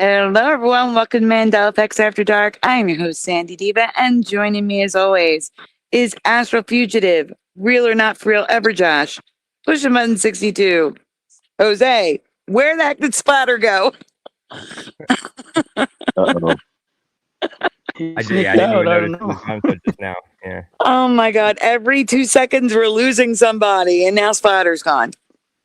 Hello, everyone. Welcome to Mandela Effects After Dark. I'm your host, Sandy Diva, and joining me, as always, is Astral Fugitive, Real or Not For Real Ever Josh, Pushing Button 62, Jose. Where the heck did Splatter go? Uh-oh. I didn't even notice it was gone until just now. Yeah. Oh my God! Every 2 seconds, we're losing somebody, and now Splatter's gone.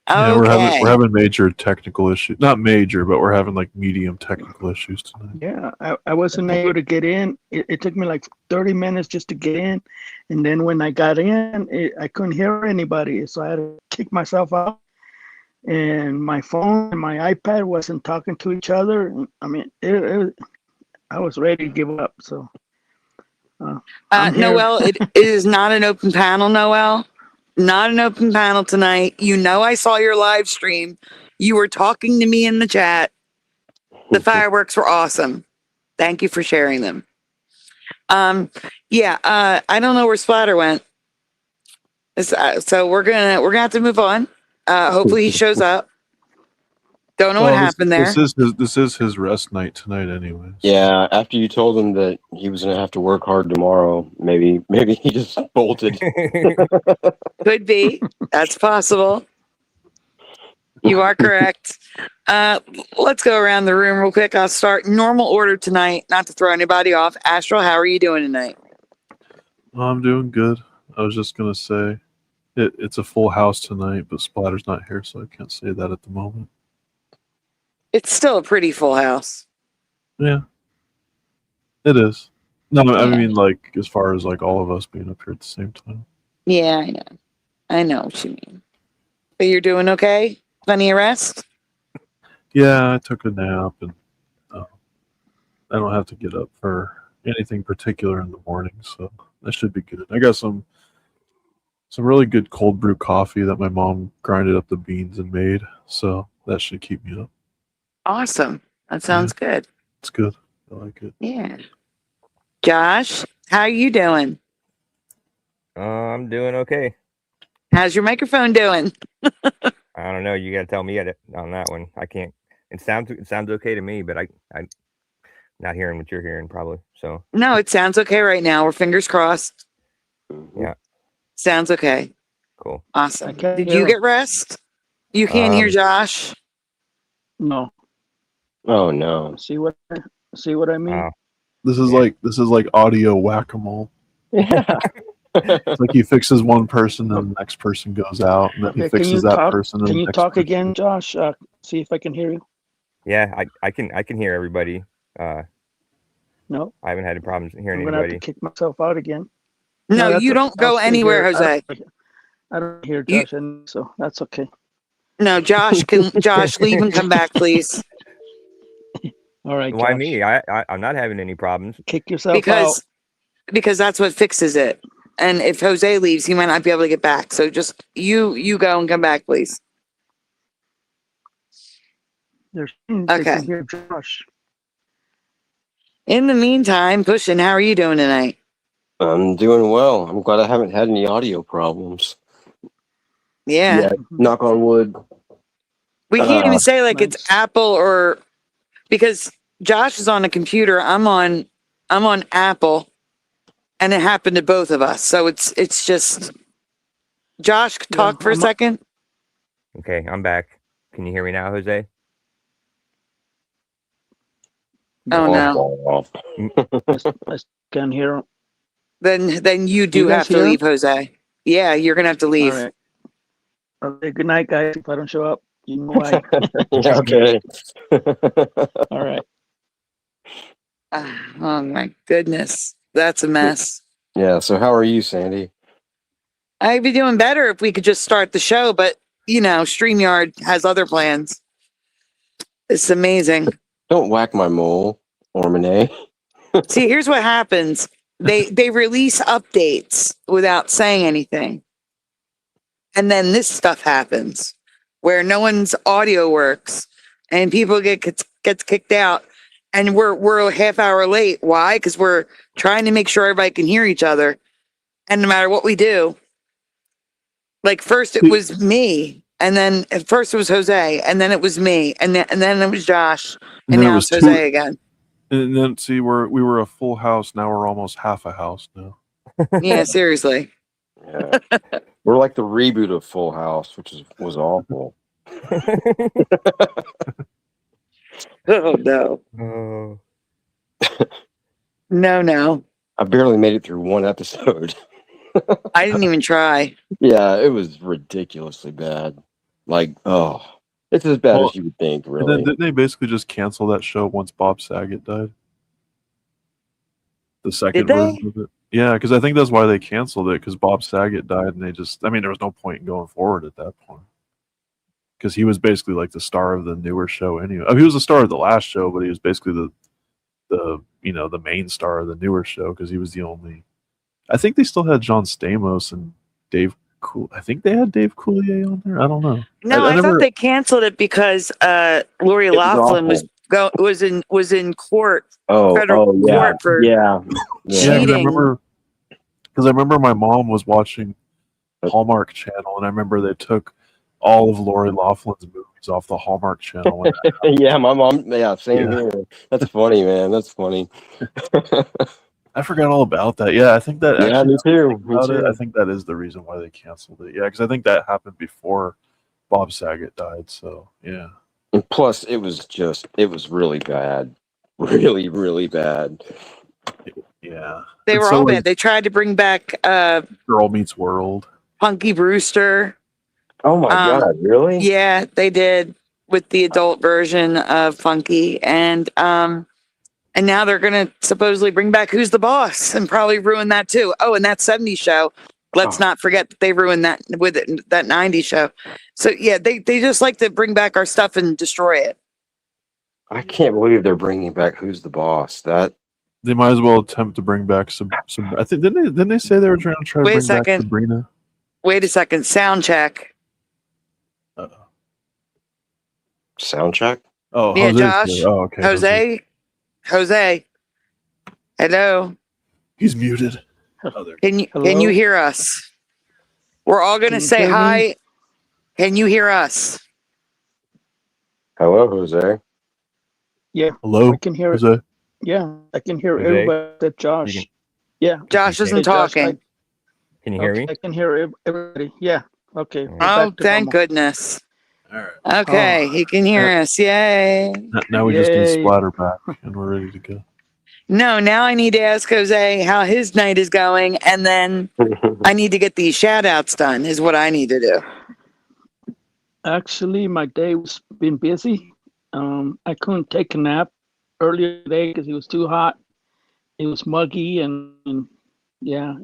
Yeah, Okay. we're having major technical issues. Not major, but we're having like medium technical issues tonight. Yeah, I wasn't able to get in. It took me like 30 minutes just to get in. And then when I got in, I couldn't hear anybody. So I had to kick myself out. And my phone and my iPad wasn't talking to each other. I mean, I was ready to give up. So, Noel, it is not an open panel, Noel. Not an open panel tonight. You know, I saw your live stream. You were talking to me in the chat. The fireworks were awesome. Thank you for sharing them. I don't know where Splatter went. So we're gonna have to move on. Hopefully he shows up. Don't know what happened there. This is his rest night tonight, anyway. Yeah, after you told him that he was gonna have to work hard tomorrow, maybe he just bolted. Could be. That's possible. You are correct. Let's go around the room real quick. I'll start normal order tonight, not to throw anybody off. Astral, how are you doing tonight? I'm doing good. I was just gonna say it's a full house tonight, but Splatter's not here, so I can't say that at the moment. It's still a pretty full house. Yeah, it is. No, I mean, like, as far as like all of us being up here at the same time. Yeah, I know. I know what you mean. But you're doing okay? Plenty of rest? Yeah, I took a nap, and I don't have to get up for anything particular in the morning, so that should be good. I got some really good cold brew coffee that my mom grinded up the beans and made, so that should keep me up. Awesome. That sounds good. It's good. I like it. Yeah. Josh, how are you doing? I'm doing okay. How's your microphone doing? I don't know. You got to tell me on that one. I can't. It sounds okay to me, but I'm not hearing what you're hearing probably. So no, it sounds okay right now. We're fingers crossed. Yeah. Sounds okay. Cool. Awesome. Did you get rest? You can't hear Josh? No. Oh no. See what I mean? This is like audio whack-a-mole. Yeah. It's like he fixes one person and the next person goes out, and then he fixes that person. And can you talk again, Josh? See if I can hear you. Yeah, I can hear everybody. No, I haven't had any problems hearing I'm gonna anybody. have to kick myself out again. No, you don't go anywhere, Jose. I don't hear Josh, so that's okay. No, Josh, leave and come back, please. All right. Why Josh. me? I'm not having any problems. Kick yourself out. Because that's what fixes it. And if Jose leaves, he might not be able to get back. So just you go and come back, please. Okay. Hear Josh. In the meantime, Pushin', how are you doing tonight? I'm doing well. I'm glad I haven't had any audio problems. Yeah. Knock on wood. We can't even say like nice. it's Apple or because Josh is on a computer. I'm on Apple, and it happened to both of us. So it's just Josh, talk for a second. Okay, I'm back. Can you hear me now, Jose? Oh no. I can't hear him. Then you do have to leave, Jose. Yeah, you're gonna have to leave. All right. Okay, good night, guys. If I don't show up, you know why. Okay. All right. Oh my goodness. That's a mess. Yeah. So how are you, Sandy? I'd be doing better if we could just start the show, but you know, StreamYard has other plans. It's amazing. Don't whack my mole, Ormone. See, here's what happens. They release updates without saying anything. And then this stuff happens where no one's audio works and people gets kicked out and we're a half hour late. Why? Because we're trying to make sure everybody can hear each other. And no matter what we do, like first it was me, and then at first it was Jose, and then it was me, and then it was Josh, and now it's Jose again. And then see, we were a full house. Now we're almost half a house now. Yeah, seriously. Yeah. We're like the reboot of Full House, which was awful. Oh no. Oh. No. I barely made it through one episode. I didn't even try. Yeah, it was ridiculously bad. Like, oh, it's as bad Well, as you would think, And really. then didn't they basically just cancel that show once Bob Saget died? The second Did they? version of it. Yeah, because I think that's why they canceled it, because Bob Saget died, and they just, I mean, there was no point in going forward at that point. Because he was basically like the star of the newer show anyway. He was the star of the last show, but he was basically the main star of the newer show, because he was the only. I think they still had John Stamos and Dave Cool. I think they had Dave Coulier on there. I don't know. No, I thought they canceled it because Lori Loughlin was in court. Federal court for yeah. cheating. Because I remember my mom was watching Hallmark Channel, and I remember they took all of Lori Loughlin's movies off the Hallmark Channel. When that happened. Yeah, my mom. Yeah, same here. That's funny, man. That's funny. I forgot all about that. Yeah, I think that. Yeah, actually, me too. Me too. I think that is the reason why they canceled it. Yeah, because I think that happened before Bob Saget died. So yeah. And plus, it was really bad, really, really bad. Yeah, They were all bad. They tried to bring back Girl Meets World, Punky Brewster. Oh my God, really? Yeah, they did with the adult version of Funky, and now they're gonna supposedly bring back Who's the Boss and probably ruin that too. Oh, and that 70s show. Let's not forget that they ruined that with it, that 90s show. So yeah, they just like to bring back our stuff and destroy it. I can't believe they're bringing back Who's the Boss. That they might as well attempt to bring back some. I think didn't they say they were trying to bring back Sabrina? Wait a second. Sound check. Sound check? Oh, yeah, Jose's Josh. here. Oh, okay. Jose. Hello. He's muted. Can you hear us? We're all gonna say hi. Can you hear us? Hello, Jose. Yeah. Hello. I can hear Jose. it. Yeah, I can hear Jose? everybody except Josh. Yeah. Josh isn't talking. Can you hear me? I can hear everybody. Yeah. Okay. Oh, thank goodness. All right. Okay, he can hear us. Yay. Now we just need splatter back, and we're ready to go. No, now I need to ask Jose how his night is going, and then I need to get these shout outs done, is what I need to do. Actually, my day was been busy. I couldn't take a nap earlier today because it was too hot. It was muggy, and yeah,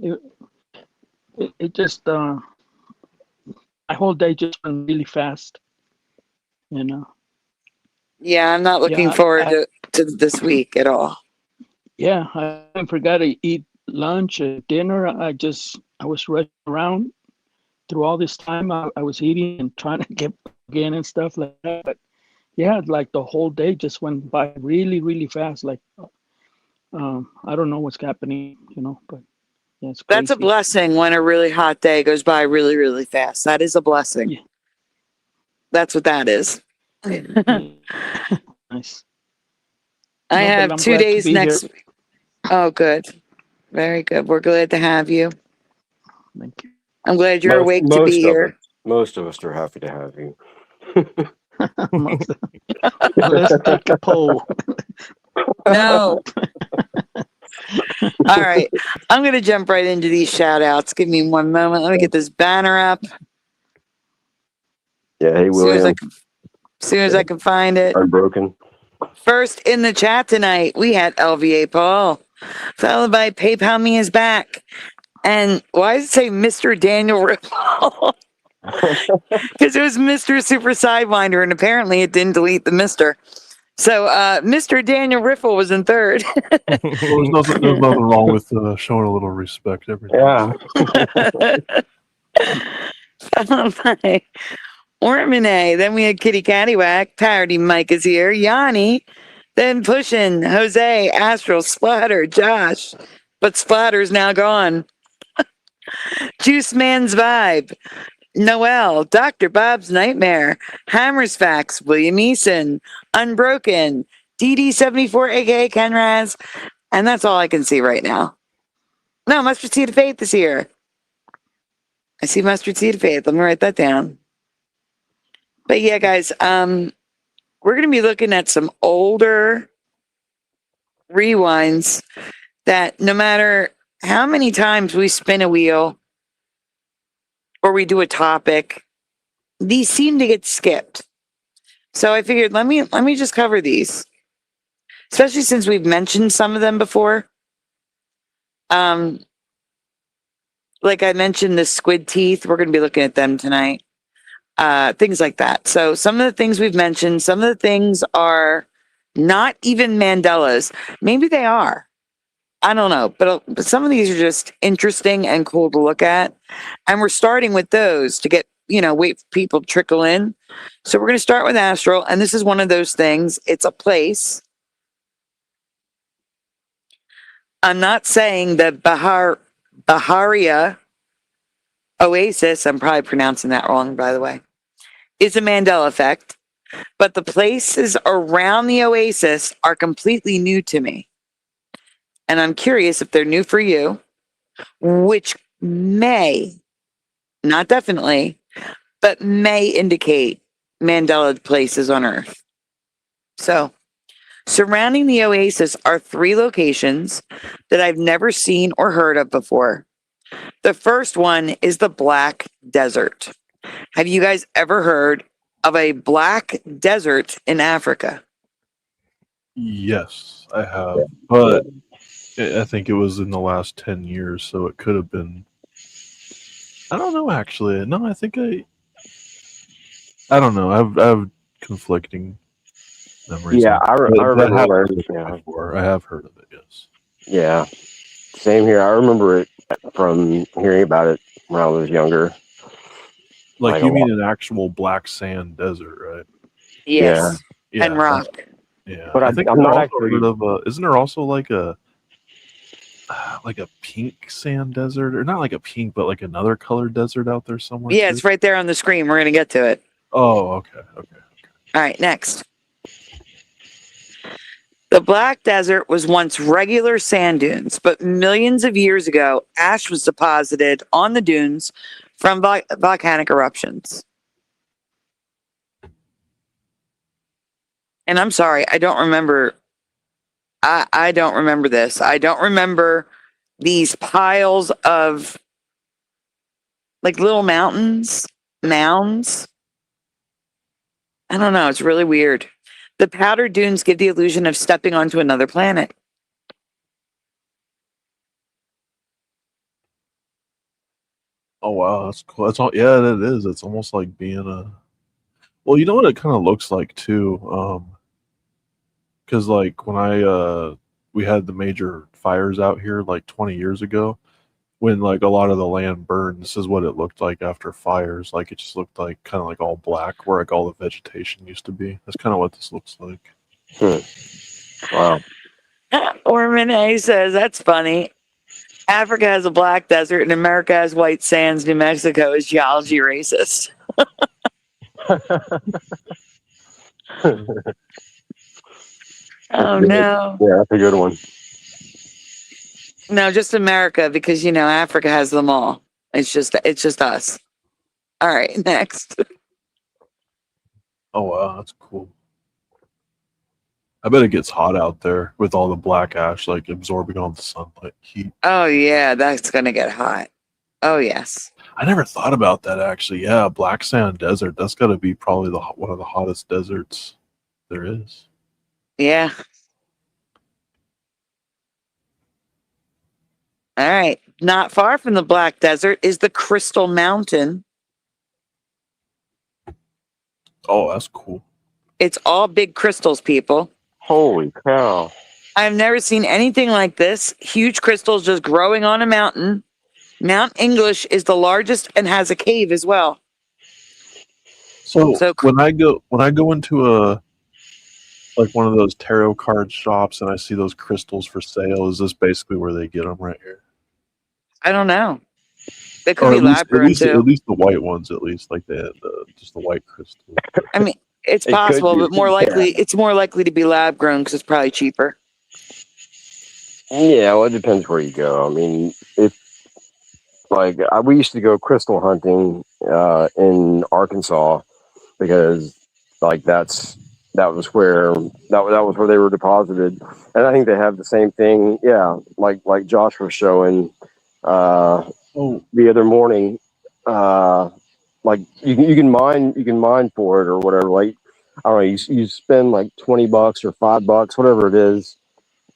it just my whole day just went really fast. You know. Yeah, I'm not looking forward to this week at all. Yeah, I forgot to eat lunch and dinner. I was rushing around through all this time. I was eating and trying to get again and stuff like that. But yeah, like the whole day just went by really, really fast. Like, I don't know what's happening, you know, but yeah, it's crazy. That's a blessing when a really hot day goes by really, really fast. That is a blessing. Yeah. That's what that is. Nice. I have 2 days next week. Oh, good. Very good. We're glad to have you. Thank you. I'm glad you're awake to be here. Most of us are happy to have you. Let's take a poll. No. All right. I'm going to jump right into these shout outs. Give me one moment. Let me get this banner up. Yeah, hey, William. As soon as I can find it. Unbroken. First in the chat tonight, we had LVA Paul, followed by PayPal Me is back. And why does it say Mr. Daniel Ripple? Because it was Mr. Super Sidewinder, and apparently it didn't delete the Mr. So Mr. Daniel Riffle was in third. Well, there's nothing wrong with showing a little respect every now and Yeah. Followed by Ormine. Then we had Kitty Caddywhack. Parody Mike is here. Yanni. Then Pushin, Jose, Astral, Splatter, Josh. But Splatter's now gone. Juice Man's Vibe. Noel, Dr. Bob's Nightmare, Hammer's Facts, William Eason, Unbroken, DD74, aka Ken Raz, and that's all I can see right now. No, Mustard Seed of Faith is here. I see Mustard Seed of Faith. Let me write that down. But yeah, guys, we're going to be looking at some older rewinds that no matter how many times we spin a wheel or we do a topic, these seem to get skipped. So I figured let me just cover these, especially since we've mentioned some of them before. Like I mentioned, the squid teeth, we're going to be looking at them tonight. Things like that. So some of the things we've mentioned, some of the things are not even Mandela's. Maybe they are. I don't know, but some of these are just interesting and cool to look at. And we're starting with those to get, wait for people to trickle in. So we're going to start with Astral. And this is one of those things. It's a place. I'm not saying that Baharia Oasis, I'm probably pronouncing that wrong, by the way, is a Mandela effect. But the places around the oasis are completely new to me. And I'm curious if they're new for you, which may, not definitely, but may indicate Mandela places on Earth. So, surrounding the oasis are 3 locations that I've never seen or heard of before. The first one is the Black Desert. Have you guys ever heard of a black desert in Africa? Yes, I have, but I think it was in the last 10 years, so it could have been. I don't know, actually. No, I think I don't know. I have conflicting memories. Yeah, I remember before. I have heard of it. Yes. Yeah, same here. I remember it from hearing about it when I was younger. Like you mean an actual black sand desert, right? Yes. Yeah. And rock. Yeah, But I think I'm not also actually heard of isn't there also like a pink sand desert, or not like a pink, but like another colored desert out there somewhere? Yeah, too? it's right there on the screen. We're going to get to it. Oh, okay. All right, next. The Black Desert was once regular sand dunes, but millions of years ago, ash was deposited on the dunes from volcanic eruptions. And I'm sorry, I don't remember. I don't remember this. I don't remember these piles of like little mounds. I don't know. It's really weird. The powdered dunes give the illusion of stepping onto another planet. Oh wow, that's cool. That's all. Yeah, it is. It's almost like being a. Well, you know what it kind of looks like too. Because like when we had the major fires out here like 20 years ago, when like a lot of the land burned, this is what it looked like after fires. Like it just looked like kind of like all black, where like all the vegetation used to be. That's kind of what this looks like. Wow. Or Renee says, that's funny. Africa has a black desert and America has white sands. New Mexico is geology racist. Oh no. Yeah, that's a good one. No, just America, because Africa has them all. It's just us. All right, next. Oh wow, that's cool. I bet it gets hot out there with all the black ash like absorbing all the sunlight heat. Oh yeah, that's gonna get hot. Oh yes. I never thought about that actually. Yeah, black sand desert. That's got to be probably one of the hottest deserts there is. Yeah. All right. Not far from the Black Desert is the Crystal Mountain. Oh, that's cool. It's all big crystals, people. Holy cow! I've never seen anything like this. Huge crystals just growing on a mountain. Mount English is the largest and has a cave as well. So, So- when I go into a like one of those tarot card shops and I see those crystals for sale, is this basically where they get them right here? I don't know. They could Or be at least, lab grown at too. least the white ones, at least like just the white crystal. I mean, it's It could possible, be, but more yeah. likely, it's more likely to be lab grown because it's probably cheaper. Yeah, well, it depends where you go. I mean, if we used to go crystal hunting in Arkansas because that was where they were deposited, and I think they have the same thing. Yeah, like Josh was showing the other morning. Like you can mine for it or whatever. Like I don't know, you spend like $20 or $5, whatever it is,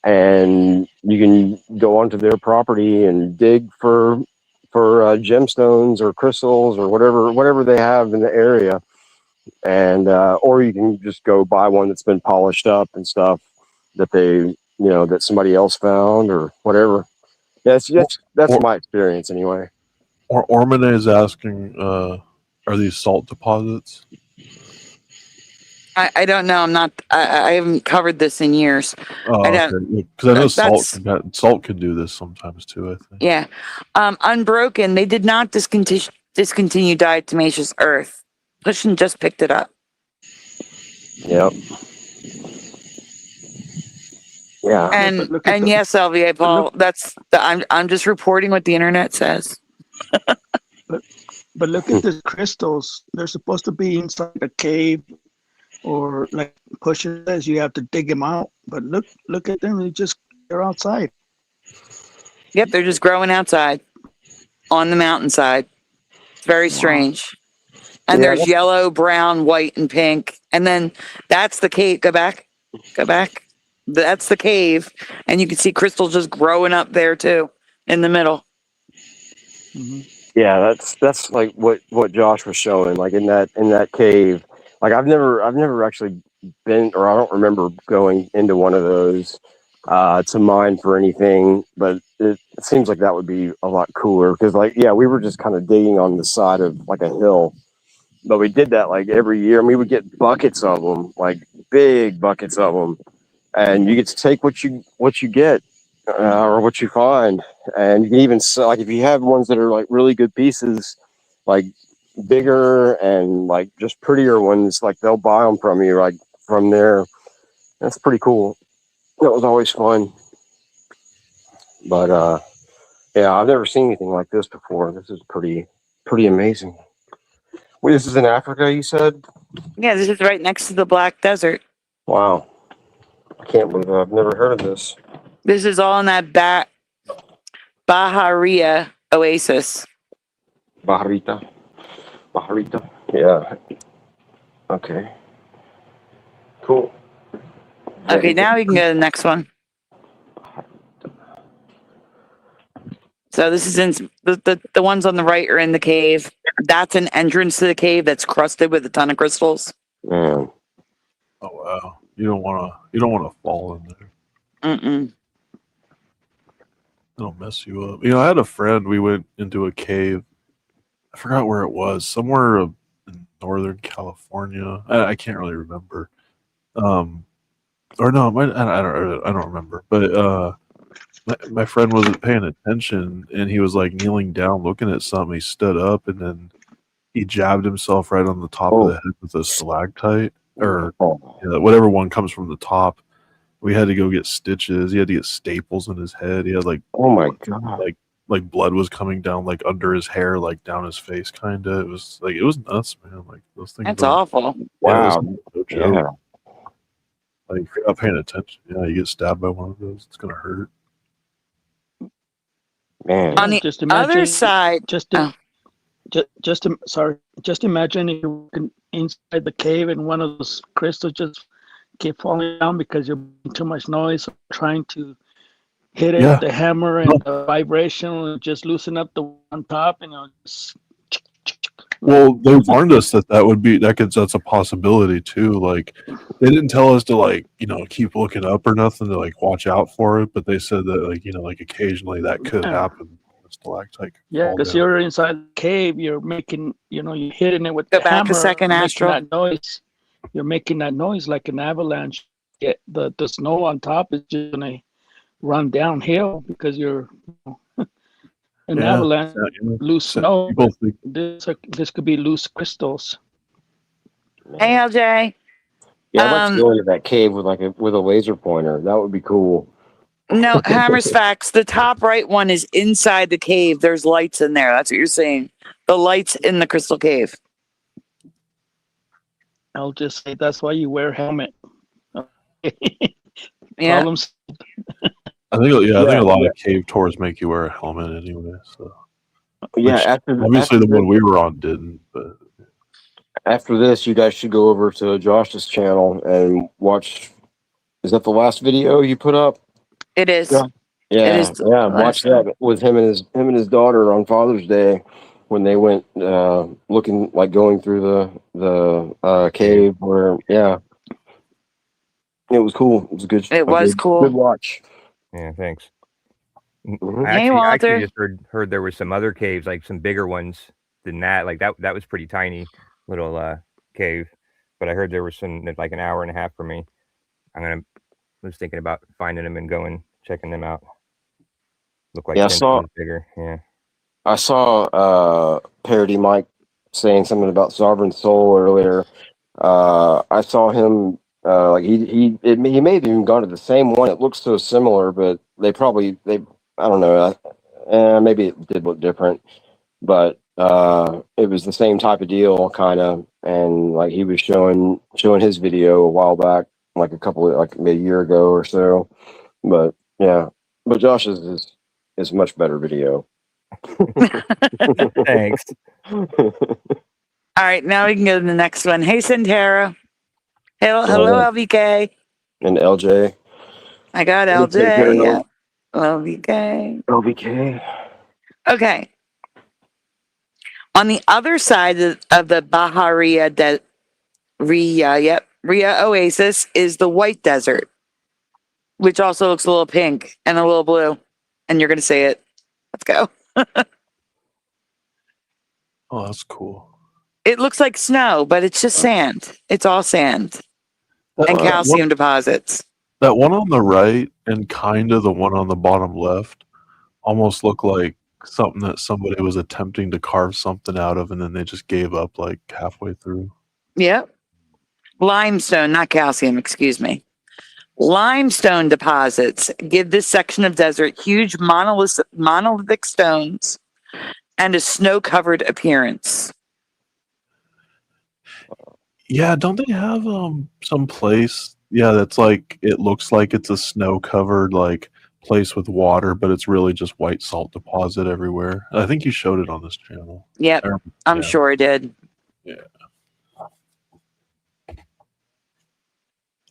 and you can go onto their property and dig for gemstones or crystals or whatever they have in the area, and or you can just go buy one that's been polished up and stuff that that somebody else found or whatever. Yeah, that's my experience anyway. Or Ormane is asking, are these salt deposits? I don't know. I'm not. I haven't covered this in years. Oh, I okay. don't- Because I know that's- salt can do this sometimes too. I think. Yeah. Unbroken. They did not discontinue diatomaceous earth. Pushin just picked it up. Yep. Yeah. And look at and the- yes, LVA Paul. I'm just reporting what the internet says. But look at the crystals. They're supposed to be inside a cave, or like Push says, you have to dig them out. But look at them. They're outside. Yep, they're just growing outside on the mountainside. It's very strange. And Yeah, there's that's- yellow, brown, white, and pink. And then that's the cave. Go back. That's the cave. And you can see crystals just growing up there too in the middle. Mm-hmm. Yeah, that's like what Josh was showing, like in that cave. Like I've never actually been, or I don't remember going into one of those to mine for anything, but it seems like that would be a lot cooler because we were just kind of digging on the side of like a hill, but we did that like every year and we would get buckets of them, like big buckets of them, and you get to take what you get or what you find, and you can even sell, like if you have ones that are like really good pieces, like bigger and like just prettier ones, like they'll buy them from you like from there. That's pretty cool. That was always fun. But yeah, I've never seen anything like this before. This is pretty amazing. Wait, this is in Africa, you said? Yeah, this is right next to the Black Desert. Wow. I can't believe I've never heard of this. This is all in that Baharia oasis. Baharita. Yeah. Okay. Cool. Okay, now we can go to the next one. So this is in the ones on the right are in the cave. That's an entrance to the cave that's crusted with a ton of crystals. Man. Oh wow! You don't want to fall in there. Mm-mm. It'll mess you up. You know, I had a friend. We went into a cave. I forgot where it was. Somewhere in Northern California. I can't really remember. Or no, I don't remember. But my friend wasn't paying attention, and he was like kneeling down, looking at something. He stood up, and then he jabbed himself right on the top of the head with a stalactite, or whatever one comes from the top. We had to go get stitches. He had to get staples in his head. He had like, oh my god, like blood was coming down like under his hair, like down his face, kind of. It was nuts, man. Like those things. That's awful. Wow. Yeah. Like if you're not paying attention, you get stabbed by one of those, it's gonna hurt. Man. On the other side, just imagine if you're inside the cave and one of those crystals just keep falling down because you're making too much noise, trying to hit it Yeah. with the hammer and the vibration, and just loosen up the one on top, and just. Well, they warned us that that's a possibility too. Like, they didn't tell us to like, keep looking up or nothing to like watch out for it, but they said that like, like occasionally that could happen. The stalactite could Yeah, fall because down. you're inside the cave, you're making, you're hitting it with Go the back a hammer, second, making Astral. that noise. You're making that noise like an avalanche. Get the snow on top is just gonna run downhill because you're an avalanche, loose snow. People think, This could be loose crystals. Hey, LJ. Yeah, I'd like to go into that cave with with a laser pointer. That would be cool. No, Hammer's facts. The top right one is inside the cave. There's lights in there. That's what you're saying. The lights in the crystal cave. I'll just say that's why you wear a helmet. Yeah. Problems. I think a lot of cave tours make you wear a helmet anyway. So Yeah, obviously the one we were on didn't, but after this, you guys should go over to Josh's channel and watch. Is that the last video you put up? It is. Yeah, It is watch that with him and his daughter on Father's Day when they went looking like going through the cave where it was cool. It was good. It was cool. Good watch. Yeah, thanks. Mhm. I Hey, actually Walter. just heard there were some other caves, like some bigger ones than that. Like that was pretty tiny little cave, but I heard there was some like an hour and a half for me. Was thinking about finding them and going checking them out. Look like 10 times bigger. Yeah. I saw Parody Mike saying something about Sovereign Soul earlier. I saw him like he may have even gone to the same one. It looks so similar, but they I don't know. Maybe it did look different, but it was the same type of deal, kind of. And like he was showing his video a while back, like maybe a year ago or so. But yeah, but Josh's is much better video. Thanks. All right, now we can go to the next one. Hey, Santara. Hello, LVK. And LJ. I got LJ. Yeah. LVK. LVK. Okay. On the other side of the Bahariya Ria Oasis is the White Desert, which also looks a little pink and a little blue. And you're going to say it. Let's go. oh, that's cool. It looks like snow, but it's just sand. It's all sand and calcium deposits. That one on the right and kind of the one on the bottom left almost look like something that somebody was attempting to carve something out of and then they just gave up like halfway through. Yep. Limestone, not calcium, excuse me. Limestone deposits give this section of desert huge monolithic stones and a snow-covered appearance. Yeah, don't they have some place? Yeah, that's like it looks like it's a snow-covered like place with water, but it's really just white salt deposit everywhere. I think you showed it on this channel. Yep, I'm sure I did. Yeah.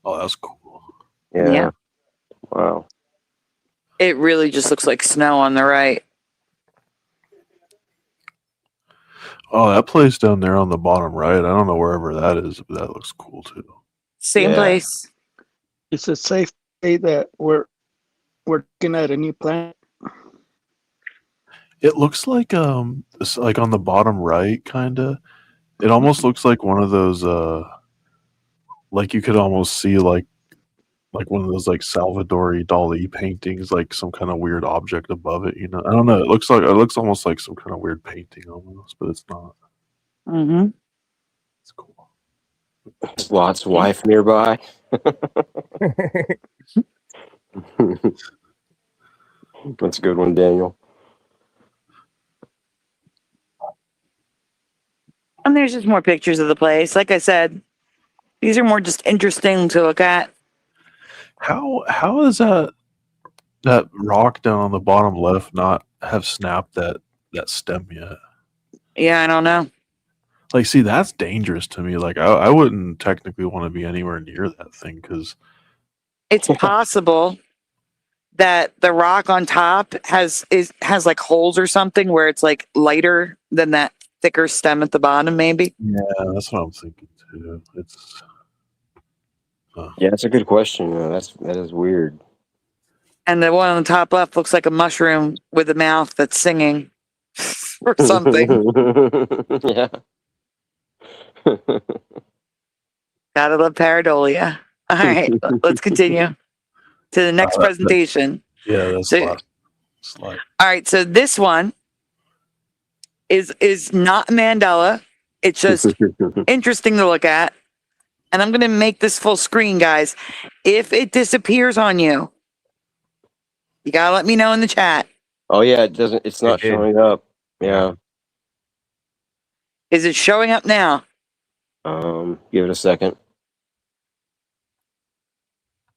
Oh, that's cool. Yeah. Wow. It really just looks like snow on the right. Oh, that place down there on the bottom right. I don't know wherever that is, but that looks cool too. Same place. It's a safe day that we're looking at a new planet. It looks like it's like on the bottom right, kind of. It almost looks like one of those like you could almost see like one of those like Salvador Dali paintings, like some kind of weird object above it. I don't know. It looks almost like some kind of weird painting almost, but it's not. Mm-hmm. It's cool. Lot's wife nearby. That's a good one, Daniel. And there's just more pictures of the place. Like I said, these are more just interesting to look at. How is that rock down on the bottom left not have snapped that stem yet? Yeah, I don't know. Like, see, that's dangerous to me. Like, I wouldn't technically want to be anywhere near that thing because It's possible that the rock on top has like holes or something where it's like lighter than that thicker stem at the bottom, maybe. yeah, that's what I'm thinking too. It's Yeah, that's a good question. That is weird. And the one on the top left looks like a mushroom with a mouth that's singing or something. Yeah. Gotta love pareidolia. All right, let's continue to the next presentation. yeah, that's So- slide. All right, so this one is not Mandela. It's just interesting to look at. And I'm going to make this full screen, guys. If it disappears on you, you got to let me know in the chat. Oh yeah, it's not did. showing up. Yeah. Is it showing up now? Give it a second.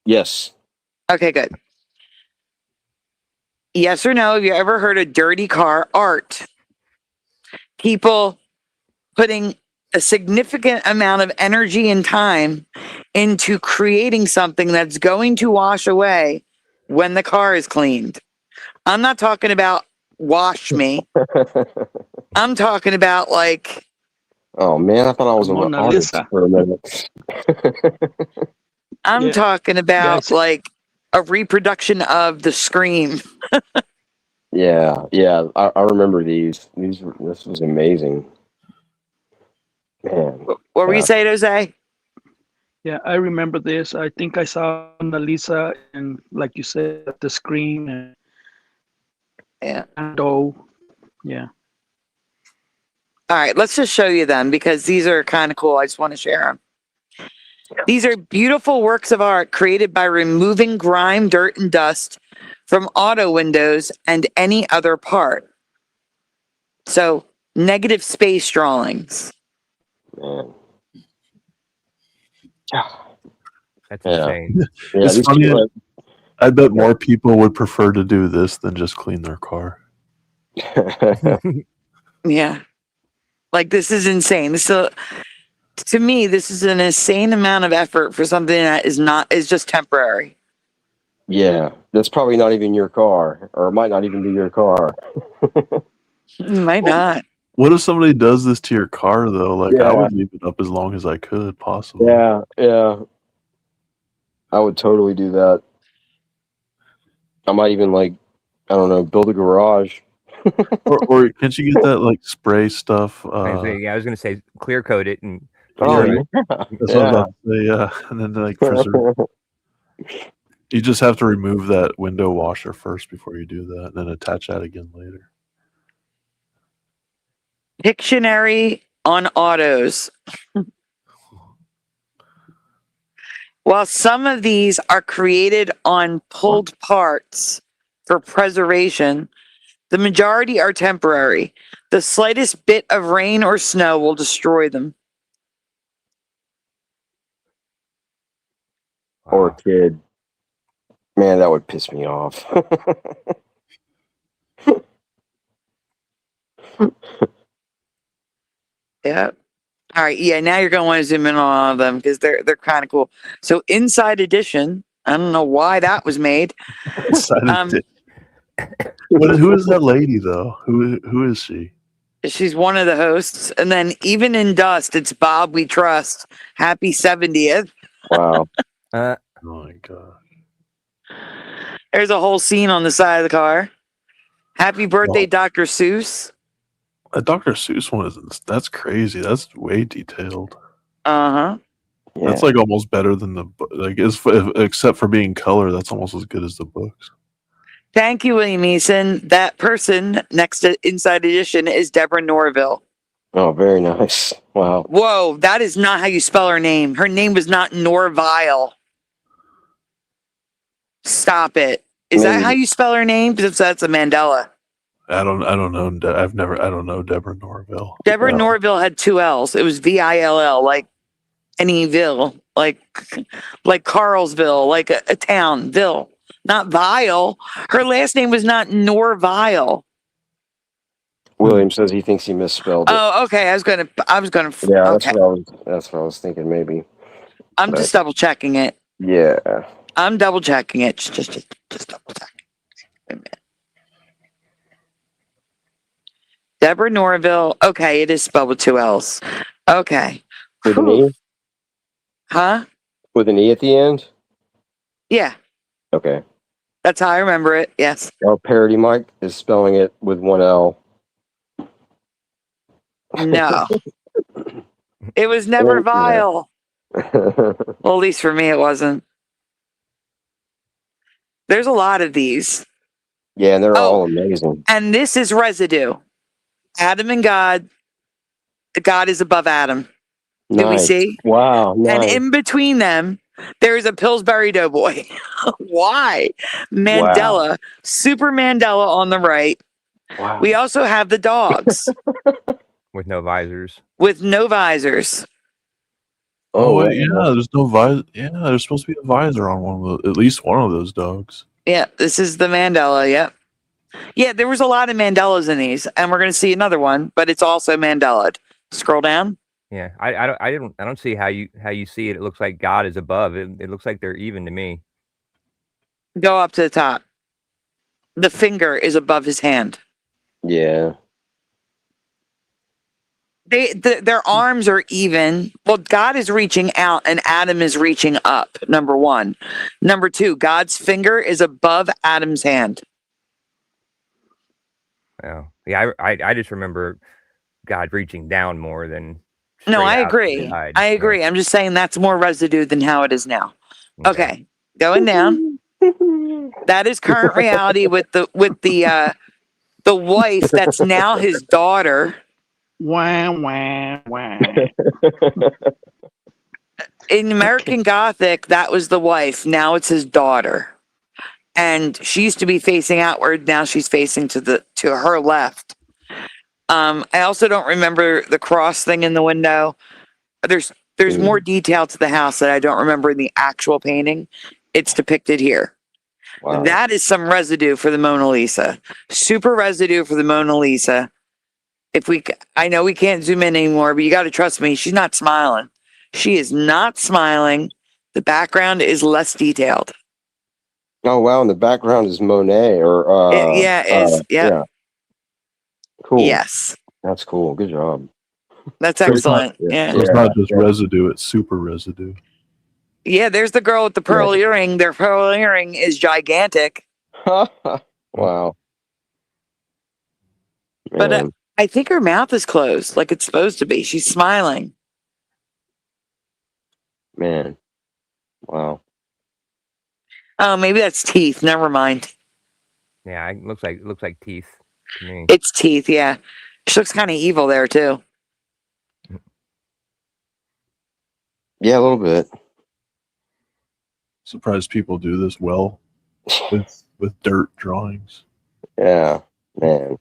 Yes. Okay, good. Yes or no? Have you ever heard of dirty car art? People putting a significant amount of energy and time into creating something that's going to wash away when the car is cleaned. I'm not talking about wash me. I'm talking about like, Oh man, I thought I was an Mona artist Lisa. for a minute. I'm Yeah. talking about Guys. like a reproduction of the scream. Yeah, I remember these. This was amazing. Man. What were you Yeah. saying, Jose? Yeah, I remember this. I think I saw Mona Lisa and, like you said, the screen and Yeah. Yeah. All right, let's just show you them because these are kind of cool. I just want to share them. These are beautiful works of art created by removing grime, dirt, and dust from auto windows and any other part. So, negative space drawings. Man. That's Yeah. insane. Yeah, It's these funny. people I bet more people would prefer to do this than just clean their car. Yeah. Like, this is insane. So, to me, this is an insane amount of effort for something that is just temporary. Yeah, that's probably not even your car, or it might not even be your car. Might not. What if somebody does this to your car though? Like I Yeah. would leave it up as long as I could, possibly. Yeah. I would totally do that. I might even I don't know, build a garage. Or can't you get that like spray stuff? I was gonna say clear coat it and Oh, Yeah. yeah. That's what I was about to say, yeah. And then like preserve. You just have to remove that window washer first before you do that, and then attach that again later. Pictionary on autos. While some of these are created on pulled parts for preservation, the majority are temporary. The slightest bit of rain or snow will destroy them. Or a wow. kid. Man, that would piss me off. Yeah. All right. Yeah. Now you're going to want to zoom in on all of them because they're kind of cool. So Inside Edition. I don't know why that was made. Who is that lady though? Who is she? She's one of the hosts. And then Even in Dust, it's Bob We Trust. Happy 70th. Wow. Oh my god. There's a whole scene on the side of the car. Happy birthday, Wow. Dr. Seuss. A Dr. Seuss one isn't. That's crazy. That's way detailed. Uh-huh. Yeah. That's like almost better than the except for being color. That's almost as good as the books. Thank you, William Eason. That person next to Inside Edition is Deborah Norville. Oh, very nice. Wow. Whoa, that is not how you spell her name. Her name was not Norvile. Stop it. Is that Maybe. how you spell her name? Because that's a Mandela. I don't know. I don't know Deborah Norville. Deborah Yeah. Norville had two L's. It was Vill, like anyville, like Carlsville, like a town, Ville, not Vile. Her last name was not Norvile. William says he thinks he misspelled it. Oh, okay. I was gonna. Yeah, Okay. that's what I was thinking. Maybe. I'm but- just double checking it. Yeah. I'm double checking it. Just double checking. Wait a minute. Deborah Norville. Okay, it is spelled with 2 L's. Okay. With an Whew. E. Huh? With an E at the end. Yeah, Okay. that's how I remember it. Yes. Our parody Mike is spelling it with 1 L. No. It was never Yeah. vile. Well, at least for me, it wasn't. There's a lot of these. Yeah, and they're Oh. all amazing. And this is residue. Adam and God. God is above Adam. Did we Nice. see? Wow. And Nice. in between them, there's a Pillsbury Doughboy. Why? Mandela, Super Mandela on the right. Wow. We also have the dogs with no visors. with no visors. Oh, wait, wow. yeah, there's no visor. Yeah, there's supposed to be a visor on one of the, at least one of those dogs. Yeah, this is the Mandela. Yep. Yeah, there was a lot of Mandelas in these, and we're going to see another one, but it's also Mandela. Scroll down. Yeah, I don't see how you see it. It looks like God is above. It looks like they're even to me. Go up to the top. The finger is above his hand. Yeah. Their arms are even. Well, God is reaching out and Adam is reaching up. Number one. Number two, God's finger is above Adam's hand. Oh, yeah. I just remember God reaching down more than. No, straight I out to the agree. side. I agree. I'm just saying that's more residue than how it is now. Okay, going down. That is current reality with the wife that's now his daughter. Wah, wah, wah. In American Gothic, that was the wife. Now it's his daughter. And she used to be facing outward. Now she's facing to her left. I also don't remember the cross thing in the window. There's more detail to the house that I don't remember in the actual painting. It's depicted here. Wow. That is some residue for the Mona Lisa. Super residue for the Mona Lisa. I know we can't zoom in anymore, but you got to trust me. She's not smiling. She is not smiling. The background is less detailed. Oh wow! And the background is Monet, or yeah. Cool. Yes, That's cool. Good job. that's So it's not- excellent. Yeah. So it's not just Yeah. residue; it's super residue. Yeah, there's the girl with the pearl earring. Their pearl earring is gigantic. Wow. But Man. I think her mouth is closed like it's supposed to be. She's smiling. Man. Wow. Oh, maybe that's teeth. Never mind. Yeah, it looks like teeth to me. It's teeth, yeah. She looks kind of evil there, too. Yeah, a little bit. Surprised people do this well with dirt drawings. Yeah, man.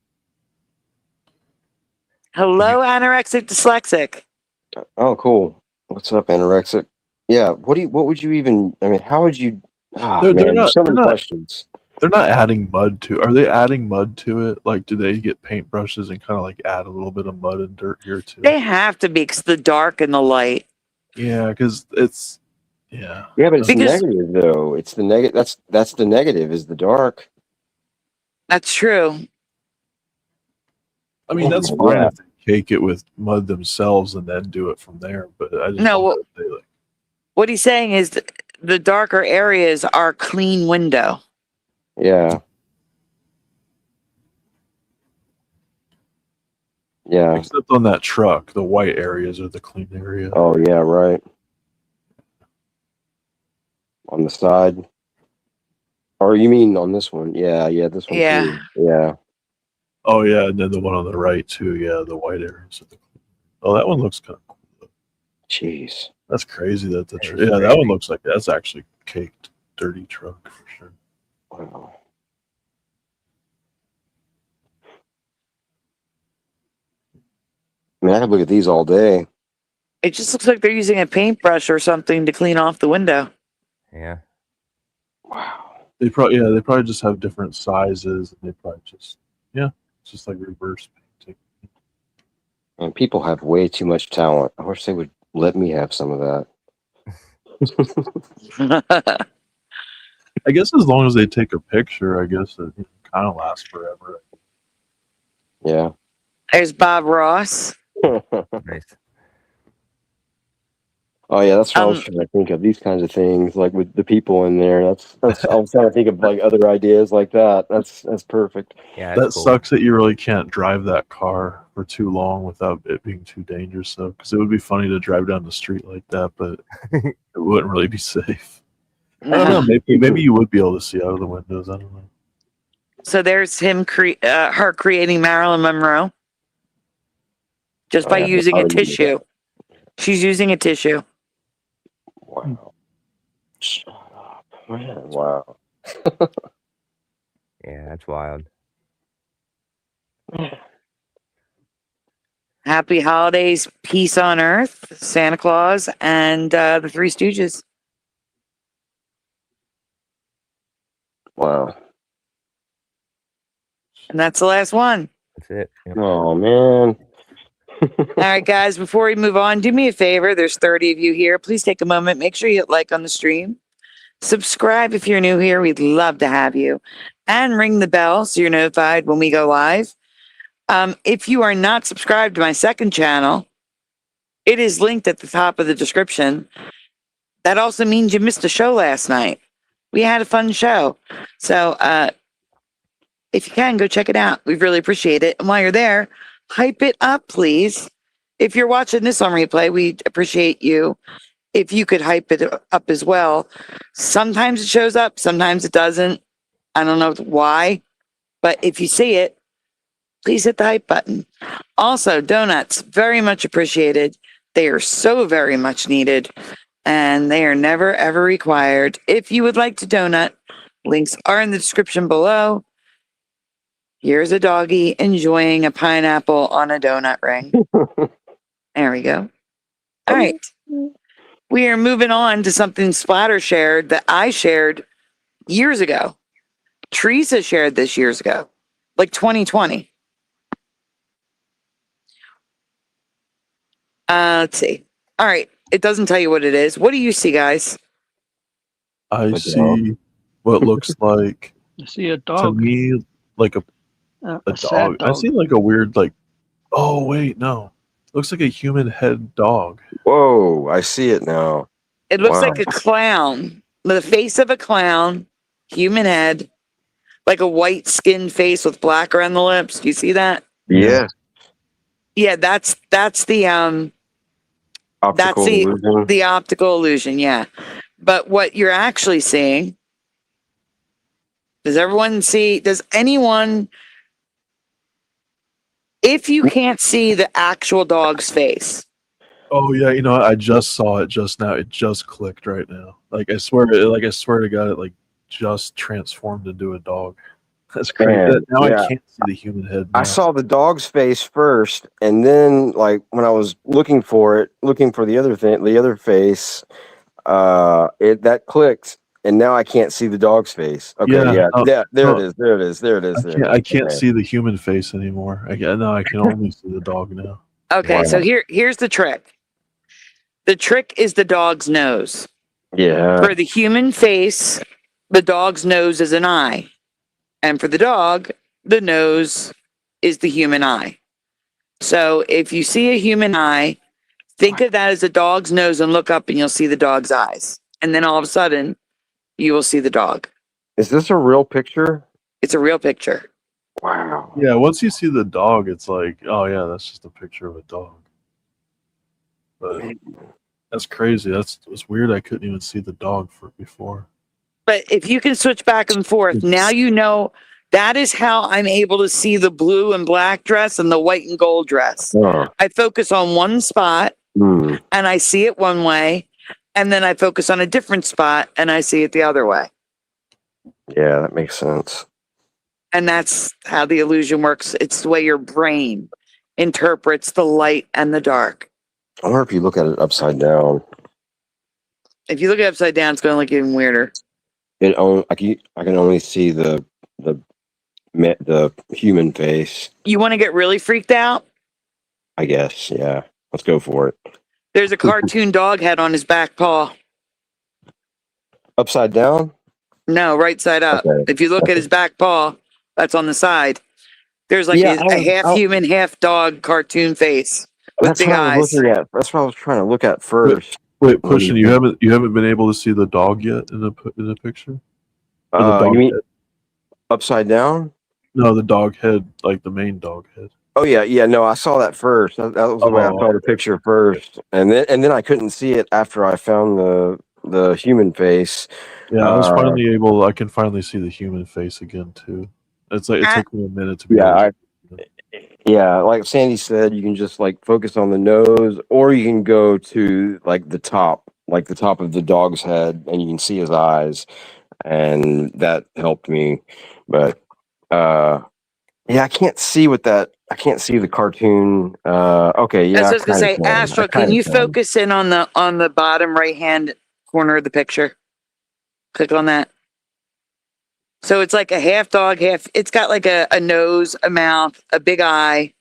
Hello, anorexic dyslexic. Oh, cool. What's up, anorexic? Yeah. What would you even? I mean, how would you? Ah, They're man, not- so many they're not- questions. They're not adding mud to. Are they adding mud to it? Like, do they get paintbrushes and kind of like add a little bit of mud and dirt here too? They have to be because the dark and the light. Yeah, because it's yeah. Yeah, but it's Because- negative though. It's the negative. That's the negative. Is the dark. That's true. I mean, that's Yeah. fine if they cake it with mud themselves and then do it from there. But I just No, wonder if they, like, What he's saying is the darker areas are clean window. Yeah. Yeah. except on that truck, the white areas are the clean area. Oh yeah. Right. On the side. Or you mean on this one? Yeah. Yeah. This one. Yeah. Too. Yeah. Oh yeah, and then the one on the right too. Yeah, the white areas are the clean. Oh, that one looks kind of cool. Jeez. That's crazy that the That is yeah, that crazy. one looks like that's actually caked dirty truck for sure. Wow. I mean, I could look at these all day. It just looks like they're using a paintbrush or something to clean off the window. Yeah. Wow. They probably just have different sizes and they probably just it's just like reverse painting. And people have way too much talent. I wish they would let me have some of that. I guess as long as they take a picture, I guess it kind of lasts forever. Yeah. There's Bob Ross. Nice. Oh yeah, that's what I was trying to think of. These kinds of things, like with the people in there. That's. I was trying to think of like other ideas like that. That's perfect. Yeah, That that's cool. sucks that you really can't drive that car for too long without it being too dangerous, though. Because it would be funny to drive down the street like that, but it wouldn't really be safe. I don't know. Maybe you would be able to see out of the windows. I don't know. So there's her creating Marilyn Monroe just by Yeah, using I a would do that. tissue. She's using a tissue. Wow. Shut up, man. Wow. Yeah, that's wild. Happy holidays, peace on earth, Santa Claus, and the Three Stooges. Wow. And that's the last one. That's it. Yep. Oh man. All right, guys, before we move on, do me a favor. There's 30 of you here. Please take a moment. Make sure you hit like on the stream. Subscribe if you're new here. We'd love to have you. And ring the bell so you're notified when we go live. If you are not subscribed to my second channel, it is linked at the top of the description. That also means you missed a show last night. We had a fun show. So if you can, go check it out. We really appreciate it. And while you're there, hype it up, please. If you're watching this on replay, we'd appreciate you if you could hype it up as well. Sometimes it shows up, sometimes it doesn't. I don't know why, but if you see it, please hit the hype button. Also, donuts, very much appreciated. They are so very much needed, and they are never, ever required. If you would like to donut, links are in the description below. Here's a doggy enjoying a pineapple on a donut ring. There we go. All right. We are moving on to something Splatter shared that I shared years ago. Teresa shared this years ago, like 2020. Let's see. All right. It doesn't tell you what it is. What do you see, guys? I Like see what looks like I see a to dog. me like a A sad dog. I dog. see like a weird like. Oh wait, no. Looks like a human head dog. Whoa, I see it now. It looks Wow. like a clown, the face of a clown, human head, like a white skinned face with black around the lips. Do you see that? Yeah. Yeah, that's the Optical illusion. the optical illusion, yeah. But what you're actually seeing, does anyone, if you can't see the actual dog's face, Oh yeah, you know what? I just saw it just now. It just clicked right now. Like I swear to God, it like just transformed into a dog. That's crazy. Man, Now yeah. I can't see the human head. Now. I saw the dog's face first, and then like when I was looking for the other thing, the other face, that clicked, and now I can't see the dog's face. Okay, Yeah, there no, it is. There it is. There it is. I can't see the human face anymore. I can only see the dog now. okay, Wow. so here's the trick. The trick is the dog's nose. Yeah. For the human face, the dog's nose is an eye. And for the dog, the nose is the human eye. So if you see a human eye, think of that as a dog's nose and look up and you'll see the dog's eyes. And then all of a sudden, you will see the dog. Is this a real picture? It's a real picture. Wow. Yeah, once you see the dog, it's like, oh yeah, that's just a picture of a dog. But that's crazy. It's weird. I couldn't even see the dog before. But if you can switch back and forth, now you know that is how I'm able to see the blue and black dress and the white and gold dress. Oh. I focus on one spot and I see it one way, and then I focus on a different spot and I see it the other way. Yeah, that makes sense. And that's how the illusion works. It's the way your brain interprets the light and the dark. I wonder if you look at it upside down. If you look at it upside down, it's going to look even weirder. I can only see the human face. You want to get really freaked out? I guess. Yeah. Let's go for it. There's a cartoon dog head on his back paw. Upside down? No, right side up. Okay. If you look at his back paw, that's on the side. There's like Yeah, a half human, half dog cartoon face with that's big what I was eyes. looking at. That's what I was trying to look at first. Wait, Pushing, you haven't been able to see the dog yet in the picture? Or the dog You mean head? upside down? No, the dog head, like the main dog head. Oh yeah. No, I saw that first. That was the way I saw the picture first, and then I couldn't see it after I found the human face. Yeah, I was finally able. I can finally see the human face again too. It's like it took me a minute to be. Yeah, like Sandy said, you can just like focus on the nose, or you can go to like the top of the dog's head, and you can see his eyes, and that helped me. But yeah, I can't see the cartoon. Okay, yeah. That's what I was gonna say. Astro, can you focus in on the bottom right hand corner of the picture? Click on that. So it's like a half dog, half. It's got like a nose, a mouth, a big eye,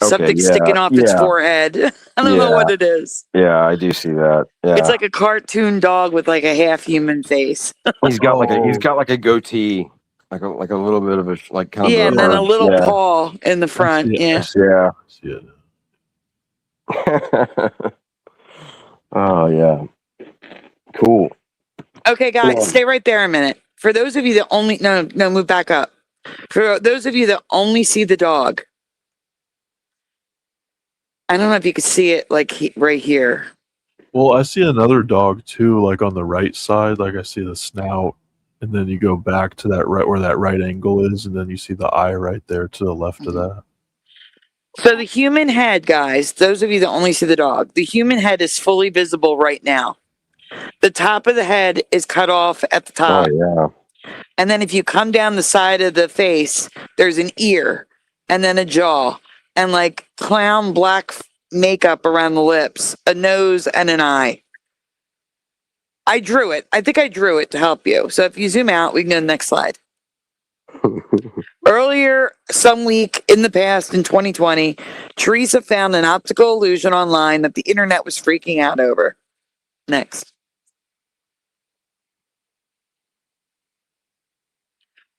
something sticking off its forehead. I don't know what it is. Yeah, I do see that. Yeah, it's like a cartoon dog with like a half human face. he's got like a goatee, like a little bit of a like kind of and then a little paw in the front. Yeah. Oh yeah, cool. Okay, guys, stay right there a minute. For those of you that only move back up. For those of you that only see the dog, I don't know if you can see it like right here. Well, I see another dog too, like on the right side. Like I see the snout, and then you go back to that right where that right angle is, and then you see the eye right there to the left of that. So the human head, guys, those of you that only see the dog, the human head is fully visible right now. The top of the head is cut off at the top. Oh, yeah. And then if you come down the side of the face, there's an ear and then a jaw and like clown black makeup around the lips, a nose and an eye. I drew it. I think I drew it to help you. So if you zoom out, we can go to the next slide. Earlier, some week in the past, in 2020, Teresa found an optical illusion online that the internet was freaking out over. Next.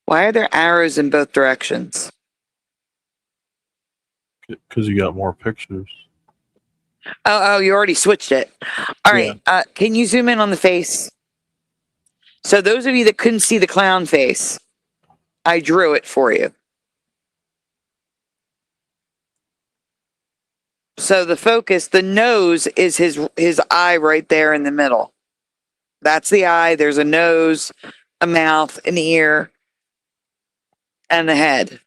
Why are there arrows in both directions? Because you got more pictures. Oh, you already switched it. All right. Can you zoom in on the face? So those of you that couldn't see the clown face, I drew it for you. So the focus, the nose is his eye right there in the middle. That's the eye. There's a nose, a mouth, an ear, and the head.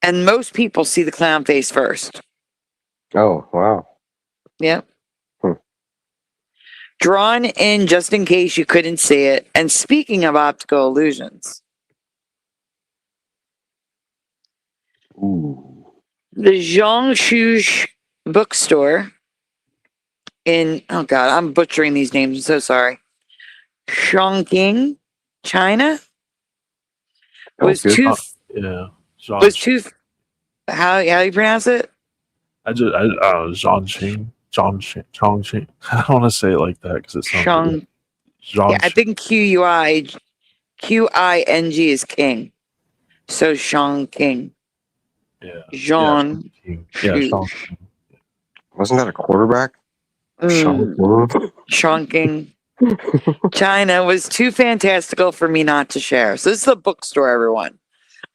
And most people see the clown face first. Oh, wow. Yep. Drawn in just in case you couldn't see it. And speaking of optical illusions, the Zhongshu bookstore in, oh God, I'm butchering these names. I'm so sorry. Chongqing, China, was how do you pronounce it? Zhongqing. I don't want to say it like that because it sounds yeah, I think Qing is king. So Chongqing. Yeah. Jean. Wasn't that a quarterback? Chongqing. China was too fantastical for me not to share. So this is a bookstore, everyone.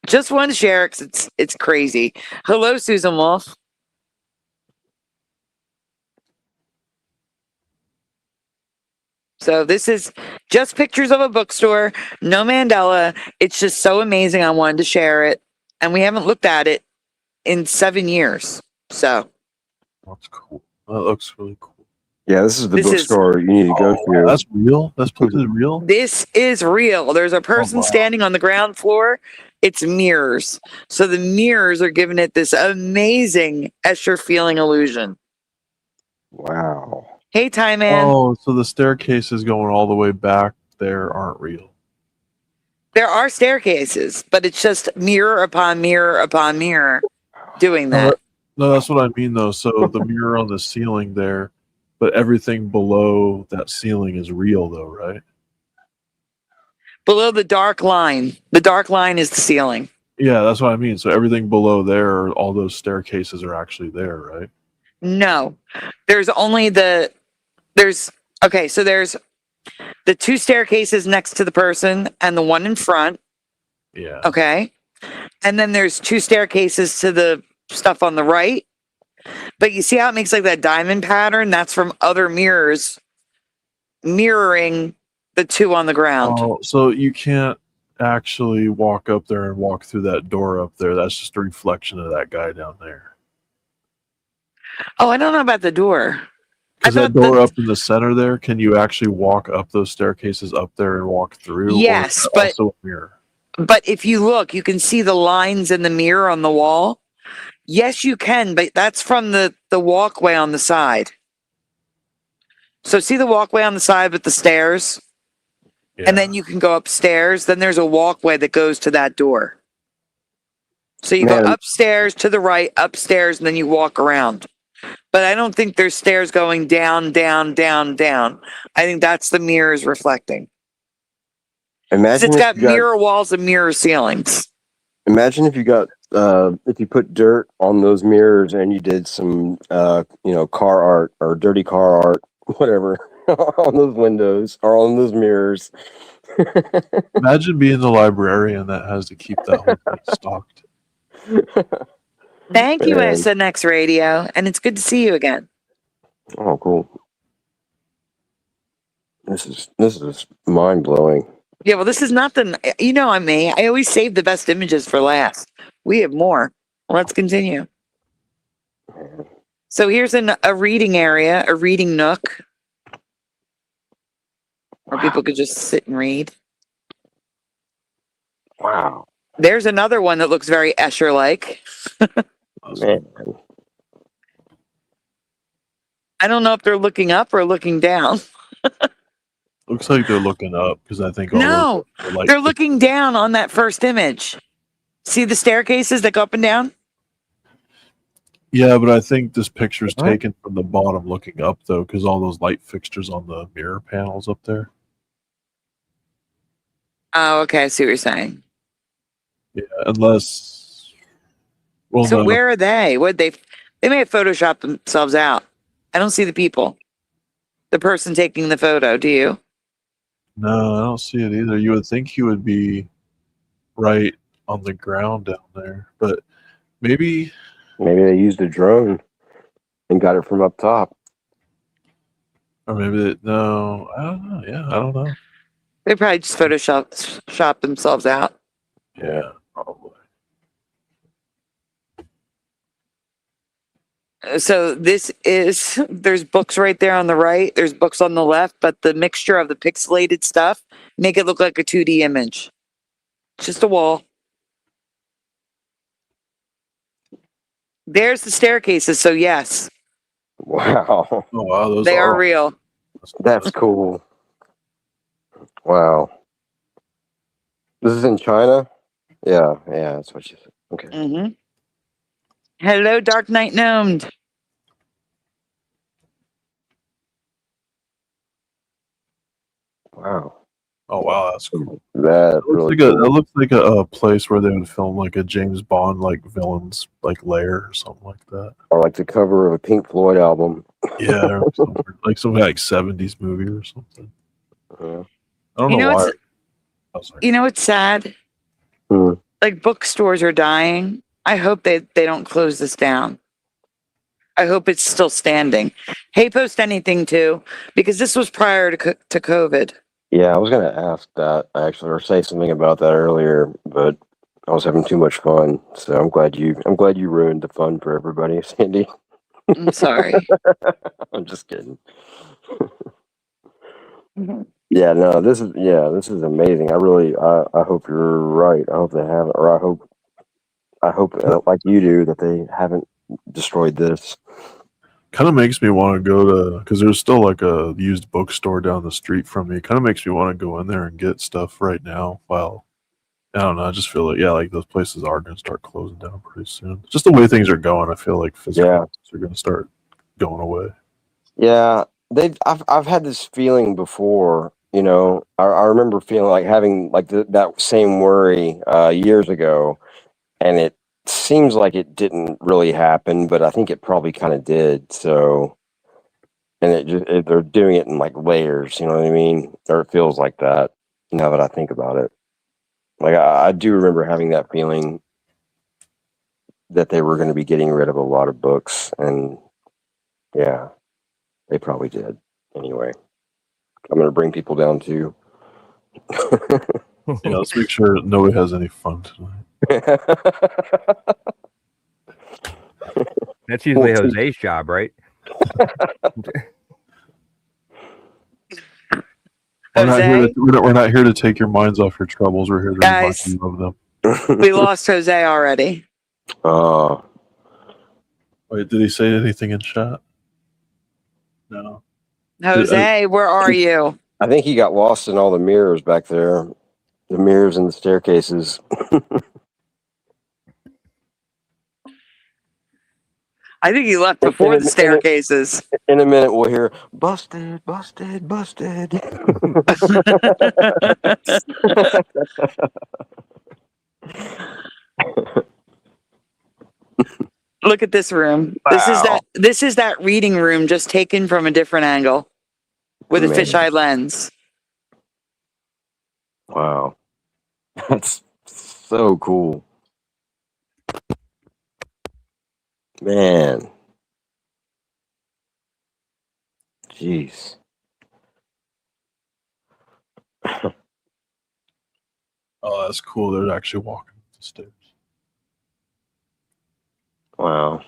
Just want to share because it's crazy. Hello, Susan Wolf. So this is just pictures of a bookstore, no Mandela. It's just so amazing. I wanted to share it. And we haven't looked at it in 7 years. So that's cool. That looks really cool. Yeah, this is the bookstore you need to go to. That's real? That's real? This is real. There's a person standing on the ground floor. It's mirrors. So the mirrors are giving it this amazing Escher feeling illusion. Wow. Hey, Ty Man. Oh, so the staircases going all the way back there aren't real. There are staircases, but it's just mirror upon mirror upon mirror. doing No, that. no, that's what I mean though. So the mirror on the ceiling there, but everything below that ceiling is real though, right? Below the dark line is the ceiling. Yeah, that's what I mean. So everything below there, all those staircases are actually there, right? No, there's only there's the two staircases next to the person and the one in front. Yeah. Okay. And then there's two staircases to the stuff on the right. But you see how it makes like that diamond pattern? That's from other mirrors mirroring the two on the ground. Oh, so you can't actually walk up there and walk through that door up there. That's just a reflection of that guy down there. Oh, I don't know about the door. Because that door up in the center there, can you actually walk up those staircases up there and walk through? Yes, or but also a mirror. But if you look, you can see the lines in the mirror on the wall. Yes, you can, but that's from the walkway on the side. So see the walkway on the side with the stairs? Yeah. And then you can go upstairs. Then there's a walkway that goes to that door. So you go upstairs to the right, upstairs, and then you walk around. But I don't think there's stairs going down, down, down, down. I think that's the mirrors reflecting. Imagine it's got mirror walls and mirror ceilings. Imagine if you got if you put dirt on those mirrors and you did some car art or dirty car art, whatever, on those windows or on those mirrors. Imagine being the librarian that has to keep that whole thing stocked. Thank you, SNX Radio, and it's good to see you again. Oh, cool. This is mind blowing. Yeah, well, this is not I'm me. I always save the best images for last. We have more. Let's continue. So here's a reading area, a reading nook, where people could just sit and read. Wow. There's another one that looks very Escher-like. Man. I don't know if they're looking up or looking down. Looks like they're looking up because I think they're looking down on that first image. See the staircases that go up and down? Yeah, but I think this picture is taken from the bottom looking up though, because all those light fixtures on the mirror panels up there. Oh, okay. I see what you're saying. Yeah, unless. Well, so where are they? They may have photoshopped themselves out. I don't see the people. The person taking the photo. Do you? No, I don't see it either. You would think he would be right on the ground down there, but maybe they used a drone and got it from up top. Or maybe no, I don't know. Yeah, I don't know. They probably just photoshopped themselves out. Yeah, probably. So there's books right there on the right. There's books on the left, but the mixture of the pixelated stuff make it look like a 2D image. Just a wall. There's the staircases. So yes. Wow. Oh, wow, those they are real. That's cool. Wow. This is in China? Yeah, that's what she said. Okay. Mm-hmm. Hello, Dark Knight Gnomed. Wow. Oh wow, that's cool. That looks like a place where they would film like a James Bond like villains like lair or something like that. Or like the cover of a Pink Floyd album. Yeah, or like some like 70s movie or something. I don't know why. You know what's sad? Like bookstores are dying. I hope they don't close this down. I hope it's still standing. Hey, post anything too, because this was prior to COVID. Yeah, I was going to ask that actually, or say something about that earlier, but I was having too much fun. So I'm glad you ruined the fun for everybody, Sandy. I'm sorry. I'm just kidding. Yeah, no, this is amazing. I hope you're right. I hope they haven't, or I hope like you do that they haven't destroyed this. Kind of makes me want to go to, because there's still like a used bookstore down the street from me. Kind of makes me want to go in there and get stuff right now while I don't know. I just feel like, yeah, like those places are going to start closing down pretty soon. Just the way things are going, I feel like physical Yeah. are going to start going away. Yeah, I've had this feeling before. You know, I remember feeling like having like that same worry years ago, and it seems like it didn't really happen, but I think it probably kind of did. So, and they're doing it in like layers. You know what I mean? Or it feels like that. Now that I think about it, like I do remember having that feeling that they were going to be getting rid of a lot of books, and yeah, they probably did. Anyway, I'm going to bring people down too. Yeah, let's make sure nobody has any fun tonight. That's usually Well, Jose's job, right? Jose, We're not here to take your minds off your troubles. We're here to remind guys, you of them. we lost Jose already. Wait, did he say anything in chat? No. Jose, where are you? I think he got lost in all the mirrors back there, the mirrors and the staircases. I think he left before the staircases. In a minute, we'll hear busted, busted, busted. Look at this room. Wow. This is that reading room just taken from a different angle with a Man. fisheye lens. Wow. That's so cool. Man. Jeez. Oh, that's cool. They're actually walking up the stairs. Wow.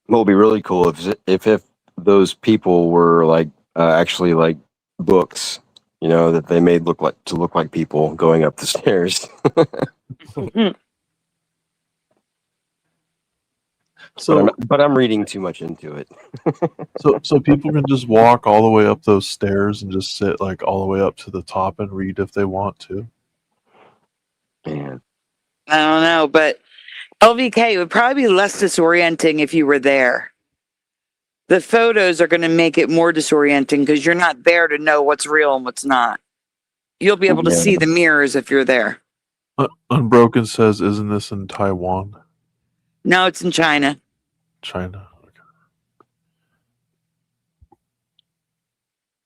What would be really cool if those people were like actually like books, you know, that they made look like people going up the stairs. So, but I'm reading too much into it. so people can just walk all the way up those stairs and just sit like all the way up to the top and read if they want to. Man. I don't know, but LVK would probably be less disorienting if you were there. The photos are going to make it more disorienting because you're not there to know what's real and what's not. You'll be able to see the mirrors if you're there. Unbroken says, "Isn't this in Taiwan?" No, it's in China. China. Okay.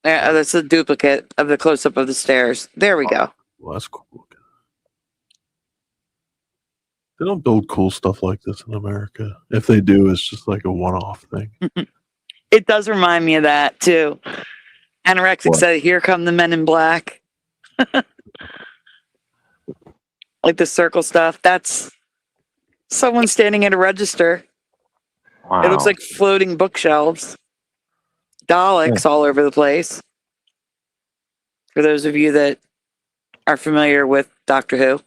Yeah, that's a duplicate of the close-up of the stairs. There we go. Well, that's cool. They don't build cool stuff like this in America. If they do, it's just like a one-off thing. It does remind me of that too. Anorexic What? said, "Here come the men in black." Like the circle stuff. That's someone standing at a register. Wow. It looks like floating bookshelves. Daleks all over the place. For those of you that are familiar with Doctor Who,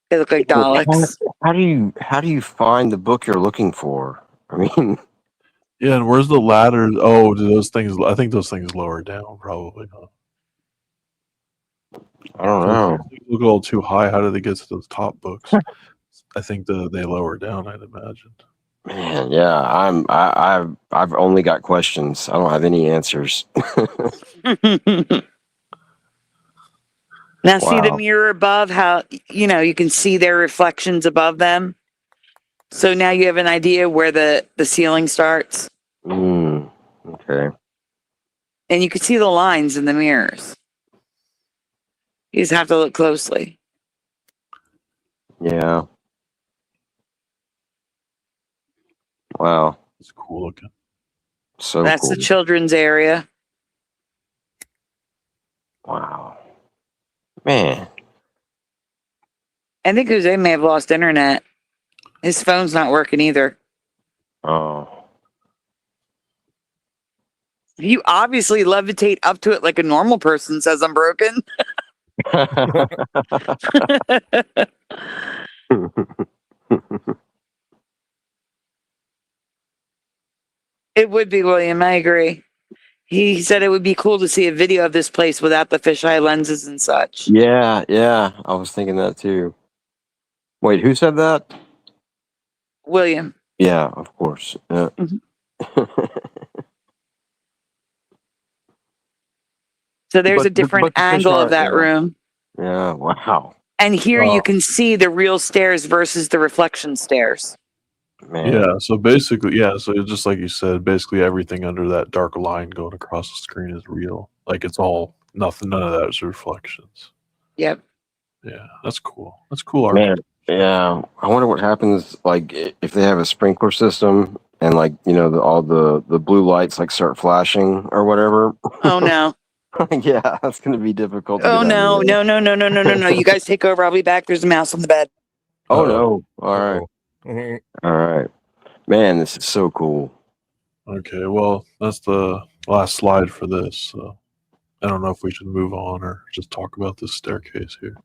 they look like Daleks. How do you find the book you're looking for? I mean, Yeah, and where's the ladders? Oh, do those things? I think those things lower down, probably. Huh? I don't know. They look a little too high. How do they get to those top books? I think they lower down. I'd imagine. Man, yeah, I've only got questions. I don't have any answers. Now see the Wow. mirror above, how you can see their reflections above them. So now you have an idea where the ceiling starts. Okay. And you can see the lines in the mirrors. You just have to look closely. Yeah. Wow. It's cool looking. So That's cool. the children's area. Wow. Man. I think Jose may have lost internet. His phone's not working either. Oh. You obviously levitate up to it like a normal person, says I'm broken. It would be William, I agree. He said it would be cool to see a video of this place without the fisheye lenses and such. Yeah, yeah. I was thinking that too. Wait, who said that? William. Yeah, of course. Yeah. So there's a But different the angle of that yeah. room. Yeah, wow. And here you Oh. can see the real stairs versus the reflection stairs. Man. Yeah, so basically, so just like you said, basically everything under that dark line going across the screen is real. Like it's all nothing, none of that is reflections. Yep. Yeah, that's cool. That's cool art. Man, yeah. I wonder what happens, like, if they have a sprinkler system and, like, you know, all the blue lights, like, start flashing or whatever. Oh, no. Yeah, that's going to be difficult. Oh, no. You guys take over. I'll be back. There's a mouse on the bed. Oh, no. All right. Uh-oh. All right. Man, this is so cool. Okay, well, that's the last slide for this. So I don't know if we should move on or just talk about this staircase here.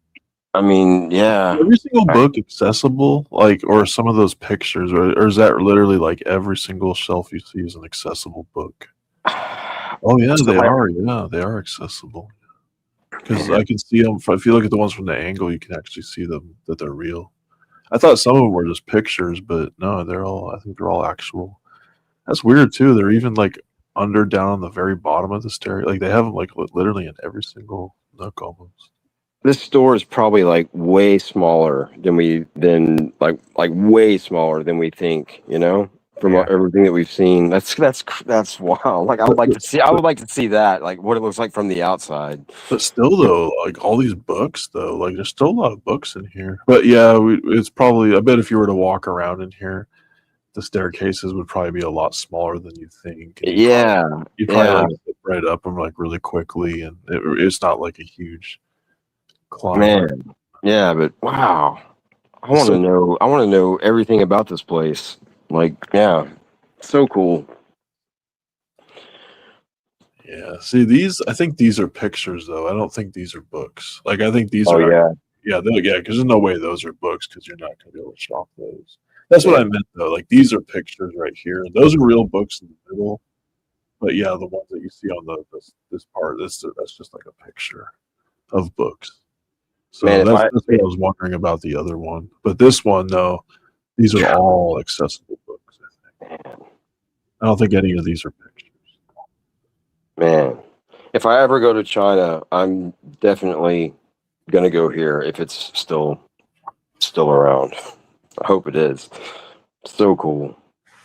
I mean, yeah. Every single book accessible, like, or some of those pictures, or is that literally like every single shelf you see is an accessible book? Oh yeah, they are. Yeah, they are accessible. Because I can see them. If you look at the ones from the angle, you can actually see them that they're real. I thought some of them were just pictures, but no, they're all. I think they're all actual. That's weird too. They're even like down on the very bottom of the stair. Like they have them like literally in every single nook almost. This store is probably like way smaller than way smaller than we think, you know, from everything that we've seen. That's wow. Like I would like to see that, like what it looks like from the outside. But still though, like all these books though, like there's still a lot of books in here. But yeah, it's probably, I bet if you were to walk around in here, the staircases would probably be a lot smaller than you think. You'd probably like sit right up them like really quickly, and it's not like a huge climb. Man, yeah, but wow, I want to know everything about this place. Like, yeah, so cool. Yeah, see I think these are pictures though. I don't think these are books. Like I think these are because there's no way those are books because you're not gonna be able to shop those. That's what I meant though. Like these are pictures right here. Those are real books in the middle. But yeah, the ones that you see on this part, that's just like a picture of books. So that's what I was wondering about the other one. But this one, though, these are all accessible books, I think. I don't think any of these are pictures. Man, if I ever go to China, I'm definitely gonna go here if it's still around. I hope it is. So cool.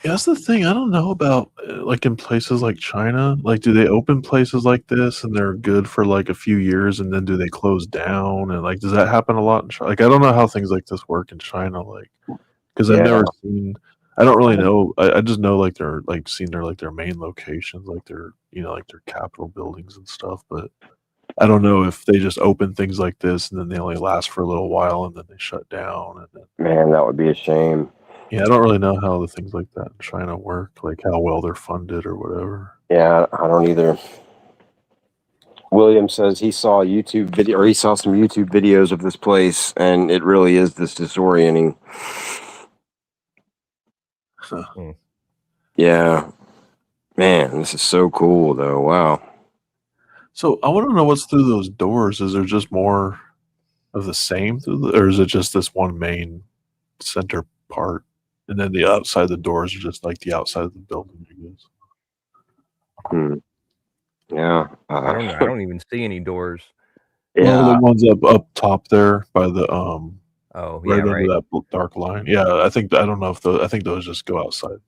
Yeah, that's the thing. I don't know about like in places like China. Like, do they open places like this and they're good for like a few years, and then do they close down? And like, does that happen a lot in China? Like, I don't know how things like this work in China. Like, because I've never seen. I don't really know. I just know like they're like seen their main locations, like their like their capital buildings and stuff. But I don't know if they just open things like this and then they only last for a little while and then they shut down. And then, man, that would be a shame. Yeah, I don't really know how the things like that in China work, like how well they're funded or whatever. Yeah, I don't either. William says he saw a YouTube video, or he saw some YouTube videos of this place, and it really is this disorienting. Yeah, man, this is so cool, though. Wow. So I want to know what's through those doors. Is there just more of the same or is it just this one main center part? And then the outside of the doors are just like the outside of the building, I guess. Yeah. I don't even see any doors. Yeah. Well, the ones up top there by the right under that dark line. Yeah, I don't know if I think those just go outside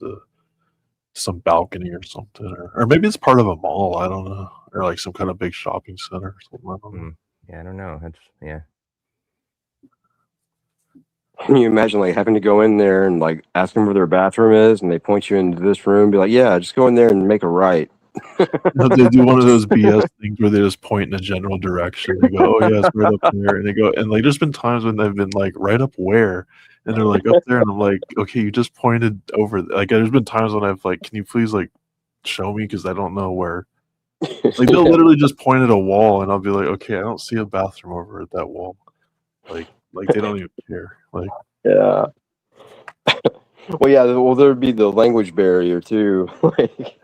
some balcony or something, or maybe it's part of a mall. I don't know, or like some kind of big shopping center or something. I don't know. Yeah, I don't know. That's Can you imagine like having to go in there and like ask them where their bathroom is, and they point you into this room, be like, "Yeah, just go in there and make a right." They do one of those BS things where they just point in a general direction. They go, "Oh yeah, it's right up there," and they go, and like there's been times when they've been like, "Right up where?" And they're like, "Up there," and I'm like, "Okay, you just pointed over." Like there's been times when I've like, "Can you please like show me?" Because I don't know where. Like they'll literally just point at a wall, and I'll be like, "Okay, I don't see a bathroom over at that wall." Like they don't even care. Like yeah. Well, yeah. Well, there'd be the language barrier too. Like,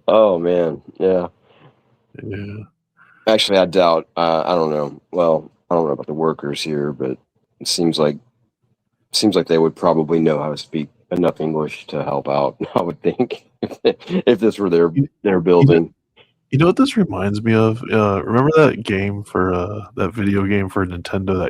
oh man, yeah. Yeah. Actually, I doubt. I don't know. Well, I don't know about the workers here, but it seems like they would probably know how to speak enough English to help out. I would think if this were their You, their you know, building. you know what this reminds me of? Remember that game for that video game for Nintendo?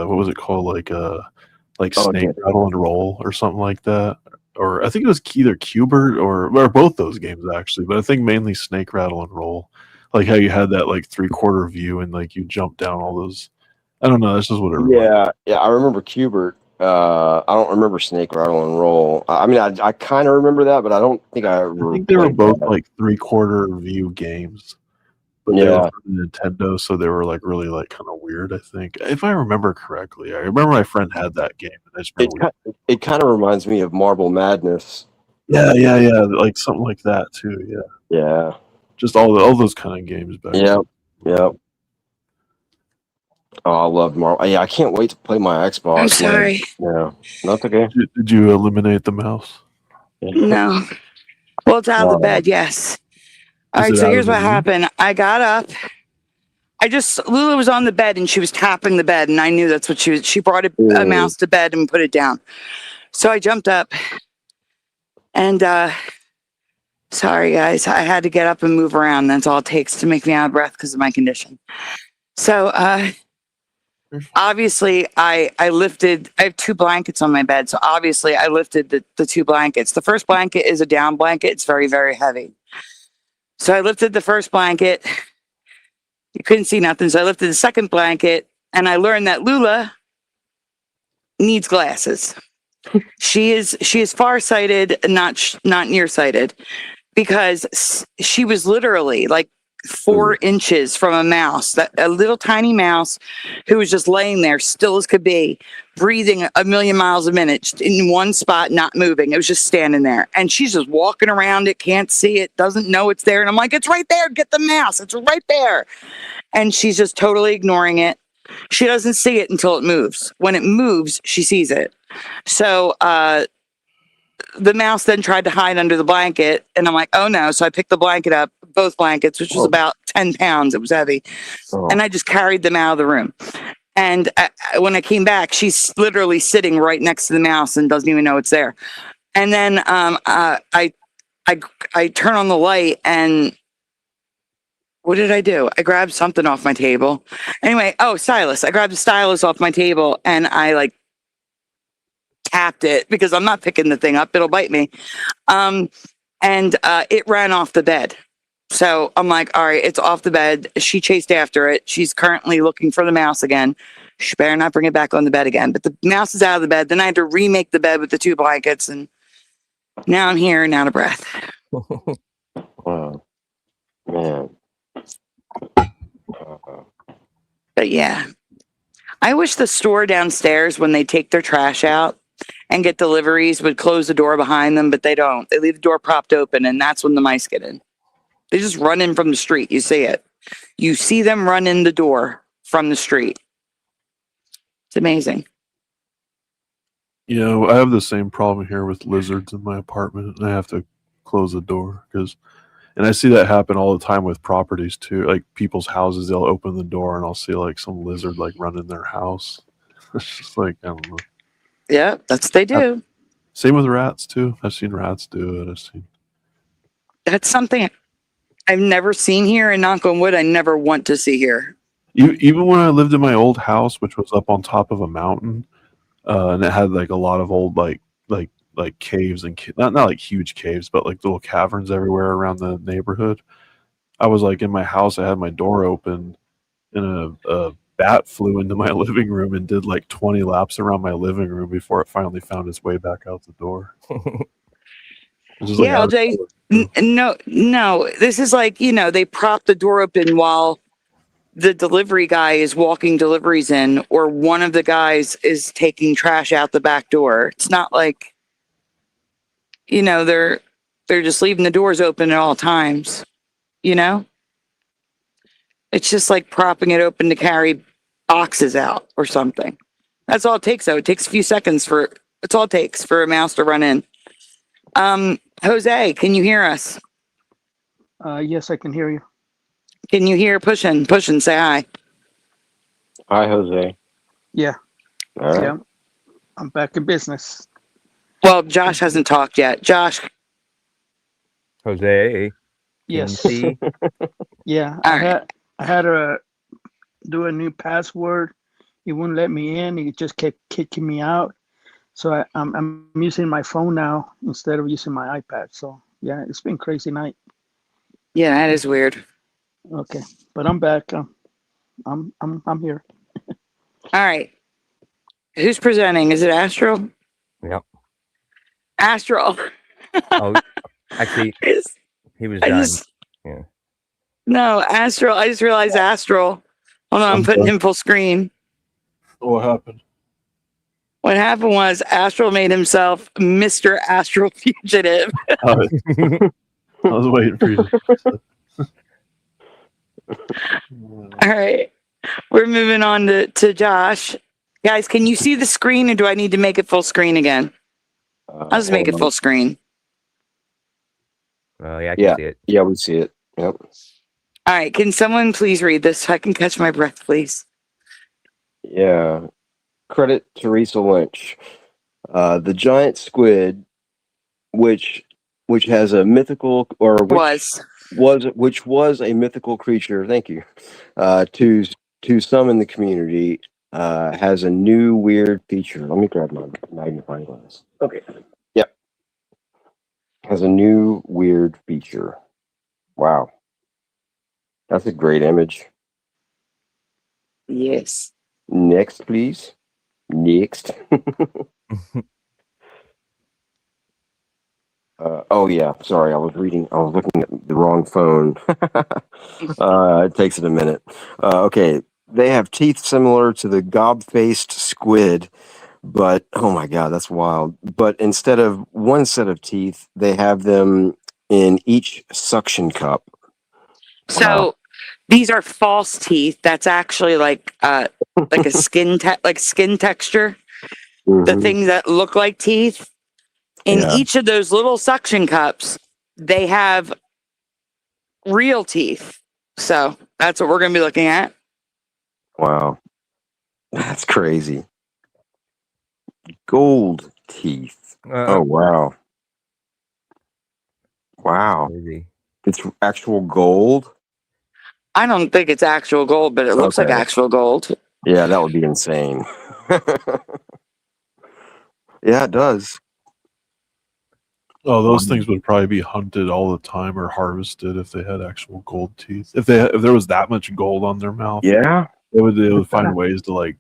What was it called? Like Oh Snake yeah, Rattle and Roll or something like that. Or I think it was either Cubert or both those games actually, but I think mainly Snake Rattle and Roll. Like how you had that like 3/4 view and like you jump down all those. I don't know. That's just what it reminds. yeah. I remember Cubert. I don't remember Snake Rattle and Roll. I mean, I kind of remember that, but I don't think I I ever think they were played both that. like 3/4 view games, but they were Yeah, for the Nintendo, so they were like really like kind of weird. I think, if I remember correctly, I remember my friend had that game, and I just it remember. it kind of reminds me of Marble Madness. Yeah, like something like that too. Yeah, Yeah, just all those kind of games back yeah, then. yeah. Oh, I love Marble. Yeah, I can't wait to play my Xbox. I'm sorry. Yeah, that's okay. Did you eliminate the mouse? No. Well, it's out of the Um, bed, yes. All Is right, it so out of here's the what room? happened. I got up. Lula was on the bed and she was tapping the bed, and I knew that's what she brought a ooh, mouse to bed and put it down. So I jumped up and, sorry guys, I had to get up and move around. That's all it takes to make me out of breath because of my condition. So, obviously I have 2 blankets on my bed. So obviously I lifted the 2 blankets. The first blanket is a down blanket. It's very, very heavy. So I lifted the first blanket. You couldn't see nothing. So I lifted the second blanket and I learned that Lula needs glasses. She is farsighted, not nearsighted, because she was literally like 4 inches from a mouse, a little tiny mouse who was just laying there still as could be, breathing a million miles a minute in one spot, not moving. It was just standing there. And she's just walking around it, can't see it, doesn't know it's there. And I'm like, it's right there. Get the mouse. It's right there. And she's just totally ignoring it. She doesn't see it until it moves. When it moves, she sees it. So, the mouse then tried to hide under the blanket, and I'm like, oh no. So I picked the blanket up, both blankets, which was about 10 pounds. It was heavy. And I just carried them out of the room. And when I came back, she's literally sitting right next to the mouse and doesn't even know it's there. And then I turn on the light, and what did I do? I grabbed something off my table. Anyway, stylus. I grabbed the stylus off my table, and I like tapped it because I'm not picking the thing up. It'll bite me. And it ran off the bed. So I'm like, all right, it's off the bed. She chased after it. She's currently looking for the mouse again. She better not bring it back on the bed again. But the mouse is out of the bed. Then I had to remake the bed with the 2 blankets. And now I'm here and out of breath. wow, man. But yeah, I wish the store downstairs, when they take their trash out and get deliveries, would close the door behind them, but they don't. They leave the door propped open, and that's when the mice get in. They just run in from the street. You see it. You see them run in the door from the street. It's amazing. You know, I have the same problem here with lizards in my apartment, and I have to close the door and I see that happen all the time with properties too. Like people's houses, they'll open the door and I'll see like some lizard like run in their house. It's just like, I don't know. Yeah, that's what they do. Same with rats too. I've seen rats do it. That's something I've never seen here, and knock on wood, I never want to see here. Even when I lived in my old house, which was up on top of a mountain, and it had like a lot of old like caves and not like huge caves, but like little caverns everywhere around the neighborhood. I was like in my house, I had my door open, and a bat flew into my living room and did like 20 laps around my living room before it finally found its way back out the door. Yeah, LJ. No. This is like, they prop the door open while the delivery guy is walking deliveries in, or one of the guys is taking trash out the back door. It's not like, they're just leaving the doors open at all times. It's just like propping it open to carry boxes out or something. That's all it takes, though. It takes a few seconds for It's all it takes for a mouse to run in. Jose, can you hear us? Yes, I can hear you. Can you hear Pushin? Pushin, say hi. Hi, Jose. Yeah, All right. yeah. I'm back in business. Well, Josh hasn't talked yet. Josh, Jose, can you Yes. see? Yeah, All right. I had to do a new password. He wouldn't let me in. He just kept kicking me out. So I'm using my phone now instead of using my iPad. So yeah, it's been crazy night. Yeah, that is weird. Okay, but I'm back. I'm here. All right. Who's presenting? Is it Astral? Yep. Astral. Oh, actually, he was I done. just Yeah. no Astral. I just realized Astral. Hold on, I'm I'm putting done. him full screen. What happened? What happened was Astral made himself Mr. Astral Fugitive. I was waiting for you to. All right. We're moving on to Josh. Guys, can you see the screen or do I need to make it full screen again? I'll just make it full screen. Oh, yeah, I can see it. Yeah, we see it. Yep. All right. Can someone please read this so I can catch my breath, please? Yeah. Credit Teresa Lynch. The giant squid, which has a mythical or which was a mythical creature. Thank you. To some in the community, has a new weird feature. Let me grab my magnifying glass. Okay. Yep. Has a new weird feature. Wow. That's a great image. Yes. Next, please. Next. Oh yeah, sorry. I was looking at the wrong phone. It takes it a minute. Okay, they have teeth similar to the gob-faced squid, but oh my god, that's wild. But instead of one set of teeth, they have them in each suction cup. So Wow. these are false teeth. That's actually like a skin texture. The Mhm. things that look like teeth. In Yeah. each of those little suction cups, they have real teeth. So that's what we're going to be looking at. Wow. That's crazy. Gold teeth. Oh wow. Wow. Crazy. It's actual gold. I don't think it's actual gold, but it looks like Okay. actual gold. Yeah, that would be insane. Yeah, it does. Oh, those things would probably be hunted all the time or harvested if they had actual gold teeth. If there was that much gold on their mouth, Yeah. they would find ways to like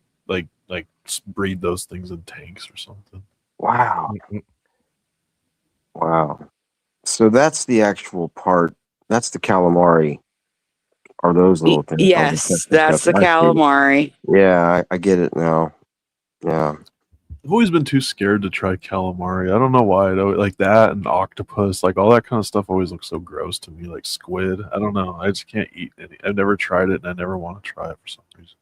breed those things in tanks or something. Wow. Wow. So that's the actual part. That's the calamari. Are those little things? Yes, that's the I see. calamari. Yeah, I get it now. Yeah. I've always been too scared to try calamari. I don't know why. Like that and octopus, like all that kind of stuff always looks so gross to me, like squid. I don't know. I just can't eat any. I've never tried it and I never want to try it for some reason.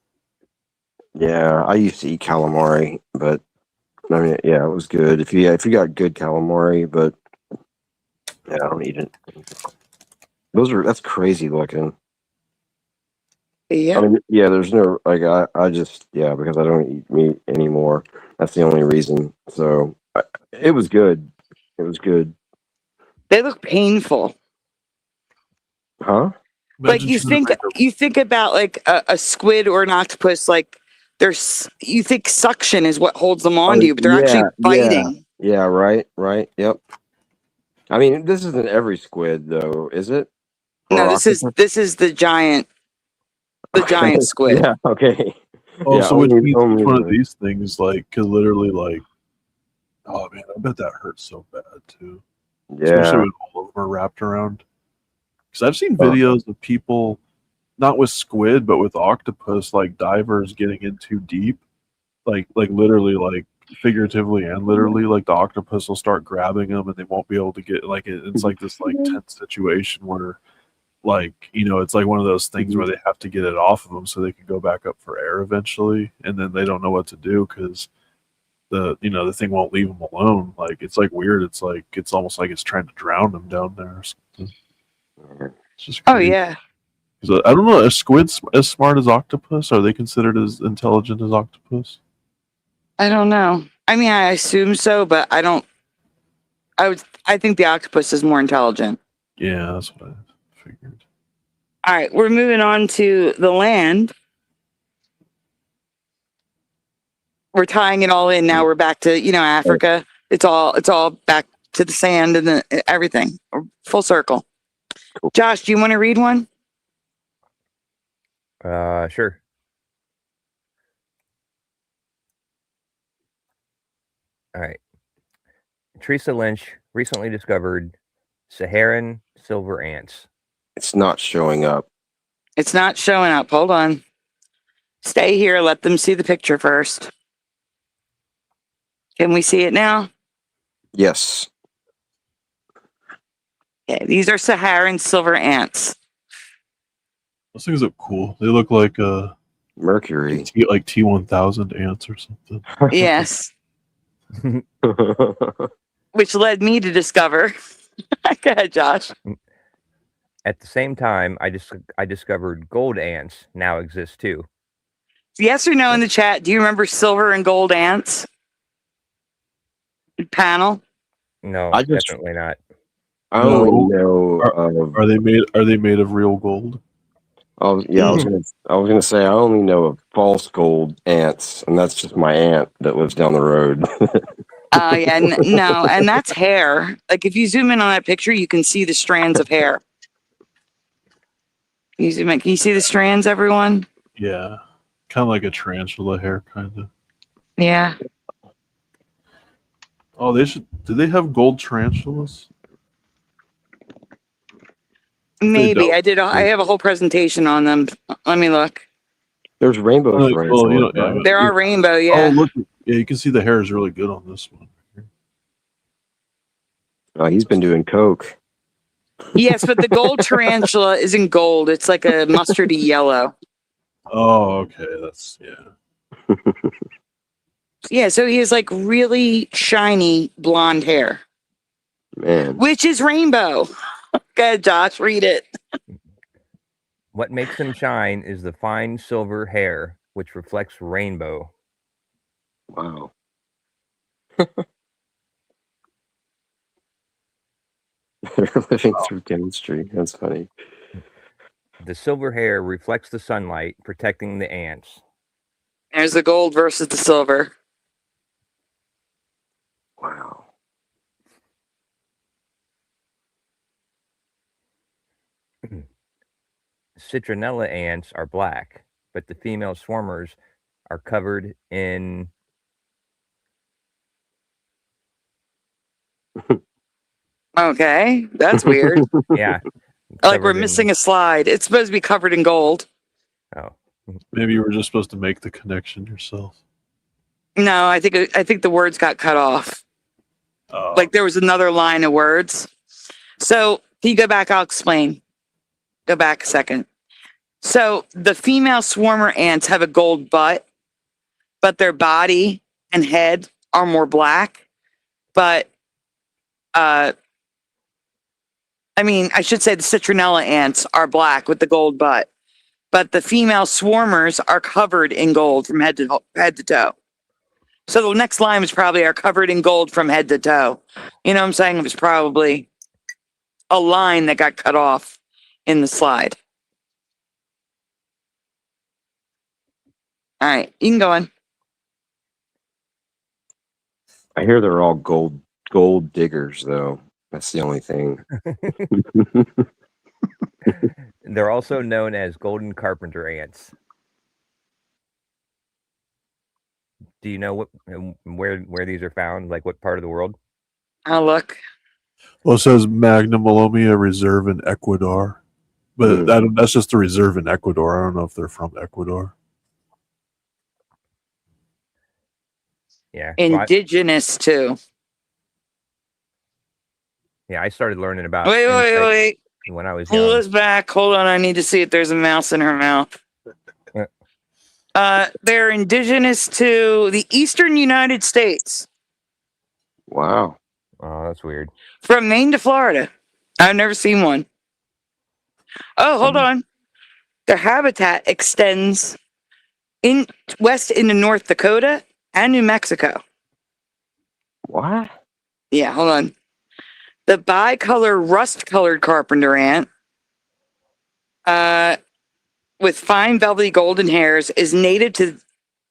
Yeah, I used to eat calamari, but I mean, yeah, it was good. If you got good calamari, but yeah, I don't eat it. That's crazy looking. Yeah. I mean, yeah, there's no like I just because I don't eat meat anymore. That's the only reason. So it was good. It was good. They look painful. Huh? Like Imagine you think about like a squid or an octopus, like you think suction is what holds them on to you, but they're actually biting. Yeah, right. Yep. I mean, this isn't every squid though, is it? No, Or this is the giant squid. Yeah, okay. Oh, Yeah, so which means only which one of the- these things could literally oh man, I bet that hurts so bad too. Especially Yeah. when all of them are wrapped around. Because I've seen videos of people, not with squid, but with octopus, like divers getting in too deep, like literally, like figuratively and literally, like the octopus will start grabbing them and they won't be able to get it's like this tense situation where it's like one of those things where they have to get it off of them so they can go back up for air eventually, and then they don't know what to do because the thing won't leave them alone. Like it's like weird. It's like it's almost like it's trying to drown them down there or something. It's just Oh crazy. yeah. I don't know. Are squids as smart as octopus? Are they considered as intelligent as octopus? I don't know. I mean, I assume so, but I don't. I think the octopus is more intelligent. Yeah, that's what I figured. All right, we're moving on to the land. We're tying it all in now. We're back to Africa. It's all back to the sand and everything. Full circle. Josh, do you want to read one? Sure. All right. Teresa Lynch recently discovered Saharan silver ants. It's not showing up. It's not showing up. Hold on. Stay here. Let them see the picture first. Can we see it now? Yes. Okay, these are Saharan silver ants. Those things look cool. They look like Mercury. like T1000 ants or something. Yes. Which led me to discover. Go ahead, Josh. At the same time, I discovered gold ants now exist too. Yes or no in the chat? Do you remember silver and gold ants? Panel? No, I just- definitely not. I No. only know of. Are they made of real gold? Oh yeah, I was gonna say I only know of false gold ants, and that's just my aunt that lives down the road. Oh yeah, no, and that's hair. Like if you zoom in on that picture, you can see the strands of hair. You zoom in, can you see the strands, everyone? Yeah, kind of like a tarantula hair, kind of. Yeah. Oh, they should. Do they have gold tarantulas? Maybe don't. I have a whole presentation on them. Let me look. There's rainbow Well, tarantulas. yeah. Right? There are rainbow, yeah. Oh, look. Yeah, you can see the hair is really good on this one. Oh, he's been doing coke. Yes, but the gold tarantula isn't gold. It's like a mustardy yellow. Oh, okay. That's yeah. Yeah, so he has like really shiny blonde hair, Man, which is rainbow. Go ahead, Josh, read it. What makes them shine is the fine silver hair, which reflects rainbow. wow. They're living through chemistry. That's funny. The silver hair reflects the sunlight, protecting the ants. There's the gold versus the silver. Wow. Citronella ants are black, but the female swarmers are covered in Okay, that's weird. yeah. Like we're covered in- missing a slide. It's supposed to be covered in gold. Oh, Maybe you were just supposed to make the connection yourself. No, I think the words got cut off. Oh. Like there was another line of words. So can you go back? I'll explain. Go back a second. So the female swarmer ants have a gold butt, but their body and head are more black. But I should say the citronella ants are black with the gold butt, but the female swarmers are covered in gold from head to toe. So the next line was probably are covered in gold from head to toe. You know what I'm saying? It was probably a line that got cut off in the slide. All right, you can go on. I hear they're all gold diggers, though. That's the only thing. they're also known as golden carpenter ants. Do you know where these are found? Like what part of the world? I'll look. Well, it says Magna Malomia Reserve in Ecuador, but that's just a reserve in Ecuador. I don't know if they're from Ecuador. Yeah. Indigenous too. I started learning about Wait. when I was Pull young. this back. Hold on. I need to see if there's a mouse in her mouth. They're indigenous to the eastern United States, Wow. Oh, that's weird. from Maine to Florida. I've never seen one. Oh, hold on. Their habitat extends in west into North Dakota and New Mexico. What? Yeah, hold on. The bicolor rust-colored carpenter ant, with fine velvety golden hairs, is native to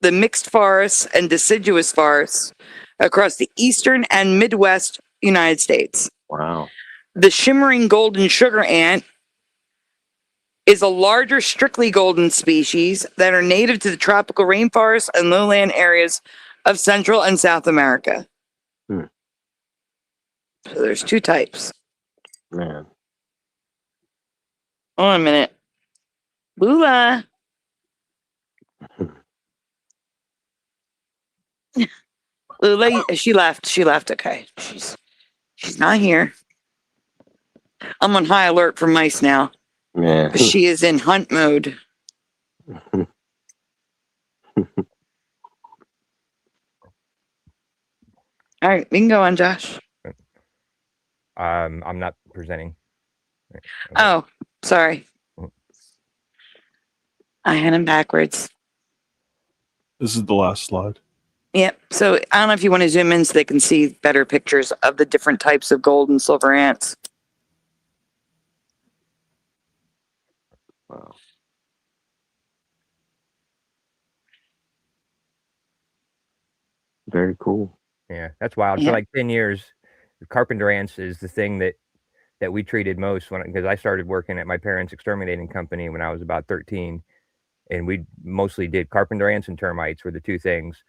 the mixed forests and deciduous forests across the eastern and Midwest United States. Wow. The shimmering golden sugar ant is a larger, strictly golden species that are native to the tropical rainforests and lowland areas of Central and South America. Hmm. So there's two types. Man. Hold on a minute. Lula. Lula, she left. She left. Okay. She's not here. I'm on high alert for mice now. Man. She is in hunt mode. All right, we can go on, Josh. I'm not presenting. Okay. Oh, sorry. I had him backwards. This is the last slide. Yep. So I don't know if you want to zoom in so they can see better pictures of the different types of gold and silver ants. Wow. Very cool. Yeah, that's wild. Yeah. For like 10 years, the carpenter ants is the thing that we treated most because I started working at my parents' exterminating company when I was about 13, and we mostly did carpenter ants and termites were the two things,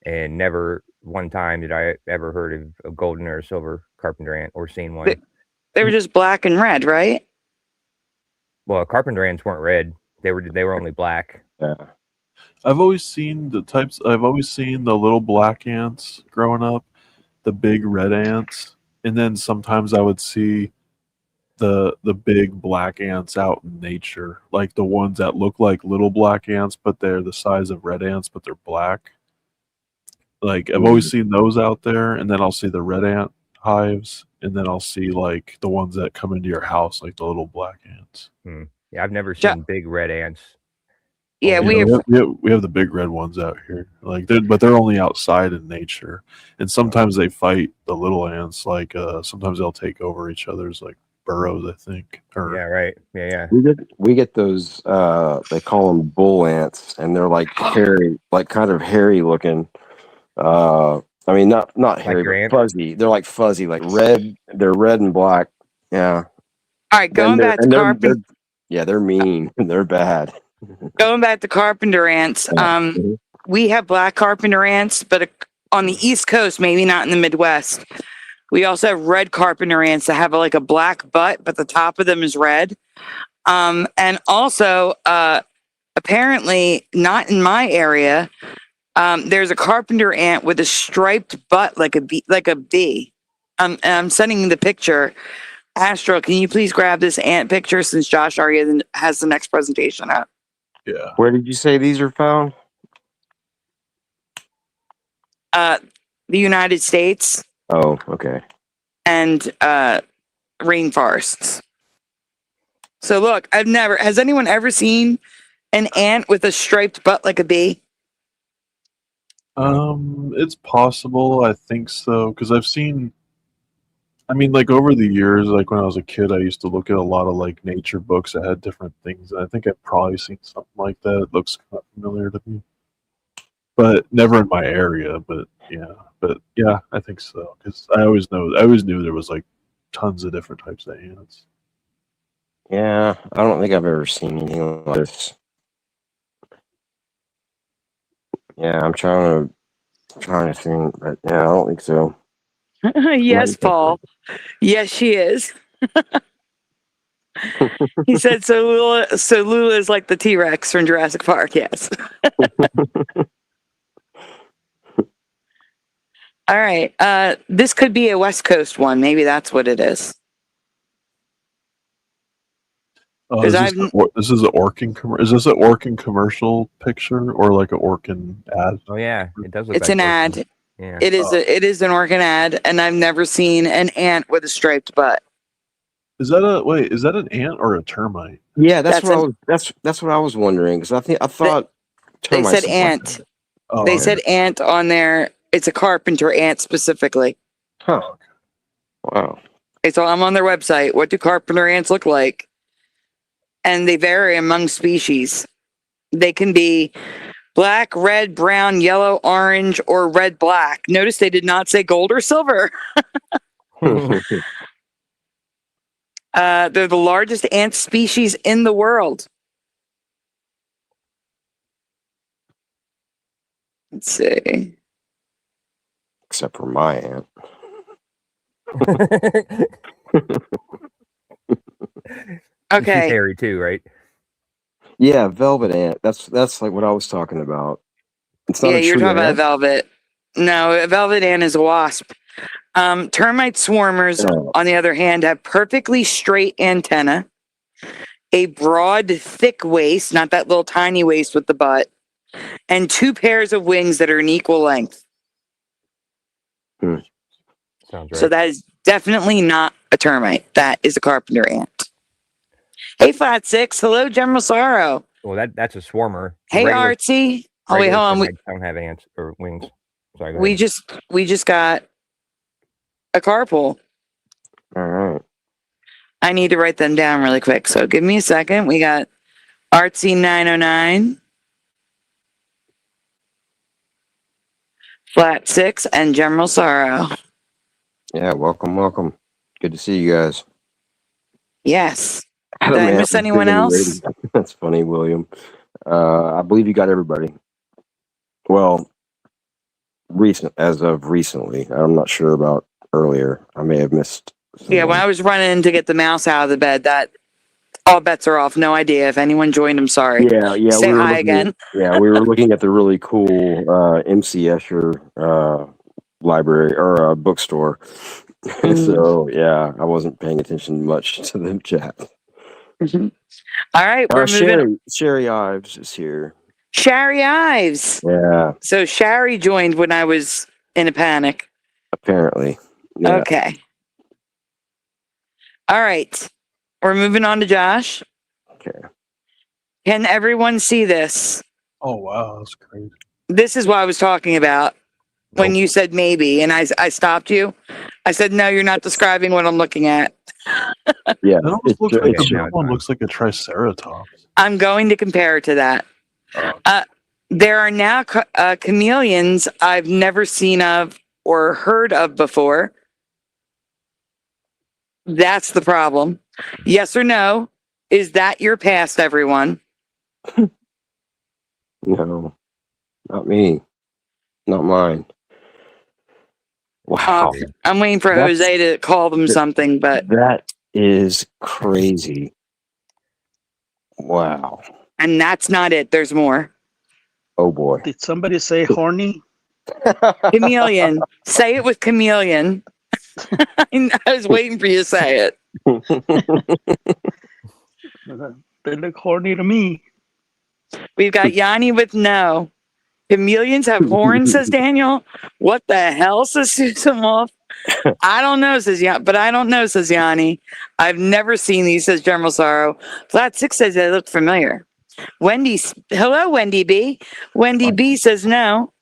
and never one time did I ever heard of a golden or a silver carpenter ant or seen one. They were just black and red, right? Well, carpenter ants weren't red; they were only black. Yeah. I've always seen the types. I've always seen the little black ants growing up, the big red ants, and then sometimes I would see the big black ants out in nature, like the ones that look like little black ants, but they're the size of red ants, but they're black. Like I've always seen those out there, and then I'll see the red ant hives, and then I'll see like the ones that come into your house, like the little black ants. Yeah, I've never seen big red ants. Yeah, we have we have the big red ones out here, like but they're only outside in nature, and sometimes they fight the little ants. Like sometimes they'll take over each other's like burrows, I think. Or Yeah, right. Yeah. We get those they call them bull ants, and they're like hairy, like kind of hairy looking. I mean not hairy, your but ant? fuzzy. They're like fuzzy, like red. They're red and black. Yeah. all right. Going back to carpenter. Yeah, they're mean. They're bad. Going back to carpenter ants. We have black carpenter ants, but on the East Coast, maybe not in the Midwest. We also have red carpenter ants that have like a black butt, but the top of them is red. And also, apparently, not in my area. There's a carpenter ant with a striped butt like a bee. I'm sending the picture. Astro, can you please grab this ant picture since Josh already has the next presentation up? yeah, Where did you say these are found? The United States Oh, okay. and rainforests. So look, has anyone ever seen an ant with a striped butt like a bee? it's possible. I think so because I've seen. I mean, like over the years, like when I was a kid, I used to look at a lot of like nature books that had different things. And I think I've probably seen something like that. It looks kind of familiar to me, but never in my area. But yeah, I think so because I always knew there was like tons of different types of ants. Yeah, I don't think I've ever seen anything like this. Yeah, I'm trying to think, but yeah, I don't think so. Yes, Paul. Yes, she is. He said, so Lula is like the T-Rex from Jurassic Park, yes. All right. This could be a West Coast one. Maybe that's what it is. 'Cause Is this an Orkin is this an Orkin commercial picture or like an Orkin ad? Oh yeah, it does look It's like an Orkin. ad. Yeah. It is an organ ad, and I've never seen an ant with a striped butt. Is that an ant or a termite? Yeah, That's that's what I was wondering because I thought They termites said looked like ant. that. Oh, They okay. said ant on there. It's a carpenter ant specifically. Huh. Wow. Okay, so I'm on their website. What do carpenter ants look like? And they vary among species. They can be black, red, brown, yellow, orange, or red, black. Notice they did not say gold or silver. They're the largest ant species in the world. Let's see. Except for my aunt. She's Okay. hairy too, right? Yeah, velvet ant. That's like what I was talking about. It's not Yeah, a you're true talking about a ant. velvet. No, a velvet ant is a wasp. Termite swarmers, Oh. on the other hand, have perfectly straight antenna, a broad, thick waist, not that little tiny waist with the butt, and 2 pairs of wings that are an equal length. Sounds right. So that is definitely not a termite. That is a carpenter ant. Hey, Flat Six. Hello, General Sorrow. Well, that's a swarmer. Hey, Regular- Artsy. Oh, wait, regular hold on. termites don't have ants or wings. Sorry, go We ahead. just got a carpool. All right. I need to write them down really quick. So give me a second. We got Artsy 909, Flat Six, and General Sorrow. Yeah, welcome. Good to see you guys. Yes. Did I miss anyone else? That's funny, William. I believe you got everybody. Well, as of recently. I'm not sure about earlier. I may have missed someone. Yeah, when I was running to get the mouse out of the bed, that all bets are off. No idea. If anyone joined, I'm sorry. Yeah. Say we were hi looking again. we were looking at the really cool MC Escher library or bookstore. So yeah, I wasn't paying attention much to the chat. Mhm. All right, we're moving. Sherry Ives is here. Shari Ives. Yeah, So Shari joined when I was in a panic. apparently. Yeah. Okay. All right. We're moving on to Josh. Okay. Can everyone see this? Oh wow, that's great. This is what I was talking about when Nope. you said maybe, and I stopped you. I said, no, you're not describing what I'm looking at. Yeah. That almost looks like it's- the now big it's one fine. looks like a triceratops. I'm going to compare to that. Oh. There are now chameleons I've never seen of or heard of before. That's the problem. Yes or no? Is that your past, everyone? No, not me. Not mine. Wow. I'm waiting for That's- Jose to call them something, but That is crazy. Wow. and that's not it. There's more. Oh boy. Did somebody say horny? Chameleon. Say it with chameleon. I was waiting for you to say it. They look horny to me. We've got Yanni with no. Chameleons have horns, says Daniel. What the hell, says Susan Wolf? I don't know, says Yanni, but I don't know, says Yanni. I've never seen these, says General Sorrow. Flat Six says they look familiar. Hello, Wendy B. Wendy B says no.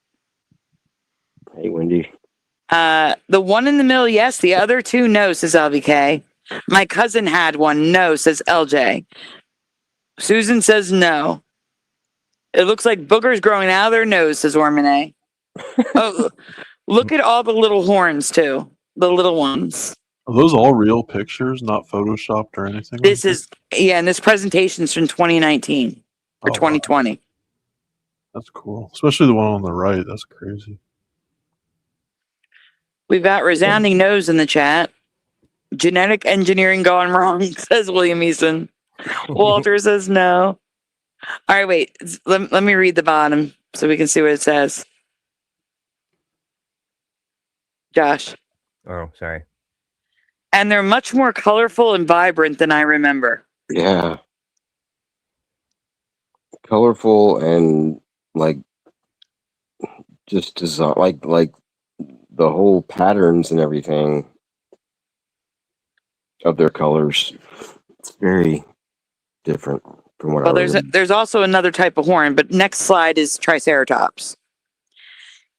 Hey, Wendy. The one in the middle, yes. The other two, no, says LVK. My cousin had one, no, says LJ. Susan says no. It looks like boogers growing out of their nose, says Ormane. Oh, look at all the little horns, too. The little ones. Are those all real pictures, not photoshopped or anything? This is, yeah, and this presentation's from 2019 or Oh, wow. 2020. That's cool. Especially the one on the right. That's crazy. We've got resounding no's in the chat. Genetic engineering gone wrong, says William Eason. Walter says no. All right, wait. Let me read the bottom so we can see what it says. Josh. Oh, sorry. And they're much more colorful and vibrant than I remember. Yeah. colorful and like just design, like the whole patterns and everything of their colors. It's very different from what I Well, remember. there's also another type of horn, but next slide is Triceratops.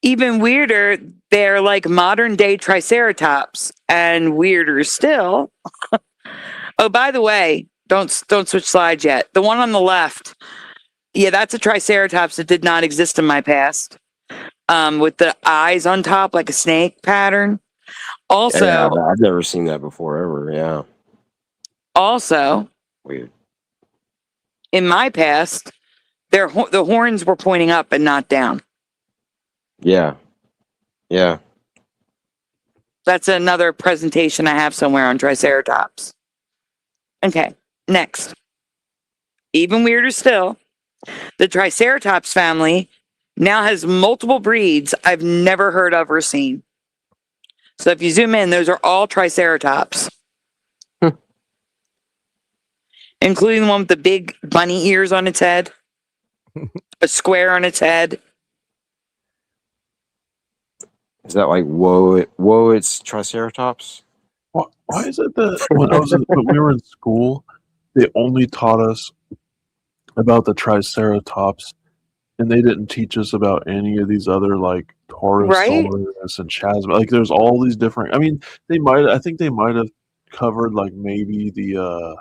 Even weirder, they're like modern day Triceratops, and weirder still. Oh, by the way, don't switch slides yet. The one on the left, yeah, that's a Triceratops that did not exist in my past. With the eyes on top like a snake pattern. Also, Yeah, I've never seen that before ever. Yeah, also weird. in my past, the horns were pointing up and not down. Yeah, yeah. That's another presentation I have somewhere on Triceratops. Okay, next. Even weirder still, the Triceratops family now has multiple breeds I've never heard of or seen. So if you zoom in, those are all Triceratops. Including the one with the big bunny ears on its head, a square on its head. Is that like whoa? It's Triceratops. Why is it that when we were in school, they only taught us about the Triceratops, and they didn't teach us about any of these other like Taurosaurus and Chasm. Like there's all these different. I mean, I think they might have covered like maybe the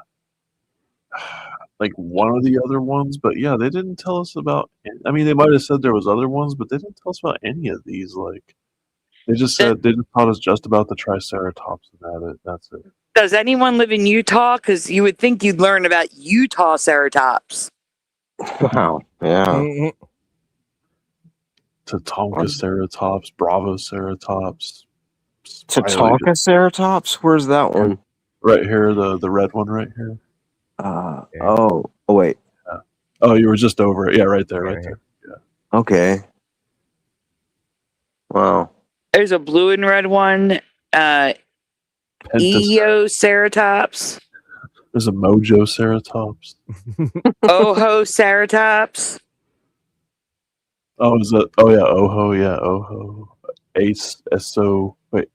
like one of the other ones, but yeah, they didn't tell us about. I mean, they might have said there was other ones, but they didn't tell us about any of these. Like they just said they just taught us just about the Triceratops, and that's it. Does anyone live in Utah? Because you would think you'd learn about Utah Ceratops. Wow. Yeah. Mhm. Tatanka Ceratops, Bravo Ceratops, Tatanka Ceratops. Where's that one? right here, the red one right here. Oh wait. Oh, you were just over it. Yeah, right there, right there. Yeah. Okay. Wow. There's a blue and red one. Eoceratops. There's a Mojo Ceratops. Oho Ceratops. Oh, is that? Oh yeah, Oho. Yeah, Oho. Ace, Eso. Wait,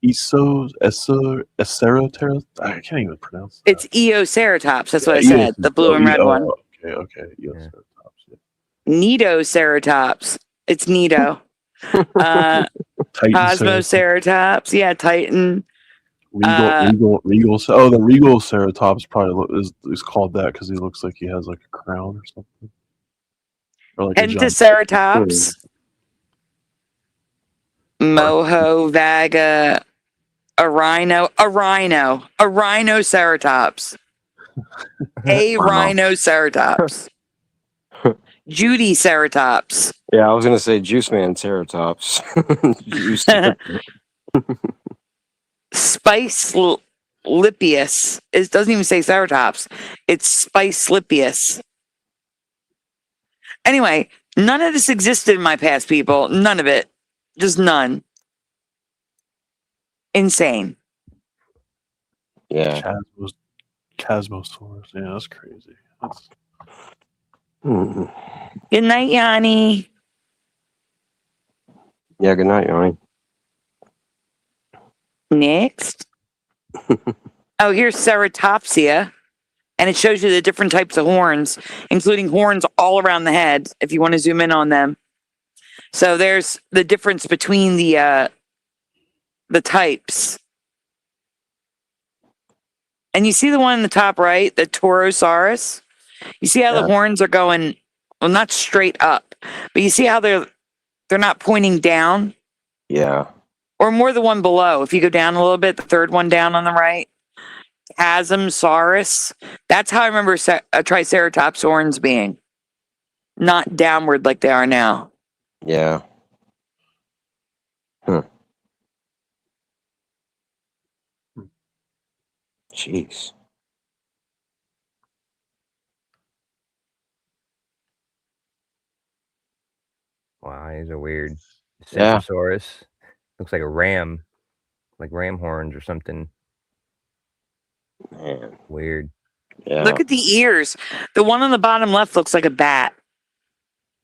Eso, Eso, Ecerotera. I can't even pronounce that. It's Eoceratops. That's what I said. The blue and red one. Okay, Eoceratops. Yeah. Nidoceratops. It's Nido. Cosmoceratops. Yeah, Titan. Regal. Oh, the Regal Ceratops probably is called that because he looks like he has like a crown or something. Or like Pentaceratops. Moho, Vaga, a rhinoceratops. A rhinoceratops. Judyceratops. Yeah, I was gonna say Juice Man Ceratops. Juice. Spice Lipius. It doesn't even say Ceratops. It's Spice Lipius. Anyway, none of this existed in my past, people. None of it. Just none. Insane. Yeah. Chasmosaurus. Yeah, that's crazy. Good night, Yanni. Yeah, good night, Yanni. Next. Oh, here's Ceratopsia. And it shows you the different types of horns, including horns all around the head, if you want to zoom in on them. So there's the difference between the types. And you see the one in the top right, the Taurosaurus? You see how the horns are going, well, not straight up, but you see how they're not pointing down? Yeah. Or more the one below. If you go down a little bit, the third one down on the right. Chasmosaurus. That's how I remember a Triceratops horns being. Not downward like they are now. Yeah. Jeez. Wow, these are weird. Yeah. Centrosaurus. Looks like a ram. Like ram horns or something. Man. Weird. Yeah. Look at the ears. The one on the bottom left looks like a bat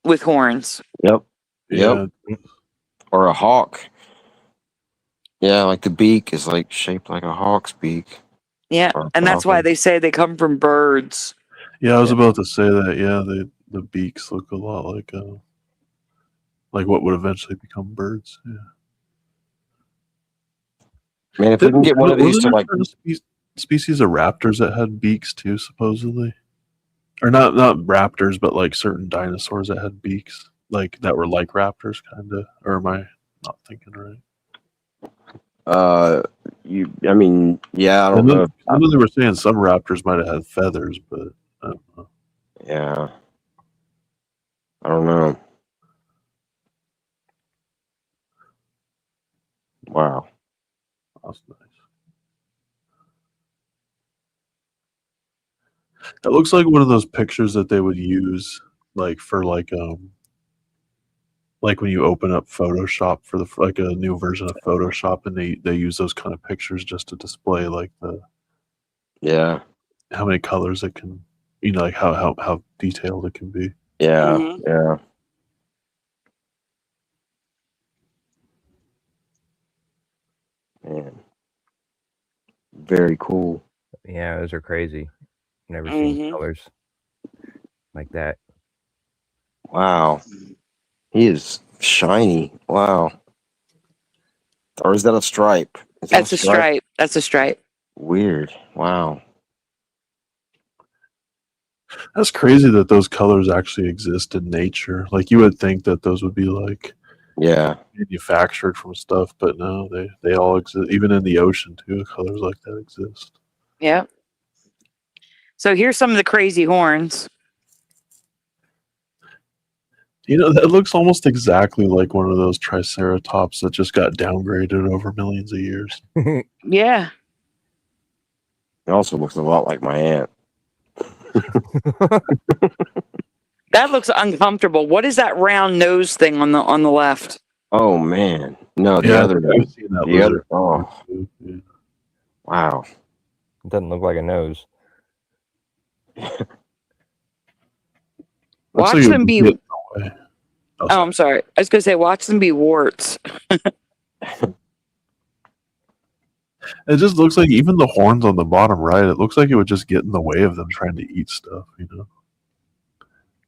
with horns. Yep. Yeah. Yep. Or a hawk. Yeah, like the beak is like shaped like a hawk's beak. Yeah, Or a and that's why falcon. they say they come from birds. Yeah, I was Yeah. about to say that. Yeah, the beaks look a lot like what would eventually become birds. Yeah. Man, if we can get one of these to Wasn't like, there certain species of raptors that had beaks too, supposedly, or not raptors, but like certain dinosaurs that had beaks, like that were like raptors, kind of. Or am I not thinking right? I mean, yeah, I don't know. I know they were saying some raptors might have had feathers, but I don't know. Yeah, I don't know. Wow. That's nice. It looks like one of those pictures that they would use, like for like when you open up Photoshop for like a new version of Photoshop, and they use those kind of pictures just to display like Yeah, how many colors it can, like how detailed it can be. yeah, Mhm. yeah. Man, very cool. Yeah, those are crazy. Never seen Mhm. colors like that. Wow, he is shiny. Wow. Or is that a stripe? Is that That's a stripe. That's a stripe. Weird. Wow. That's crazy that those colors actually exist in nature. Like you would think that those would be like Yeah. manufactured from stuff, but no, they all exist. Even in the ocean too, colors like that exist. Yep. So here's some of the crazy horns. That looks almost exactly like one of those triceratops that just got downgraded over millions of years. Yeah. It also looks a lot like my aunt. That looks uncomfortable. What is that round nose thing on the left? Oh man. No, the Yeah, other I've seen that the lizard. other oh Yeah. wow. It doesn't look like a nose. Looks Watch like it would them be. get in the way. Oh, I'm sorry. I was gonna say, watch them be warts. It just looks like even the horns on the bottom right, it looks like it would just get in the way of them trying to eat stuff,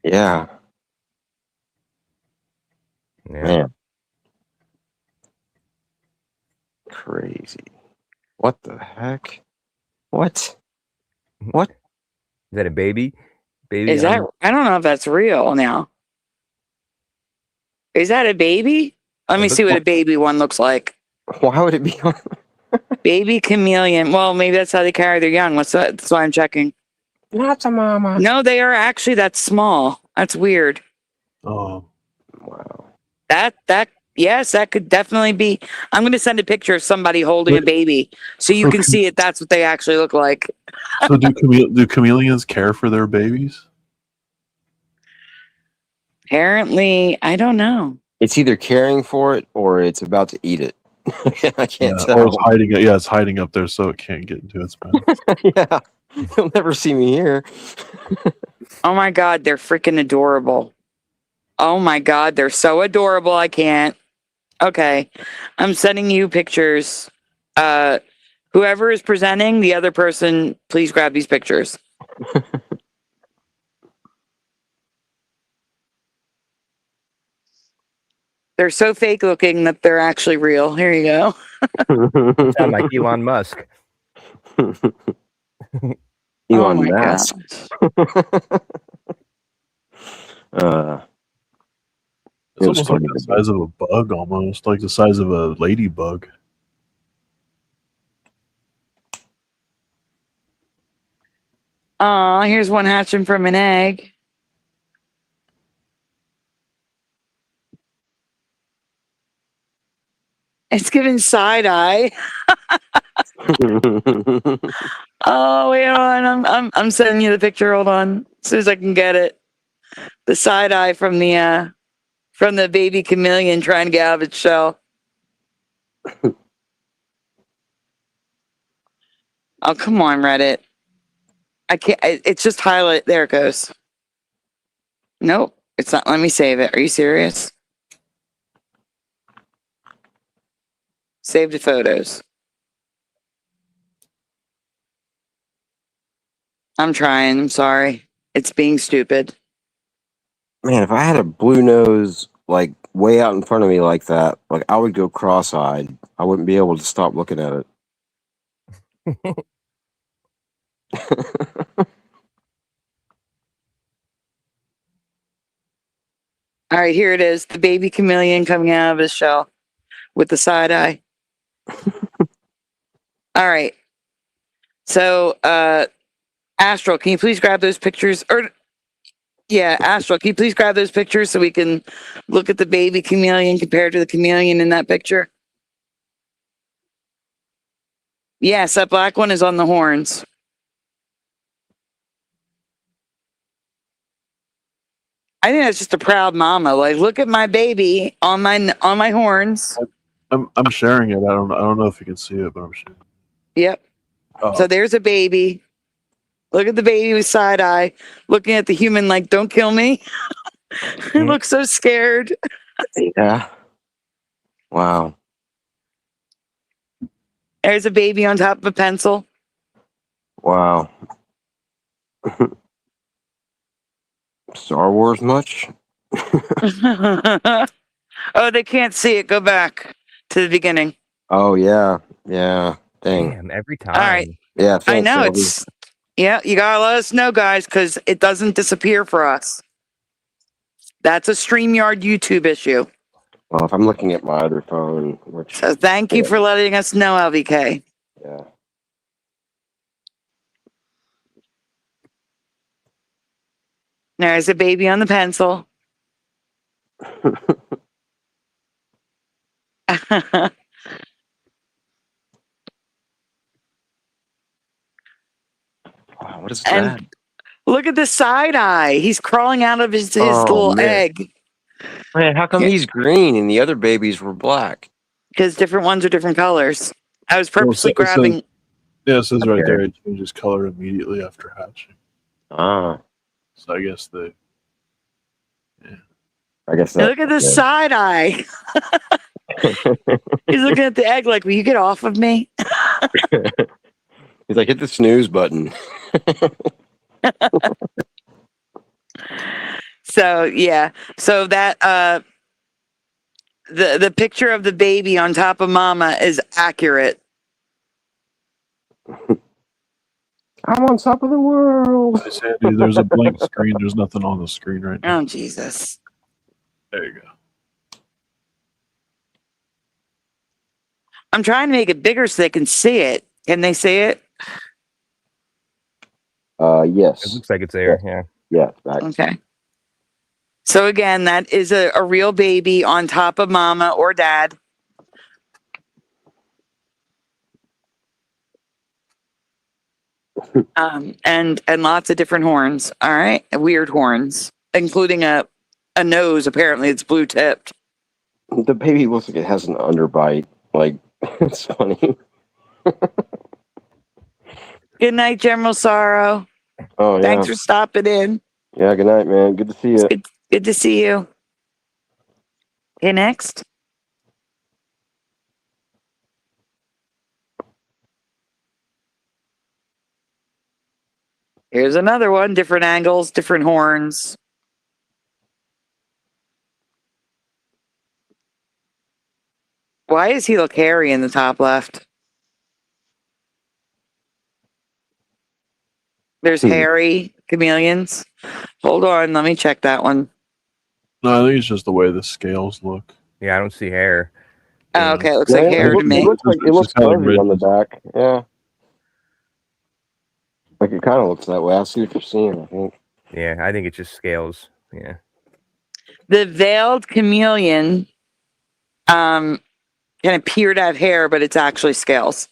Yeah. Yeah. Man. Crazy. What the heck? What? What? Is that a baby? Baby? Is that? I don't know if that's real now. Is that a baby? Let me see what a baby one looks like. Why would it be on? Baby chameleon. Well, maybe that's how they carry their young. That's why I'm checking. Not a mama. No, they are actually that small. That's weird. Oh, Wow. Yes, that could definitely be. I'm going to send a picture of somebody holding a Wait. baby so you So can see it. That's what they actually look like. so do chameleons care for their babies? Apparently, I don't know. It's either caring for it or it's about to eat it. I can't Or tell. it's hiding. Yeah, it's hiding up there so it can't get into its mouth. Yeah. You'll never see me here. Oh my God, they're freaking adorable. Oh my God, they're so adorable. I can't. Okay, I'm sending you pictures. Whoever is presenting, the other person, please grab these pictures. They're so fake looking that they're actually real. Here you go. Sound like Elon Musk. Elon my Musk. It's almost like the size of a bug, almost like the size of a ladybug. Here's one hatching from an egg. It's giving side eye. Oh, wait on. I'm sending you the picture. Hold on. As soon as I can get it. The side eye from the baby chameleon trying to get out of its shell. Oh, come on, Reddit. I can't. It's just highlight. There it goes. Nope, it's not. Let me save it. Are you serious? Save the photos. I'm trying. I'm sorry. It's being stupid. Man, if I had a blue nose like way out in front of me like that, like I would go cross-eyed. I wouldn't be able to stop looking at it. All right, here it is. The baby chameleon coming out of his shell with the side eye. All right. So, Astral, can you please grab those pictures? Or, yeah, Astral, can you please grab those pictures so we can look at the baby chameleon compared to the chameleon in that picture? Yes, that black one is on the horns. I think that's just a proud mama. Like, look at my baby on my horns. I'm sharing it. I don't know if you can see it, but I'm sharing. Yep. Oh, So there's a baby. Look at the baby with side eye, looking at the human like, "Don't kill me." He looks so scared. Yeah. Wow. There's a baby on top of a pencil. Wow. Star Wars much? Oh, they can't see it. Go back to the beginning. Oh yeah. Yeah. Dang. Damn, every time. All right. Yeah. I Thanks, know Shelby. it's. Yeah, you gotta let us know, guys, because it doesn't disappear for us. That's a StreamYard YouTube issue. Well, if I'm looking at my other phone, which So thank you for letting us know, LVK. yeah. There's a baby on the pencil. Wow, what is And that? look at the side eye. He's crawling out of his Oh, little man. egg. Man, how come he's green and the other babies were black? Because different ones are different colors. I was Well, purposely it says- grabbing. Yeah, it says right Okay. there it changes color immediately after hatching. Ah, So I guess they. I guess that. Look at the side eye. He's looking at the egg like, "Will you get off of me?" He's like, hit the snooze button. So yeah. So that the picture of the baby on top of mama is accurate. I'm on top of the world. Hey, Sandy, there's a blank screen. There's nothing on the screen right now. Oh Jesus. There you go. I'm trying to make it bigger so they can see it. Can they see it? It Yes. looks like it's there. Yeah. Yeah. Back. Okay. So again, that is a real baby on top of mama or dad. And lots of different horns. All right. Weird horns, including a nose. Apparently it's blue tipped. The baby looks like it has an underbite. Like, it's funny. Good night, General Sorrow. Oh, yeah. Thanks for stopping in. Yeah, good night, man. Good to see you. Good to see you. Okay, next. Here's another one. Different angles, different horns. Why does he look hairy in the top left? There's hairy chameleons. Hold on, let me check that one. No, I think it's just the way the scales look. Yeah, I don't see hair. Oh, okay, it looks Yeah, like hair it to me. looks like it It's looks just kinda fuzzy on the written. back. Yeah. Like it kind of looks that way. I see what you're seeing, I think. Yeah, I think it's just scales. Yeah. The veiled chameleon can appear to have hair, but it's actually scales.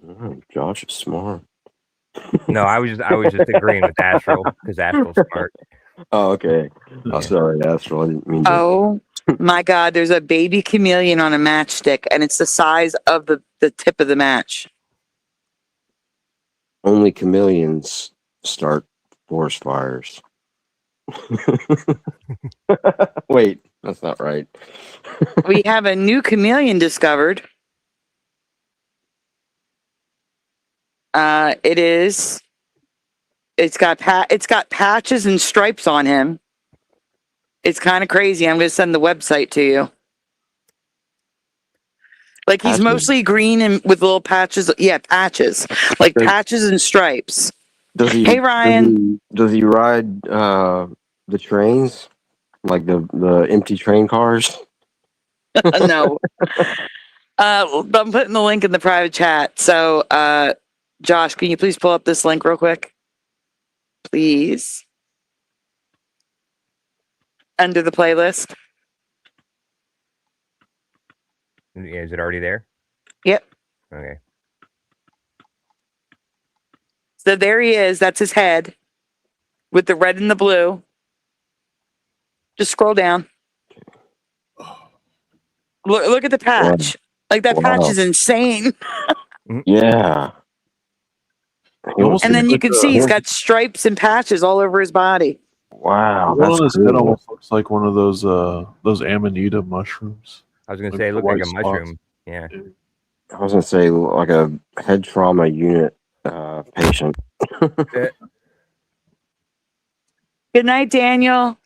Oh, Josh is smart. No, I was just agreeing with Astral because Astral's smart. Oh, okay. Yeah. Oh, sorry, Astral. I didn't mean to. Oh my God, there's a baby chameleon on a matchstick, and it's the size of the tip of the match. only chameleons start forest fires. Wait, that's not right. We have a new chameleon discovered. It's got patches and stripes on him. It's kind of crazy. I'm going to send the website to you. Like he's Patches? mostly green and with little patches. Yeah, patches. Like patches and stripes. Hey, Ryan. Does he ride the trains? Like the empty train cars? No. I'm putting the link in the private chat. So, Josh, can you please pull up this link real quick? Please. Under the playlist. Is it already there? Yep. Okay. So there he is. That's his head with the red and the blue. Just scroll down. Look at the patch. Like that patch is insane. Yeah. And then you can see he's got stripes and patches all over his body. Wow. One That's on his cool. head almost looks like one of those Amanita mushrooms. I was going to Like say, it the looked like a white mushroom. spots. Yeah. I was gonna say like a head trauma unit patient. Good night, Daniel.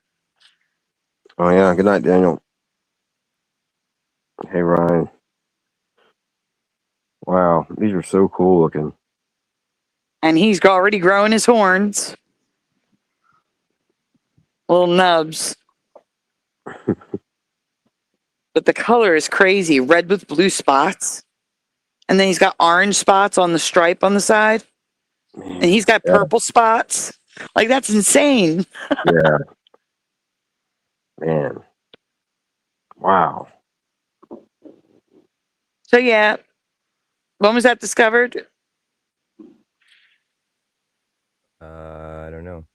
Oh yeah. Good night, Daniel. Hey Ryan. Wow, these are so cool looking. And he's already growing his horns. Little nubs. But the color is crazy. Red with blue spots. And then he's got orange spots on the stripe on the side. And he's got purple spots. Like, that's insane. Yeah. Man. Wow. So, yeah. When was that discovered? I don't know.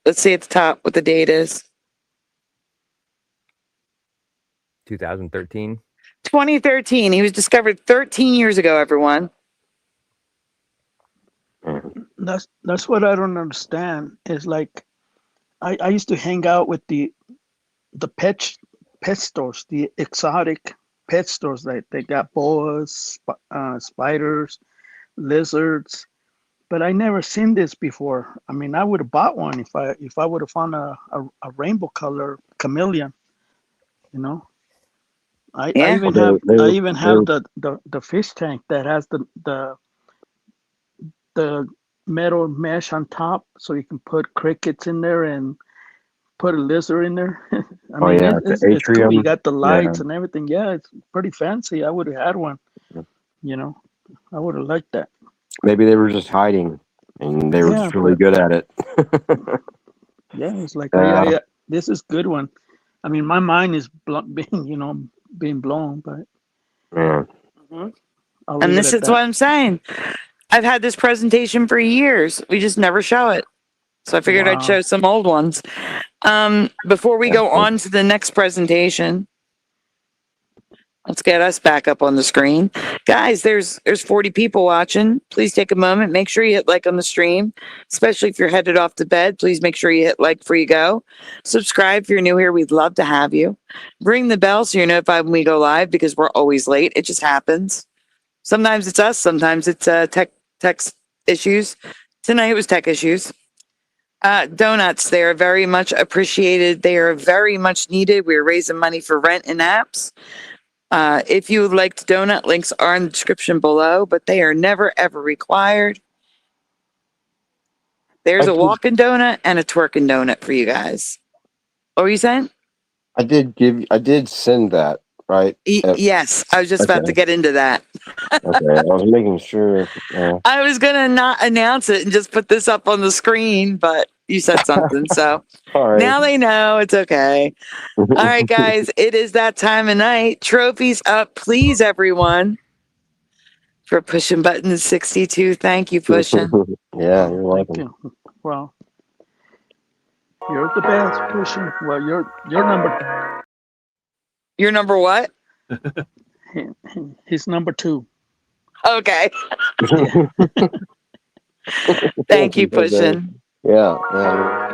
Let's see at the top what the date is. 2013. 2013. He was discovered 13 years ago, everyone. That's what I don't understand. Is like I used to hang out with the pet stores, the exotic pet stores. Like they got boas, spiders, lizards, but I never seen this before. I mean, I would have bought one if I would have found a rainbow color chameleon. You know, I even have the fish tank that has the metal mesh on top, so you can put crickets in there and put a lizard in there. I mean, it's cool. You got the lights and everything. Yeah, it's pretty fancy. I would have had one. You know, I would have liked that. Maybe they were just hiding, and they were just really good at it. Yeah, it's like this is good one. I mean, my mind is being blown, but. And this is what I'm saying. I've had this presentation for years. We just never show it. So I figured I'd show some old ones. Before we go on to the next presentation, let's get us back up on the screen. Guys, there's 40 people watching. Please take a moment. Make sure you hit like on the stream, especially if you're headed off to bed. Please make sure you hit like before you go. Subscribe if you're new here. We'd love to have you. Ring the bell so you're notified when we go live, because we're always late. It just happens. Sometimes it's us. Sometimes it's tech issues. Tonight it was tech issues. Donuts, they are very much appreciated. They are very much needed. We're raising money for rent and apps. If you would like to donut, links are in the description below, but they are never ever required. There's a walking donut and a twerking donut for you guys. What were you saying? I did send that, right? Yes, I was just about to get into that. Okay, I was making sure. I was gonna not announce it and just put this up on the screen, but you said something, so now they know. It's okay. All right, guys, it is that time of night. Trophies up, please, everyone, for pushing button 62. Thank you, pushing. Yeah, you're welcome. Thank you. Well, you're the best, pushing. Well, you're number. You're number what? He's number 2. Okay. Thank you, Pushin. Yeah. Yeah.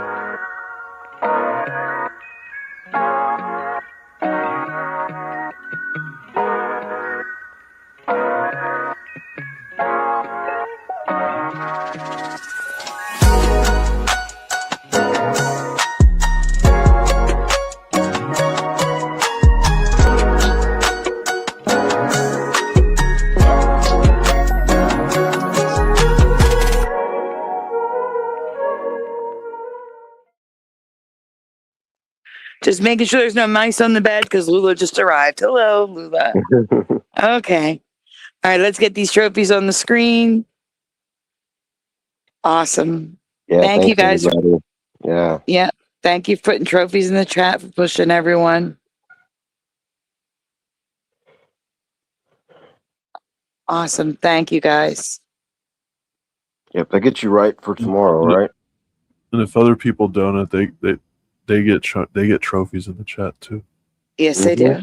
Just making sure there's no mice on the bed because Lula just arrived. Hello, Lula. Okay. All right, let's get these trophies on the screen. Awesome. Yeah. Thank you, thanks, guys. everybody. Yeah. Yeah. Thank you for putting trophies in the chat, for pushing everyone. Awesome. Thank you, guys. Yep. That gets you right for tomorrow, right? And if other people donate, they get trophies in the chat too. Yes, they do.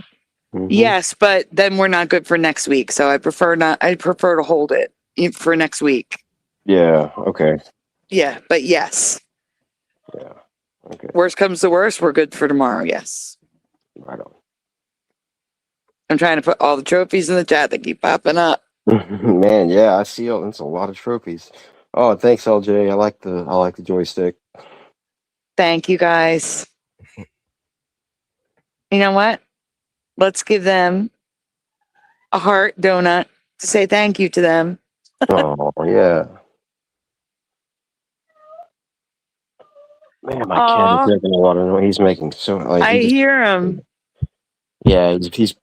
Mhm. Yes, but then we're not good for next week. So I prefer to hold it for next week. Yeah. Okay. Yeah, but yes. Yeah. Okay. Worst comes to worst, we're good for tomorrow. Yes. Right on. I'm trying to put all the trophies in the chat that keep popping up. Man, yeah, I see. That's a lot of trophies. Oh, thanks, LJ. I like the joystick. Thank you, guys. You know what? Let's give them a heart donut to say thank you to them. Oh yeah. Man, my cat Aw. is making a lot of noise. He's making so like I hear him. yeah, he's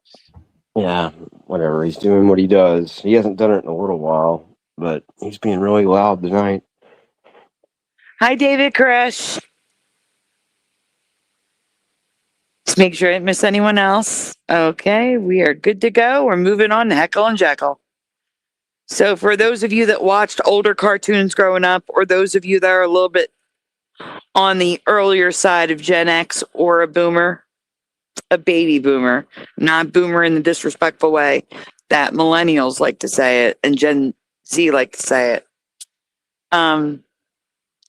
yeah, whatever. He's doing what he does. He hasn't done it in a little while, but he's being really loud tonight. Hi, David Koresh. Just make sure I didn't miss anyone else. Okay, we are good to go. We're moving on to Heckle and Jekyll. So for those of you that watched older cartoons growing up, or those of you that are a little bit on the earlier side of Gen X or a boomer, a baby boomer, not boomer in the disrespectful way that millennials like to say it and Gen Z like to say it.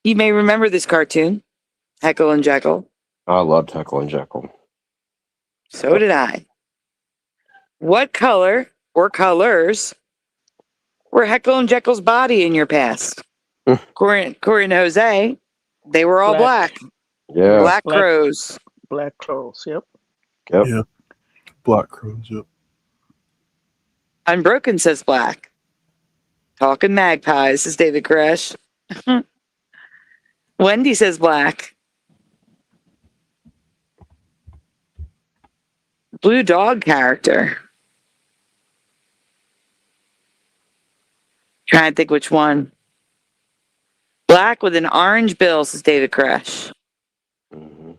You may remember this cartoon, Heckle and Jekyll. I loved Heckle and Jekyll. So did I. What color or colors were Heckle and Jekyll's body in your past? According to Jose, they were all black. Yeah. Black crows. Black crows. Yep. Yep. Yeah. Black crows. Yep. Unbroken says black. Talking magpies is David Koresh. Wendy says black. Blue dog character. Trying to think which one. Black with an orange bill says David Koresh. Mm-hmm.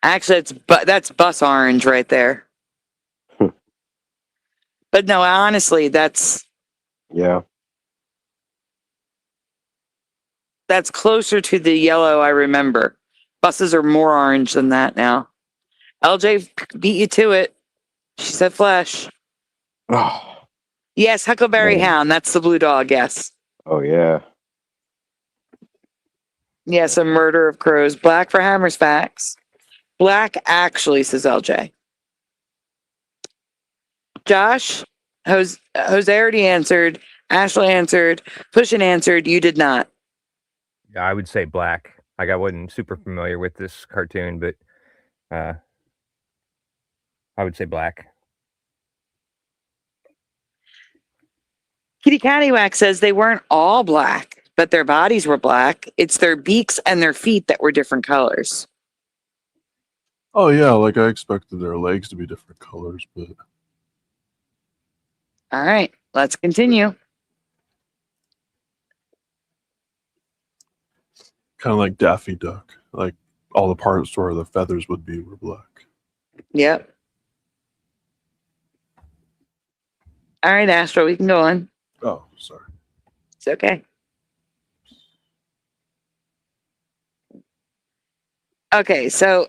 Actually, that's bus orange right there. But no, honestly, that's closer to the yellow I remember. Buses are more orange than that now. LJ beat you to it. She said flesh. Oh. Yes, Huckleberry Hound. That's the blue dog, yes. Oh yeah. Yes, a murder of crows. Black for Hammer's facts. Black actually, says LJ. Josh, Jose already answered. Ashley answered. Pushin answered. You did not. I would say black. Like I wasn't super familiar with this cartoon, but I would say black. Kitty Cattywack says they weren't all black, but their bodies were black. It's their beaks and their feet that were different colors. Oh yeah, like I expected their legs to be different colors, but All right, let's continue. kind of like Daffy Duck. Like all the parts where the feathers would be were black. Yep. All right, Astro, we can go on. Oh, sorry. It's okay. Okay, so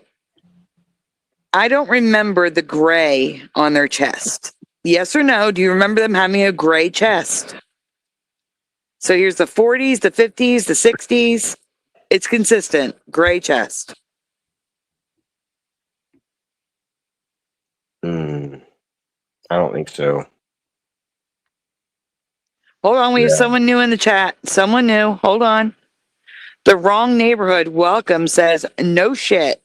I don't remember the gray on their chest. Yes or no? Do you remember them having a gray chest? So here's the 40s, the 50s, the 60s. It's consistent. Gray chest. I don't think so. Hold on. We have Yeah. someone new in the chat. Someone new. Hold on. The Wrong Neighborhood Welcome says, no shit.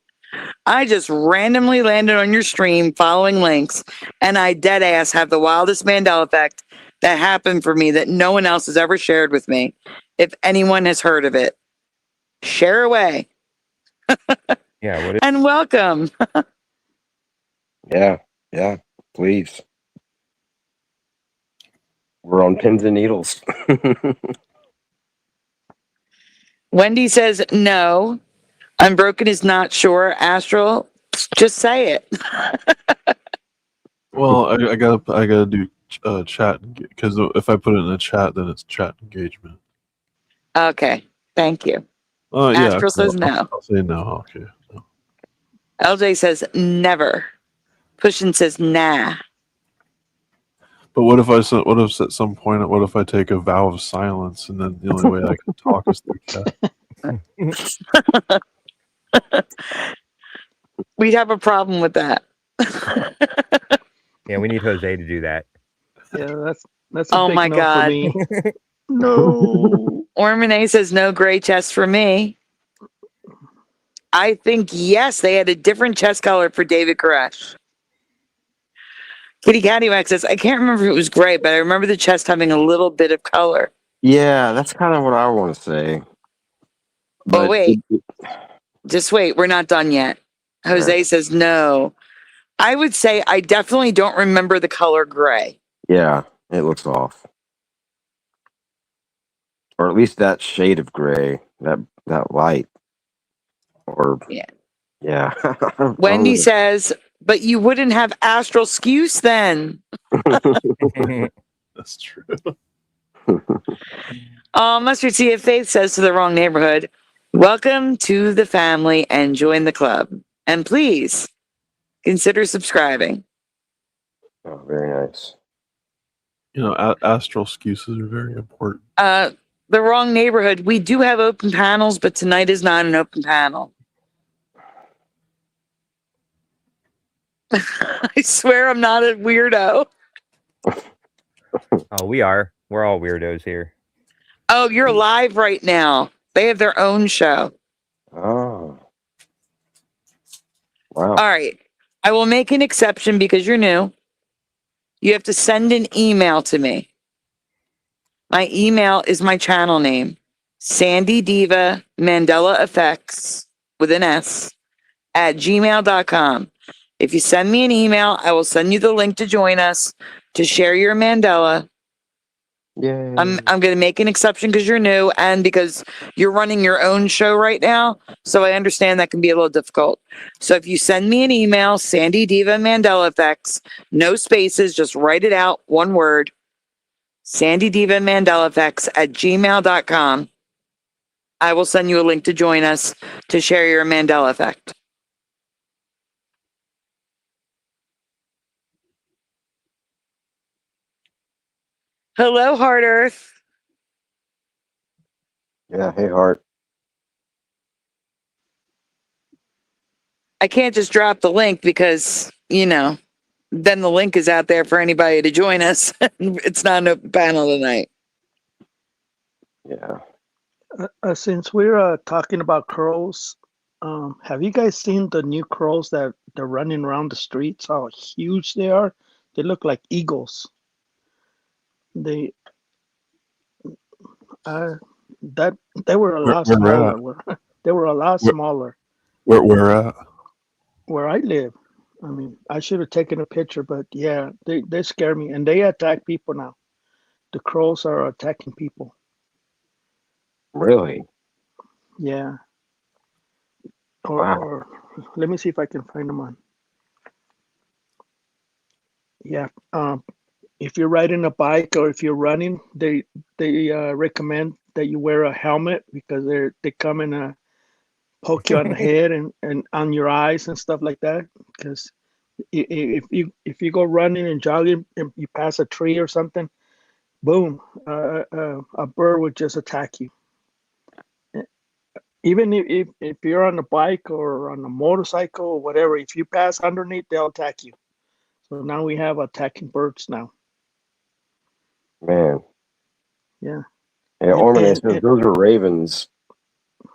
I just randomly landed on your stream following links, and I dead ass have the wildest Mandela effect that happened for me that no one else has ever shared with me. If anyone has heard of it, share away. Yeah. What is? And welcome. Yeah. Yeah. Please. We're on pins and needles. Wendy says, no. Unbroken is not sure. Astral, just say it. Well, I gotta do chat because if I put it in the chat, then it's chat engagement. Okay. Thank you. Yeah. Astral says no. I'll say no. Okay. No. LJ says never. Pushin says nah. But what if at some point, what if I take a vow of silence and then the only way I can talk is through chat? We'd have a problem with that. Yeah, we need Jose to do that. Yeah, that's a Oh big my no God. for me. No. Ormane says no gray chest for me. I think yes, they had a different chest color for David Koresh. Kitty Cattywack says, I can't remember if it was gray, but I remember the chest having a little bit of color. Yeah, that's kind of what I want to say. But wait, just wait. We're not done yet. Jose Right. says no. I would say I definitely don't remember the color gray. Yeah, it looks off. Or at least that shade of gray, that light. Or Yeah. Yeah. Wendy says, but you wouldn't have astral skews then. That's true. Mustard Seed of Faith says to the Wrong Neighborhood, welcome to the family and join the club. And please consider subscribing. Oh, very nice. You know, astral excuses are very important. The Wrong Neighborhood, we do have open panels, but tonight is not an open panel. I swear I'm not a weirdo. Oh, we are. We're all weirdos here. Oh, you're live right now. They have their own show. Oh. Wow. All right. I will make an exception because you're new. You have to send an email to me. My email is my channel name, sandydivamandelaeffects with an S @gmail.com. If you send me an email, I will send you the link to join us to share your Mandela. Yay. I'm going to make an exception because you're new and because you're running your own show right now. So I understand that can be a little difficult. So if you send me an email, sandydivamandelaeffects, no spaces, just write it out, one word, sandydivamandelaeffects @gmail.com. I will send you a link to join us to share your Mandela effect. Hello, Heart Earth. Yeah, hey Art. I can't just drop the link because, you know, then the link is out there for anybody to join us. It's not an open panel tonight. Yeah. Since we're talking about crows, have you guys seen the new crows that they're running around the streets? How huge they are! They look like eagles. They that they were a lot Where smaller. They were a lot Where- smaller where at? where I live. I mean, I should have taken a picture, but yeah, they scare me, and they attack people now. The crows are attacking people. Really? Yeah. Wow. Or let me see if I can find them on. Yeah. If you're riding a bike or if you're running, they recommend that you wear a helmet because they come and poke you on the head and on your eyes and stuff like that. Because If you go running and jogging and you pass a tree or something, boom, a bird would just attack you. Even if you're on a bike or on a motorcycle or whatever, if you pass underneath, they'll attack you. So now we have attacking birds now. Man. Yeah. Yeah, Orman says those are ravens.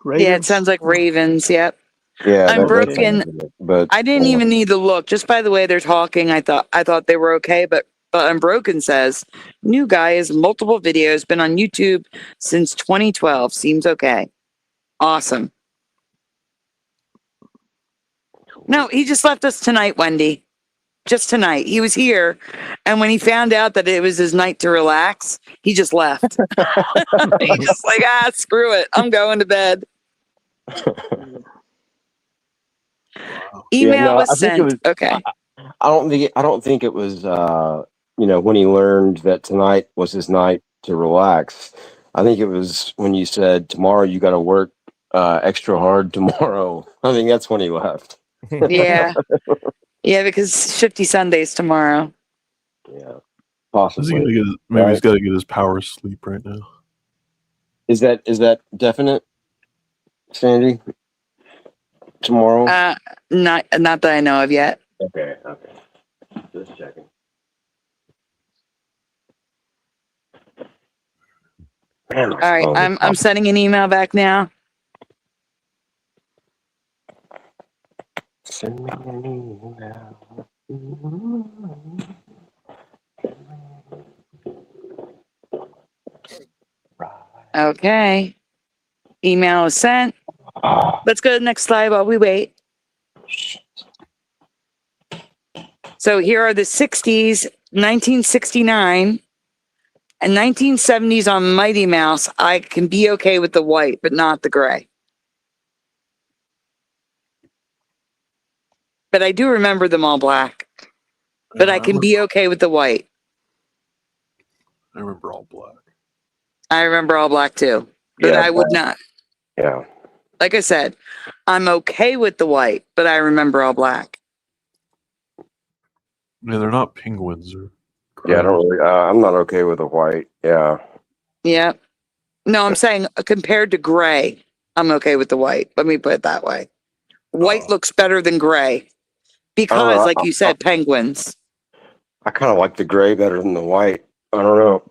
Ravens? Yeah, it sounds like ravens. Yep. Yeah, I'm that broken. sounds good, but I didn't even need to look. Just by the way they're talking, I thought they were okay. But Unbroken says new guy has multiple videos, been on YouTube since 2012. Seems okay. Awesome. No, he just left us tonight, Wendy. Just tonight. He was here, and when he found out that it was his night to relax, he just left. He just like, screw it. I'm going to bed. Email Yeah, no, was I think it sent. was Okay. I don't think it was when he learned that tonight was his night to relax. I think it was when you said tomorrow you got to work extra hard tomorrow. I think that's when he left. Yeah. Yeah, because Shifty Sunday's tomorrow. Yeah, possibly. Maybe he's got to get his power sleep right now. Is that definite, Sandy? Tomorrow? Not that I know of yet. Okay. Just checking. Man, All right, I'm sending an email back now. Send me an email. Okay. Email is sent. Let's go to the next slide while we wait. So here are the 60s, 1969, and 1970s on Mighty Mouse. I can be okay with the white, but not the gray. But I do remember them all black. But I can be okay with the white. I remember all black. I remember all black too. But Yeah, I would not. Yeah. Like I said, I'm okay with the white, but I remember all black. Yeah, they're not penguins or. Yeah, I don't really. I'm not okay with the white. Yeah. Yeah. No, I'm saying compared to gray, I'm okay with the white. Let me put it that way. White looks better than gray because, like you said, penguins. I kind of like the gray better than the white. I don't know.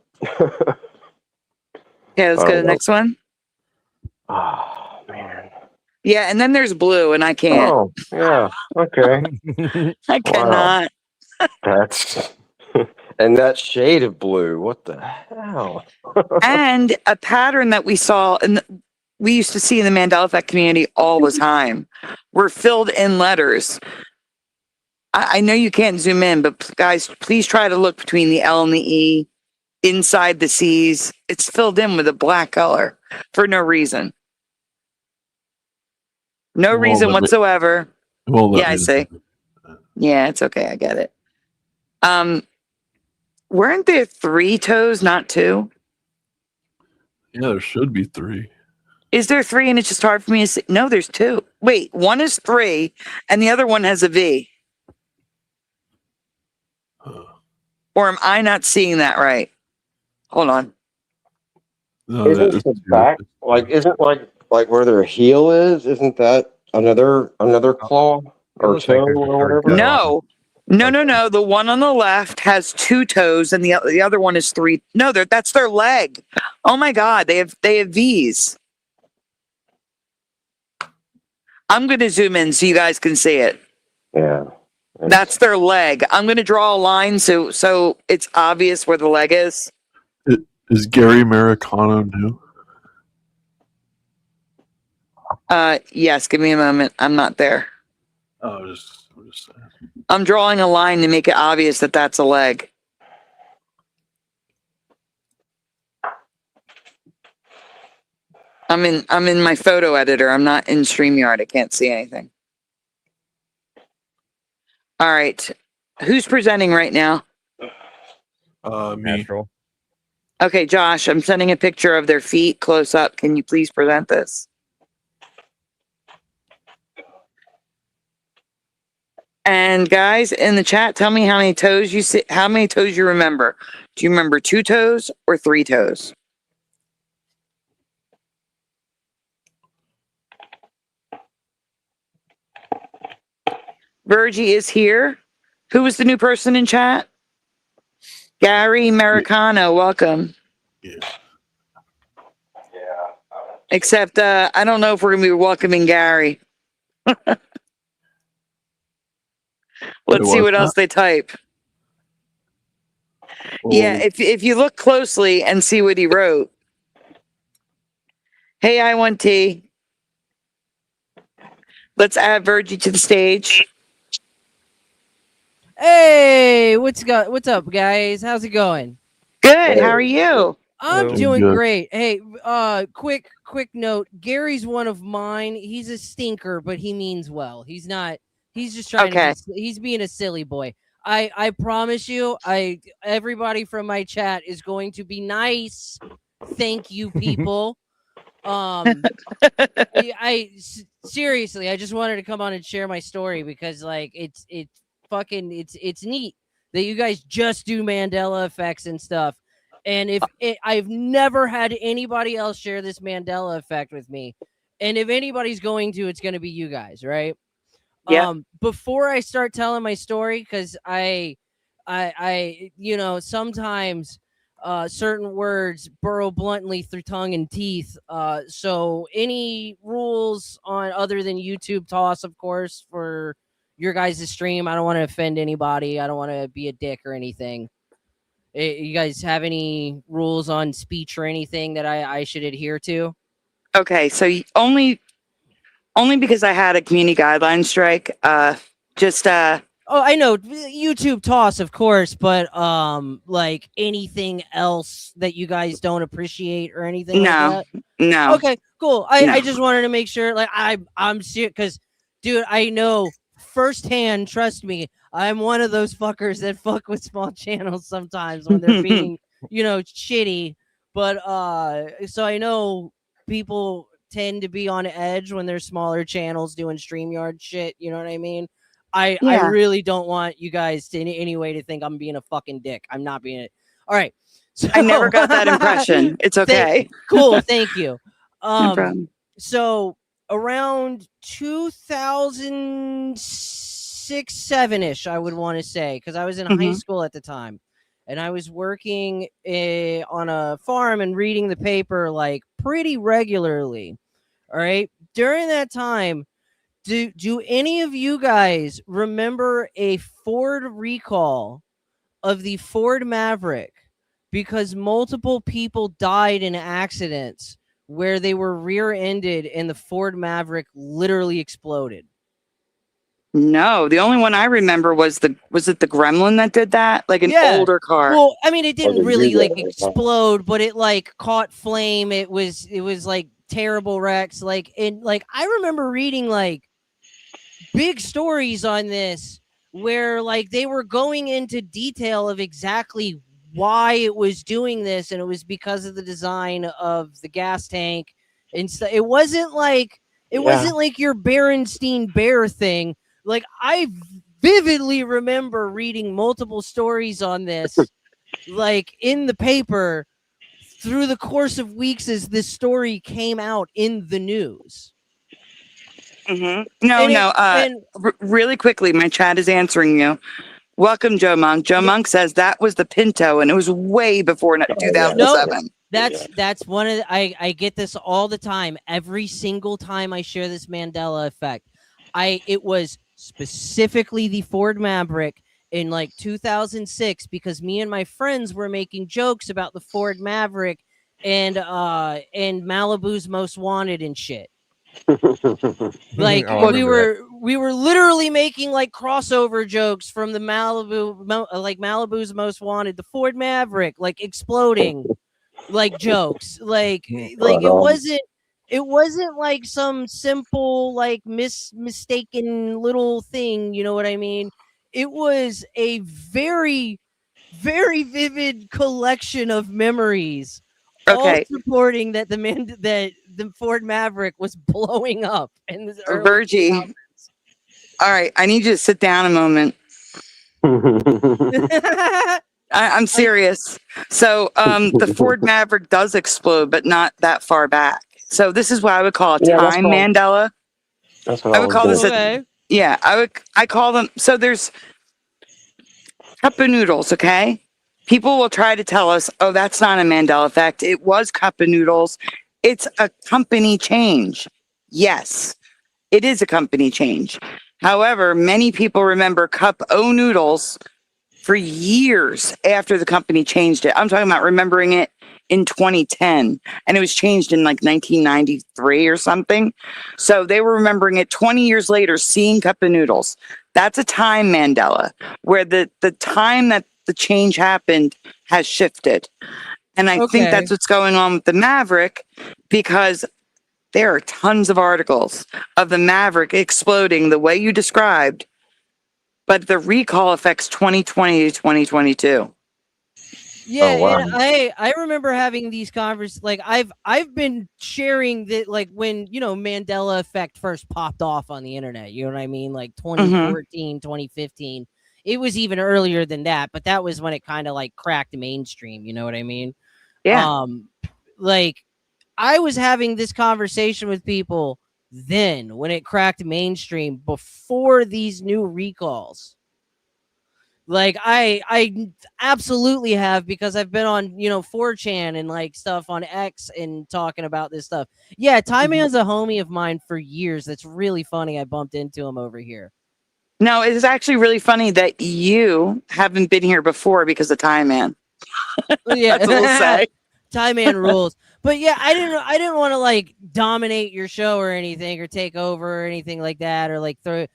Okay, let's go to the next one. Oh man. Yeah, and then there's blue, and I can't. Oh yeah. Okay. I cannot. That's and that shade of blue. What the hell? And a pattern that we saw and we used to see in the Mandela Effect community all the time were filled in letters. I know you can't zoom in, but guys, please try to look between the L and the E, inside the C's. It's filled in with a black color for no reason. No reason whatsoever. Yeah, I see. Yeah, it's okay. I get it. Weren't there 3 toes, not 2? Yeah, there should be 3. Is there 3 and it's just hard for me to see? No, there's 2. Wait, one is 3 and the other one has a V. Or am I not seeing that right? Hold on. No, isn't the back isn't like where their heel is? Isn't that another claw or toe or whatever? No. The one on the left has 2 toes and the other one is 3. No, that's their leg. Oh my God, they have V's. I'm going to zoom in so you guys can see it. Yeah. That's their leg. I'm going to draw a line so it's obvious where the leg is. Is Gary Americano new? Yes, give me a moment. I'm not there. Oh, I'm just saying. I'm drawing a line to make it obvious that that's a leg. I'm in my photo editor. I'm not in StreamYard. I can't see anything. All right. Who's presenting right now? Me. Astral. Okay, Josh, I'm sending a picture of their feet close up. Can you please present this? And guys in the chat, tell me how many toes you see, how many toes you remember. Do you remember 2 toes or 3 toes? Virgie is here. Who was the new person in chat? Gary Americano, welcome. Yeah. Except I don't know if we're gonna be welcoming Gary. Let's see what else they type. Yeah, if you look closely and see what he wrote. Hey, I1T. Let's add Virgie to the stage. Hey, what's up, guys? How's it going? Good. How are you? I'm Hello. doing Good. great. Hey, quick note. Gary's one of mine. He's a stinker, but he means well. He's not. He's just trying Okay. to. He's being a silly boy. I promise you. Everybody from my chat is going to be nice. Thank you, people. Seriously, I just wanted to come on and share my story because like it's neat that you guys just do Mandela effects and stuff. And I've never had anybody else share this Mandela effect with me. And if anybody's going to, it's going to be you guys, right? Yeah. Before I start telling my story, because I sometimes certain words burrow bluntly through tongue and teeth. So any rules on other than YouTube toss, of course, for your guys' stream. I don't want to offend anybody. I don't want to be a dick or anything. You guys have any rules on speech or anything that I should adhere to? Okay, so only because I had a community guideline strike. Oh, I know YouTube toss, of course, but like anything else that you guys don't appreciate or anything like that? No. Okay, cool. I just wanted to make sure. Like I'm serious because, dude, I know firsthand. Trust me, I'm one of those fuckers that fuck with small channels sometimes when they're being, shitty. But so I know people tend to be on edge when there's smaller channels doing StreamYard shit. You know what I mean? I really don't want you guys to in any way to think I'm being a fucking dick. I'm not being it. All right. So, I never got that impression. It's okay. Cool. Thank you. No problem. So around 2006, 7-ish, I would want to say, because I was in high school at the time, and I was working on a farm and reading the paper like pretty regularly. All right. During that time, do any of you guys remember a Ford recall of the Ford Maverick because multiple people died in accidents where they were rear-ended and the Ford Maverick literally exploded? No, the only one I remember was it the Gremlin that did that? Like an older car. Well, I mean, it didn't really like explode, but it like caught flame. It was like terrible wrecks. Like, and like I remember reading like big stories on this where like they were going into detail of exactly why it was doing this, and it was because of the design of the gas tank and stuff. It wasn't like your Berenstein Bear thing. Like I vividly remember reading multiple stories on this like in the paper through the course of weeks as this story came out in the news. Really quickly, my chat is answering you. Welcome, Joe Monk. Joe Monk says that was the Pinto, and it was way before 2007. No, that's one of the, I get this all the time. Every single time I share this Mandela effect, it was specifically the Ford Maverick in like 2006 because me and my friends were making jokes about the Ford Maverick and Malibu's Most Wanted and shit. Like we were literally making like crossover jokes from the Malibu's Most Wanted, the Ford Maverick, like exploding, like jokes, like it wasn't like some simple like mistaken little thing, you know what I mean? It was a very, very vivid collection of memories. Okay. All supporting that the Ford Maverick was blowing up in the Virgie. All right, I need you to sit down a moment. I'm serious. So the Ford Maverick does explode, but not that far back. So this is what I would call a Yeah, that's time what- Mandela. That's what I I would was call gonna this a Okay. yeah. I call them. So there's cup of noodles. Okay, people will try to tell us, oh, that's not a Mandela effect. It was cup of noodles. It's a company change. Yes, it is a company change. However, many people remember Cup O noodles for years after the company changed it. I'm talking about remembering it in 2010, and it was changed in like 1993 or something. So they were remembering it 20 years later, seeing Cup of Noodles. That's a time Mandela, where the time that the change happened has shifted. And I think Okay. that's what's going on with the Maverick, because there are tons of articles of the Maverick exploding the way you described, but the recall affects 2020 to 2022. Yeah, Oh, wow. and I remember having these conversations. Like I've been sharing that, like when Mandela effect first popped off on the internet. You know what I mean? Like 2014, 2015. It was even earlier than that, but that was when it kind of like cracked mainstream. You know what I mean? Yeah. Like I was having this conversation with people then when it cracked mainstream before these new recalls. Like I absolutely have, because I've been on 4chan and like stuff on X and talking about this stuff. Yeah, Ty Man's a homie of mine for years. That's really funny. I bumped into him over here. No, it's actually really funny that you haven't been here before because of Time Man. Yeah, That's what we'll say. Ty Man rules. But yeah, I didn't want to like dominate your show or anything, or take over or anything like that, or like throw.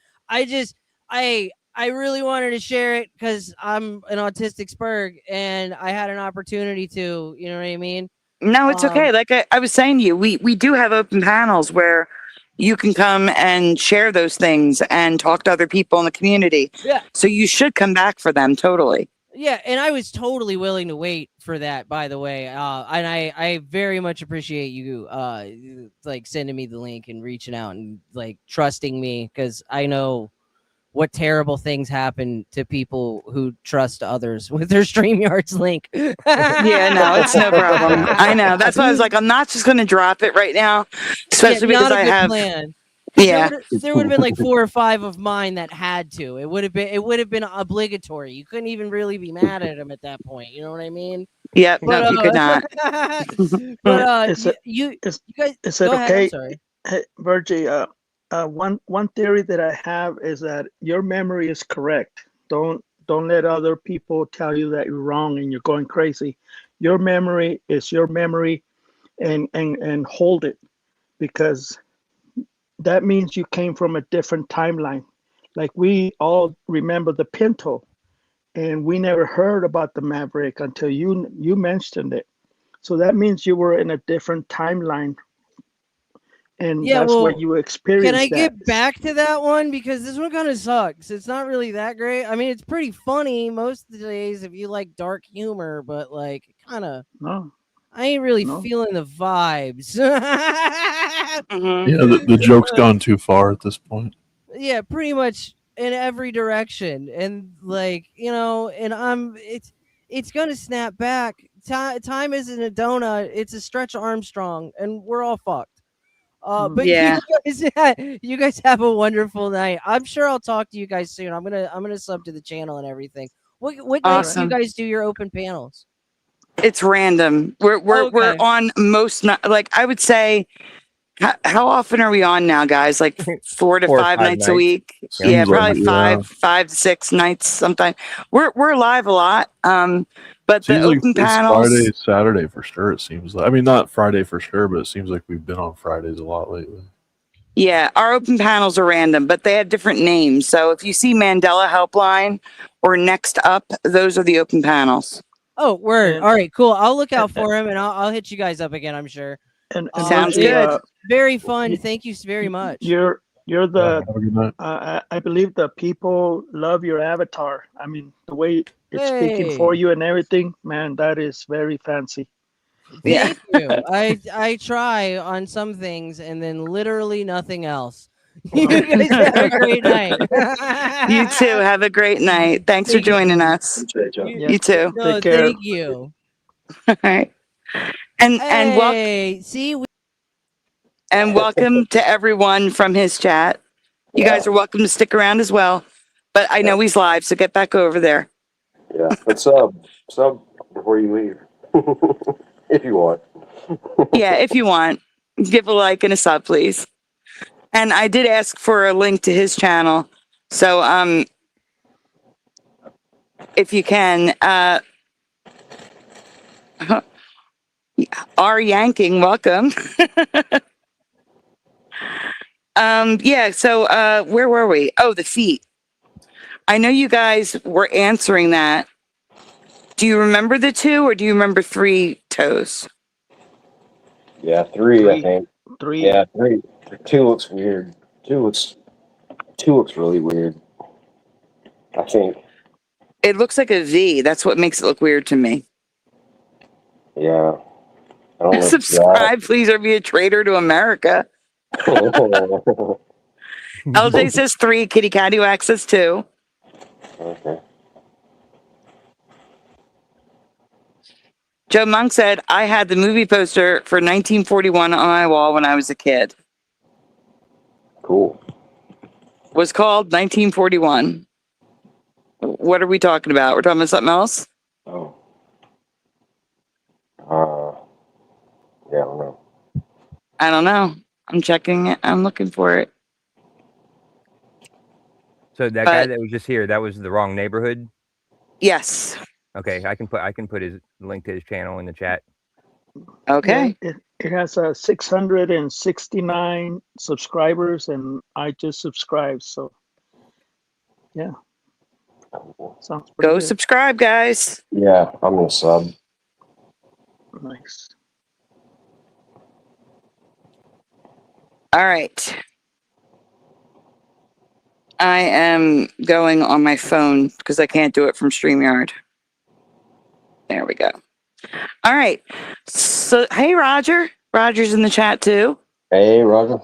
I really wanted to share it because I'm an autistic spurg and I had an opportunity to, you know what I mean? No, it's okay. Like I was saying to you, we do have open panels where you can come and share those things and talk to other people in the community. Yeah. So you should come back for them. Totally. Yeah, and I was totally willing to wait for that, by the way. And I very much appreciate you like sending me the link and reaching out and like trusting me, because I know what terrible things happen to people who trust others with their StreamYards link. Yeah, no, it's no problem. I know. That's why I was like, I'm not just going to drop it right now, especially because I have. Plan. Yeah. There would have been like 4 or 5 of mine that had to. It would have been obligatory. You couldn't even really be mad at him at that point. You know what I mean? Yep. But, No, you could not. But Is it- you is- guys Is it go ahead, I'm okay, sorry. hey, Virgie? One theory that I have is that your memory is correct. Don't let other people tell you that you're wrong and you're going crazy. Your memory is your memory, and hold it, because that means you came from a different timeline. Like we all remember the Pinto, and we never heard about the Maverick until you mentioned it. So that means you were in a different timeline, and Yeah, that's well, what you experienced. Can I that. get back to that one? Because this one kind of sucks. It's not really that great. I mean, it's pretty funny most of the days if you like dark humor, but like kind of, No. I ain't really No. feeling the vibes. Mhm. Yeah, the joke's gone too far at this point. Yeah, pretty much in every direction, and like and it's gonna snap back. Time isn't a donut; it's a Stretch Armstrong, and we're all fucked. But Yeah. you guys have a wonderful night. I'm sure I'll talk to you guys soon. I'm gonna sub to the channel and everything. What nights do you Awesome. guys do your open panels? It's random. We're Okay. on most like I would say. How often are we on now, guys? Like 4 to 5 nights a week. Seems Yeah, like probably it, yeah. 5 to 6 nights sometime. We're live a lot. But the Seems like open it's panels. Friday, Saturday for sure. It seems like, I mean, not Friday for sure, but it seems like we've been on Fridays a lot lately. Yeah, our open panels are random, but they have different names. So if you see Mandela Helpline or Next Up, those are the open panels. Oh, word. And- All right, cool. I'll look out for him, and I'll hit you guys up again, I'm sure. And Sounds Virgie, good. Very fun. Thank you very much. You're Yeah, the have a good night. I believe the people love your avatar. I mean, the way it's speaking Hey. for you and everything, man, that is very fancy. Yeah. Thank you. I try on some things and then literally nothing else. You guys have a great night. You too. Have a great night. Thanks for Thank you. joining us. Appreciate you. Yeah. You too. No, Take care. thank you. All right. And Hey, see, welcome to everyone from his chat. You guys are welcome to stick around as well. But I know he's live, so get back over there. Yeah, but sub before you leave, if you want. Yeah, if you want, give a like and a sub, please. And I did ask for a link to his channel, so if you can, R Yanking, welcome. Yeah. So where were we? Oh, the feet. I know you guys were answering that. Do you remember the 2 or do you remember 3 toes? Yeah, 3, I think. 3. Yeah, 3. 2 looks weird. 2 looks really weird. I think. It looks like a V. That's what makes it look weird to me. Yeah. I don't know. Subscribe, please, or be a traitor to America. LJ says 3. Kitty Cattywack says 2. Okay. Joe Monk said, I had the movie poster for 1941 on my wall when I was a kid. Cool. Was called 1941. What are we talking about? We're talking about something else? Oh. Yeah, I don't know. I don't know. I'm checking it. I'm looking for it. So that guy that was just here, that was the wrong neighborhood. Yes. Okay, I can put his link to his channel in the chat. Okay. Yeah, it has 669 subscribers, and I just subscribed. So, yeah, sounds pretty Go good. subscribe, guys. Yeah, I'm gonna sub. Nice. All right. I am going on my phone because I can't do it from StreamYard. There we go. All right. So, hey, Roger. Roger's in the chat too. Hey, Roger.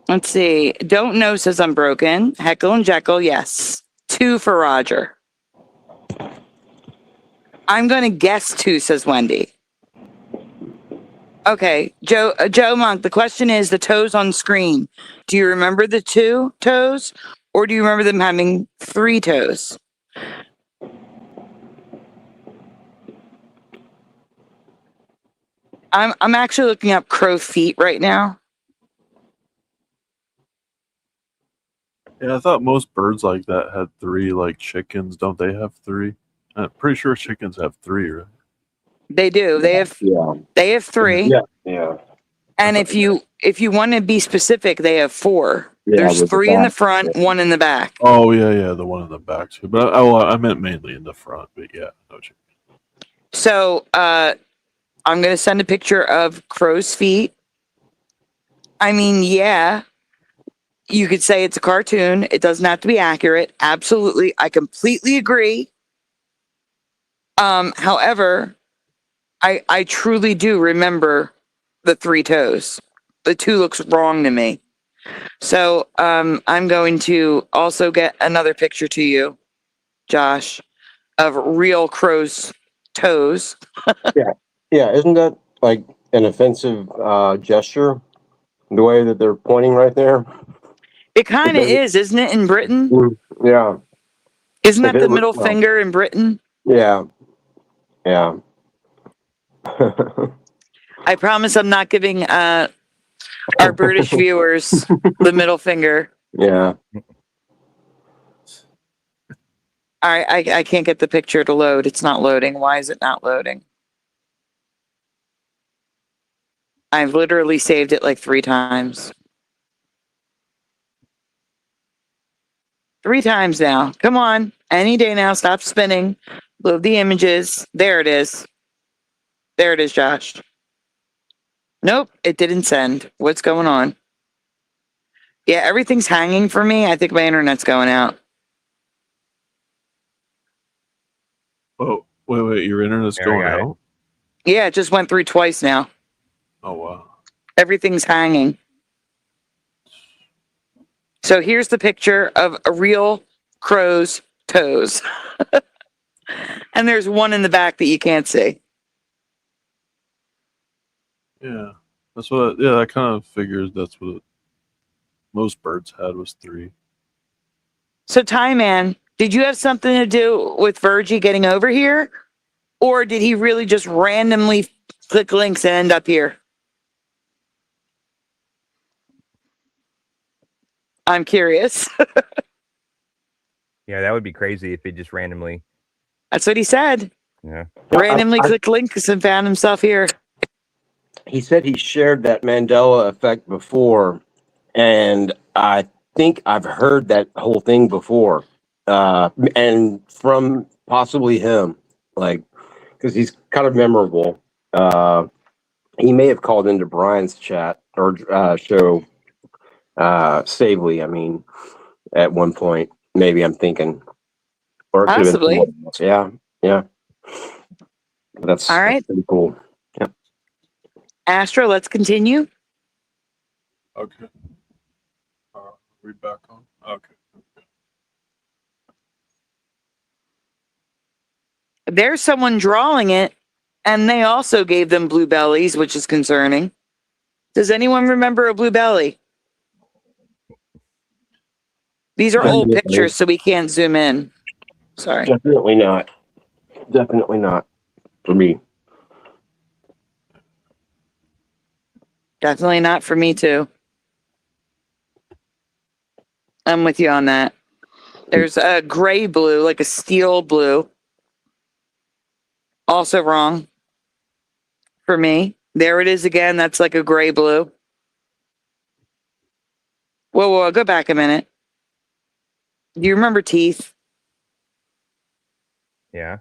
Let's see. Don't know says I'm broken. Heckle and Jekyll, yes. 2 for Roger. I'm going to guess 2, says Wendy. Okay, Joe Monk, the question is the toes on screen. Do you remember the 2 toes or do you remember them having 3 toes? I'm actually looking up crow feet right now. Yeah, I thought most birds like that had 3, like chickens. Don't they have 3? I'm pretty sure chickens have 3, right? They do. They have 3. Yeah. Yeah. And if you want to be specific, they have 4. Yeah, There's with the 3 in the back, front, yeah. 1 in the back. Oh yeah, the one in the back too. But I meant mainly in the front. But yeah, no chicken. So I'm going to send a picture of crow's feet. I mean, yeah, you could say it's a cartoon. It doesn't have to be accurate. Absolutely. I completely agree. However, I truly do remember the 3 toes. The 2 looks wrong to me. So I'm going to also get another picture to you, Josh, of real crow's toes. Yeah, isn't that like an offensive gesture? The way that they're pointing right there? It kind of is, isn't it, in Britain? Yeah. Isn't that If the it was- middle well, finger in Britain? Yeah. Yeah. I promise I'm not giving our British viewers the middle finger. Yeah. All right, I can't get the picture to load. It's not loading. Why is it not loading? I've literally saved it like 3 times. 3 times now. Come on. Any day now. Stop spinning. Load the images. There it is. There it is, Josh. Nope, it didn't send. What's going on? Yeah, everything's hanging for me. I think my internet's going out. Oh wait, your internet's There, I going got it. out. Yeah, it just went through twice now. Oh wow. Everything's hanging. So here's the picture of a real crow's toes. And there's one in the back that you can't see. Yeah, that's what. Yeah, I kind of figures that's what most birds had was 3. So Tie Man, did you have something to do with Virgie getting over here? Or did he really just randomly click links and end up here? I'm curious. Yeah, that would be crazy if it just randomly. That's what he said. Yeah. Randomly clicked links and found himself here. He said he shared that Mandela effect before, and I think I've heard that whole thing before, and from possibly him, like, because he's kind of memorable. He may have called into Brian's chat or show, Stavely. I mean, at one point, maybe I'm thinking, or it could have been Possibly. someone else. Yeah. That's All right. that's pretty cool. Astro, let's continue. Okay. We back on. Okay. There's someone drawing it, and they also gave them blue bellies, which is concerning. Does anyone remember a blue belly? These are old Definitely. pictures, so we can't zoom in. Sorry. Definitely not. Definitely not for me. Definitely not for me, too. I'm with you on that. There's a gray blue, like a steel blue. Also wrong for me. There it is again. That's like a gray blue. Whoa, go back a minute. Do you remember teeth? Yeah.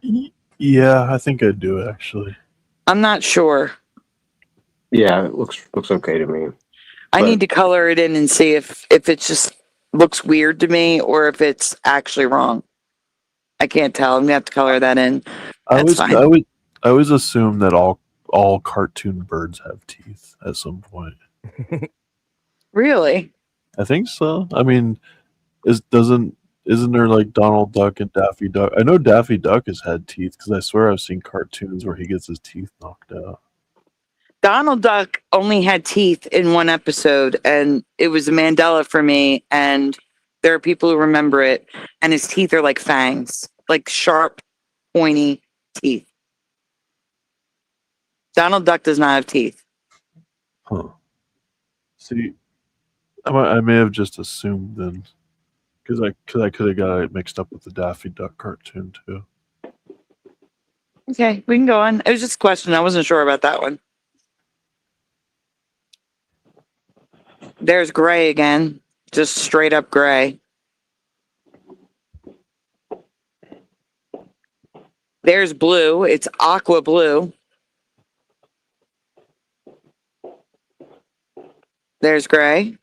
Yeah, I think I do actually. I'm not sure. Yeah, it looks okay to me. I But- need to color it in and see if it just looks weird to me or if it's actually wrong. I can't tell. I'm gonna have to color that in. That's fine. I always assume that all cartoon birds have teeth at some point. Really? I think so. I mean, isn't there like Donald Duck and Daffy Duck? I know Daffy Duck has had teeth because I swear I've seen cartoons where he gets his teeth knocked out. Donald Duck only had teeth in one episode, and it was a Mandela for me. And there are people who remember it, and his teeth are like fangs, like sharp, pointy teeth. Donald Duck does not have teeth. Huh. See, I may have just assumed then, because I could have got it mixed up with the Daffy Duck cartoon too. Okay, we can go on. It was just a question. I wasn't sure about that one. There's gray again, just straight up gray. There's blue. It's aqua blue. There's gray.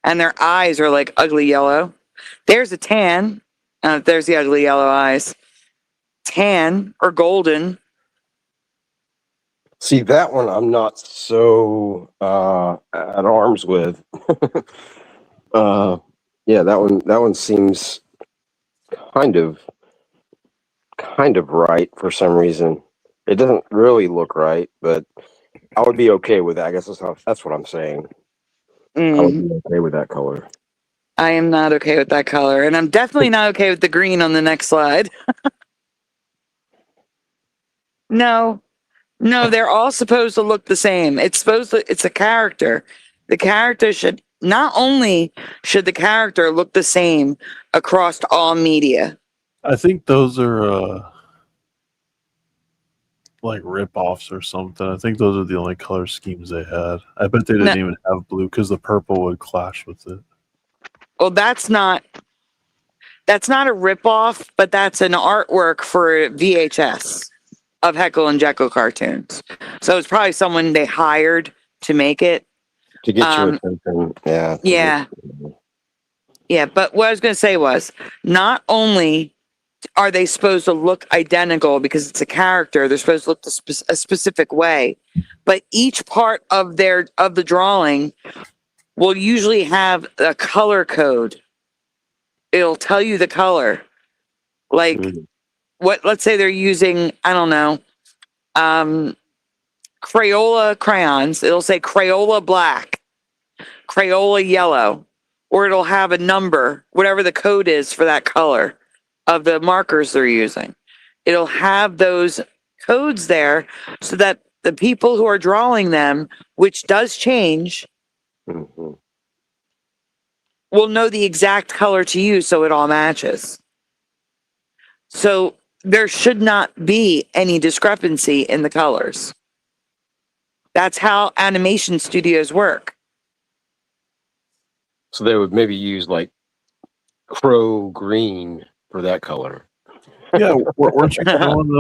And their eyes are like ugly yellow. There's a tan. There's the ugly yellow eyes. Tan or golden. See, that one I'm not so at arms with. Yeah, that one seems kind of right for some reason. It doesn't really look right, but I would be okay with that. I guess that's what I'm saying. I would be okay with that color. I am not okay with that color, and I'm definitely not okay with the green on the next slide. No, they're all supposed to look the same. It's a character. The character should not only should the character look the same across all media. I think those are like rip-offs or something. I think those are the only color schemes they had. I bet they didn't even have blue because the purple would clash with it. Well, that's not a rip-off, but that's an artwork for VHS of Heckle and Jekyll cartoons. So it's probably someone they hired to make it. To get your attention, yeah. Yeah, but what I was going to say was, not only are they supposed to look identical because it's a character, they're supposed to look a specific way, but each part of the drawing will usually have a color code. It'll tell you the color. Like let's say they're using, I don't know, Crayola crayons. It'll say Crayola black, Crayola yellow, or it'll have a number, whatever the code is for that color of the markers they're using. It'll have those codes there so that the people who are drawing them, which does change, Mm-hmm. will know the exact color to use so it all matches. So there should not be any discrepancy in the colors. That's how animation studios work. So they would maybe use like crow green for that color. Yeah, weren't you following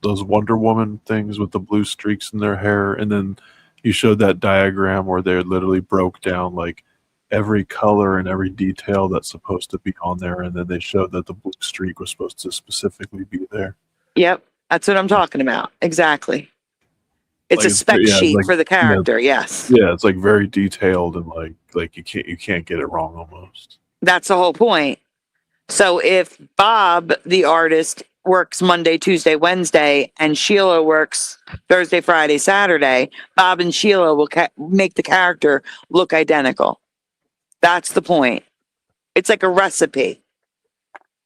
those Wonder Woman things with the blue streaks in their hair, and then you showed that diagram where they literally broke down like every color and every detail that's supposed to be on there, and then they showed that the blue streak was supposed to specifically be there. Yep, that's what I'm talking about. Exactly. It's Like a spec sheet like, for the character. Yes. Yeah, it's like very detailed and like you can't get it wrong almost. That's the whole point. So if Bob, the artist, works Monday, Tuesday, Wednesday, and Sheila works Thursday, Friday, Saturday, Bob and Sheila will make the character look identical. That's the point. It's like a recipe.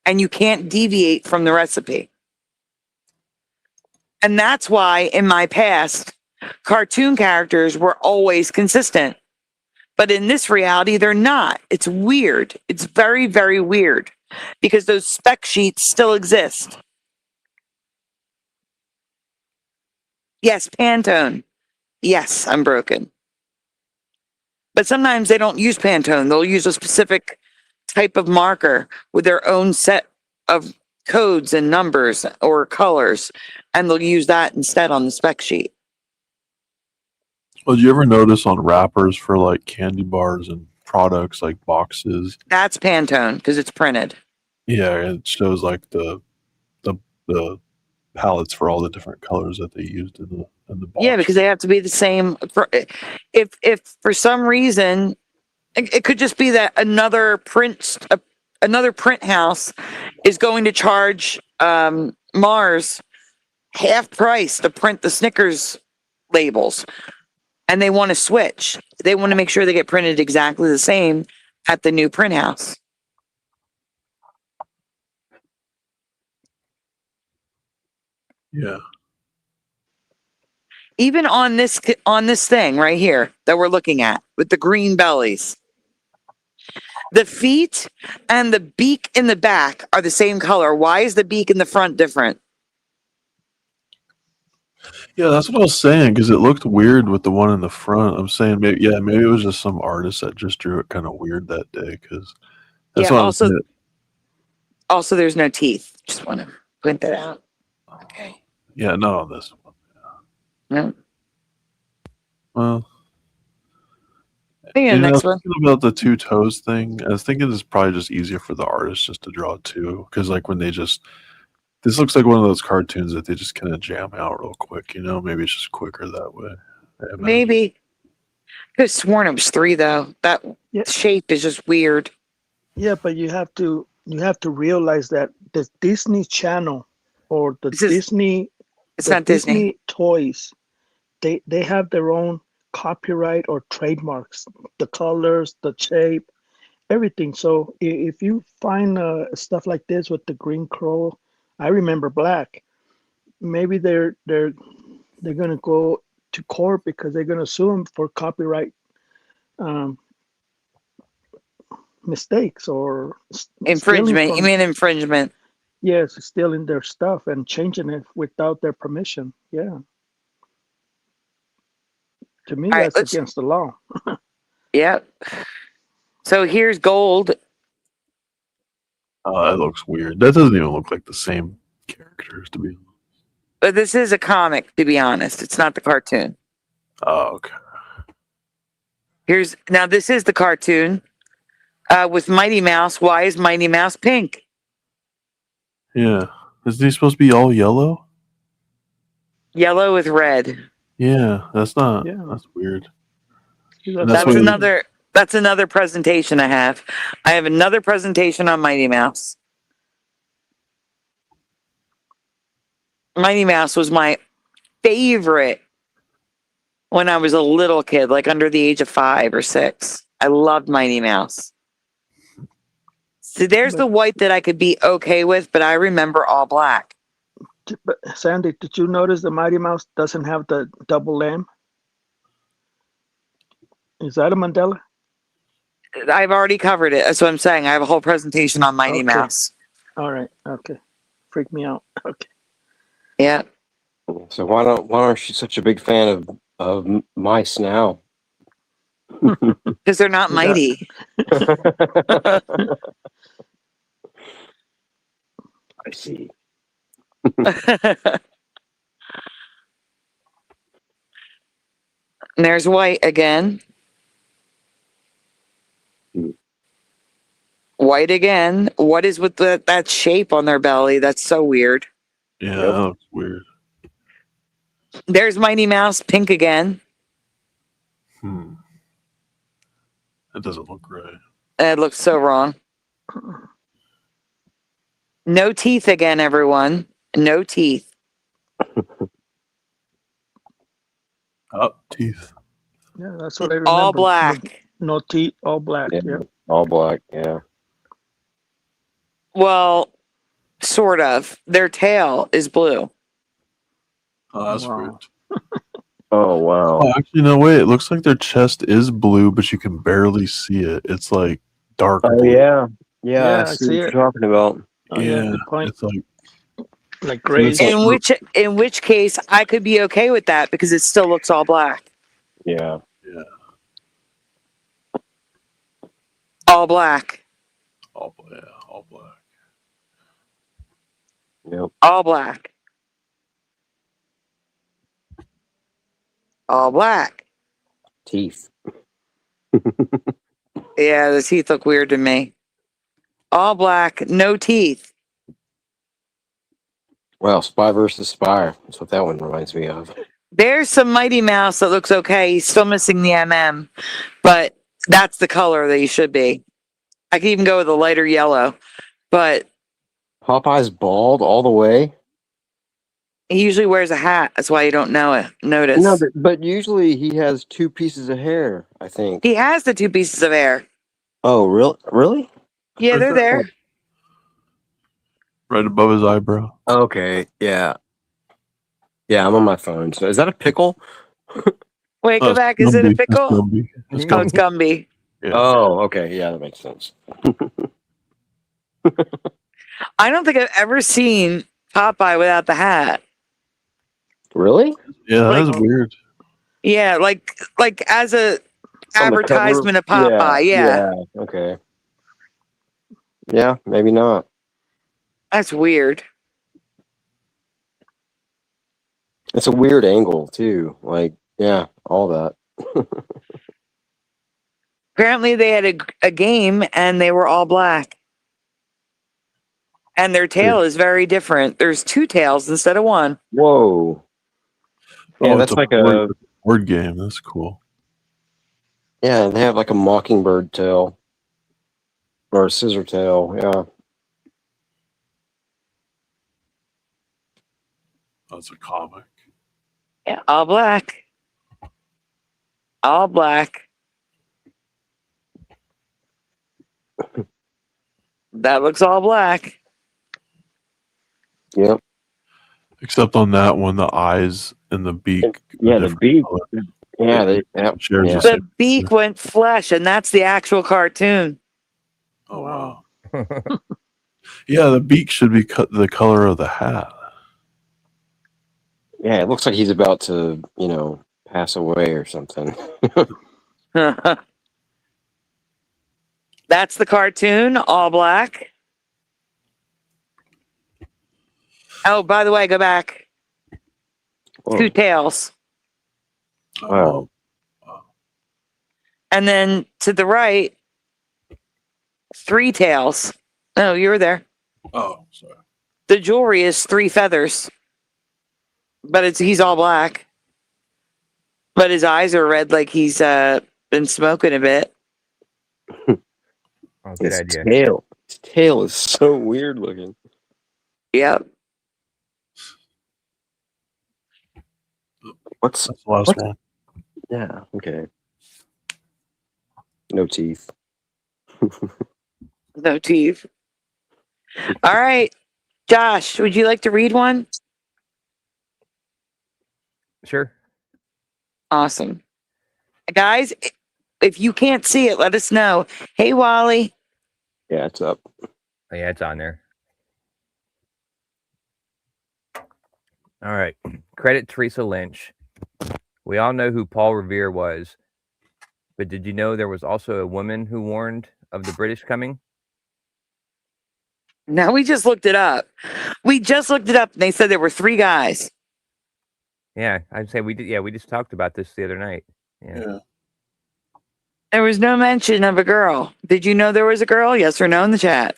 And you can't deviate from the recipe. And that's why in my past, cartoon characters were always consistent. But in this reality, they're not. It's weird. It's very, very weird because those spec sheets still exist. Yes, Pantone. Yes, I'm broken. But sometimes they don't use Pantone. They'll use a specific type of marker with their own set of codes and numbers or colors, and they'll use that instead on the spec sheet. Well, did you ever notice on wrappers for like candy bars and products like boxes? That's Pantone because it's printed. Yeah, it shows like the palettes for all the different colors that they used in the box. Yeah, because they have to be the same. If for some reason it could just be that another print house is going to charge Mars half price to print the Snickers labels, and they want to switch. They want to make sure they get printed exactly the same at the new print house. Yeah. Even on this thing right here that we're looking at with the green bellies, the feet and the beak in the back are the same color. Why is the beak in the front different? Yeah, that's what I was saying because it looked weird with the one in the front. I'm saying maybe it was just some artist that just drew it kind of weird that day because that's what also there's no teeth. Just want to point that out. Okay. Yeah, not on this one. No. Well, Yeah, next one. thinking about the two toes thing, I was thinking it's probably just easier for the artist just to draw two because like when they just this looks like one of those cartoons that they just kind of jam out real quick, maybe it's just quicker that way. Maybe. I could have sworn it was 3 though. That shape is just weird. Yeah, but you have to realize that the Disney Channel or the Disney toys, they have their own copyright or trademarks, the colors, the shape, everything. So if you find stuff like this with the green crow, I remember black, maybe they're gonna go to court because they're gonna sue them for copyright mistakes or infringement. You mean infringement? Yes, stealing their stuff and changing it without their permission. Yeah. To me, All that's against the law. Yep. So here's gold. Oh, that looks weird. That doesn't even look like the same characters, to be honest. But this is a comic, to be honest. It's not the cartoon. Oh, okay. This is the cartoon with Mighty Mouse. Why is Mighty Mouse pink? Yeah. Isn't he supposed to be all yellow? Yellow with red. Yeah, that's not. Yeah. That's weird. That's That's what it- another. That's another presentation I have. I have another presentation on Mighty Mouse. Mighty Mouse was my favorite when I was a little kid, like under the age of 5 or 6. I loved Mighty Mouse. So there's the white that I could be okay with, but I remember all black. But Sandy, did you notice the Mighty Mouse doesn't have the double lamb? Is that a Mandela? I've already covered it. That's what I'm saying. I have a whole presentation on Mighty Okay. Mouse. All right. Okay. Freak me out. Okay. Yeah. So why aren't you such a big fan of mice now? Because they're not mighty. I see. And there's white again. White again. What is with that shape on their belly? That's so weird. Yeah, Yep. that looks weird. There's Mighty Mouse, pink again. That doesn't look right. It looks so wrong. No teeth again, everyone. No teeth. Oh, teeth. Yeah, that's what I remember. All black. No teeth, all black. Yeah. Yeah. All black. Yeah. Well, sort of. Their tail is blue. Oh, that's Wow. weird. Oh wow. Oh, actually, no, wait. It looks like their chest is blue, but you can barely see it. It's like dark Oh blue. yeah. Yeah, I I see see what you're it. talking about. Oh, yeah. Yeah, Good point. it's like Like gray. It's like- In which case I could be okay with that because it still looks all black. Yeah. All black. all black. Yep. All black. All black. Teeth. Yeah, the teeth look weird to me. All black, no teeth. Well, Spy versus Spy. That's what that one reminds me of. There's some Mighty Mouse that looks okay. He's still missing the MM, but that's the color that he should be. I could even go with a lighter yellow, but Popeye's bald all the way. he usually wears a hat. That's why you don't notice. No, but usually he has 2 pieces of hair, I think. He has the 2 pieces of hair. Oh, really? Yeah, they're there. Right above his eyebrow. Okay, yeah. Yeah, I'm on my phone. So is that a pickle? Wait, go Oh, back. Is it a Gumby. It's pickle? Gumby. It's Oh, it's Gumby. Gumby. Yeah. Oh, okay. Yeah, that makes sense. I don't think I've ever seen Popeye without the hat. Really? Yeah, that Like- is weird. Yeah, like as a On the cover? advertisement of Popeye. Yeah, Okay. Yeah, maybe not. that's weird. It's a weird angle too. Like, yeah, all that. Apparently, they had a game and they were all black. And their tail is very different. There's 2 tails instead of 1. Whoa. Yeah, Oh, that's it's like a board game. That's cool. Yeah, they have like a mockingbird tail or a scissor tail. Yeah. That's a comic. Yeah, all black. All black. That looks all black. Yep. Except on that one, the eyes and the beak. Yeah, are the different beak. color. Yeah, they. Yep. Shares Yeah. the The same- beak went flesh, and that's the actual cartoon. Oh wow. Yeah, the beak should be the color of the hat. Yeah, it looks like he's about to, pass away or something. That's the cartoon, all black. Oh, by the way, go back. Whoa. 2 tails. Wow. And then to the right, 3 tails. Oh, you were there. Oh, sorry. The jewelry is 3 feathers. But he's all black. But his eyes are red like he's Been smoking a bit. Oh, good His idea. tail. His tail is so weird looking. Yep. What's That's the last what? one. Yeah. Okay. No teeth. No teeth. All right. Josh, would you like to read one? Sure. Awesome. Guys, if you can't see it, let us know. Hey, Wally. Yeah, it's up. Oh, yeah, it's on there. All right. Credit Teresa Lynch. We all know who Paul Revere was, but did you know there was also a woman who warned of the British coming? Now we just looked it up. We just looked it up and they said there were 3 guys. Yeah, I'd say we did. Yeah, we just talked about this the other night. Yeah. Yeah. There was no mention of a girl. Did you know there was a girl? Yes or no in the chat?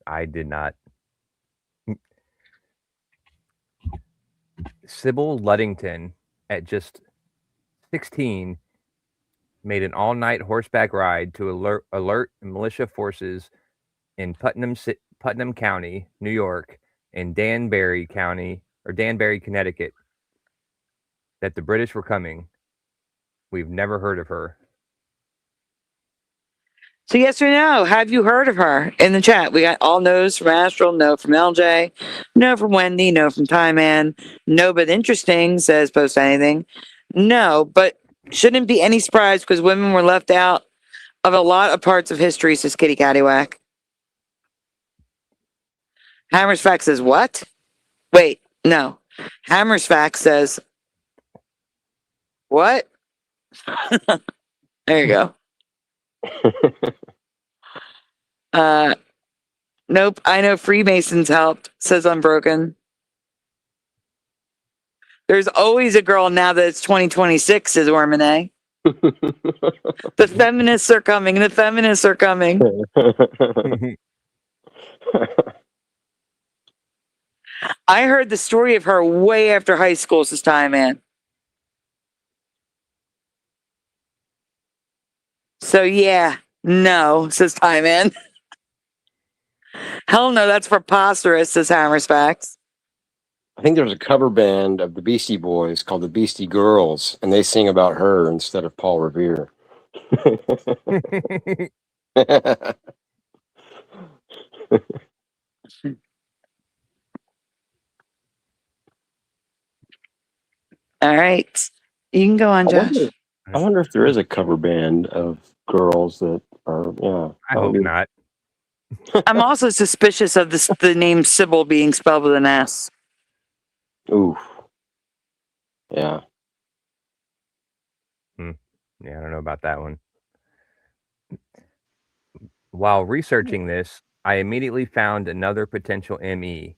I did not. Sybil Luddington, at just 16, made an all-night horseback ride to alert militia forces in Putnam County, New York, and Danbury County, or Danbury, Connecticut, that the British were coming. We've never heard of her. So yes or no? Have you heard of her in the chat? We got all no's from Astral, no from LJ, no from Wendy, no from Tie Man, no but interesting, says post anything. No, but shouldn't be any surprise because women were left out of a lot of parts of history, says Kitty Cattywack. Hammer's Fact says what? Wait, no. Hammer's Fact says what? There you go. Nope. I know Freemasons helped, says Unbroken. There's always a girl now that it's 2026, says Ormane. The feminists are coming. The feminists are coming. I heard the story of her way after high school, says Time Man. So yeah, no, says Time Man. Hell no, that's preposterous, says Hammer's Facts. I think there's a cover band of the Beastie Boys called the Beastie Girls, and they sing about her instead of Paul Revere. All right. You can go on, Josh. I wonder if there is a cover band of girls that are, yeah. I hope not. I'm also suspicious of the name Sybil being spelled with an S. Ooh. Yeah. Yeah, I don't know about that one. While researching this, I immediately found another potential ME.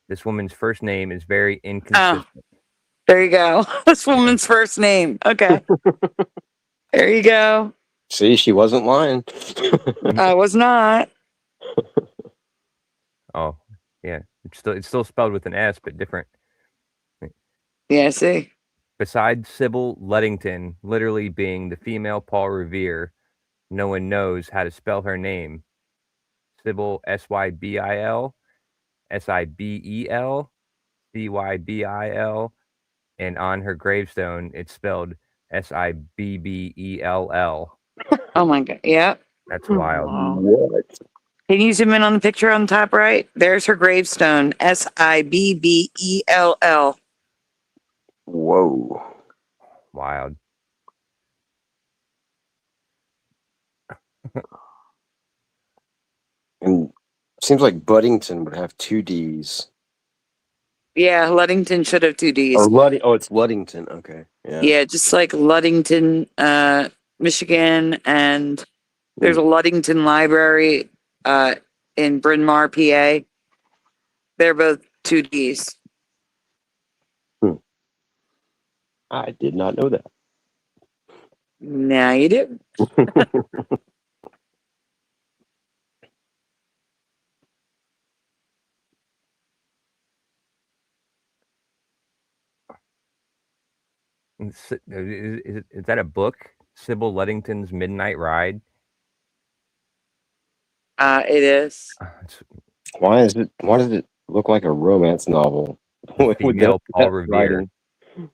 This woman's first name is very inconsistent. There you go. This woman's first name. Okay. There you go. See, she wasn't lying. I was not. Oh, yeah. It's still spelled with an S, but different. Yeah, I see. Besides Sybil Luddington literally being the female Paul Revere, no one knows how to spell her name. Sybil, Sybil, Sibel, Cybil, and on her gravestone, it's spelled Sibbell. Oh my God. Yep. That's wild. Wow. What? Can you zoom in on the picture on the top right? There's her gravestone. Sibbell. Whoa. Wild. And seems like Buddington would have 2 D's. Yeah, Luddington should have 2 D's. Oh, it's Luddington. Okay. Yeah. Yeah, just like Luddington, Michigan, and there's a Luddington Library in Bryn Mawr, PA. They're both 2 D's. I did not know that. Now you do. Is that a book? Sybil Ludington's Midnight Ride. It is. It's Why does it look like a romance novel? With female Paul that Revere.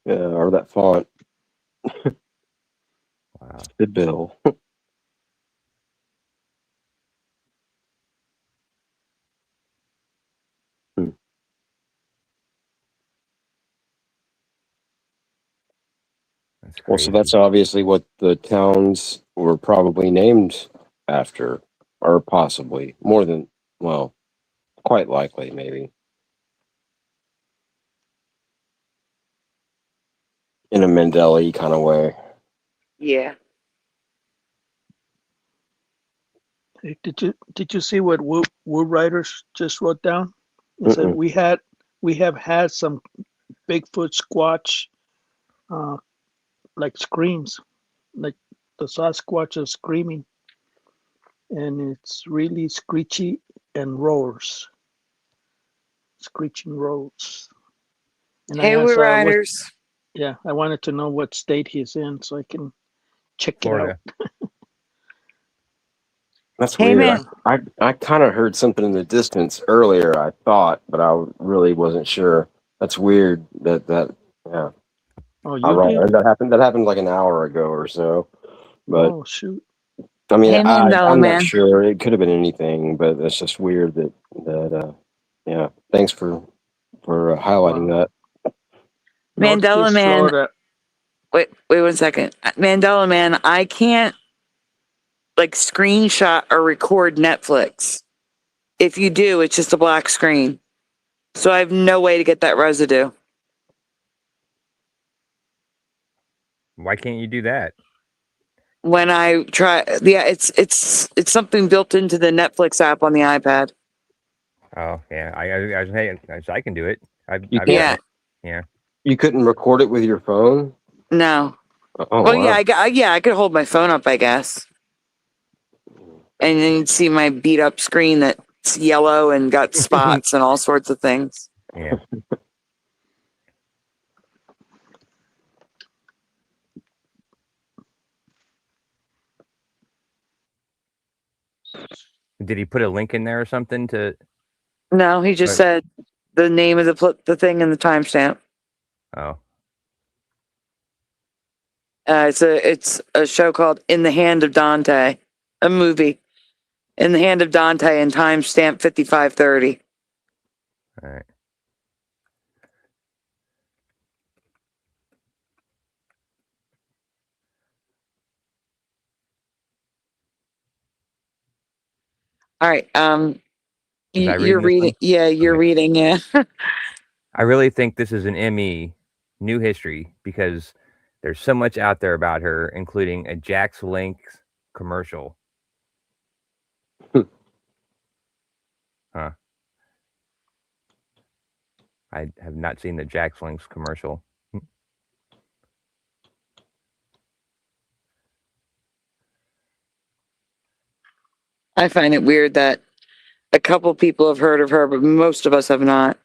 writing, or that font. Wow. The bill. That's Well, crazy. so that's obviously what the towns were probably named after, or possibly more than, well, quite likely, maybe. In a Mandela kind of way. Yeah. Hey, did you see what Wood Writers just wrote down? It said Mm-mm. we have had some Bigfoot Squatch like screams, like the Sasquatch is screaming, and it's really screechy and roars, screeching roars. And I Hey, asked, Wood Riders. I wanted to know what state he's in so I can check it Florida. out. That's Hey, weird. man. I kind of heard something in the distance earlier, I thought, but I really wasn't sure. That's weird that, yeah. Oh, you Ironic. did? That happened like an hour ago or so. But Oh, shoot. I mean, Hey, Mandela, I'm not man. sure. It could have been anything, but it's just weird that yeah. Thanks for highlighting Wow. that. Mandela, Northeast man. Florida. Wait 1 second. Mandela, man, I can't like screenshot or record Netflix. If you do, it's just a black screen. So I have no way to get that residue. Why can't you do that? When I try, yeah, it's something built into the Netflix app on the iPad. Oh yeah, I can do it. I've You done Yeah, it. Yeah. You couldn't record it with your phone? no. Oh Well, wow. yeah, I could hold my phone up, I guess, and then you'd see my beat up screen that's yellow and got spots and all sorts of things. Yeah. Did he put a link in there or something to? No, he just Right. said the name of the thing and the timestamp. Oh. It's a show called In the Hand of Dante, a movie. In the Hand of Dante and timestamp 5530. All right. All right. Was I You're reading this reading. one? Yeah, you're Okay. reading. Yeah. I really think this is an ME, new history, because there's so much out there about her, including a Jack's Link commercial. Huh. I have not seen the Jack's Links commercial. I find it weird that a couple people have heard of her, but most of us have not.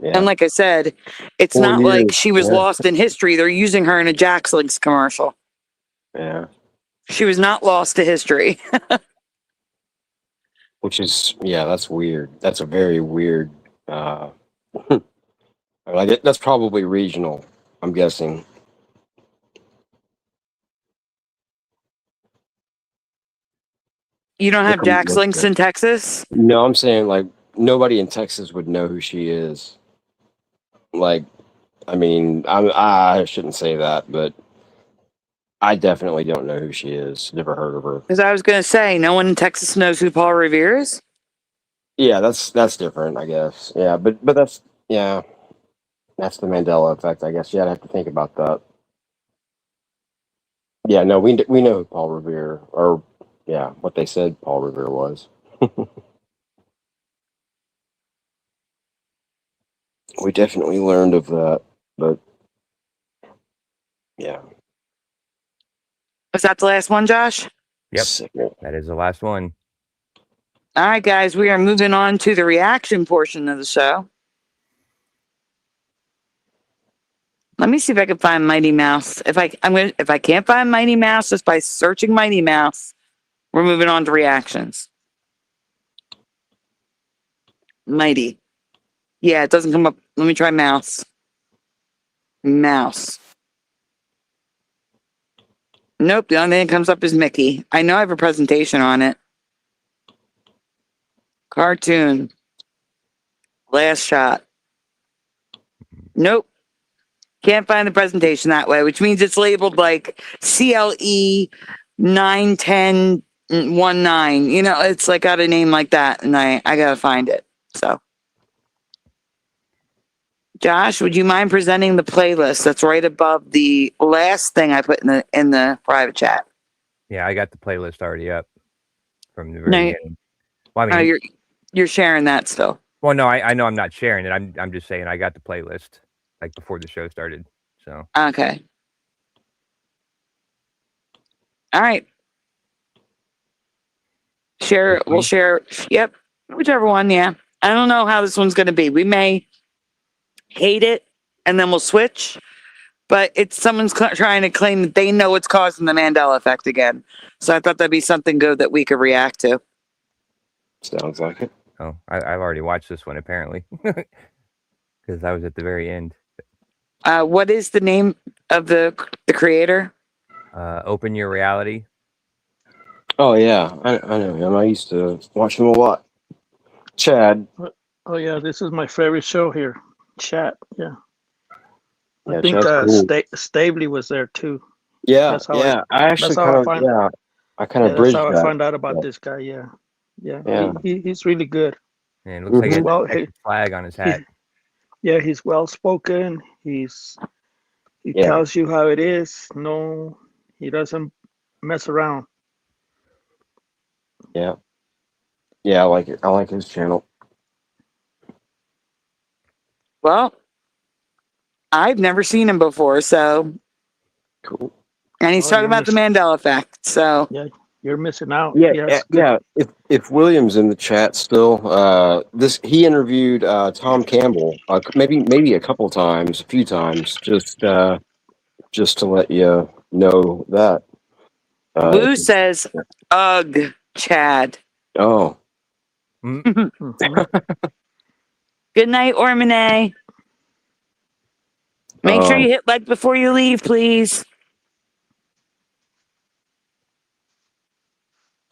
Yeah. And like I said, it's 4 not like years. she was Yeah. lost in history. They're using her in a Jack's Links commercial. Yeah. She was not lost to history. Which is, yeah, that's weird. That's a very weird. Like that's probably regional, I'm guessing. You don't have Jack's Look Links good. in Texas? No, I'm saying like nobody in Texas would know who she is. Like, I mean, I shouldn't say that, but I definitely don't know who she is. Never heard of her. Because I was going to say, no one in Texas knows who Paul Revere is. Yeah, that's different, I guess. Yeah, but that's the Mandela effect, I guess. Yeah, I'd have to think about that. Yeah, no, we know who Paul Revere, or yeah, what they said Paul Revere was. We definitely learned of that, but yeah. Was that the last one, Josh? Yep. Sickening. That is the last one. All right, guys, we are moving on to the reaction portion of the show. Let me see if I can find Mighty Mouse. If I can't find Mighty Mouse just by searching Mighty Mouse, we're moving on to reactions. Mighty. Yeah, it doesn't come up. Let me try Mouse. Mouse. Nope, the only thing that comes up is Mickey. I know I have a presentation on it. Cartoon. Last shot. Nope. Can't find the presentation that way, which means it's labeled like CLE 91019. You know, it's like got a name like that, and I gotta find it. So, Josh, would you mind presenting the playlist that's right above the last thing I put in the private chat? Yeah, I got the playlist already up from the very beginning. Well, I mean, you're sharing that still. Well, no, I know I'm not sharing it. I'm just saying I got the playlist like before the show started. So okay. All right. Share. We'll share. Yep. Whichever one. Yeah. I don't know how this one's going to be. We may hate it and then we'll switch. But it's someone's trying to claim that they know what's causing the Mandela effect again. So I thought that'd be something good that we could react to. Sounds like it. Oh, I've already watched this one apparently because I was at the very end. What is the name of the creator? Open Your Reality. Oh yeah, I know him. I used to watch him a lot. Chad. Oh yeah, this is my favorite show here. Chat. Yeah. Yeah, I think cool. Stabley was there too. Yeah, yeah. I actually kind of bridged that's how that. I found out about this guy. Yeah. He's really good. And it looks like he has a flag on his hat. He's well spoken. He tells you how it is. No, he doesn't mess around. Yeah. Yeah, I like it. I like his channel. Well, I've never seen him before, so cool. And he's talking about the Mandela effect. So yeah, you're missing out. Yeah. If William's in the chat still, he interviewed Tom Campbell maybe a few times, just to let you know that. Lou says, "Ugh, Chad." Oh. Good night, Ormane. Make sure you hit like before you leave, please.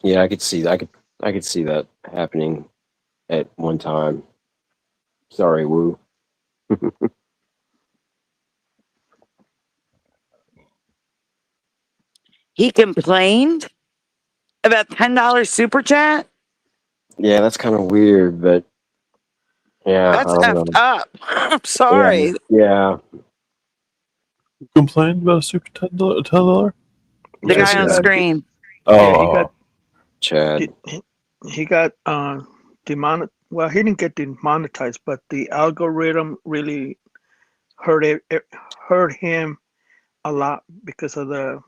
Yeah, I could see that. I could see that happening at one time. Sorry, Woo. He complained about $10 super chat. Yeah, that's kind of weird, but yeah, that's effed up. I'm sorry. Yeah. You complained about a super $10? The guy on screen. Oh, Chad. He got demonetized. Well, he didn't get demonetized, but the algorithm really hurt him a lot because of the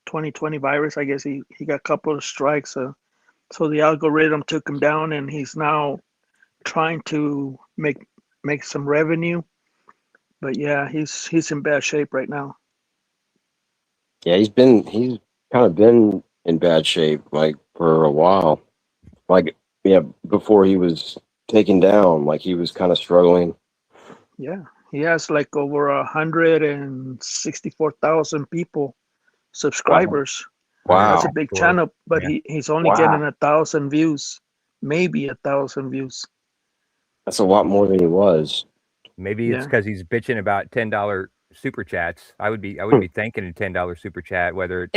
2020 virus. I guess he got a couple of strikes. So the algorithm took him down, and he's now trying to make some revenue. But yeah, he's in bad shape right now. Yeah, he's kind of been in bad shape like for a while. Like before he was taken down, like he was kind of struggling. Yeah, he has like over 164,000 people subscribers. Wow, that's a big channel, but he's only getting 1,000 views, maybe 1,000 views. That's a lot more than he was. Maybe it's because he's bitching about $10 super chats. I would be thanking a $10 super chat, whether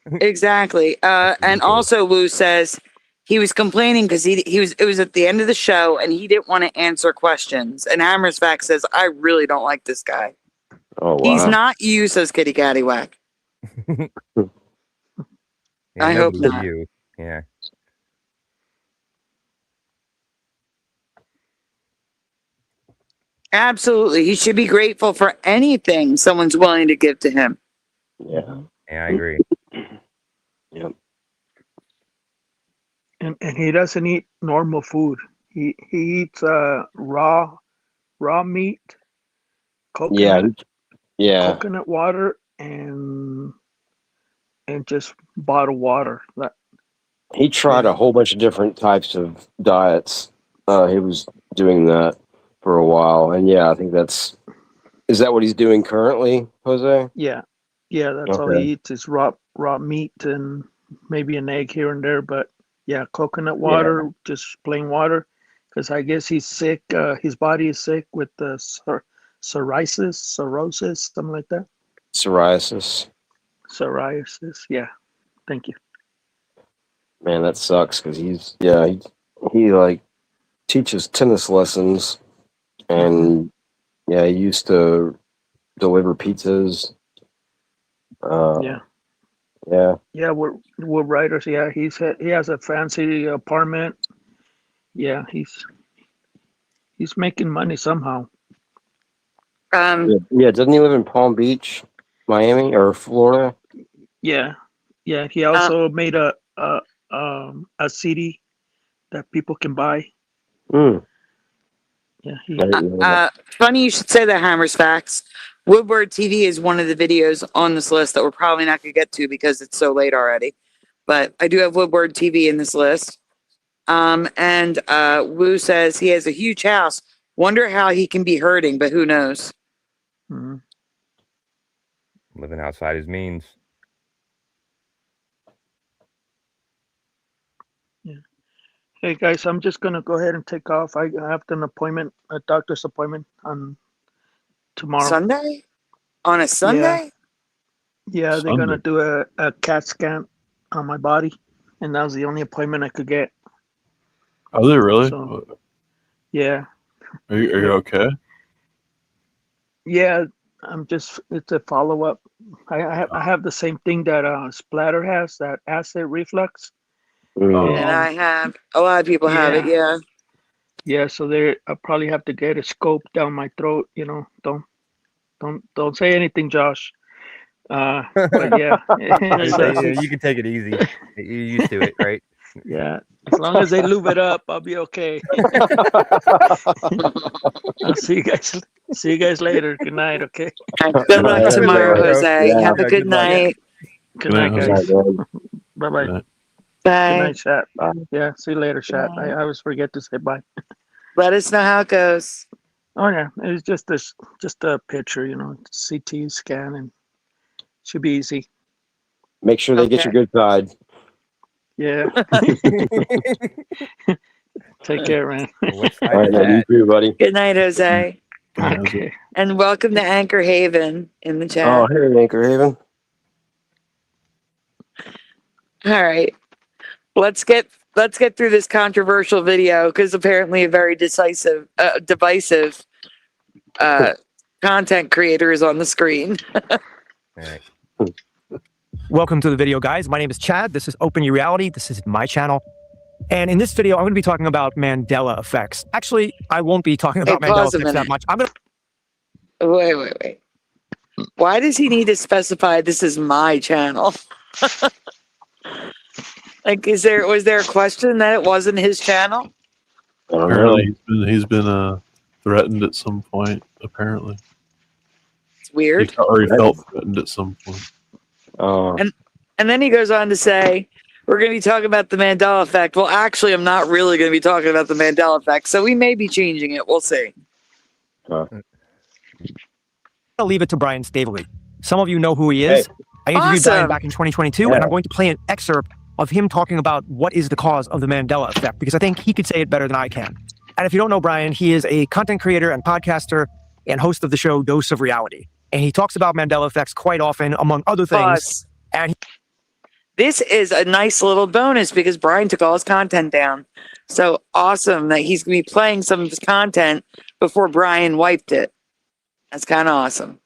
Exactly. And also Wu says he was complaining because it was at the end of the show and he didn't want to answer questions. And Hammer's Fact says, I really don't like this guy. Oh, wow. He's not you, says Kitty Cattywhack. I hope not. You. Yeah. Absolutely. He should be grateful for anything someone's willing to give to him. Yeah. Yeah, I agree. Yep. And he doesn't eat normal food. He eats raw meat. Coconut. Yeah. coconut water, and just bottled water. He tried a whole bunch of different types of diets. He was doing that for a while, and yeah, I think is that what he's doing currently, Jose? Yeah, that's all he eats is raw meat and maybe an egg here and there. But yeah, coconut water, just plain water, because I guess he's sick. His body is sick with the cirrhosis, something like that. Psoriasis. Yeah, thank you. Man, that sucks because he like teaches tennis lessons, and yeah, he used to deliver pizzas. Yeah, we're writers. Yeah, he has a fancy apartment. Yeah, he's making money somehow. yeah. Doesn't he live in Palm Beach, Miami, or Florida? Yeah. He also made a CD that people can buy. Yeah. Funny you should say that, Hammers Facts. Woodward TV is one of the videos on this list that we're probably not going to get to because it's so late already. But I do have Woodward TV in this list. And Wu says he has a huge house. Wonder how he can be hurting, but who knows? Living outside his means. Hey guys, I'm just gonna go ahead and take off. I have an appointment, a doctor's appointment on tomorrow. Sunday? On a Sunday? Yeah, they're gonna do a CAT scan on my body, and that was the only appointment I could get. Are they really? So, yeah. Are you okay? Yeah, it's a follow up. I have the same thing that Splatter has, that acid reflux. And I have a lot of people have it. Yeah. Yeah, so I probably have to get a scope down my throat. You know, don't say anything, Josh. But yeah, You can take it easy. You're used to it, right? Yeah, as long as they lube it up, I'll be okay. I'll see you guys later. Good night. Okay. Good luck tomorrow, Jose. Yeah. Have a good night. Good night, guys. Bye bye. Good Bye. night, chat. Yeah, see you later, chat. I always forget to say bye. Let us know how it goes. Oh yeah, it's just a picture, you know, CT scan, and should be easy. Make sure they get your good side. Yeah. Take care, man. All right, you too, buddy. Good night, Jose. Okay. And welcome to Anchor Haven in the chat. Oh, hey, Anchor Haven. All right. Let's get through this controversial video because apparently a very divisive content creator is on the screen. All right. Welcome to the video, guys. My name is Chad. This is Open Your Reality. This is my channel. And in this video, I'm going to be talking about Mandela effects. Actually, I won't be talking about Mandela effects that much. Wait. Why does he need to specify this is my channel? Like, was there a question that it wasn't his channel? Apparently, he's been threatened at some point. Apparently, It's weird. He felt threatened at some point. And then he goes on to say, we're going to be talking about the Mandela effect. Well, actually, I'm not really going to be talking about the Mandela effect, so we may be changing it. We'll see. I'll leave it to Brian Staveley. Some of you know who he is. I interviewed Brian back in 2022, and I'm going to play an excerpt of him talking about what is the cause of the Mandela effect, because I think he could say it better than I can. And if you don't know Brian, he is a content creator and podcaster and host of the show Dose of Reality. And he talks about Mandela effects quite often, among other things. And this is a nice little bonus because Brian took all his content down. So awesome that he's going to be playing some of his content before Brian wiped it. That's kind of awesome.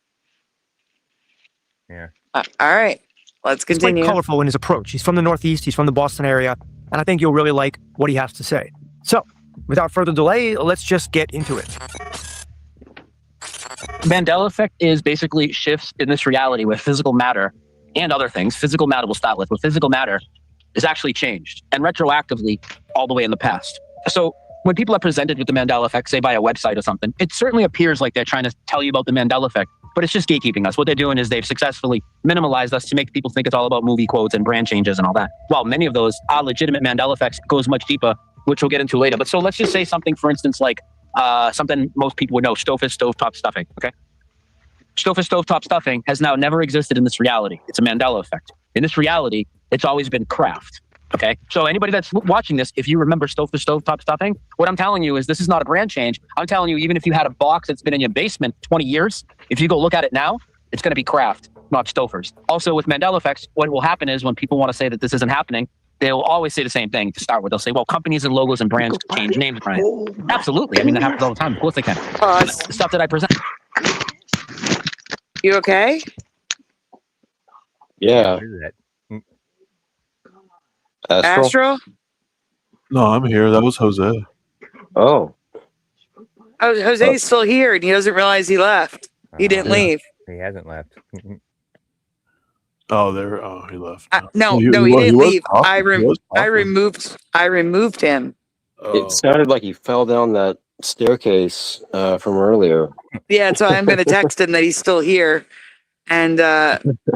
Yeah. All right. Let's continue. He's quite colorful in his approach. He's from the Northeast. He's from the Boston area. And I think you'll really like what he has to say. So, without further delay, let's just get into it. Mandela effect is basically shifts in this reality with physical matter and other things. Physical matter will start with physical matter is actually changed and retroactively all the way in the past. So when people are presented with the Mandela effect, say by a website or something, it certainly appears like they're trying to tell you about the Mandela effect but it's just gatekeeping us. What they're doing is they've successfully minimalized us to make people think it's all about movie quotes and brand changes and all that. While many of those are legitimate Mandela effects, it goes much deeper, which we'll get into later. But so let's just say something, for instance, like something most people would know, stovetop stuffing, okay? Stovetop stuffing has now never existed in this reality. It's a Mandela effect. In this reality, it's always been craft. Okay, so anybody that's watching this, if you remember stovetop stuffing, what I'm telling you is this is not a brand change. I'm telling you, even if you had a box that's been in your basement 20 years, if you go look at it now, it's going to be craft, not Stouffer's. Also, with Mandela effects, what will happen is when people want to say that this isn't happening, they'll always say the same thing to start with. They'll say, well, companies and logos and brands change names, Brian. Absolutely. I mean, that happens all the time. Of course they can. The stuff that I present. You okay? Yeah. What is that? Astral? No, I'm here. That was Jose. Oh. Oh, Jose's still here and he doesn't realize he left. He didn't Yeah. leave. He hasn't left. Oh, there. Oh, he left. No, He he didn't was leave. talking. I He was talking. removed him. Oh. It sounded like he fell down that staircase from earlier. Yeah, so I'm going to text him that he's still here and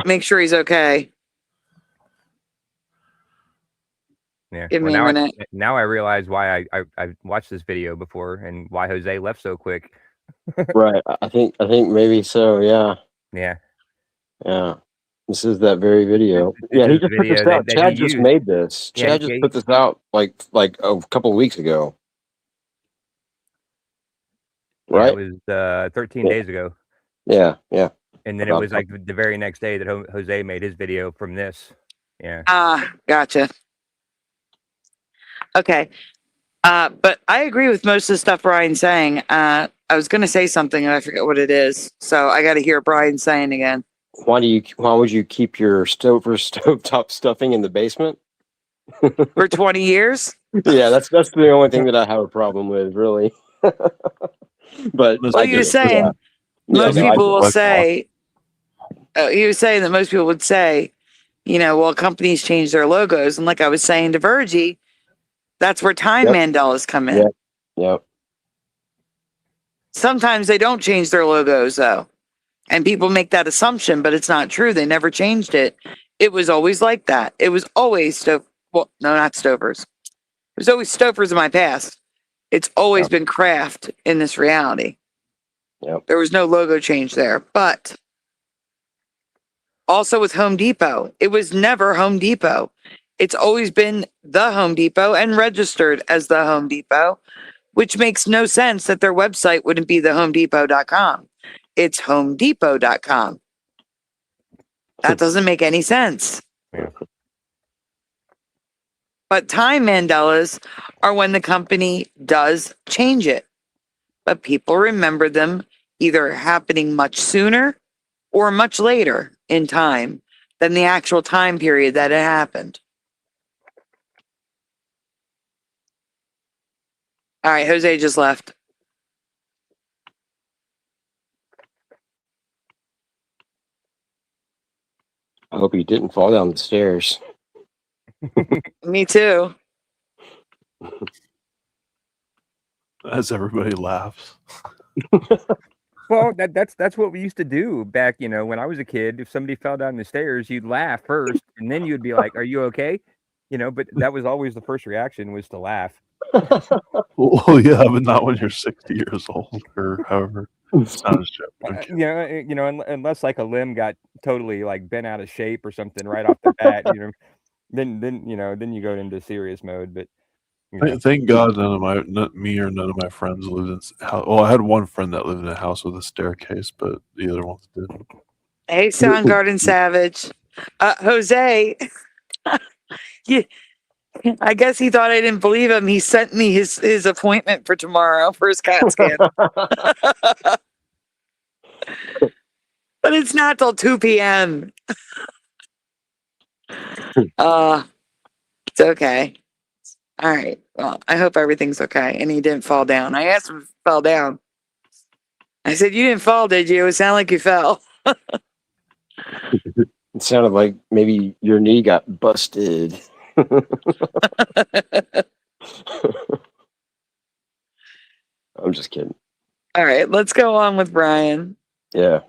make sure he's okay. Yeah. Give me a minute. Now I realize why I watched this video before and why Jose left so quick. Right. I think maybe so. Yeah. Yeah. Yeah. This is that very video. This Yeah, he is just the put this video out. that Chad he just used. made this. Yeah, Chad just put this out like a couple of weeks ago. Right? Yeah, it was 13 days ago. Yeah. Yeah. And then it was like the very next day that Jose made his video from this. Yeah. Gotcha. Okay. But I agree with most of the stuff Brian's saying. I was going to say something and I forget what it is. So I got to hear Brian saying again. Why would you keep your stovetop stuffing in the basement? For 20 years? Yeah, that's the only thing that I have a problem with, really. But well, he was saying most people will say, he was saying that most people would say, well, companies change their logos. And like I was saying to Virgie, that's where time Mandelas come in. Yep. Sometimes they don't change their logos though. And people make that assumption, but it's not true. They never changed it. It was always like that. It was always not Stouffer's. It was always Stouffer's in my past. It's always been craft in this reality. Yep. There was no logo change there. But also with Home Depot, it was never Home Depot. It's always been the Home Depot and registered as the Home Depot, which makes no sense that their website wouldn't be thehomedepot.com. It's homedepot.com. That doesn't make any sense. Yeah. But time Mandelas are when the company does change it. But people remember them either happening much sooner or much later in time than the actual time period that it happened. All right, Jose just left. I hope he didn't fall down the stairs. Me too. As everybody laughs. Well, that's what we used to do back, when I was a kid. If somebody fell down the stairs, you'd laugh first, and then you'd be like, "Are you okay?" But that was always the first reaction, was to laugh. Well, yeah, but not when you're 60 years old or however. Sounds Unless like a limb got totally like bent out of shape or something right off the bat, then you go into serious mode. But thank God not me or none of my friends lived in house. Well, I had one friend that lived in a house with a staircase, but the other ones didn't. Hey, Soundgarden Savage. Jose, I guess he thought I didn't believe him. He sent me his appointment for tomorrow for his CAT scan. But it's not till 2 p.m. It's okay. All right. Well, I hope everything's okay. And he didn't fall down. I asked him if he fell down. I said, "You didn't fall, did you? It sounded like you fell." It sounded like maybe your knee got busted. I'm just kidding. All right. Let's go on with Brian. Yeah.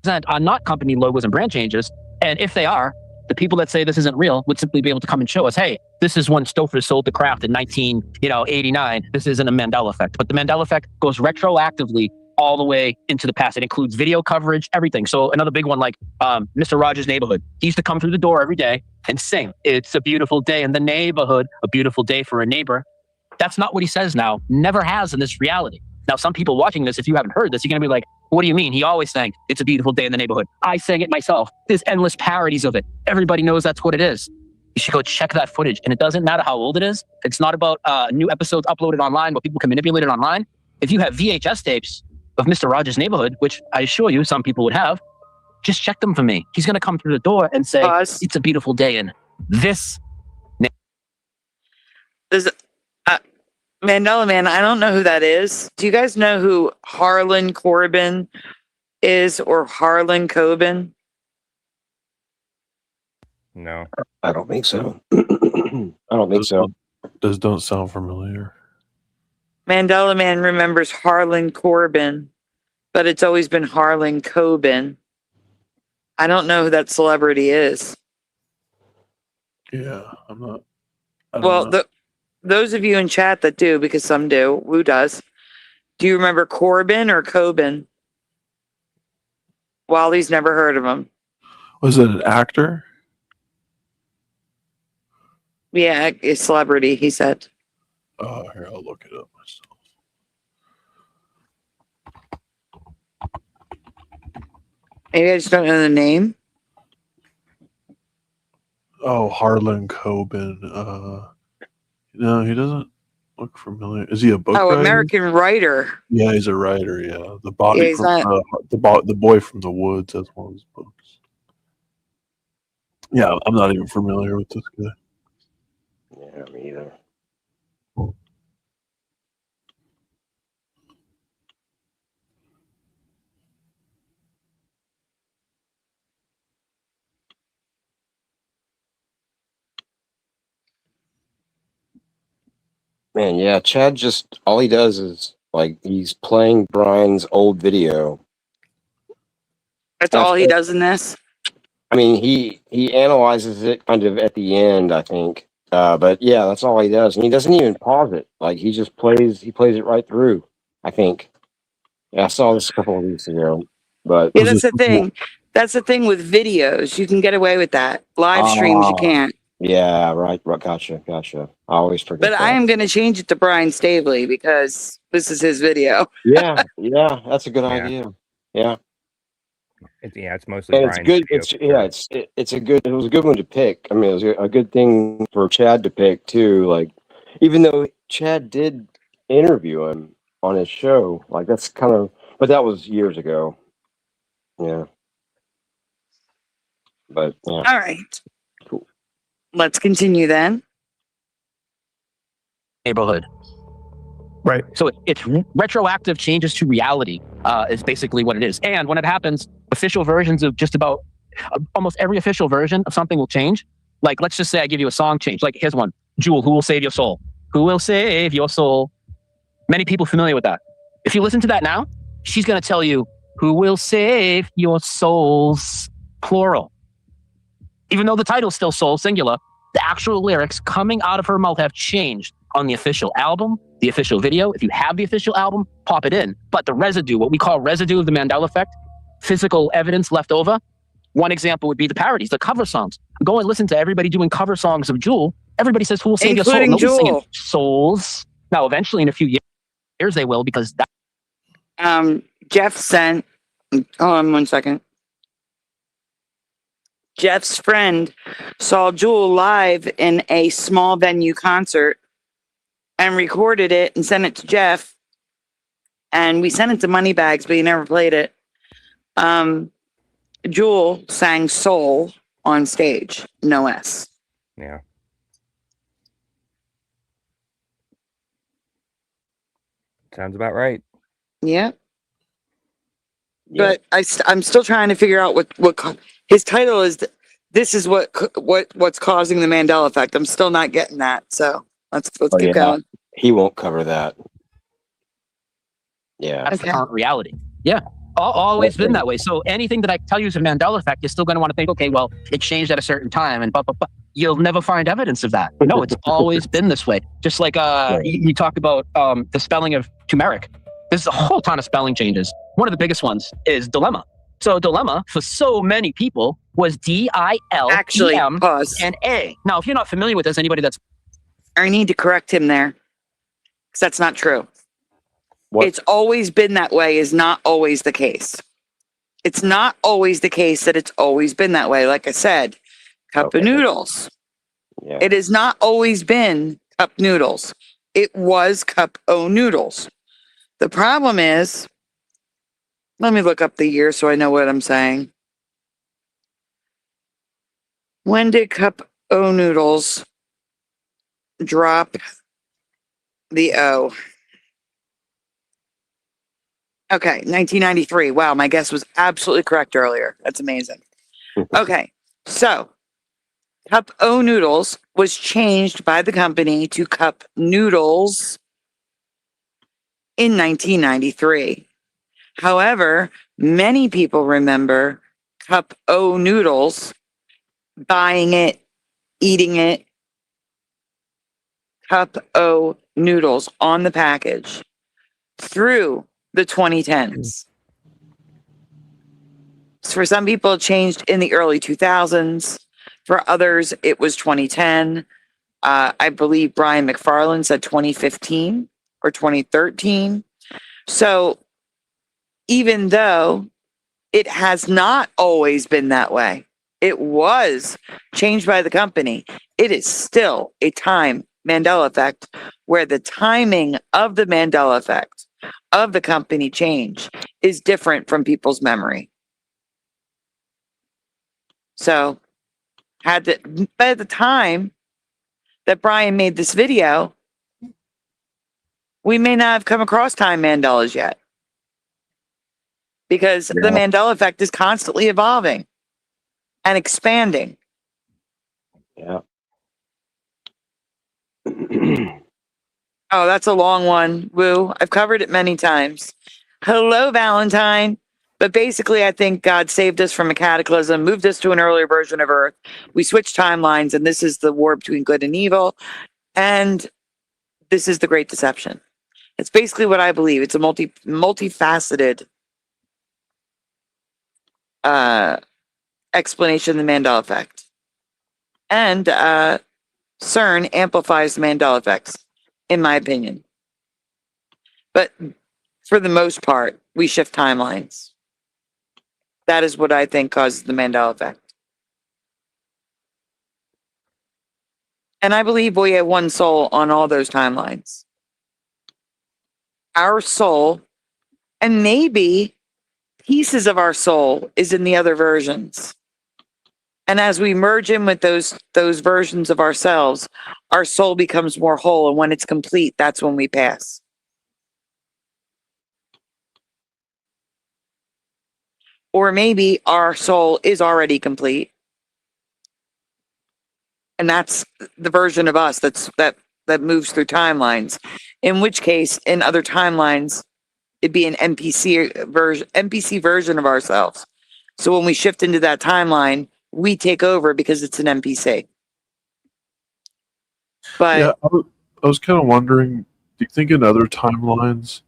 are not company logos and brand changes. And if they are, the people that say this isn't real would simply be able to come and show us, hey, this is when Stouffer sold the craft in 1989. This isn't a Mandela effect. But the Mandela effect goes retroactively all the way into the past. It includes video coverage, everything. So another big one, like Mr. Rogers' Neighborhood. He used to come through the door every day and sing, "It's a beautiful day in the neighborhood, a beautiful day for a neighbor." That's not what he says now. Never has in this reality. Now, some people watching this, if you haven't heard this, you're going to be like, what do you mean? He always sang, "It's a beautiful day in the neighborhood." I sang it myself. There's endless parodies of it. Everybody knows that's what it is. You should go check that footage. And it doesn't matter how old it is. It's not about new episodes uploaded online where people can manipulate it online. If you have VHS tapes of Mr. Rogers' Neighborhood, which I assure you some people would have, just check them for me. He's going to come through the door and say, Pause. "It's a beautiful day in this." There's Mandela Man, I don't know who that is. Do you guys know who Harlan Corbin is, or Harlan Coben? No. I don't think so. I don't think so. Those don't sound familiar. Mandela Man remembers Harlan Corbin, but it's always been Harlan Coben. I don't know who that celebrity is. Yeah, I'm not. I don't Well, know. those of you in chat that do, because some do, Woo does. Do you remember Corbin or Coben? Wally's never heard of him. Was it an actor? Yeah, a celebrity, he said. Oh, here, I'll look it up myself. Maybe I just don't know the name. Oh, Harlan Coben. No, he doesn't look familiar. Is he a book Oh, writer? American writer. Yeah, he's a writer. Yeah, the body Yeah, he's from the boy from the woods. That's one of his books. Yeah, I'm not even familiar with this guy. Yeah, me either. Man, yeah, Chad just all he does is like he's playing Brian's old video. That's all he does in this. I mean, he analyzes it kind of at the end, I think. But yeah, that's all he does, and he doesn't even pause it. Like he just plays it right through. I think. Yeah, I saw this a couple of weeks ago, but Yeah, that's the thing. That's the thing with videos. You can get away with that. Live streams, you can't. Yeah, right. Gotcha. I always forget. But that. I am going to change it to Brian Staveley because this is his video. yeah, that's a good idea. Yeah. It's mostly And it's Brian's good. video. It was a good one to pick. I mean, it was a good thing for Chad to pick too. Like, even though Chad did interview him on his show, like that's kind of, but that was years ago. Yeah. But yeah. All right. Cool. Let's continue then. Neighborhood. Right. So it's retroactive changes to reality is basically what it is. And when it happens, official versions of just about almost every official version of something will change. Like, let's just say I give you a song change. Like, here's one. Jewel, Who Will Save Your Soul? Who will save your soul? Many people familiar with that. If you listen to that now, she's going to tell you, who will save your souls? Plural. Even though the title's still soul, singular, the actual lyrics coming out of her mouth have changed on the official album, the official video. If you have the official album, pop it in. But the residue, what we call residue of the Mandela effect, physical evidence left over. One example would be the parodies, the cover songs. Go and listen to everybody doing cover songs of Jewel. Everybody says, who will save your soul? Including Nobody's singing Jewel. souls. Now, eventually, in a few years, they will, because that. Jeff sent, hold on 1 second. Jeff's friend saw Jewel live in a small venue concert and recorded it and sent it to Jeff. And we sent it to Moneybags, but he never played it. Jewel sang Soul on stage, no S. Yeah. Sounds about right. Yeah. But I'm still trying to figure out what his title is. This is what's causing the Mandela effect. I'm still not getting that. So let's keep going. He won't cover that. Yeah. That's the current reality. Yeah. always been that way. So anything that I tell you is a Mandela effect, you're still going to want to think, okay, well, it changed at a certain time, and you'll never find evidence of that. No, it's always been this way. Just like you talk about the spelling of turmeric. There's a whole ton of spelling changes. One of the biggest ones is dilemma. So dilemma for so many people was D-I-L-E-M Actually, pause. and A. Now, if you're not familiar with this, anybody that's I need to correct him there, because that's not true. What? It's always been that way is not always the case. It's not always the case that it's always been that way. Like I said, cup of noodles. Yeah. It has not always been cup noodles. It was cup o noodles. The problem is, let me look up the year so I know what I'm saying. When did cup o noodles drop the O? Okay, 1993. Wow, my guess was absolutely correct earlier. That's amazing. Okay, so cup o noodles was changed by the company to cup noodles in 1993. However, many people remember cup o noodles, buying it, eating it, cup o noodles on the package through the 2010s. So for some people, it changed in the early 2000s. For others, it was 2010. I believe Brian McFarland said 2015 or 2013. So even though it has not always been that way, it was changed by the company, it is still a time Mandela effect where the timing of the Mandela effect of the company change is different from people's memory. So but at the time that Brian made this video, we may not have come across time Mandelas yet, because the Mandela effect is constantly evolving and expanding. Yeah. Oh, that's a long one. Woo. I've covered it many times. Hello, Valentine. But basically, I think God saved us from a cataclysm, moved us to an earlier version of Earth. We switched timelines, and this is the war between good and evil. And this is the Great Deception. It's basically what I believe. It's a multifaceted explanation of the Mandela effect. And CERN amplifies the Mandela effects, in my opinion. But for the most part, we shift timelines. That is what I think causes the Mandela effect. And I believe we have one soul on all those timelines. Our soul, and maybe pieces of our soul, is in the other versions. And as we merge in with those versions of ourselves, our soul becomes more whole. And when it's complete, that's when we pass. Or maybe our soul is already complete. And that's the version of us that moves through timelines. In which case, in other timelines, it'd be an NPC version of ourselves. So when we shift into that timeline, we take over because it's an NPC. But Yeah, I was kind of wondering, do you think in other timelines,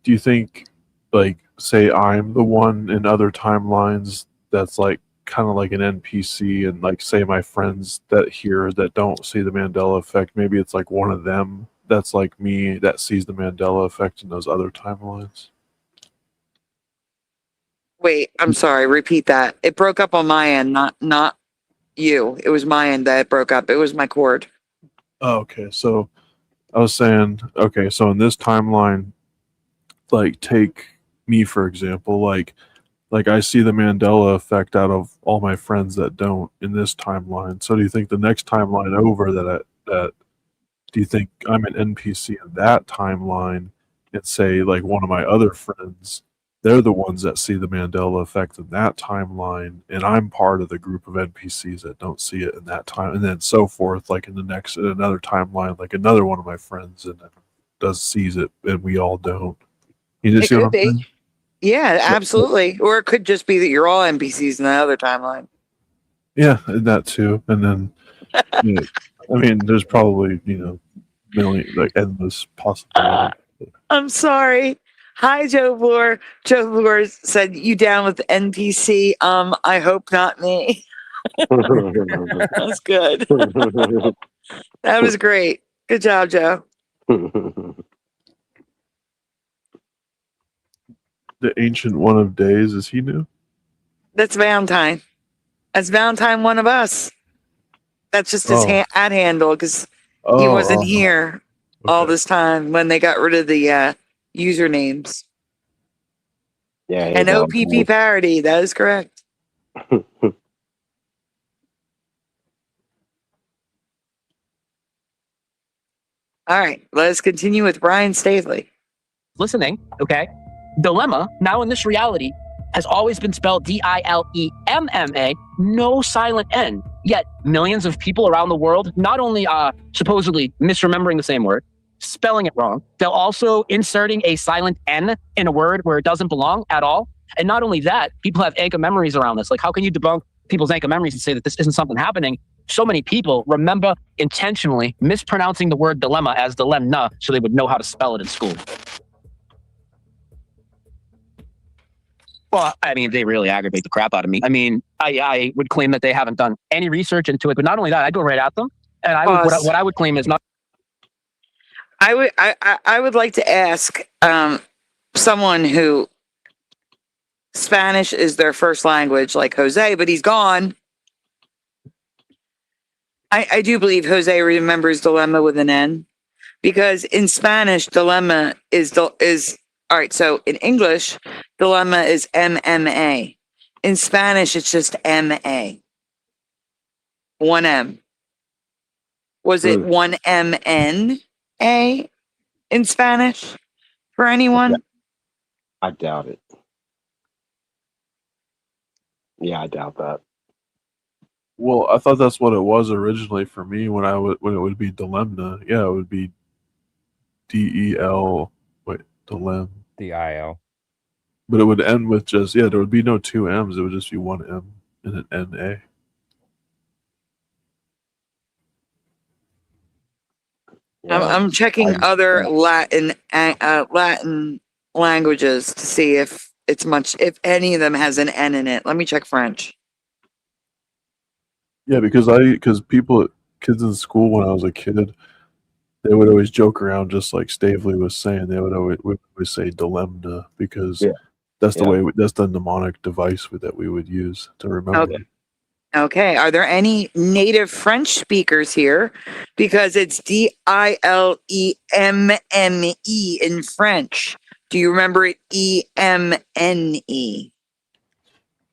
do you think, like, say I'm the one in other timelines that's like kind of like an NPC, and like say my friends that here that don't see the Mandela effect, maybe it's like one of them that's like me that sees the Mandela effect in those other timelines? wait, I'm sorry, repeat that. It broke up on my end, not you. It was my end that it broke up. It was my cord. Oh, okay, so I was saying, okay, so in this timeline, like take me for example, like I see the Mandela effect out of all my friends that don't in this timeline. So do you think the next timeline over that do you think I'm an NPC in that timeline, and say like one of my other friends, they're the ones that see the Mandela effect in that timeline, and I'm part of the group of NPCs that don't see it in that time, and then so forth, like in another timeline, like another one of my friends and sees it and we all don't. You just It see what could I'm be. saying? Yeah, absolutely. Or it could just be that you're all NPCs in the other timeline. Yeah, and that too. And then, you know, I mean, there's probably million endless possibilities. I'm sorry. Hi, Joe Bloor. Joe Bloor said, "You down with the NPC?" I hope not me. That's good. That was great. Good job, Joe. The Ancient One of Days, is he new? That's Valentine. That's Valentine, one of us. That's just his ad handle because he wasn't here all this time when they got rid of the usernames. Yeah, An OPP parody. That is correct. All right, let's continue with Brian Stavely. Listening, okay? Dilemma, now in this reality, has always been spelled D-I-L-E-M-M-A, no silent N. Yet millions of people around the world not only supposedly misremembering the same word, spelling it wrong, they're also inserting a silent N in a word where it doesn't belong at all. And not only that, people have anchor memories around this. Like, how can you debunk people's anchor memories and say that this isn't something happening? So many people remember intentionally mispronouncing the word dilemma as dilemna so they would know how to spell it in school. Well, I mean, they really aggravate the crap out of me. I mean, I would claim that they haven't done any research into it, but not only that, I go right at them. And what I would claim is not. I would like to ask someone who Spanish is their first language, like Jose, but he's gone. I do believe Jose remembers dilemma with an N, because in Spanish, dilemma is all right. So in English, dilemma is MMA. In Spanish, it's just MA. One M. Was it one MNA in Spanish for anyone? I doubt it. Yeah, I doubt that. Well, I thought that's what it was originally for me when it would be dilemma. Yeah, it would be DEL. Wait, dilem. DIL. But it would end with just there would be no two M's. It would just be one M and an NA. Yeah, I'm checking other Latin languages to see if if any of them has an N in it. Let me check French. Yeah, because kids in school when I was a kid, they would always joke around, just like Stavely was saying. They would always say dilemma because that's the way that's the mnemonic device that we would use to remember. Okay. Are there any native French speakers here? Because it's DILEMME in French. Do you remember it EMNE?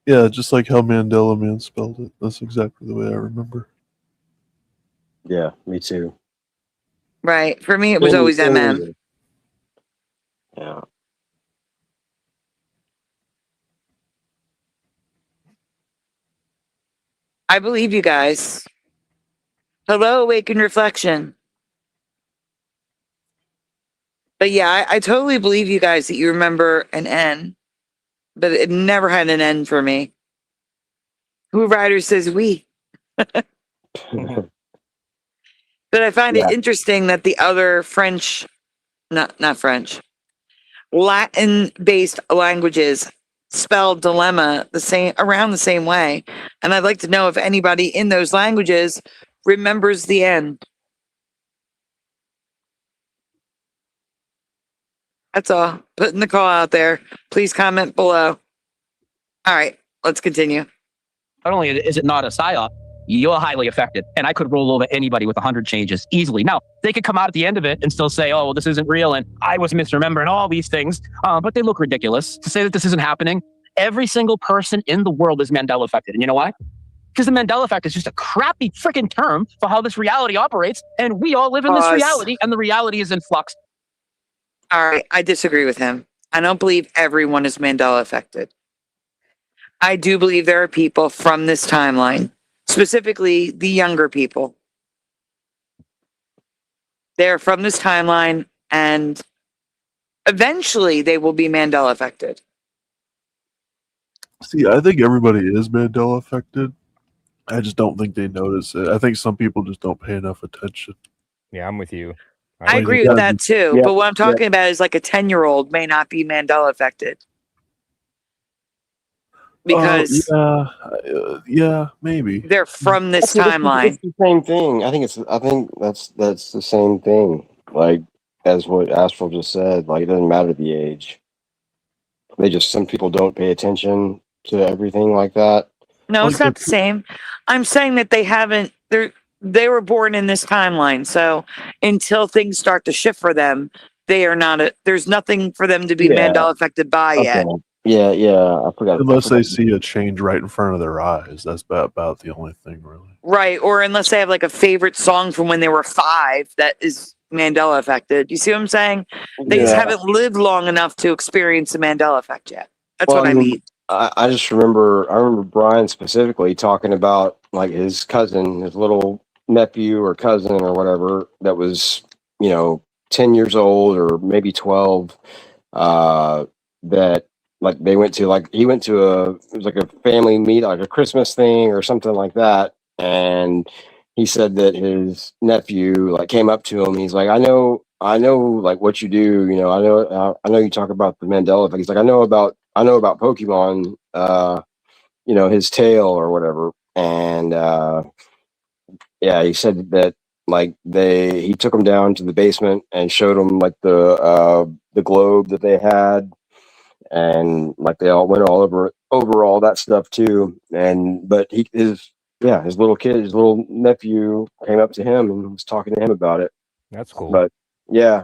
Yeah, just like how Mandela Man spelled it. That's exactly the way I remember. Yeah, me too. Right. For me, it was always MM. Yeah. I believe you guys. Hello, Awakened Reflection. But yeah, I totally believe you guys that you remember an N, but it never had an N for me. Who Rider says we. But I find it interesting that the other French, not French, Latin-based languages spell dilemma around the same way. And I'd like to know if anybody in those languages remembers the N. That's all. Putting the call out there. Please comment below. All right, let's continue. Not only is it not a psyop, you're highly affected. And I could roll over anybody with 100 changes easily. Now, they could come out at the end of it and still say, oh, well, this isn't real, and I was misremembering all these things, but they look ridiculous. To say that this isn't happening, every single person in the world is Mandela affected. And you know why? Because the Mandela effect is just a crappy freaking term for how this reality operates, and we all live in this reality, and the reality is in flux. All right, I disagree with him. I don't believe everyone is Mandela affected. I do believe there are people from this timeline, specifically the younger people. They're from this timeline, and eventually they will be Mandela affected. See, I think everybody is Mandela affected. I just don't think they notice it. I think some people just don't pay enough attention. Yeah, I'm with you. I Like, agree you with gotta that too. Yeah, But what I'm yeah. talking about is like a 10-year-old may not be Mandela affected because yeah, maybe. they're from this It's timeline. the same thing. I think that's the same thing. Like as what Astral just said. Like it doesn't matter the age. Some people don't pay attention to everything like that. No, it's Like not the same. I'm saying that they were born in this timeline. So until things start to shift for them, they are not there's nothing for them to be Yeah. Mandela affected by yet. Okay. Yeah. I forgot. unless they see a change right in front of their eyes, that's about the only thing, really. Right. Or unless they have like a favorite song from when they were 5 that is Mandela affected. You see what I'm saying? They just haven't lived long enough to experience the Mandela effect yet. That's what I mean. I just remember. I remember Brian specifically talking about like his cousin, his little nephew or cousin or whatever that was 10 years old or maybe 12. That like they went to he went to it was like a family meet, like a Christmas thing or something like that, and he said that his nephew like came up to him and he's like, I know like what you do, I know you talk about the Mandela effect. He's like, I know about Pokemon, his tail or whatever. And yeah, he said that like he took him down to the basement and showed him like the globe that they had, and like they all went all over all that stuff too. And but his little nephew came up to him and was talking to him about it. That's cool. But yeah.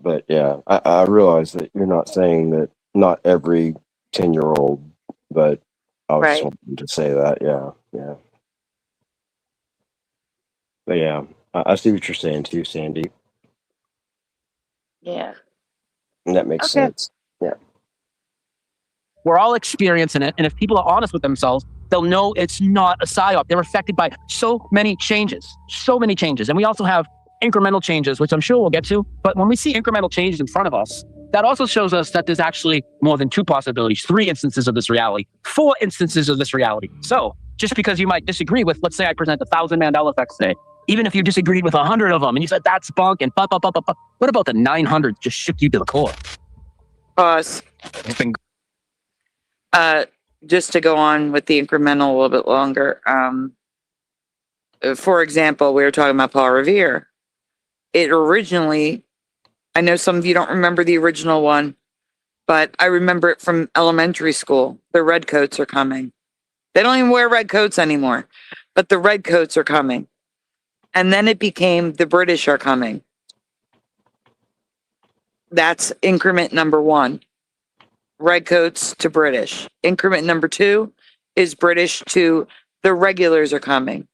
But yeah, I realize that you're not saying that not every 10-year-old, but I was just wanting to say that. Yeah. But yeah, I see what you're saying too, Sandy. Yeah. And that makes sense. Yeah. We're all experiencing it. And if people are honest with themselves, they'll know it's not a psyop. They're affected by so many changes. And we also have incremental changes, which I'm sure we'll get to. But when we see incremental changes in front of us, that also shows us that there's actually more than 2 possibilities, 3 instances of this reality, 4 instances of this reality. So just because you might disagree with, let's say I present 1,000 Mandela effects today, even if you disagreed with 100 of them and you said that's bunk and what about the 900 just shook you to the core? Pause. It's been just to go on with the incremental a little bit longer. For example, we were talking about Paul Revere. It originally, I know some of you don't remember the original one, but I remember it from elementary school. The redcoats are coming. They don't even wear red coats anymore, but the redcoats are coming. And then it became the British are coming. That's increment number 1. Redcoats to British. Increment number 2 is British to the regulars are coming.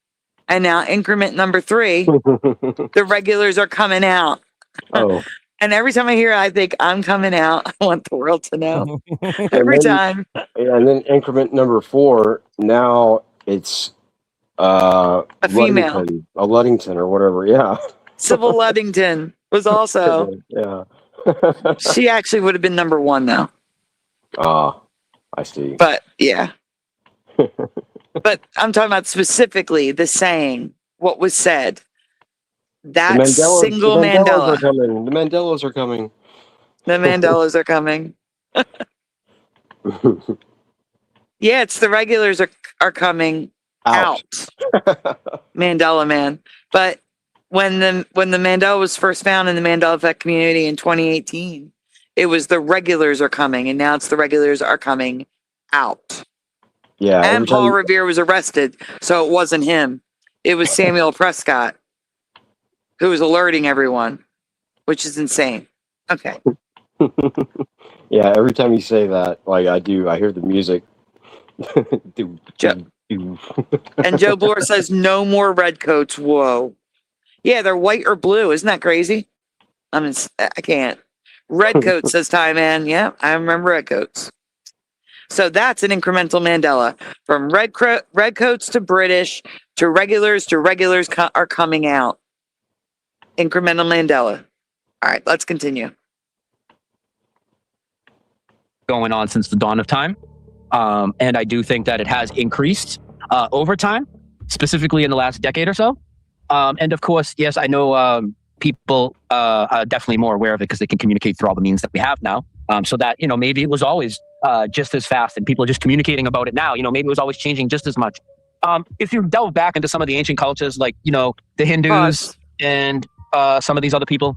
And now increment number 3, the regulars are coming out. Oh. And every time I hear it, I think I'm coming out. I want the world to know. Every time. And then increment number 4, now it's a female. A Luddington or whatever, yeah. Sybil Luddington was also. Yeah. She actually would have been number 1 though. I see. But yeah. But I'm talking about specifically the saying, what was said. That single Mandela. The Mandelas are coming. The Mandelas are coming. Yeah, it's the regulars are coming out. Mandela man. But when the Mandela was first found in the Mandela effect community in 2018, it was the regulars are coming, and now it's the regulars are coming out. Yeah. And Paul Revere was arrested, so it wasn't him. It was Samuel Prescott who was alerting everyone, which is insane. Okay. Yeah, every time you say that, like I hear the music. And Joe Bloor says no more redcoats. Whoa. Yeah, they're white or blue. Isn't that crazy? I can't. Redcoats, says Ty Man. Yeah, I remember redcoats. So that's an incremental Mandela. From redcoats to British to regulars are coming out. Incremental Mandela. All right, let's continue. going on since the dawn of time. And I do think that it has increased over time, specifically in the last decade or so. And of course, yes, I know people are definitely more aware of it because they can communicate through all the means that we have now. So that, maybe it was always just as fast and people are just communicating about it now. Maybe it was always changing just as much. If you delve back into some of the ancient cultures, like, the Hindus and some of these other people,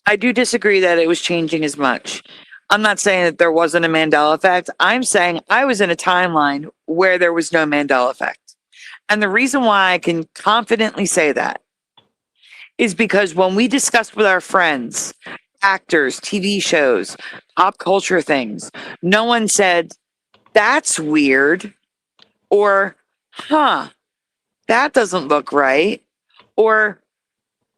I do disagree that it was changing as much. I'm not saying that there wasn't a Mandela effect. I'm saying I was in a timeline where there was no Mandela effect. And the reason why I can confidently say that is because when we discussed with our friends, actors, TV shows, pop culture things, no one said, that's weird, or, that doesn't look right, or,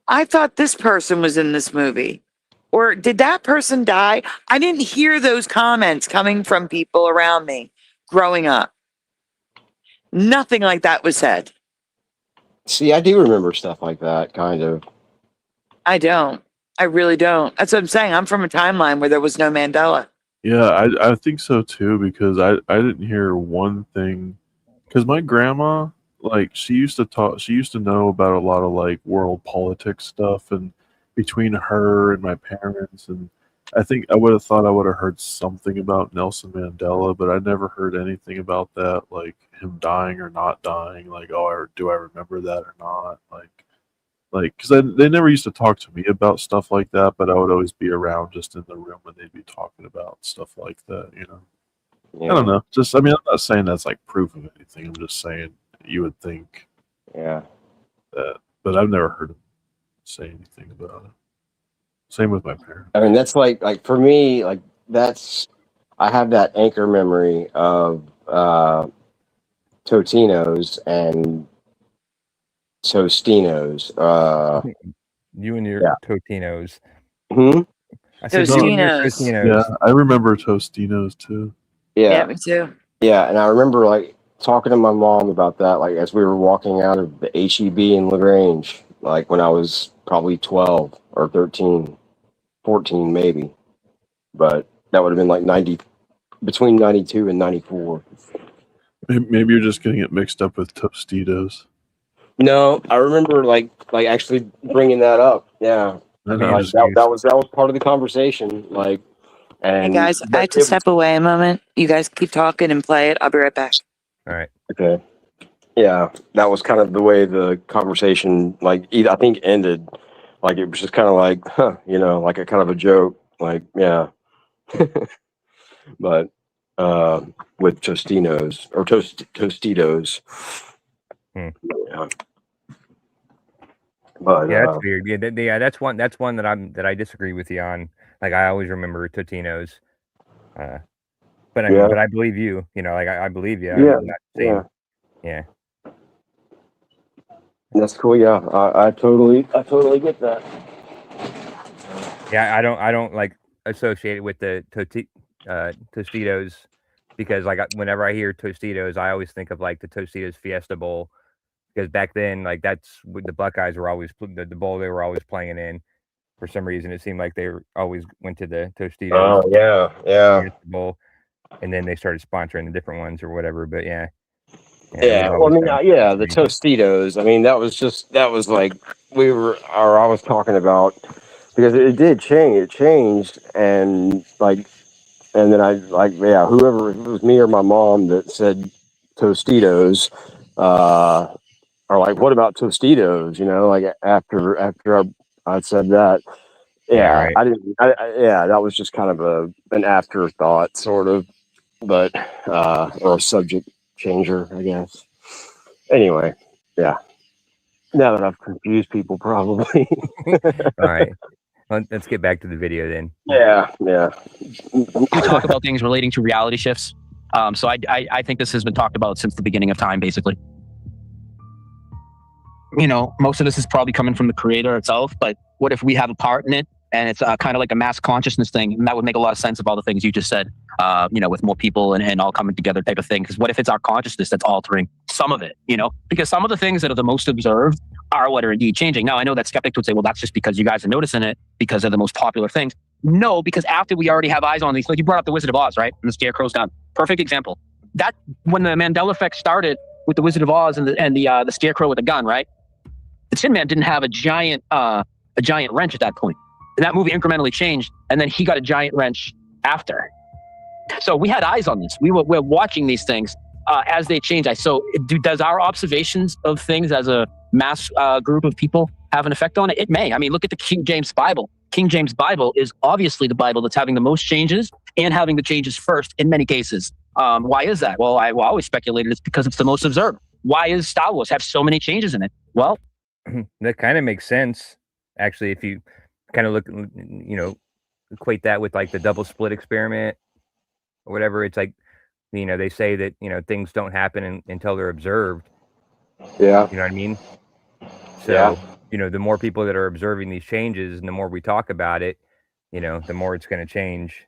I thought this person was in this movie, or did that person die? I didn't hear those comments coming from people around me growing up. Nothing like that was said. See, I do remember stuff like that, kind of. I don't. I really don't. That's what I'm saying. I'm from a timeline where there was no Mandela. Yeah, I think so too, because I didn't hear one thing. Because my grandma, like, she used to know about a lot of like world politics stuff, and between her and my parents, and I think I would have thought I would have heard something about Nelson Mandela, but I never heard anything about that, like him dying or not dying. Like, do I remember that or not? Like, because they never used to talk to me about stuff like that, but I would always be around just in the room when they'd be talking about stuff like that, Yeah. I don't know. I'm not saying that's like proof of anything. I'm just saying you would think Yeah. that, but I've never heard him say anything about it. Same with my parents. I mean, that's like for me, like I have that anchor memory of Totino's and Tostinos. You and your Totinos. I said you and your Totinos. Yeah, I remember Tostinos too. Yeah, me too. Yeah, and I remember like talking to my mom about that, like as we were walking out of the HEB in LaGrange, like when I was probably 12 or 13, 14 maybe. But that would have been like between 92 and 94. Maybe you're just getting it mixed up with Tostitos. No, I remember like actually bringing that up. Yeah, I like, know. that was part of the conversation. Like, and Hey guys, I have to step away a moment. You guys keep talking and play it. I'll be right back. All right. Okay. Yeah, that was kind of the way the conversation, like, I think ended. Like, it was just kind of like, like a kind of a joke. Like, yeah. But with Tostinos or Tostitos. Yeah. But yeah, that's weird. Yeah, that's one that I disagree with you on. Like, I always remember Totinos. But I believe you. Like I believe you. Yeah. I'm not saying, yeah. That's cool. Yeah, I totally get that. Yeah, I don't like associate it with the Tostitos, because like whenever I hear Tostitos, I always think of like the Tostitos Fiesta Bowl, because back then, like, that's what the Buckeyes were always the bowl they were always playing in. For some reason, it seemed like they always went to the Tostitos. Oh yeah. Fiesta Bowl, and then they started sponsoring the different ones or whatever. But yeah. Well, I mean, the Tostitos. I mean, that was like I was talking about, because it did change. It changed, and then I whoever, if it was me or my mom that said Tostitos, are like, what about Tostitos? Like after I said that. Yeah, right. I didn't. That was just kind of an afterthought, sort of, but or a subject changer, I guess. Anyway, yeah. Now that I've confused people, probably. All right. Let's get back to the video then. Yeah. We talk about things relating to reality shifts. So I think this has been talked about since the beginning of time, basically. Most of this is probably coming from the creator itself, but what if we have a part in it, and it's kind of like a mass consciousness thing? And that would make a lot of sense of all the things you just said, with more people and all coming together type of thing. Because what if it's our consciousness that's altering some of it, because some of the things that are the most observed are what are indeed changing. Now, I know that skeptics would say, well, that's just because you guys are noticing it because they're the most popular things. No, because after we already have eyes on these, like you brought up the Wizard of Oz, right? And the Scarecrow's gone. Perfect example. That when the Mandela effect started with the Wizard of Oz and the Scarecrow with a gun, right? The Tin Man didn't have a giant wrench at that point. And that movie incrementally changed, and then he got a giant wrench after. So we had eyes on this. We're watching these things as they change. Does our observations of things as a mass group of people have an effect on it? It may. I mean, look at the King James Bible. King James Bible is obviously the Bible that's having the most changes and having the changes first in many cases. Why is that? Well, I always speculated it's because it's the most observed. Why does Star Wars have so many changes in it? Well, that kind of makes sense, actually, if you kind of look, equate that with like the double split experiment or whatever. It's like, they say that, things don't happen until they're observed. Yeah. You know what I mean? So, the more people that are observing these changes and the more we talk about it, the more it's going to change.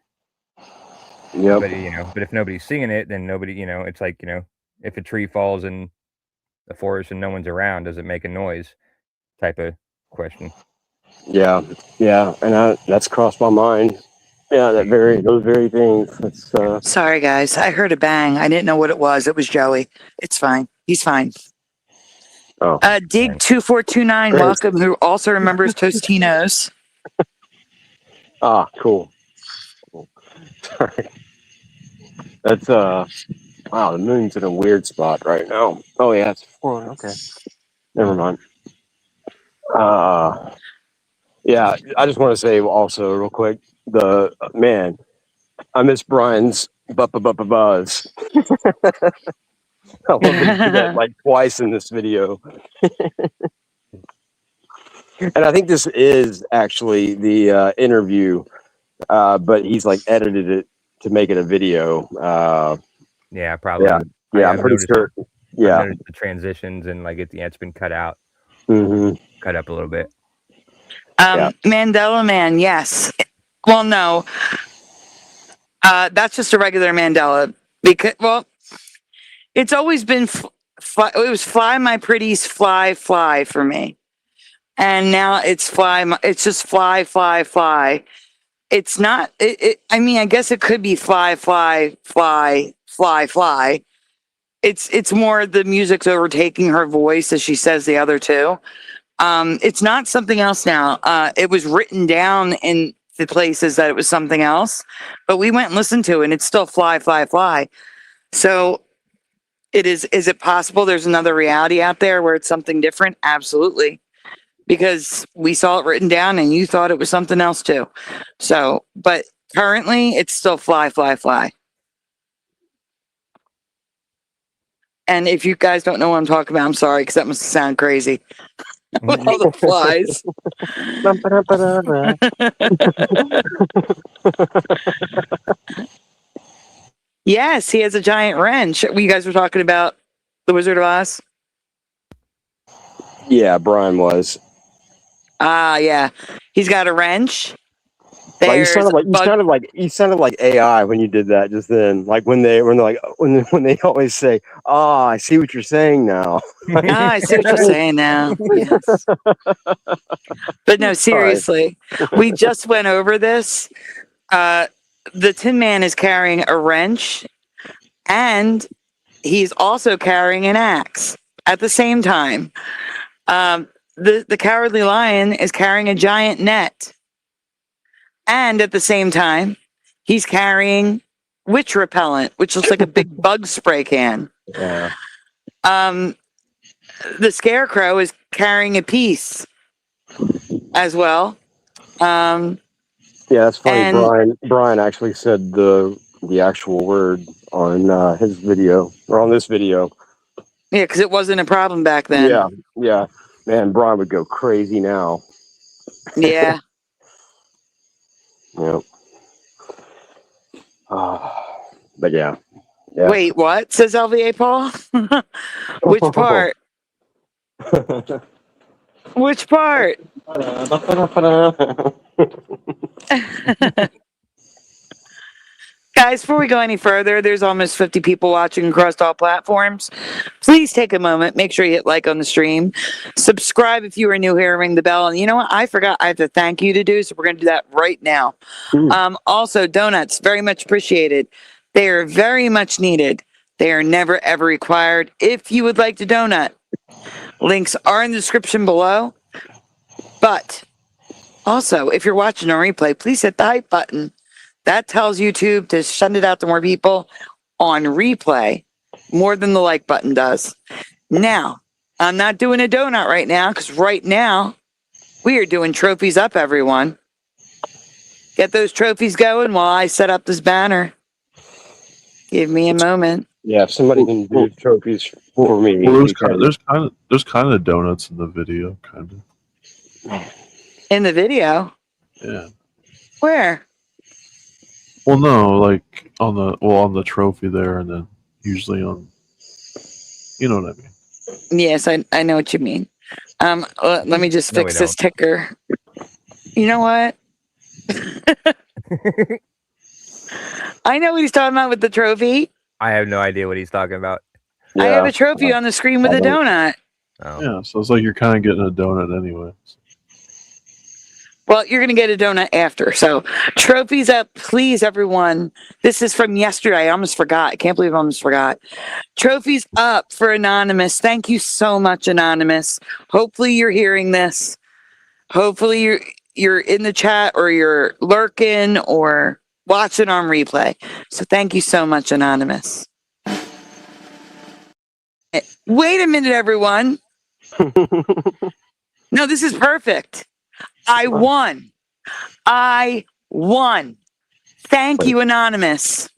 Yeah. But if nobody's seeing it, then nobody, it's like, if a tree falls in the forest and no one's around, does it make a noise? Type of question. Yeah. And that's crossed my mind. Yeah, those very things. That's, Sorry, guys. I heard a bang. I didn't know what it was. It was Joey. It's fine. He's fine. Oh. Dig2429, welcome, who also remembers Tostinos. Cool. Sorry. That's wow, the moon's in a weird spot right now. Oh yeah, it's 4. Okay. Never mind. Yeah, I just want to say also real quick, I miss Brian's buzz. I love that he did that like twice in this video. And I think this is actually the interview, but he's like edited it to make it a video. Yeah, probably. Yeah, I'm pretty sure. Yeah, the transitions and like it's been cut out, cut up a little bit. Mandela Man, yes. Well, no, that's just a regular Mandela because it's always been. It was fly my pretties, fly for me, and now it's fly. It's just fly. It's not. I mean, I guess it could be fly. It's more the music's overtaking her voice as she says the other two. It's not something else now. It was written down in the places that it was something else, but we went and listened to it and it's still fly. So it is it possible there's another reality out there where it's something different? Absolutely. Because we saw it written down and you thought it was something else too. So, but currently it's still fly. And if you guys don't know what I'm talking about, I'm sorry, because that must sound crazy. With all the flies. Yes, he has a giant wrench. You guys were talking about the Wizard of Oz? Yeah, Brian was. Yeah. He's got a wrench. You sounded like AI when you did that just then. Like when they always say, I see what you're saying now. I see what you're saying now. Yes. But no, seriously. We just went over this. The Tin Man is carrying a wrench and he's also carrying an axe at the same time. The Cowardly Lion is carrying a giant net. And at the same time, he's carrying witch repellent, which looks like a big bug spray can. Yeah. The Scarecrow is carrying a piece as well. Yeah, that's funny. Brian actually said the actual word on his video or on this video. Yeah, because it wasn't a problem back then. Yeah. Man, Brian would go crazy now. Yeah. Yep. But yeah. Wait, what? Says LVA Paul? Which part? Which part? Guys, before we go any further, there's almost 50 people watching across all platforms. Please take a moment. Make sure you hit like on the stream. Subscribe if you are new here. Ring the bell. And you know what? I forgot. I have to thank you to do. So we're going to do that right now. Also, donuts, very much appreciated. They are very much needed. They are never, ever required. If you would like to donut, links are in the description below. But also, if you're watching on replay, please hit the hype button. That tells YouTube to send it out to more people on replay, more than the like button does. Now, I'm not doing a donut right now, because right now, we are doing trophies up, everyone. Get those trophies going while I set up this banner. Give me a moment. Yeah, if somebody can do trophies for me. Well, there's kind of donuts in the video, kind of. In the video? Yeah. Where? Well, no, like on the trophy there, and then usually on, you know what I mean. Yes, I know what you mean. Let me just No, we fix this don't. ticker. You know what? I know what he's talking about with the trophy. I have no idea what he's talking about. I have a trophy on the screen with a donut. Oh. Yeah, so it's like you're kind of getting a donut anyway. Well, you're going to get a donut after. So, trophies up, please, everyone. This is from yesterday. I almost forgot. I can't believe I almost forgot. Trophies up for Anonymous. Thank you so much, Anonymous. Hopefully, you're hearing this. Hopefully, you're in the chat, or you're lurking, or watching on replay. So, thank you so much, Anonymous. Wait a minute, everyone. No, this is perfect. I won. Thank you, Anonymous.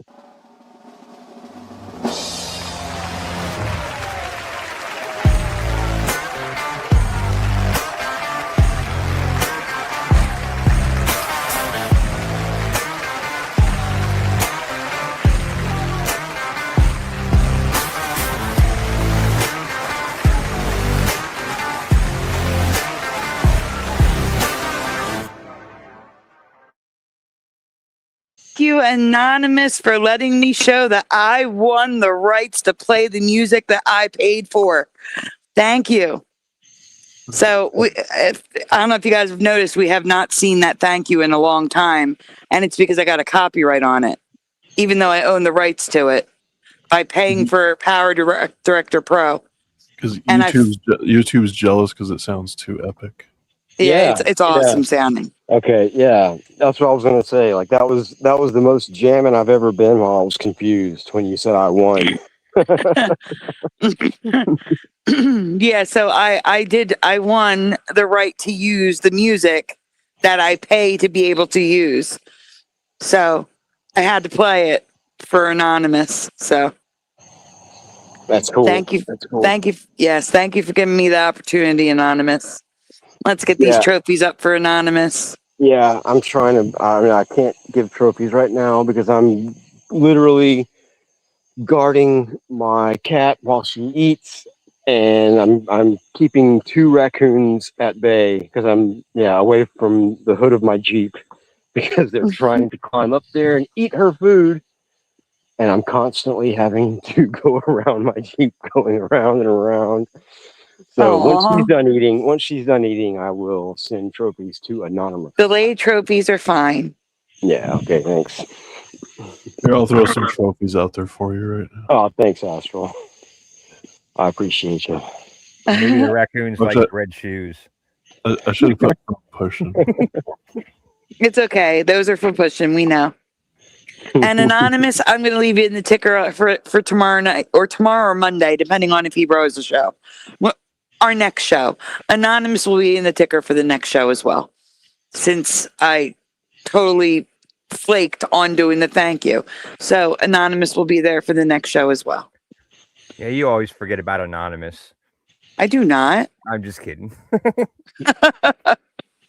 Thank you, Anonymous, for letting me show that I won the rights to play the music that I paid for. Thank you. So I don't know if you guys have noticed, we have not seen that thank you in a long time. And it's because I got a copyright on it, even though I own the rights to it by paying for Power Director Pro. Because YouTube's jealous because it sounds too epic. Yeah, it's awesome sounding. Okay, yeah, that's what I was gonna say. Like that was the most jamming I've ever been while I was confused when you said I won. Yeah, so I won the right to use the music that I pay to be able to use. So I had to play it for Anonymous. So That's cool. thank you. That's cool. Thank you. Yes, thank you for giving me the opportunity, Anonymous. Let's get these trophies up for Anonymous. Yeah, I'm trying to. I mean, I can't give trophies right now because I'm literally guarding my cat while she eats, and I'm keeping 2 raccoons at bay because I'm away from the hood of my Jeep because they're trying to climb up there and eat her food, and I'm having to go around my Jeep, going around and around. So once she's done eating, I will send trophies to Anonymous. Delayed trophies are fine. Yeah. Okay. Thanks. Here, I'll throw some trophies out there for you right now. Oh, thanks, Astral. I appreciate you. Maybe the raccoons like red shoes. I should have put some pushing. It's okay. Those are for pushing. We know. And Anonymous, I'm going to leave you in the ticker for tomorrow night, or tomorrow or Monday, depending on if he rose the show. Our next show. Anonymous will be in the ticker for the next show as well, since I totally flaked on doing the thank you. So Anonymous will be there for the next show as well. Yeah, you always forget about Anonymous. I do not. I'm just kidding.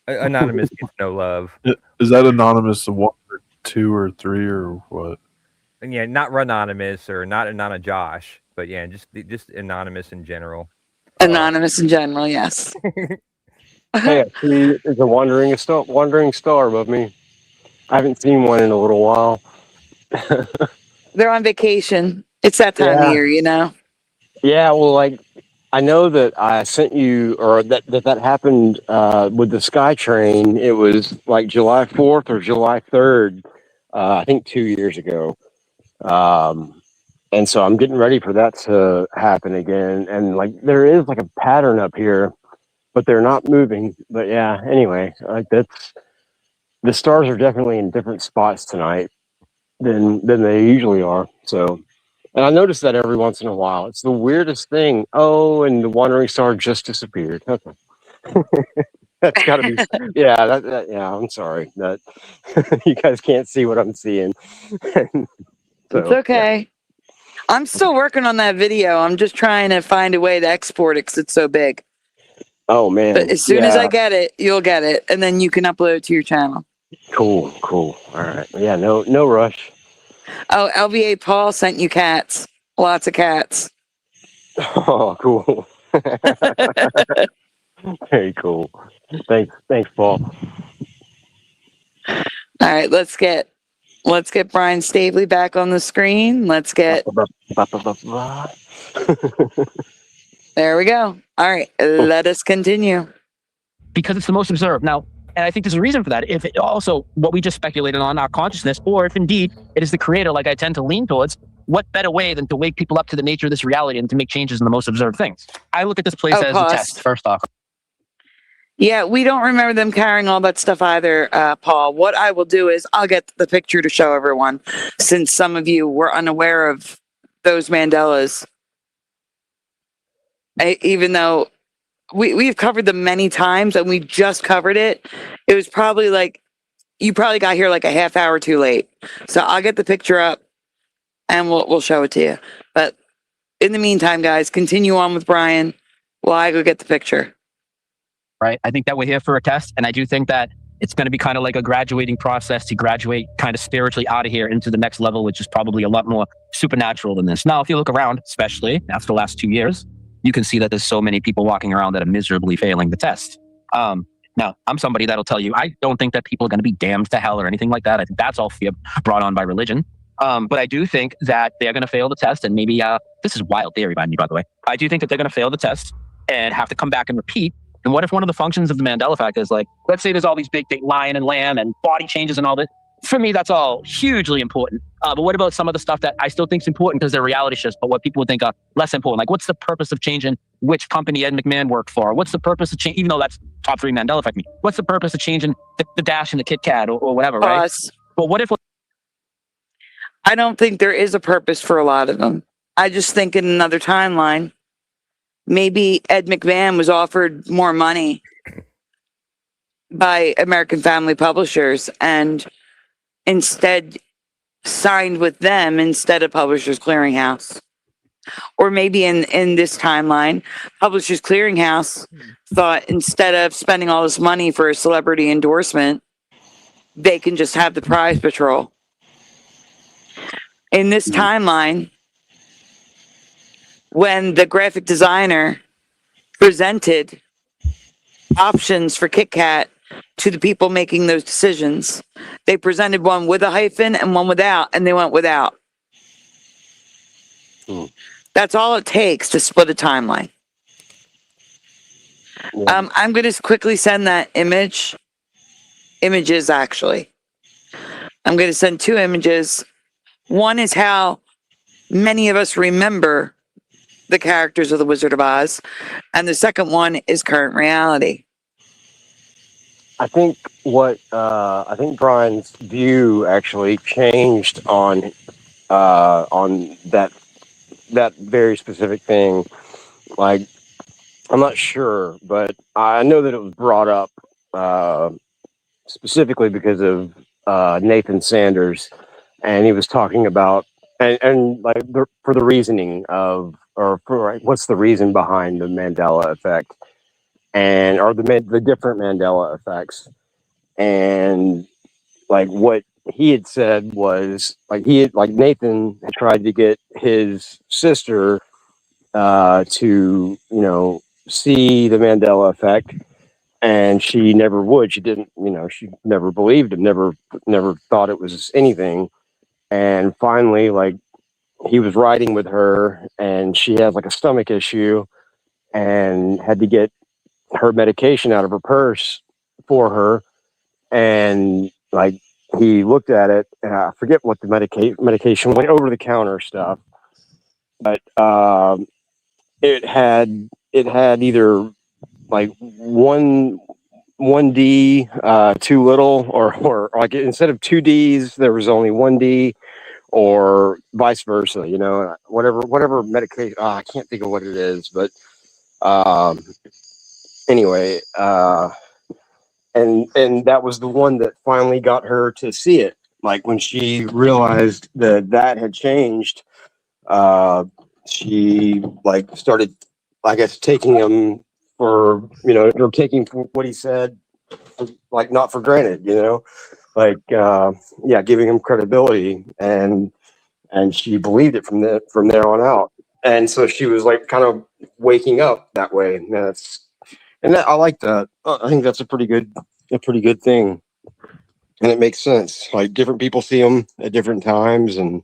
Anonymous gets no love. Is that Anonymous 1 or 2 or 3 or what? And yeah, not Anonymous or not Josh, but yeah, just Anonymous in general. Anonymous in general, yes. Hey, I see there's a wandering star above me. I haven't seen one in a little while. They're on vacation. It's that time of Yeah. year, you know? Yeah, well, like I know that I sent you, or that happened with the SkyTrain. It was like July 4th or July 3rd, I think 2 years ago. And so I'm getting ready for that to happen again. And like there is like a pattern up here, but they're not moving. But yeah, anyway, like that's the stars are definitely in different spots tonight than they usually are. So. And I notice that every once in a while. It's the weirdest thing. Oh, and the wandering star just disappeared. Okay. That's got to be. Yeah, yeah, I'm sorry. That you guys can't see what I'm seeing. It's okay. Yeah. I'm still working on that video. I'm just trying to find a way to export it because it's so big. Oh, man. But as soon as I get it, you'll get it. And then you can upload it to your channel. Cool. All right. Yeah, no rush. Oh, LVA Paul sent you cats. Lots of cats. Oh, cool. Very cool. Thanks, Paul. All right, let's get Brian Stavely back on the screen. Let's get. There we go. All right, let us continue. Because it's the most observed. Now, and I think there's a reason for that. If it also what we just speculated on our consciousness, or if indeed it is the creator, like I tend to lean towards, what better way than to wake people up to the nature of this reality and to make changes in the most observed things? I look at this place as a test, first off. Yeah, we don't remember them carrying all that stuff either, Paul. What I will do is I'll get the picture to show everyone, since some of you were unaware of those Mandelas. Even though we've covered them many times and we just covered it, it was probably like, you probably got here like a half hour too late. So I'll get the picture up and we'll show it to you. But in the meantime, guys, continue on with Brian while I go get the picture. Right. I think that we're here for a test. And I do think that it's going to be kind of like a graduating process to graduate kind of spiritually out of here into the next level, which is probably a lot more supernatural than this. Now, if you look around, especially after the last 2 years, you can see that there's so many people walking around that are miserably failing the test. Now, I'm somebody that'll tell you, I don't think that people are going to be damned to hell or anything like that. I think that's all fear brought on by religion. But I do think that they're going to fail the test. And maybe, this is wild theory by me, by the way. I do think that they're going to fail the test and have to come back and repeat. And what if one of the functions of the Mandela effect is like, let's say there's all these big lion and lamb and body changes and all that. For me, that's all hugely important. But what about some of the stuff that I still think is important because they're reality shifts, but what people would think are less important? Like, what's the purpose of changing which company Ed McMahon worked for? What's the purpose of changing, even though that's top 3 Mandela effect me, what's the purpose of changing the dash and the Kit Kat or whatever, right? But what if... I don't think there is a purpose for a lot of them. I just think in another timeline, maybe Ed McMahon was offered more money by American Family Publishers and instead signed with them instead of Publishers Clearinghouse. Or maybe in this timeline, Publishers Clearinghouse thought instead of spending all this money for a celebrity endorsement, they can just have the prize patrol. In this timeline, when the graphic designer presented options for Kit Kat to the people making those decisions, they presented one with a hyphen and one without, and they went without. That's all it takes to split a timeline. I'm going to quickly send that images actually. I'm going to send 2 images. One is how many of us remember the characters of the Wizard of Oz, and the second one is current reality. I think I think Brian's view actually changed on that very specific thing. Like, I'm not sure, but I know that it was brought up specifically because of Nathan Sanders, and he was talking about and like for the reasoning of, or for what's the reason behind the Mandela effect, and or the different Mandela effects, and like what he had said was like Nathan had tried to get his sister to see the Mandela effect, and she never would. She didn't, she never believed him, never thought it was anything. And finally, like, he was riding with her, and she had like a stomach issue, and had to get her medication out of her purse for her. And like, he looked at it, and I forget what the medication, went over the counter stuff, but it had either like one D too little, or like, instead of two Ds there was only one D, or vice versa, you know, whatever medication. I can't think of what it is, but anyway, and that was the one that finally got her to see it. Like, when she realized that had changed, she like started, I guess, taking him for, or taking what he said, like, not for granted, like, yeah, giving him credibility, and she believed it from there on out. And so she was like kind of waking up that way. And I like that. I think that's a pretty good thing, and it makes sense. Like, different people see them at different times, and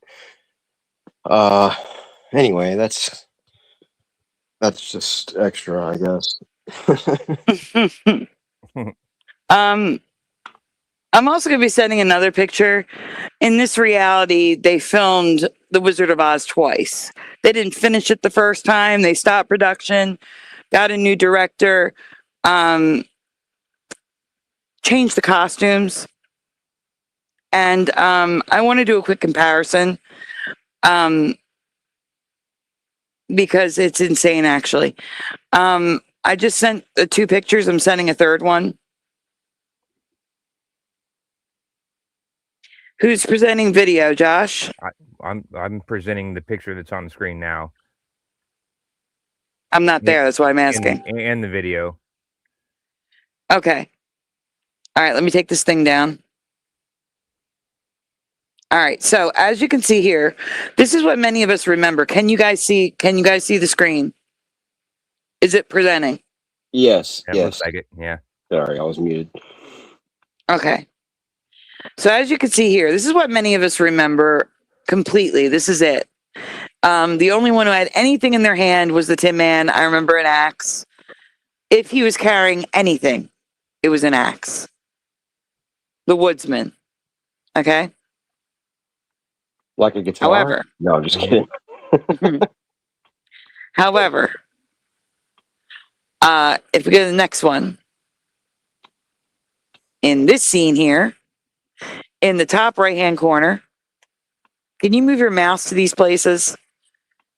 anyway, that's just extra, I guess. I'm also going to be sending another picture. In this reality, they filmed The Wizard of Oz twice. They didn't finish it the first time. They stopped production, got a new director, changed the costumes. And I want to do a quick comparison because it's insane, actually. I just sent the two pictures. I'm sending a third one. Who's presenting video, Josh? I'm presenting the picture that's on the screen now. I'm not there. That's why I'm asking. And the video. Okay. All right. Let me take this thing down. All right. So as you can see here, this is what many of us remember. Can you guys see the screen? Is it presenting? Yes. It looks like it. Yeah. Sorry, I was muted. Okay. So as you can see here, this is what many of us remember completely. This is it. The only one who had anything in their hand was the Tin Man. I remember an axe. If he was carrying anything, it was an axe. The Woodsman. Okay. Like a guitar? However. No, I'm just kidding. However, if we go to the next one, in this scene here, in the top right-hand corner, can you move your mouse to these places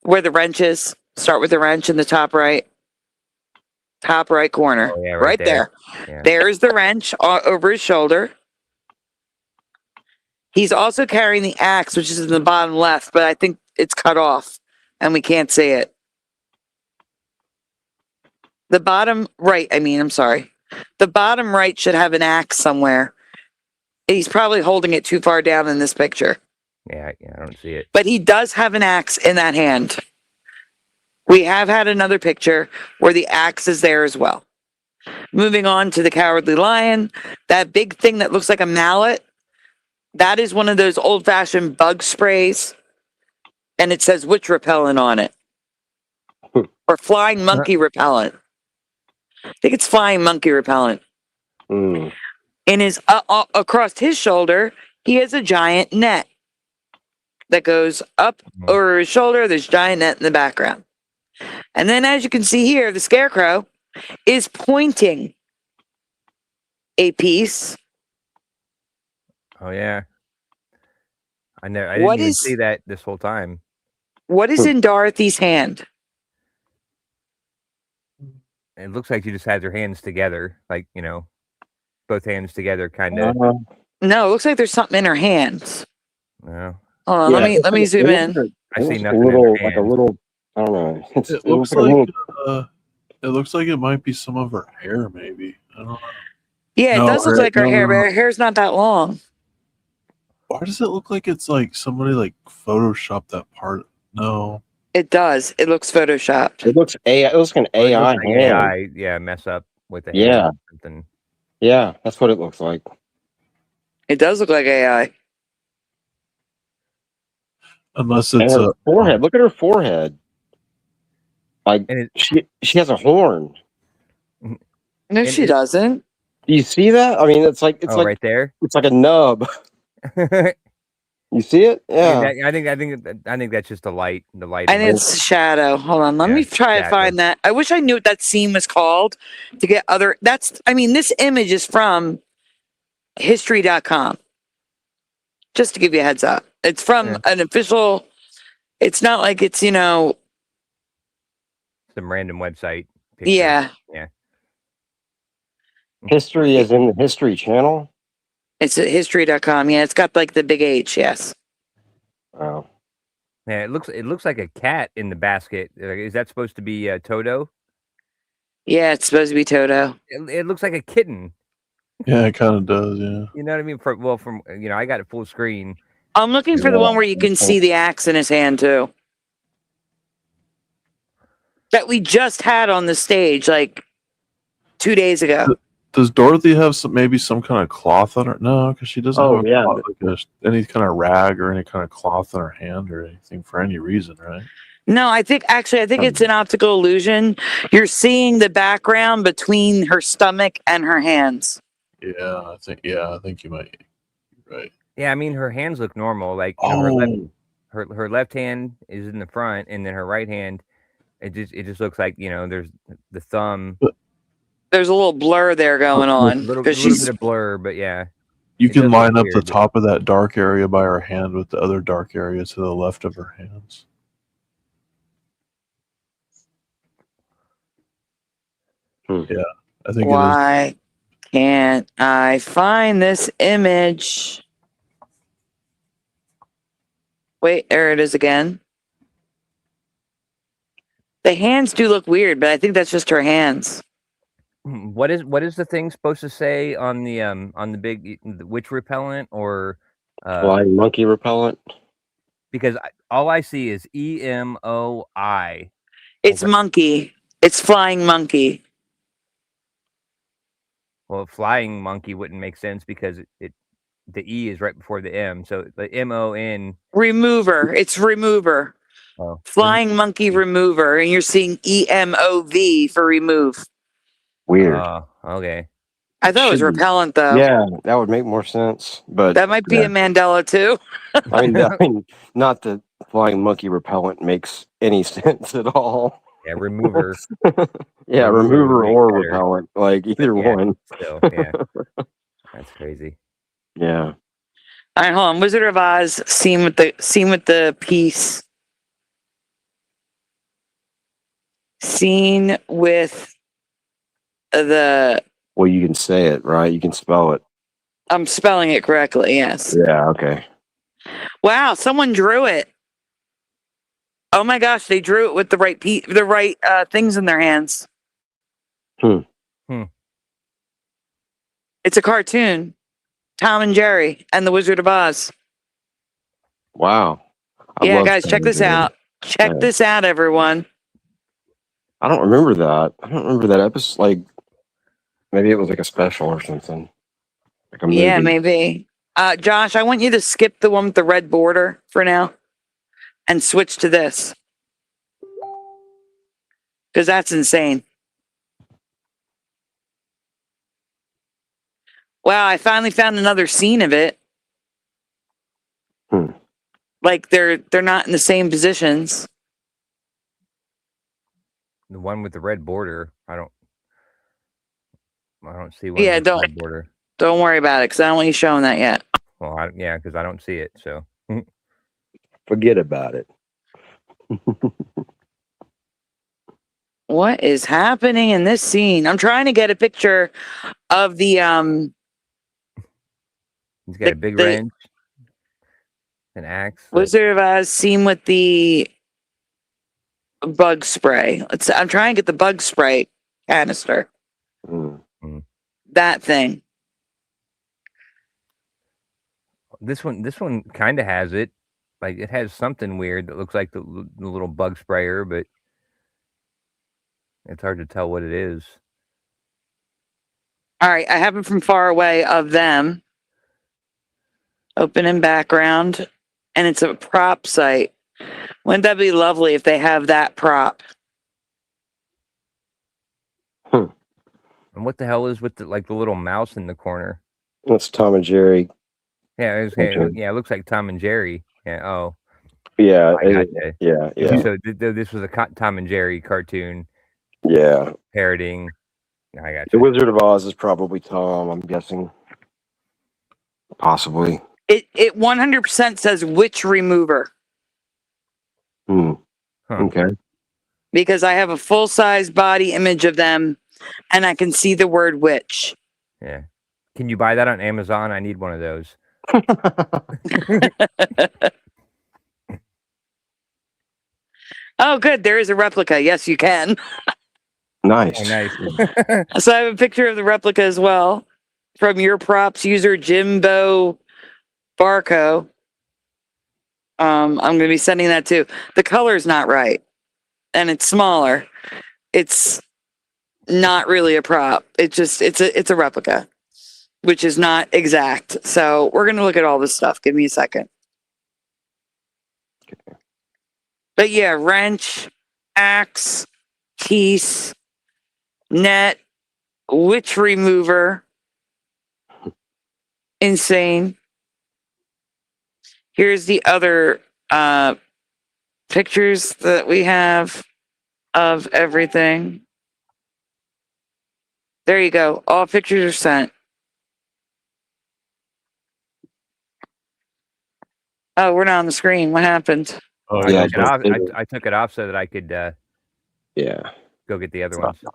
where the wrench is? Start with the wrench in the top right corner. Oh, yeah, right there. Yeah. There's the wrench over his shoulder. He's also carrying the axe, which is in the bottom left, but I think it's cut off and we can't see it. The bottom right, I'm sorry. The bottom right should have an axe somewhere. He's probably holding it too far down in this picture. Yeah, I don't see it. But he does have an axe in that hand. We have had another picture where the axe is there as well. Moving on to the Cowardly Lion, that big thing that looks like a mallet, that is one of those old-fashioned bug sprays, and it says witch repellent on it. Or flying monkey repellent. I think it's flying monkey repellent. Mm. In his across his shoulder, he has a giant net that goes up over his shoulder. There's a giant net in the background. And then, as you can see here, the Scarecrow is pointing a piece. Oh yeah. I didn't even see that this whole time. What is in Dorothy's hand? It looks like she just has her hands together, like, both hands together, kind of. No, it looks like there's something in her hands. No. Hold on, let me zoom in. I see nothing in her hand. Like a little, I don't know. It looks like it looks like it might be some of her hair, maybe. I don't know. Yeah, it does look like her hair, but no. her hair's not that long. Why does it look like it's like somebody like photoshopped that part? No. It does. It looks photoshopped. It looks AI. It looks like an AI Like hand. AI, yeah, mess up with the hand. Yeah. Or something. Yeah, that's what it looks like. It does look like AI. Unless And it's her a forehead. Look at her forehead. Like And she has a horn. No, And she it- doesn't. Do you see that? I mean, it's like right there. it's like a nub. You see it? And Yeah. I think that's just the light. The light. And it's shadow. Hold on. Let Yeah, me try to shadow. find that. I wish I knew what that scene was called to get other. I mean, this image is from history.com. Just to give you a heads up. It's from an official. It's not like it's, some random website. Picture. Yeah. Yeah. History is in the History Channel. It's at history.com. Yeah, it's got like the big H. Yes. Wow. Yeah, it looks like a cat in the basket. Is that supposed to be Toto? Yeah, it's supposed to be Toto. It looks like a kitten. yeah, it kind of does. Yeah. You know what I mean? From I got it full screen. I'm looking for the one where you can see the axe in his hand too. That we just had on the stage like 2 days ago. Does Dorothy have maybe some kind of cloth on her? No, because she doesn't have any kind of rag or any kind of cloth on her hand or anything for any reason, right? No, I think it's an optical illusion. You're seeing the background between her stomach and her hands. Yeah, I think you might be right. Yeah, I mean her hands look normal. Like her left hand is in the front, and then her right hand, it just looks like there's the thumb. There's a little blur there going on Little she's bit of blur, but yeah. You can line up the weird, top of that dark area by her hand with the other dark area to the left of her hands. Yeah, I think Why can't I find this image? Wait, there it is again. The hands do look weird, but I think that's just her hands. What is the thing supposed to say on the big witch repellent or flying monkey repellent? Because all I see is EMOI. It's monkey. It's flying monkey. Well, flying monkey wouldn't make sense because the E is right before the M. So the MON. Remover. It's remover. Oh. Flying monkey remover. And you're seeing EMOV for remove. Weird. Okay. I thought it was repellent though. Yeah, that would make more sense. But that might be a Mandela too. I mean, not that flying monkey repellent makes any sense at all. Yeah, remover. Yeah, remover or repellent, like either one. Still, yeah. That's crazy. Yeah. All right, hold on. Wizard of Oz scene with the piece. Scene with the. Well, you can say it, right? You can spell it. I'm spelling it correctly. Yes. Yeah. Okay. Wow, someone drew it. Oh my gosh, they drew it with the right things in their hands. It's a cartoon. Tom and Jerry and the Wizard of Oz. Wow. Yeah, guys, check this out. Check this out, everyone. I don't remember that. I don't remember that episode. Like, maybe it was like a special or something. Like a movie. Yeah, maybe. Josh, I want you to skip the one with the red border for now and switch to this. Because that's insane. Wow, I finally found another scene of it. Like they're not in the same positions. The one with the red border, I don't see one. Yeah, with the red border. Don't worry about it because I don't want you showing that yet. Well, because I don't see it. So forget about it. What is happening in this scene? I'm trying to get a picture of the He's got a big wrench, an axe. Wizard of Oz scene with the bug spray. I'm trying to get the bug spray canister. That thing. This one kind of has it. Like it has something weird that looks like the little bug sprayer, but it's hard to tell what it is. All right, I have it from far away of them. Open in background and it's a prop site. Wouldn't that be lovely if they have that prop? And what the hell is with the little mouse in the corner? That's Tom and Jerry. Yeah, it looks like Tom and Jerry. Yeah. Oh. Yeah. Yeah. Yeah. So this was a Tom and Jerry cartoon. Yeah. Parodying. I got The you. Wizard of Oz is probably Tom, I'm guessing. Possibly. It 100% says witch remover. Huh. Huh. Okay. Because I have a full-size body image of them, and I can see the word witch. Yeah. Can you buy that on Amazon? I need one of those. Oh, good. There is a replica. Yes, you can. Nice. Oh, nice. So I have a picture of the replica as well from your props user, Jimbo Barco. I'm going to be sending that too. The color's not right, and it's smaller. It's not really a prop. It's a replica, which is not exact. So we're going to look at all this stuff. Give me a second. But yeah, wrench, axe, piece, net, witch remover. Insane. Here's the other pictures that we have of everything. There you go. All pictures are sent. Oh, we're not on the screen. What happened? Oh, I yeah, took it off. I took it off so that I could Yeah. go get the other ones. All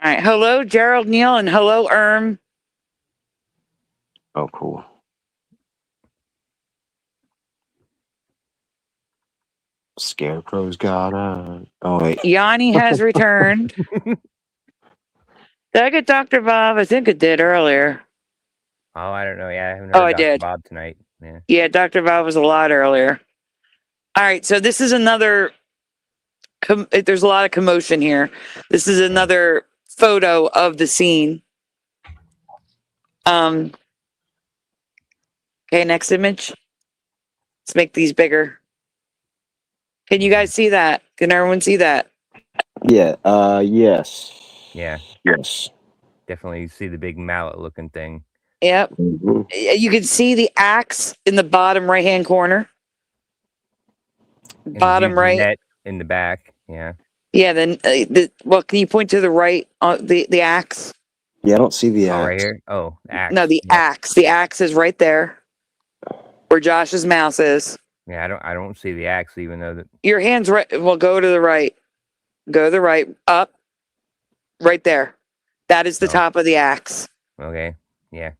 right. Hello, Gerald Neal, and hello, Erm. Oh, cool. Scarecrow's got a. Oh, wait. Yanni has returned. Did I get Dr. Bob? I think it did earlier. Oh, I don't know. Yeah, I haven't heard Oh, I Dr. did. Bob tonight. Yeah. Yeah, Dr. Bob was a lot earlier. All right, so this is another. There's a lot of commotion here. This is another photo of the scene. Okay, next image. Let's make these bigger. Can you guys see that? Can everyone see that? Yeah. Yes. Yeah. Yes. Definitely see the big mallet looking thing. Yep. Mhm. You can see the axe in the bottom right-hand corner. And Bottom huge right. net in the back. Yeah. Yeah. Then, well, can you point to the right on the axe? Yeah, I don't see the Oh, axe. right here. Oh, axe. No, the Yeah. axe. The axe is right there, where Josh's mouse is. Yeah, I don't see the axe, even though that. Your hand's right. Well, go to the right. Go to the right. Up. Right there. That is the Oh. top of the axe. Okay. Yeah.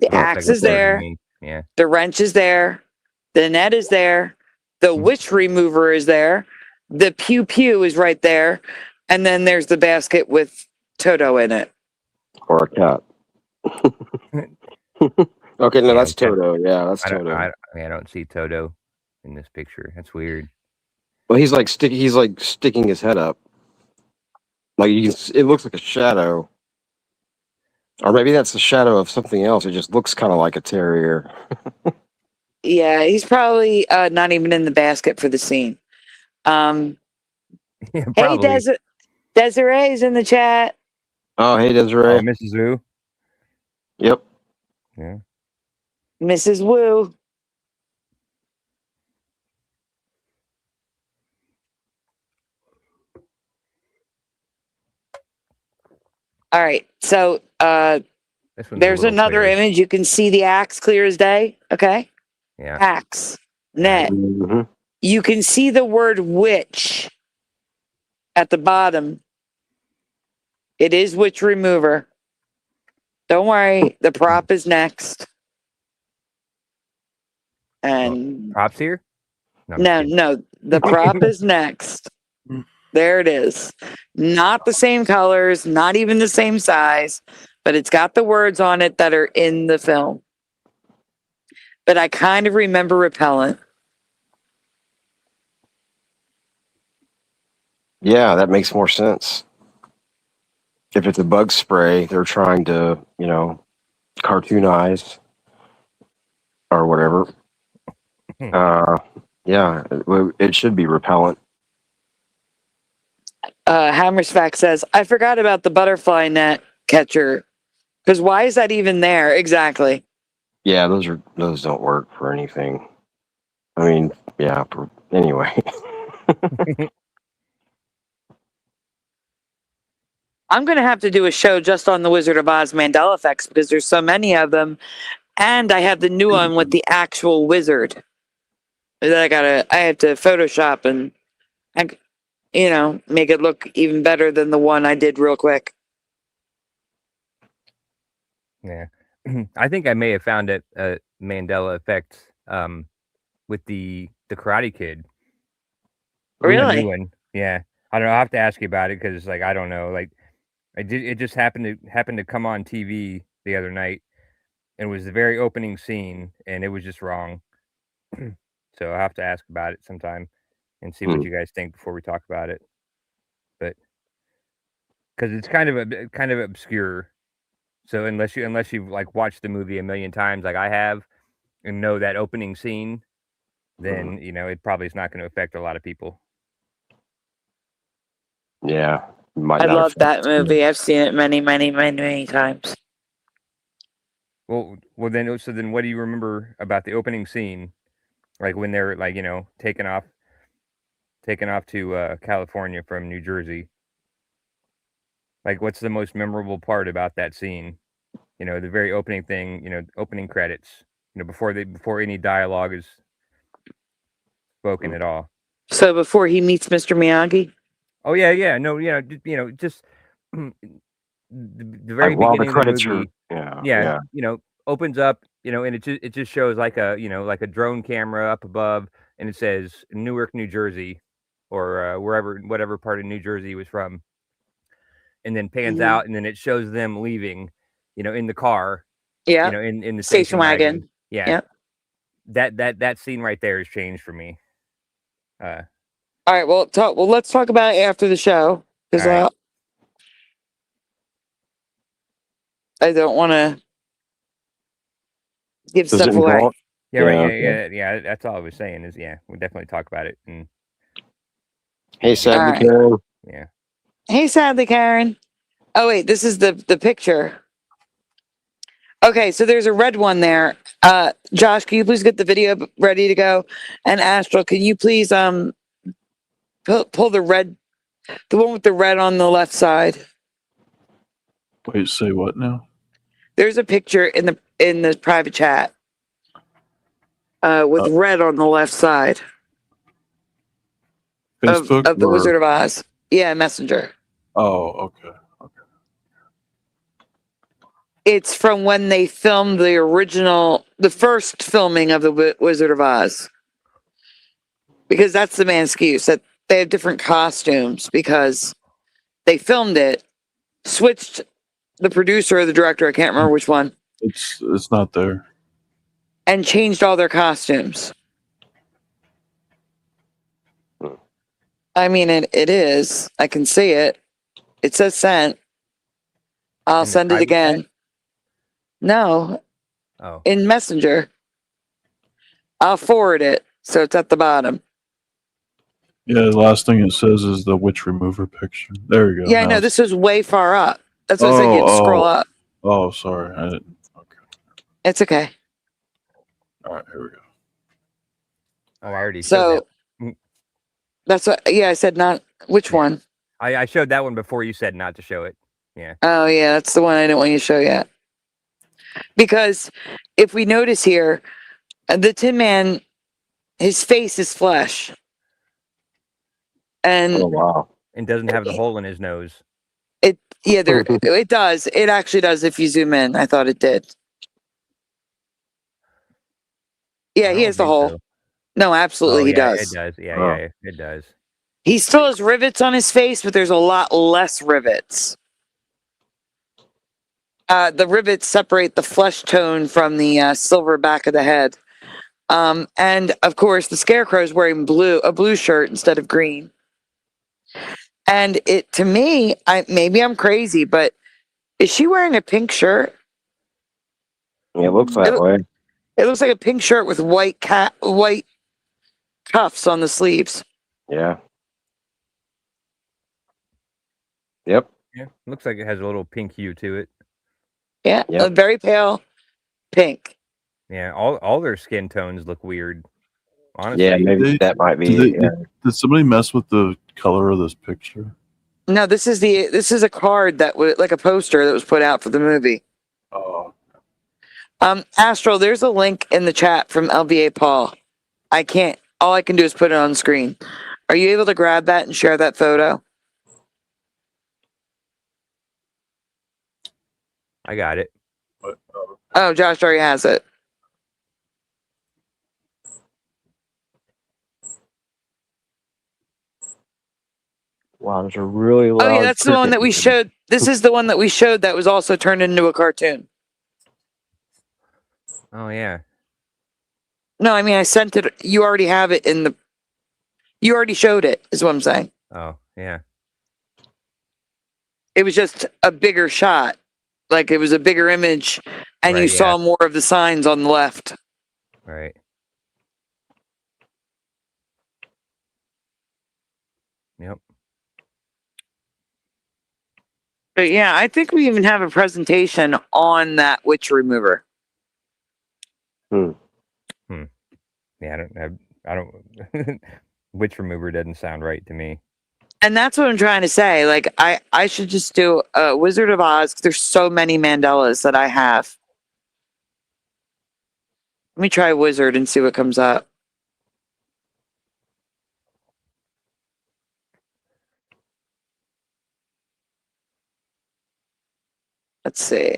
The Oh, axe Like is what you there. mean. Yeah. The wrench is there. The net is there. The witch remover is there. The pew pew is right there. And then there's the basket with Toto in it. Or a cat. Okay, no, Yeah, that's okay. Toto. Yeah, that's I Toto. don't see Toto in this picture. That's weird. Well, he's like sticking his head up. Like it looks like a shadow. Or maybe that's the shadow of something else. It just looks kind of like a terrier. Yeah, he's probably not even in the basket for the scene. Yeah, Hey, probably. Desiree's in the chat. Oh, hey, Oh, Desiree. Mrs. Wu. Yep. Yeah. Mrs. Wu. All right. So This one's there's a little another clearer. image. You can see the axe clear as day. Okay. Yeah. Axe. Net. hmm You can see the word witch at the bottom. It is witch remover. Don't worry. The prop is next. And Props here? I'm just kidding. no, the prop is next. There it is. Not the same colors, not even the same size, but it's got the words on it that are in the film. But I kind of remember repellent. Yeah, that makes more sense. If it's a bug spray, they're trying to, cartoonize or whatever. Yeah, it should be repellent. Hammersfack says, I forgot about the butterfly net catcher. Because why is that even there? Exactly. Yeah, those don't work for anything. I mean, yeah. Anyway. I'm going to have to do a show just on the Wizard of Oz Mandela effects because there's so many of them. And I have the new one with the actual wizard that I have to Photoshop and, make it look even better than the one I did real quick. Yeah. I think I may have found it Mandela effect with the Karate Kid. Really? The new one. Yeah. I don't know. I'll have to ask you about it because I don't know. It just happened to come on TV the other night. And it was the very opening scene and it was just wrong. So I'll have to ask about it sometime and see what you guys think before we talk about it. But because it's kind of obscure. So unless you've like watched the movie a million times like I have and know that opening scene, then it probably is not going to affect a lot of people. Yeah. I love that movie. I've seen it many, many, many, many times. Well then what do you remember about the opening scene? Like when they're like, taking off to California from New Jersey. Like what's the most memorable part about that scene? The very opening thing, opening credits, before any dialogue is spoken at all. So before he meets Mr. Miyagi? Oh yeah. No, just the very while beginning the credits of the movie. Yeah. Opens up, and it just shows like a, like a drone camera up above, and it says Newark, New Jersey, or whatever part of New Jersey he was from, and then pans out, and then it shows them leaving, in the car, yeah, in the station wagon. Yeah, that scene right there has changed for me. All right, well, let's talk about it after the show because right. I don't want to give stuff away. Yeah, right. Yeah. That's all I was saying is, we'll definitely talk about it. And hey, Sadly Karen. Yeah. Hey, Sadly Karen. Oh wait, this is the picture. Okay, so there's a red one there. Josh, can you please get the video ready to go? And Astral, can you please pull the red, the one with the red on the left side? Wait, say what now? There's a picture in the private chat with red on the left side Facebook of the Wizard of Oz. Yeah, Messenger. Oh, okay. It's from when they filmed the first filming of the Wizard of Oz. Because that's the main excuse, that they have different costumes because they filmed it, switched the producer or the director, I can't remember which one. It's not there. And changed all their costumes. I mean, it is. I can see it. It says sent. I'll send it again. Chat? No. Oh. In Messenger. I'll forward it, so it's at the bottom. Yeah, the last thing it says is the witch remover picture. There you go. Yeah, no, this is way far up. That's what I said. You had to scroll up. Oh, sorry. I didn't. Okay. It's okay. All right, here we go. Oh, I already showed that. That's what, I said not, which one? I showed that one before you said not to show it. Yeah. Oh, yeah, that's the one I didn't want you to show yet. Because if we notice here, the Tin Man, his face is flesh. And wow. And doesn't have the hole in his nose. It does. It actually does if you zoom in. I thought it did. Yeah, he has the hole. So. No, absolutely he does. It does. Yeah, it does. He still has rivets on his face, but there's a lot less rivets. The rivets separate the flesh tone from the silver back of the head. And of course, the Scarecrow is wearing a blue shirt instead of green. And to me, maybe I'm crazy, but is she wearing a pink shirt? Yeah, it looks that way. It looks like a pink shirt with white cuffs on the sleeves. Yeah. Yep. Yeah, looks like it has a little pink hue to it. Yeah, Yep. a very pale pink. Yeah, all their skin tones look weird. Honestly. Yeah, maybe They- that might be. Did somebody mess with the color of this picture? No, this is a card that was like a poster that was put out for the movie. Oh, Astral, there's a link in the chat from LVA Paul. All I can do is put it on screen. Are you able to grab that and share that photo? I got it. but, Oh, Josh already has it. Wow, there's a really loud. Oh yeah, that's the one that we showed. This is the one that we showed that was also turned into a cartoon. Oh yeah. No, I mean I sent it. You already have it in the. You already showed it. Is what I'm saying. Oh yeah. It was just a bigger shot, like it was a bigger image, and Right, you yeah. saw more of the signs on the left. Right. Yep. But yeah, I think we even have a presentation on that witch remover. Yeah, I don't. Witch remover doesn't sound right to me. And that's what I'm trying to say. Like, I should just do a Wizard of Oz. 'Cause there's so many Mandelas that I have. Let me try Wizard and see what comes up. Let's see.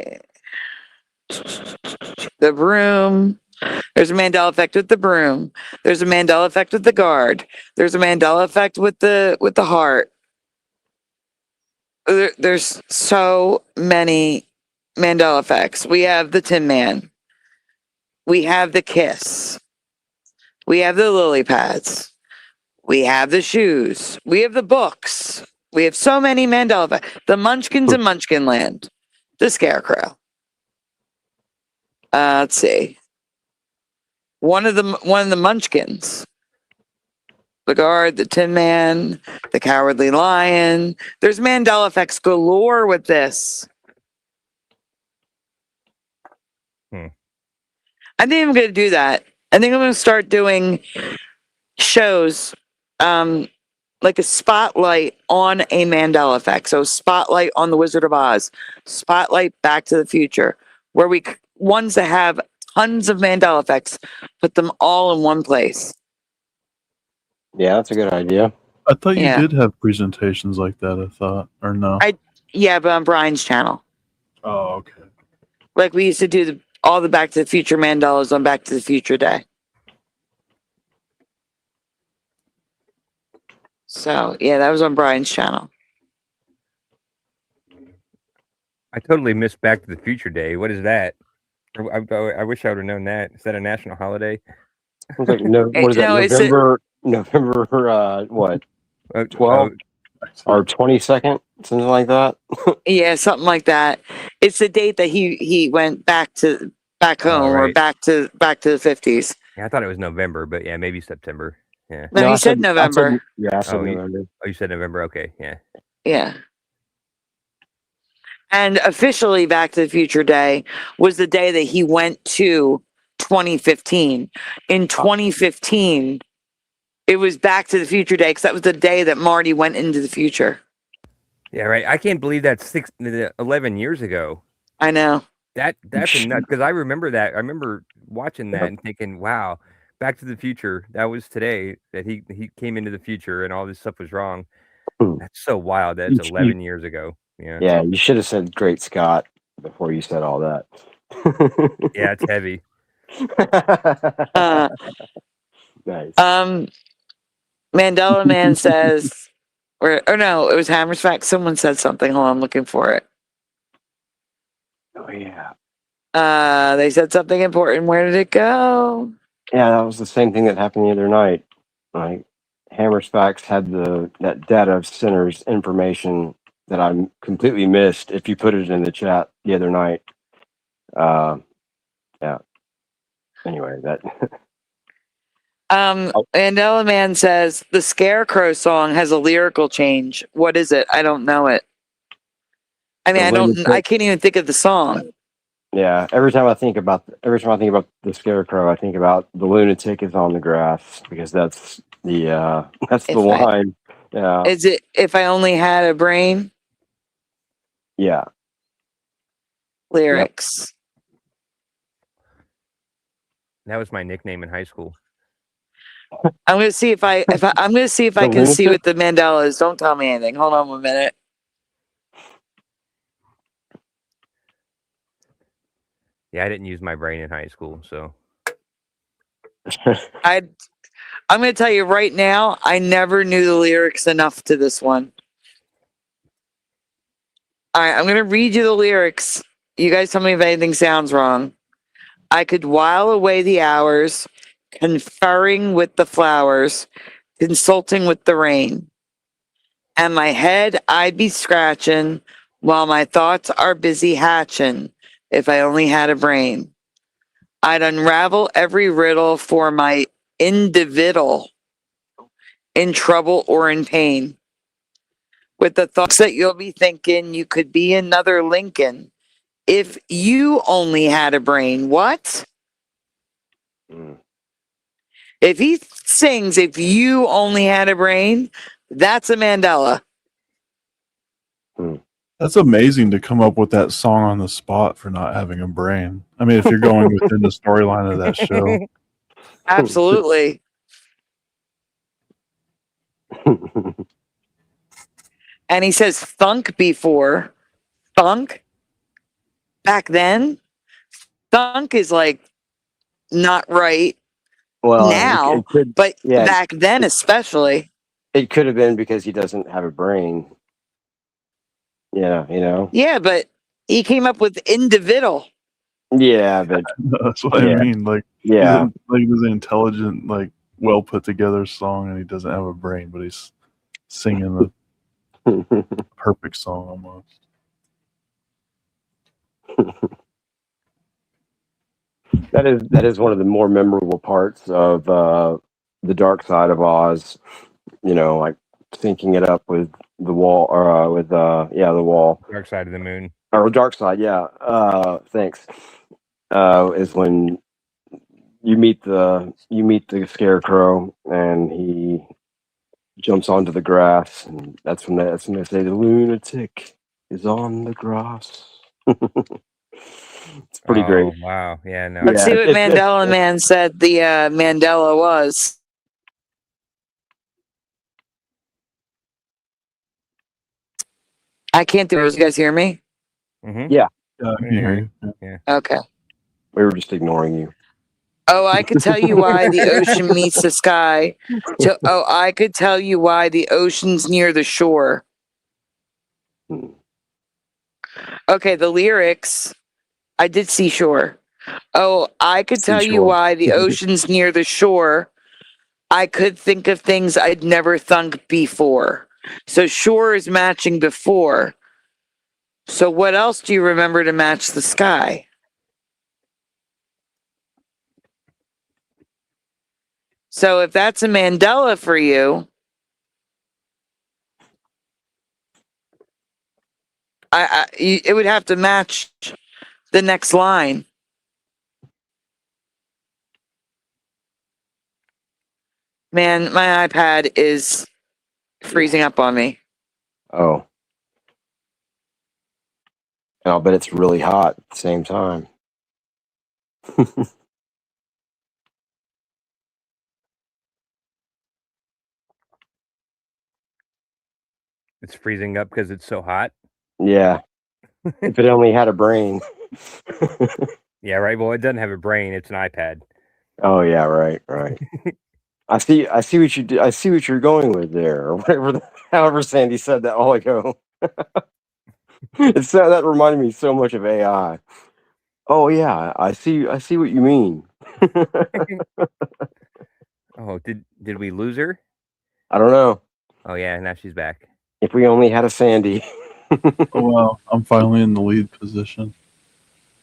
The broom. There's a Mandela effect with the broom. There's a Mandela effect with the guard. There's a Mandela effect with the heart. There's so many Mandela effects. We have the Tin Man. We have the kiss. We have the lily pads. We have the shoes. We have the books. We have so many Mandela effects. The Munchkins in Munchkinland. The Scarecrow. Let's see. One of the Munchkins. The guard, the Tin Man, the Cowardly Lion. There's Mandela effects galore with this. I think I'm going to do that. I think I'm going to start doing shows, like a spotlight on a Mandela effect. So spotlight on the Wizard of Oz, spotlight Back to the Future, where ones that have tons of Mandela effects, put them all in one place. Yeah, that's a good idea. I thought you Yeah. did have presentations like that. I thought, or no? Yeah, but on Brian's channel. Oh, okay. Like we used to do all the Back to the Future Mandelas on Back to the Future Day. So yeah, that was on Brian's channel. I totally missed Back to the Future Day. What is that? I wish I would have known that. Is that a national holiday? It's like what is that? No, it's November what? 12 or 22nd, something like that. Yeah, something like that. It's the date that he went back home or right. back to the 50s. Yeah, I thought it was November, but yeah, maybe September. Yeah. No, I he said November. I said Oh, November. Oh, you said November. Okay, yeah. Yeah. And officially Back to the Future Day was the day that he went to 2015. In 2015, it was Back to the Future Day because that was the day that Marty went into the future. Yeah, right. I can't believe that's 11 years ago. I know. That's a nut because I remember that. I remember watching that and thinking, "Wow, Back to the Future. That was today that he came into the future and all this stuff was wrong." That's so wild. That's 11 years ago. Yeah. Yeah, you should have said Great Scott before you said all that. Yeah, it's heavy. Nice. Mandela Man says, or no, it was Hammer's Fact. Someone said something. Hold on, I'm looking for it. Oh yeah. They said something important. Where did it go? Yeah, that was the same thing that happened the other night. Like Hammer's Facts had that data of sinners information that I completely missed. If you put it in the chat the other night, yeah, anyway, that. Mandela Man says the Scarecrow song has a lyrical change. What is it? I don't know it. I mean, I can't even think of the song. Yeah, every time I think about the Scarecrow, I think about the lunatic is on the grass, because that's the line. Yeah. Is it if I only had a brain? Yeah. Lyrics. That was my nickname in high school. I'm gonna see if I can see what the Mandela is. Don't tell me anything. Hold on 1 minute. Yeah, I didn't use my brain in high school, so I'm gonna tell you right now, I never knew the lyrics enough to this one. All right, I'm gonna read you the lyrics. You guys tell me if anything sounds wrong. I could while away the hours, conferring with the flowers, consulting with the rain. And my head I'd be scratching while my thoughts are busy hatching if I only had a brain. I'd unravel every riddle for my individual in trouble or in pain. With the thoughts that you'll be thinking you could be another Lincoln if you only had a brain. What? If he sings, if you only had a brain, that's a Mandela. That's amazing to come up with that song on the spot for not having a brain. I mean, if you're going within the storyline of that show. Absolutely. And he says thunk before. Thunk? Back then? Thunk is like not right Well, now, but back then especially. It could have been because he doesn't have a brain. Yeah, you know? Yeah, but he came up with individual. Yeah, but that's what I mean. Like, yeah, like it was an intelligent, like well put together song, and he doesn't have a brain, but he's singing the perfect song almost. That is one of the more memorable parts of the Dark Side of Oz. You know, like syncing it up with the wall, or with the wall. Dark Side of the Moon. Or Dark Side, yeah. Thanks. Is when you meet the Scarecrow and he jumps onto the grass, and that's when they say the lunatic is on the grass. It's pretty great. Wow. Yeah. No. Let's see what Mandela Man said the Mandela was. I can't do it. You guys hear me? Mm-hmm. Yeah. I can hear you. Yeah. Okay. We were just ignoring you. Oh, I could tell you why the ocean meets the sky. I could tell you why the ocean's near the shore. Okay, the lyrics. I did seashore. Oh, I could tell you why the ocean's near the shore. I could think of things I'd never thunk before. So shore is matching before. So what else do you remember to match the sky? So if that's a Mandela for you, it would have to match the next line. Man, my iPad is freezing up on me. Oh. And I'll bet it's really hot at the same time. It's freezing up because it's so hot. Yeah. If it only had a brain. Yeah, right. Well, it doesn't have a brain. It's an iPad. Oh yeah, right. I see what you do. I see what you're going with there, or whatever. However, Sandy said that all ago. That reminded me so much of AI. Oh yeah, I see what you mean. Oh, did we lose her? I don't know. Oh yeah, now she's back. If we only had a Sandy. Oh wow, I'm finally in the lead position.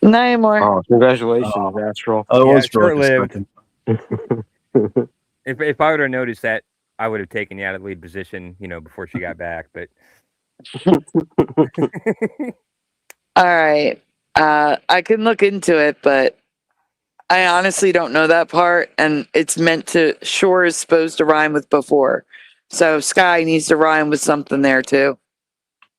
No more. Oh, congratulations, Astral. I Yeah, was for like a short-lived. second. If I would have noticed that, I would have taken you out of lead position, before she got back. But All right. I can look into it, but I honestly don't know that part. And it's meant to, sure is supposed to rhyme with before. So Sky needs to rhyme with something there too.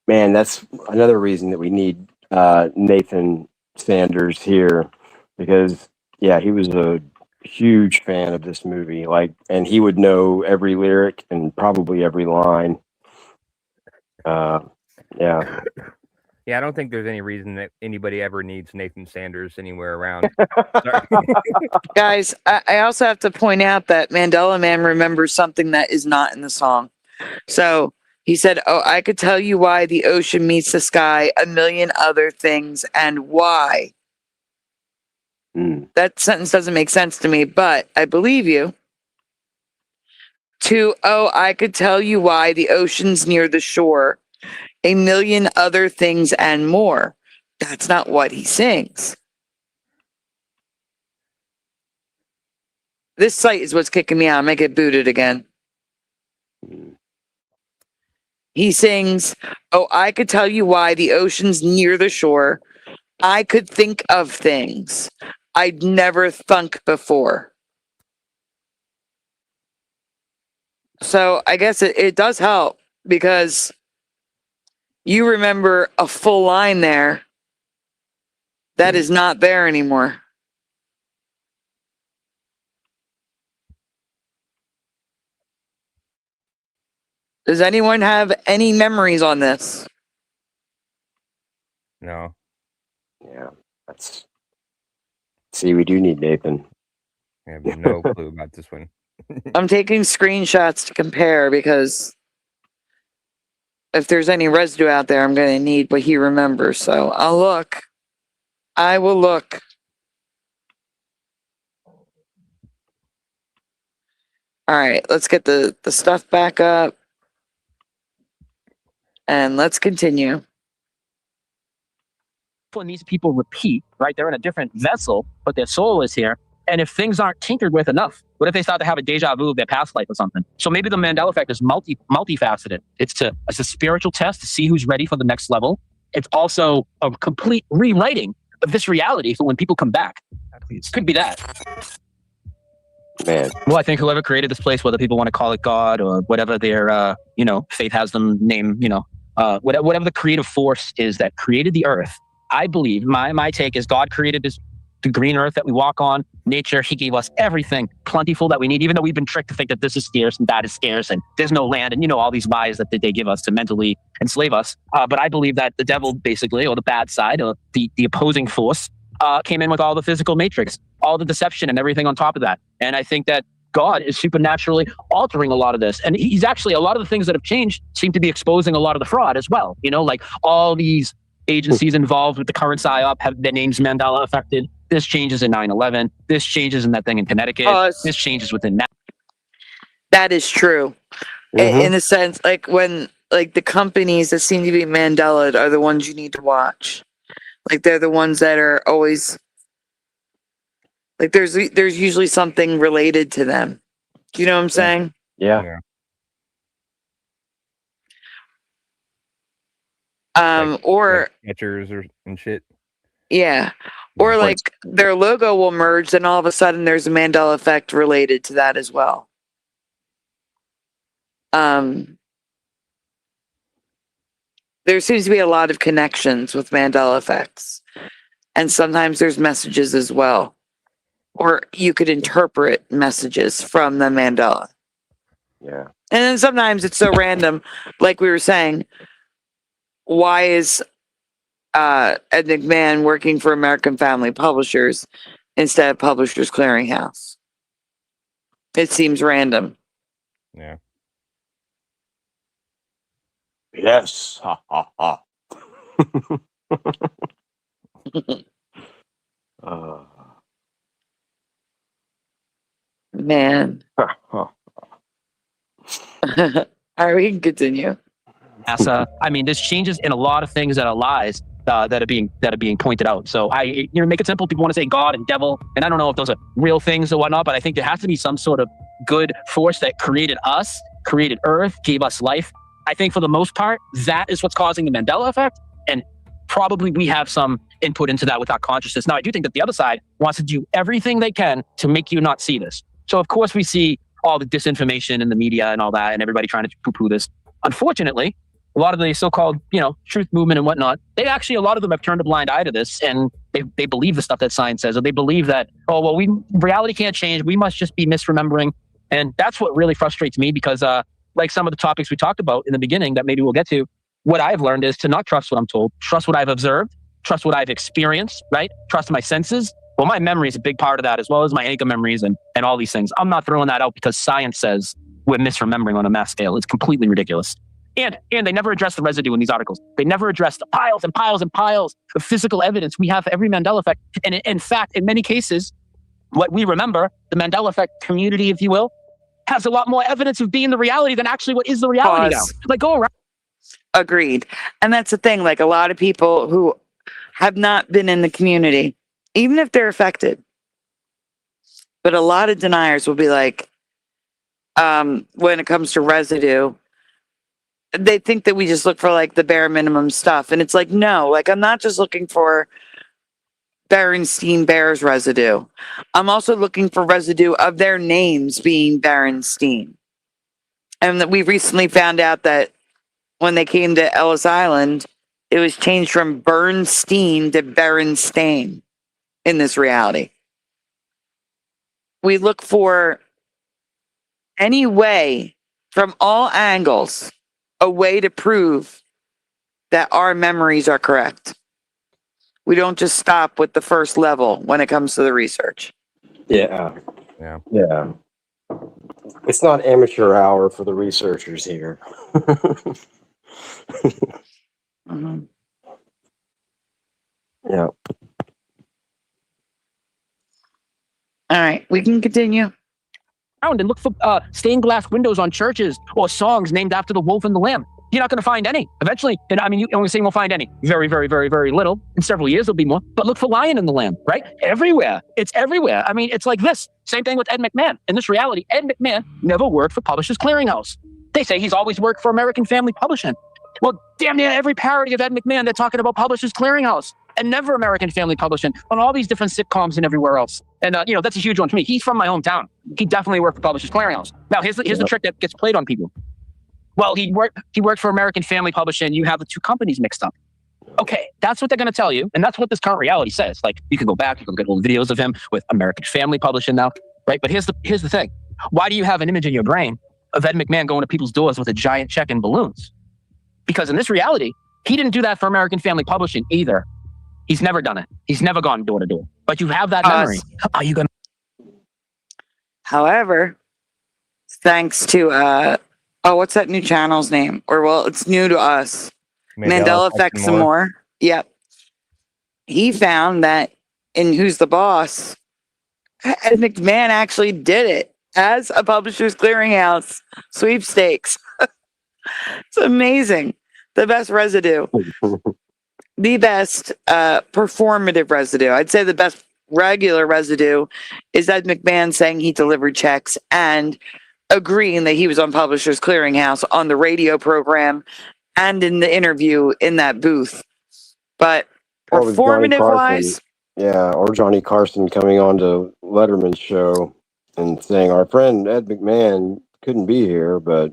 Man, that's another reason that we need Nathan Sanders here, because yeah, he was a huge fan of this movie, and he would know every lyric and probably every line. Yeah. yeah, I don't think there's any reason that anybody ever needs Nathan Sanders anywhere around. Sorry. Guys, I also have to point out that Mandela Man remembers something that is not in the song. So he said, "Oh, I could tell you why the ocean meets the sky, a million other things, and why." That sentence doesn't make sense to me, but I believe you. Oh, I could tell you why the ocean's near the shore, a million other things and more. That's not what he sings. This site is what's kicking me out. I might get booted again. He sings, "Oh, I could tell you why the ocean's near the shore. I could think of things I'd never thunk before." So I guess it does help, because you remember a full line there that is not there anymore. Does anyone have any memories on this? No. Yeah. See, we do need Nathan. I have no clue about this one. I'm taking screenshots to compare, because if there's any residue out there, I'm going to need what he remembers. So I'll look. I will look. All right, let's get the stuff back up. And let's continue. When these people repeat, right, they're in a different vessel, but their soul is here. And if things aren't tinkered with enough, what if they start to have a deja vu of their past life or something? So maybe the Mandela effect is multifaceted. It's a spiritual test to see who's ready for the next level. It's also a complete rewriting of this reality for when people come back. It could be that. Man. Well, I think whoever created this place, whether people want to call it God or whatever their faith has them name, whatever the creative force is that created the earth, I believe my take is God created the green earth that we walk on, nature. He gave us everything plentiful that we need, even though we've been tricked to think that this is scarce and that is scarce and there's no land and all these lies that they give us to mentally enslave us. But I believe that the devil, basically, or the bad side, or the opposing force, came in with all the physical matrix, all the deception and everything on top of that. And I think that God is supernaturally altering a lot of this. And he's actually, a lot of the things that have changed seem to be exposing a lot of the fraud as well. Like all these agencies involved with the current PSYOP have their names Mandela affected. This changes in 9/11. This changes in that thing in Connecticut. This changes within that. That is true. In a sense, when the companies that seem to be Mandela are the ones you need to watch. They're the ones that are always there's usually something related to them. Do you know what I'm saying? Yeah. Or sketchers and shit. Yeah. Or their logo will merge, and all of a sudden there's a Mandela effect related to that as well. There seems to be a lot of connections with Mandela effects. And sometimes there's messages as well. Or you could interpret messages from the Mandela. Yeah. And then sometimes it's so random, like we were saying, why is Ed McMahon working for American Family Publishers instead of Publishers Clearinghouse? It seems random. Yeah. Yes. Ha ha ha. Man. All right, we can continue. NASA. I mean, there's changes in a lot of things that are lies. that are being pointed out. So make it simple. People want to say God and devil, and I don't know if those are real things or whatnot, but I think there has to be some sort of good force that created us, created Earth, gave us life. I think for the most part, that is what's causing the Mandela effect, and probably we have some input into that with our consciousness. Now, I do think that the other side wants to do everything they can to make you not see this. So, of course, we see all the disinformation in the media and all that, and everybody trying to poo-poo this. Unfortunately, a lot of the so-called, truth movement and whatnot, a lot of them have turned a blind eye to this, and they believe the stuff that science says, or they believe that, reality can't change. We must just be misremembering. And that's what really frustrates me, because like some of the topics we talked about in the beginning that maybe we'll get to, what I've learned is to not trust what I'm told, trust what I've observed, trust what I've experienced, right? Trust my senses. Well, my memory is a big part of that, as well as my anchor memories and all these things. I'm not throwing that out because science says we're misremembering on a mass scale. It's completely ridiculous. And they never address the residue in these articles. They never address the piles and piles and piles of physical evidence we have for every Mandela effect. And in fact, in many cases, what we remember, the Mandela effect community, if you will, has a lot more evidence of being the reality than actually what is the reality now. Like, go around. Agreed. And that's the thing. Like, a lot of people who have not been in the community, even if they're affected, but a lot of deniers will be like, when it comes to residue, they think that we just look for like the bare minimum stuff. And it's like, no, like, I'm not just looking for Berenstein Bears residue. I'm also looking for residue of their names being Berenstein. And that we recently found out that when they came to Ellis Island, it was changed from Bernstein to Berenstain in this reality. We look for any way, from all angles, a way to prove that our memories are correct. We don't just stop with the first level when it comes to the research. Yeah. It's not amateur hour for the researchers here. Mm-hmm. Yeah. All right, we can continue. And look for stained glass windows on churches or songs named after the wolf and the lamb. You're not going to find any. Eventually, and I mean, you only saying we'll find any. Very, very, very, very little. In several years, there'll be more. But look for lion and the lamb, right? Everywhere. It's everywhere. I mean, it's like this. Same thing with Ed McMahon. In this reality, Ed McMahon never worked for Publishers Clearinghouse. They say he's always worked for American Family Publishing. Well, damn near every parody of Ed McMahon, they're talking about Publishers Clearinghouse and never American Family Publishing on all these different sitcoms and everywhere else. And, that's a huge one for me. He's from my hometown. He definitely worked for Publishers Clearinghouse. Now, here's the trick that gets played on people. Well, he worked for American Family Publishing. You have the two companies mixed up. Okay, that's what they're going to tell you. And that's what this current reality says. Like, you can go back, you can get old videos of him with American Family Publishing now, right? But here's the thing. Why do you have an image in your brain of Ed McMahon going to people's doors with a giant check and balloons? Because in this reality, he didn't do that for American Family Publishing either. He's never done it. He's never gone door to door. But you have that memory. Are you going to? However, thanks to, what's that new channel's name? Or, well, it's new to us. Mandela Effects some more. Yep. He found that in Who's the Boss, Ed McMahon actually did it as a Publishers Clearinghouse sweepstakes. It's amazing. The best residue. The best performative residue. I'd say the best regular residue is Ed McMahon saying he delivered checks and agreeing that he was on Publishers Clearinghouse on the radio program and in the interview in that booth. But performative wise, yeah, or Johnny Carson coming on to Letterman's show and saying, our friend Ed McMahon couldn't be here, but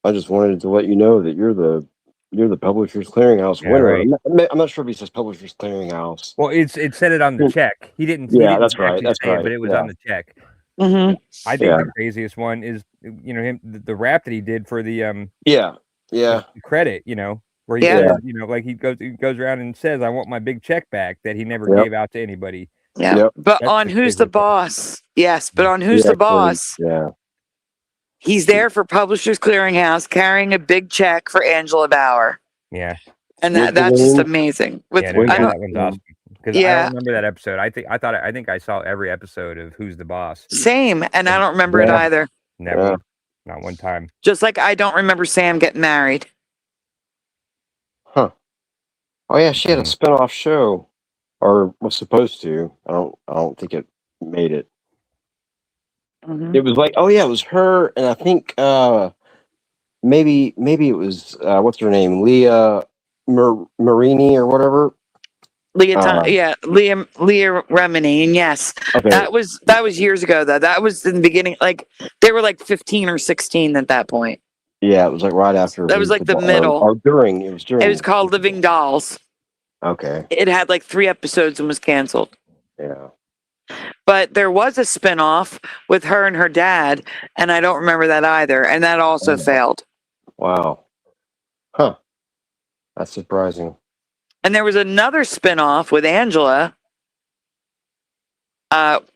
I just wanted to let you know that you're the Publishers Clearinghouse winner. Right. I'm not sure if he says Publishers Clearinghouse. Well, it said it on the check. He didn't. Yeah, that's right. That's right. But it was on the check. Mm-hmm. I think the craziest one is the rap that he did for the the credit. Where he says, like he goes around and says, I want my big check back that he never gave out to anybody. Yeah. Yep. But that's on Who's the Boss? Yes, but on Who's the Boss? Yeah. He's there for Publishers Clearinghouse carrying a big check for Angela Bauer. Yeah. And that's just amazing. That one's awesome. Because I don't remember that episode. I think I saw every episode of Who's the Boss. Same. And I don't remember it either. Never. Yeah. Not one time. Just like I don't remember Sam getting married. Huh. Oh yeah, she had a spin-off show, or was supposed to. I don't think it made it. Mhm. It was like, oh yeah, it was her, and I think maybe it was what's her name, Leah Marini or whatever. Leah, Uh, Leah Remini, and yes, okay, that was years ago. Though that was in the beginning, like they were like 15 or 16 at that point. yeah, it was like right after. That was like the middle. Or during. It was during. It was called Living Dolls. Okay. It had like 3 episodes and was canceled. Yeah. But there was a spinoff with her and her dad, and I don't remember that either, and that also failed. Wow. Huh. That's surprising. And there was another spinoff with Angela,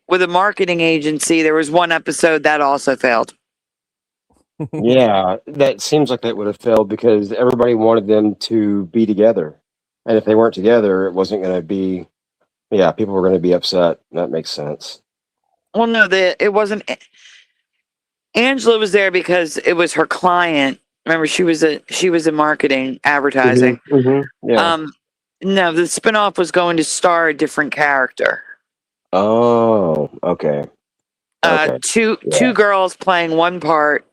with a marketing agency. There was one episode that also failed. Yeah, that seems like that would have failed because everybody wanted them to be together. And if they weren't together, it wasn't going to be, yeah, people were going to be upset. That makes sense. Well, no, it wasn't. Angela was there because it was her client. Remember, she was in marketing, advertising. Yeah. No, the spinoff was going to star a different character. Oh, okay. Okay. Two girls playing one part.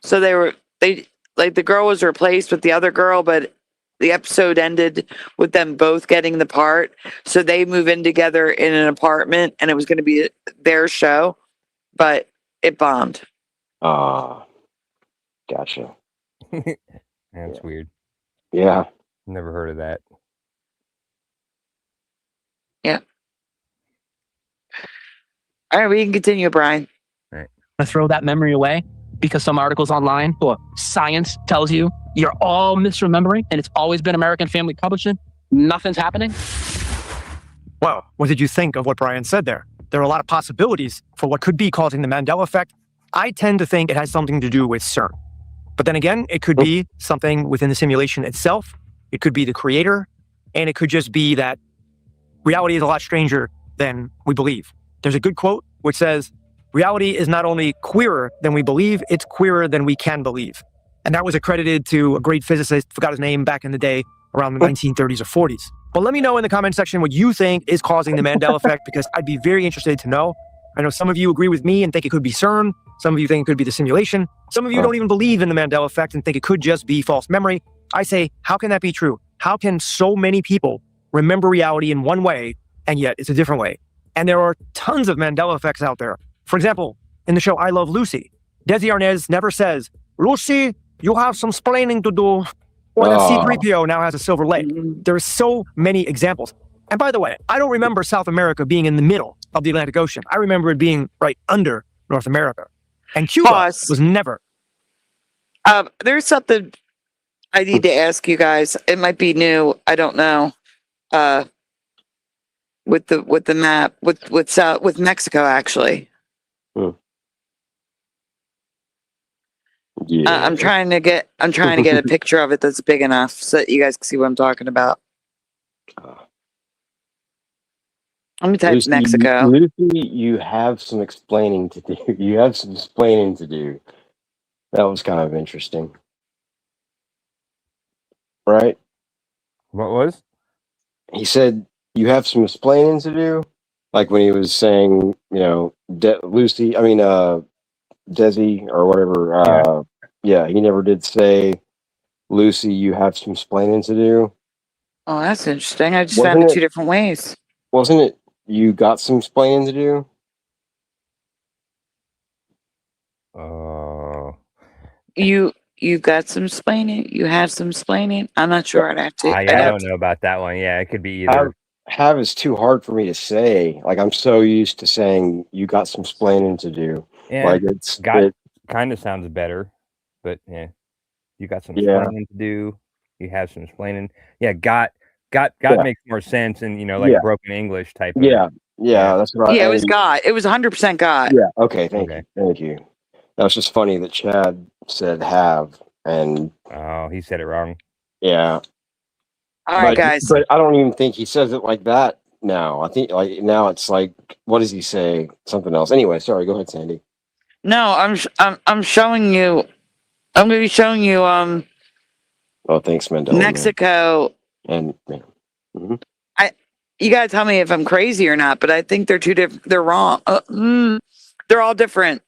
So they like the girl was replaced with the other girl, but the episode ended with them both getting the part. So they move in together in an apartment, and it was going to be their show, but it bombed. Gotcha. That's weird. Yeah. Never heard of that. Yeah. All right, we can continue, Brian. To throw that memory away because some articles online or science tells you you're all misremembering and it's always been American Family Publishing. Nothing's happening. Well, what did you think of what Brian said there? There are a lot of possibilities for what could be causing the Mandela effect. I tend to think it has something to do with CERN. But then again, it could be something within the simulation itself. It could be the creator. And it could just be that reality is a lot stranger than we believe. There's a good quote which says, reality is not only queerer than we believe, it's queerer than we can believe. And that was accredited to a great physicist, forgot his name, back in the day, around the 1930s or 40s. But let me know in the comment section what you think is causing the Mandela effect, because I'd be very interested to know. I know some of you agree with me and think it could be CERN. Some of you think it could be the simulation. Some of you don't even believe in the Mandela effect and think it could just be false memory. I say, how can that be true? How can so many people remember reality in one way and yet it's a different way? And there are tons of Mandela effects out there. For example, in the show I Love Lucy, Desi Arnaz never says, Lucy, you have some splaining to do. Or that C-3PO now has a silver leg. There's so many examples. And by the way, I don't remember South America being in the middle of the Atlantic Ocean. I remember it being right under North America. And Cuba was never. There's something I need to ask you guys. It might be new. I don't know. With the map with Mexico actually. Yeah. I'm trying to get a picture of it that's big enough so that you guys can see what I'm talking about. Let me type Lucy, Mexico. Lucy, you have some explaining to do. You have some explaining to do. That was kind of interesting. Right? What was? He said, you have some explaining to do? Like when he was saying, you know, Desi, or whatever. Yeah, he never did say, Lucy, you have some explaining to do. Oh, that's interesting. I just found it 2 different ways. Wasn't it, you got some explaining to do? You got some explaining. You have some explaining. I'm not sure. I don't know about that one. Yeah, it could be either. Have is too hard for me to say. Like I'm so used to saying you got some explaining to do. Yeah, like it kind of sounds better, but yeah, you got some explaining to do. You have some explaining. Yeah, got makes more sense, and broken English type. Yeah, that's right. Yeah, it was got. It was 100% got. Yeah. Okay. Thank you. That was just funny that Chad said have, and he said it wrong. Yeah. All right, guys. But I don't even think he says it like that now. I think like now it's like, what does he say? Something else. Anyway, sorry. Go ahead, Sandy. No, I'm showing you. I'm going to be showing you Oh, thanks, Mandela. Mexico. Man. And mhm. You gotta tell me if I'm crazy or not, but I think they're two different. They're wrong. They're all different.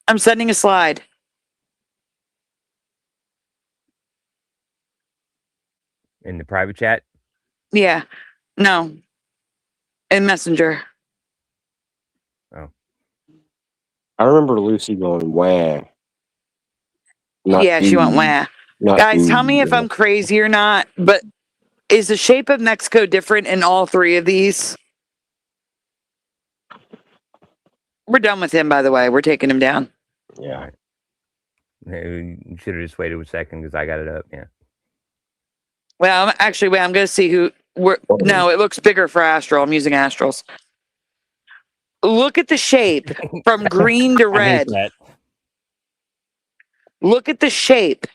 I'm sending a slide. In the private chat. Yeah. No. In Messenger. Oh. I remember Lucy going wah. Yeah, she went wah. Guys, tell me if I'm crazy or not, but is the shape of Mexico different in all three of these? We're done with him, by the way. We're taking him down. Yeah. You should have just waited a second because I got it up. Yeah. Well, actually, wait, I'm going to see who. No, it looks bigger for Astral. I'm using Astrals. Look at the shape from green to red. Look at the shape.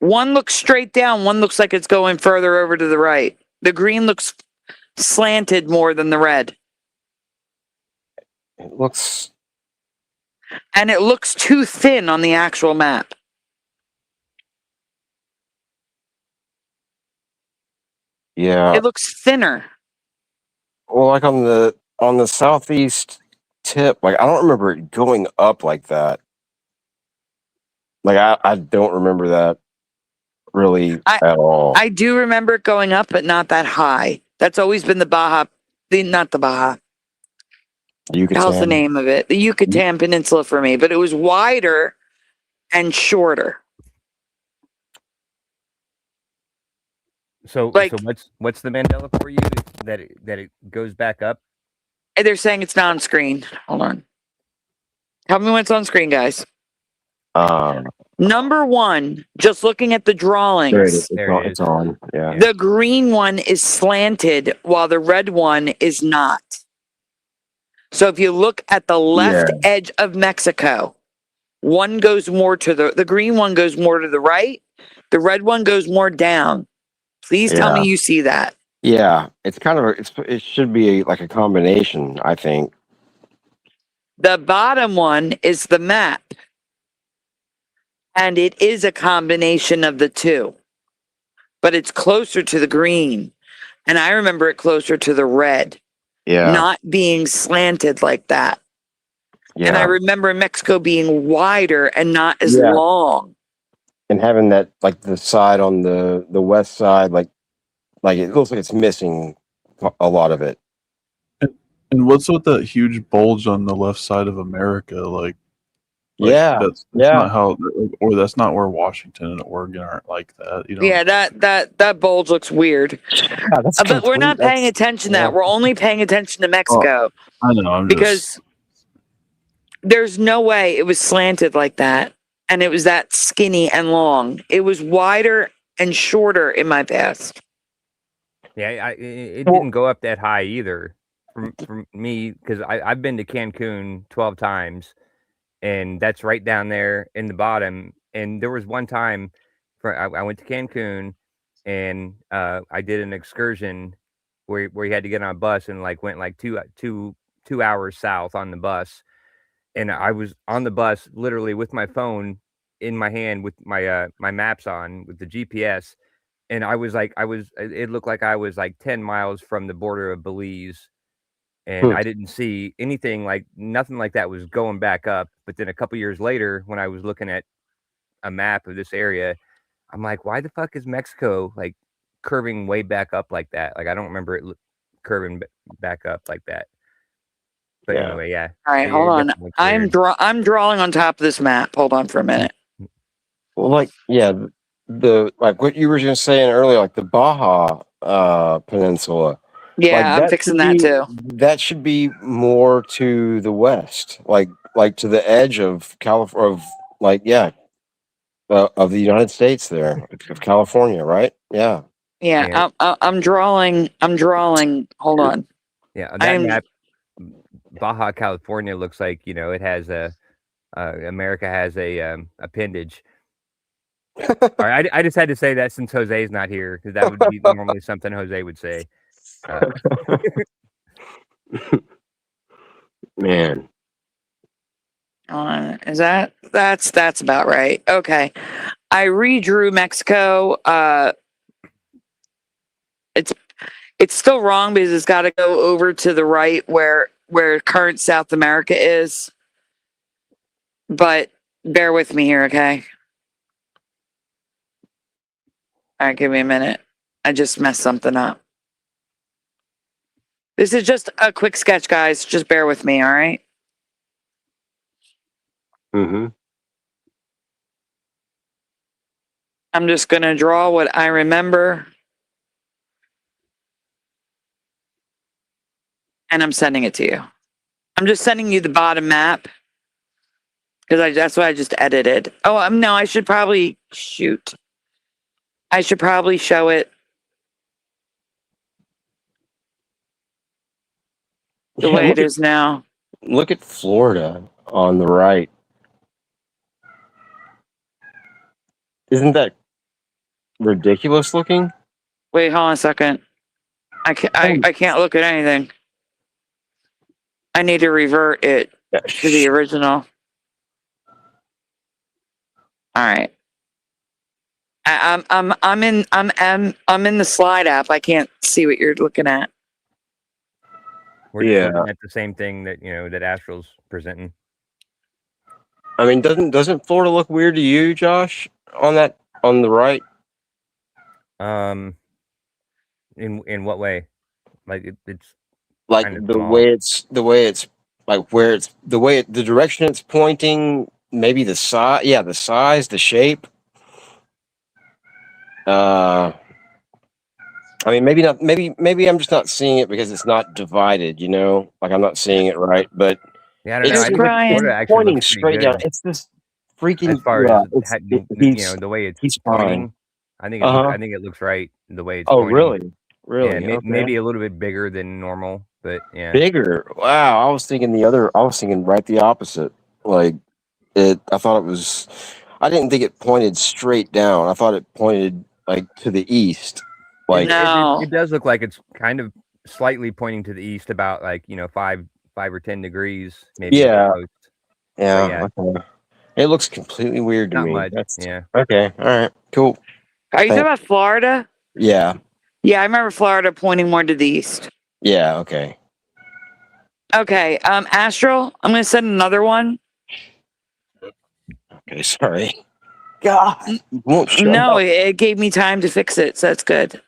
One looks straight down. One looks like it's going further over to the right. The green looks slanted more than the red. It looks. And it looks too thin on the actual map. Yeah. It looks thinner. Well, like on the southeast tip, like I don't remember it going up like that. Like I don't remember that really at all. I do remember it going up, but not that high. That's always been the Baja, not the Baja. Yucatan. How's the name of it? The Yucatan Peninsula for me, but it was wider and shorter. So, Like- so what's the Mandela for you? That it goes back up? They're saying it's not on screen. Hold on. Tell me when it's on screen, guys. Number one, just looking at the drawings. There it is. There it It's on. Yeah. The green one is slanted while the red one is not. So if you look at the left edge of Mexico, one goes more to the green one goes more to the right. The red one goes more down. Please tell me you see that. Yeah. It's kind of it should be like a combination, I think. The bottom one is the map. And it is a combination of the two. But it's closer to the green. And I remember it closer to the red. Yeah. Not being slanted like that. Yeah. And I remember Mexico being wider and not as long. And having that like the side on the west side, like it looks like it's missing a lot of it. And what's with that huge bulge on the left side of America? Like that's yeah. not how, or that's not where Washington and Oregon aren't like that. You know? Yeah, that bulge looks weird. Yeah, that's but we're not complete- paying attention to that. We're only paying attention to Mexico. I know. Because there's no way it was slanted like that. And it was that skinny and long. It was wider and shorter in my past. Yeah, it didn't go up that high either. From me, because I've been to Cancun 12 times, and that's right down there in the bottom. And there was one time I went to Cancun, and I did an excursion where you had to get on a bus and went like two hours south on the bus. And I was on the bus literally with my phone in my hand with my my maps on with the GPS. And it looked like I was like 10 miles from the border of Belize. And I didn't see anything nothing like that was going back up. But then a couple years later, when I was looking at a map of this area, I'm like, why the fuck is Mexico curving way back up like that? I don't remember it curving back up like that. But anyway, yeah. All right, hold on. I'm drawing on top of this map. Hold on for a minute. Well, the what you were just saying earlier, the Baja Peninsula. Yeah, I'm fixing that too. That should be more to the west, like to the edge of California, of the United States, there of California, right? Yeah. Yeah, I'm drawing. Hold on. Yeah, that map, Baja California looks like it has America has a appendage. All right, I just had to say that since Jose's not here, because that would be normally something Jose would say. Man. Is that's about right? Okay, I redrew Mexico. It's still wrong because it's got to go over to the right where current South America is. But bear with me here, okay? All right, give me a minute. I just messed something up. This is just a quick sketch, guys. Just bear with me, all right? Mm-hmm. I'm just going to draw what I remember. And I'm sending it to you. I'm just sending you the bottom map. Because that's what I just edited. Oh, no, I should probably shoot. I should probably show it the way it is now. Look at Florida on the right. Isn't that ridiculous looking? Wait, hold on a second. I can't look at anything. I need to revert it to the original. All right. I'm in the slide app. I can't see what you're looking at. We're just looking at the same thing that that Astral's presenting. I mean, doesn't Florida look weird to you, Josh? On the right? In what way? Like it's like kind of the small. way it's like where it's the direction it's pointing, maybe the size, the size, the shape. I mean, maybe not. Maybe I'm just not seeing it because it's not divided. Like I'm not seeing it right. But Yeah, I don't know. I It's think Brian. Florida actually pointing looks pretty straight good. down. It's this freaking. As far as the way it's he's pointing, fine. I think it looks right the way it's Oh, pointing. really? Yeah, Okay. maybe a little bit bigger than normal, but yeah. Bigger. Wow, I was thinking right the opposite. Like I thought it was. I didn't think it pointed straight down. I thought it pointed like to the east. Like No. It does look like it's kind of slightly pointing to the east, about like 5 or 10 degrees, maybe. Yeah. At most. Yeah. Okay. It looks completely weird to Not me. much. That's Yeah. okay. All right. Cool. Are you talking about Florida? Yeah. Yeah, I remember Florida pointing more to the east. Yeah. Okay. Okay, Astral, I'm going to send another one. Okay. Sorry. God. You won't shut No, up. it gave me time to fix it, so that's good.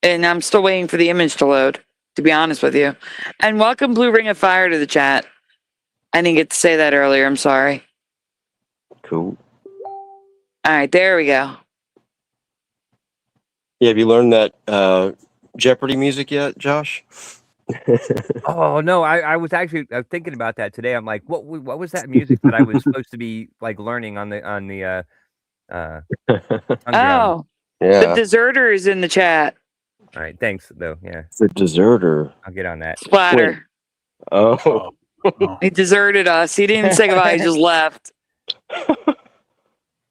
And I'm still waiting for the image to load, to be honest with you. And welcome Blue Ring of Fire to the chat. I didn't get to say that earlier. I'm sorry. Cool. All right, there we go. Yeah. Have you learned that Jeopardy music yet, Josh? Oh no, I was thinking about that today. I'm like, what was that music that I was supposed to be like learning on the drum? Oh, the Yeah. deserter is in the chat. All right, thanks though. Yeah, The deserter. I'll get on that. Splatter. Oh. Oh, He deserted us. He didn't even say goodbye. He just left. I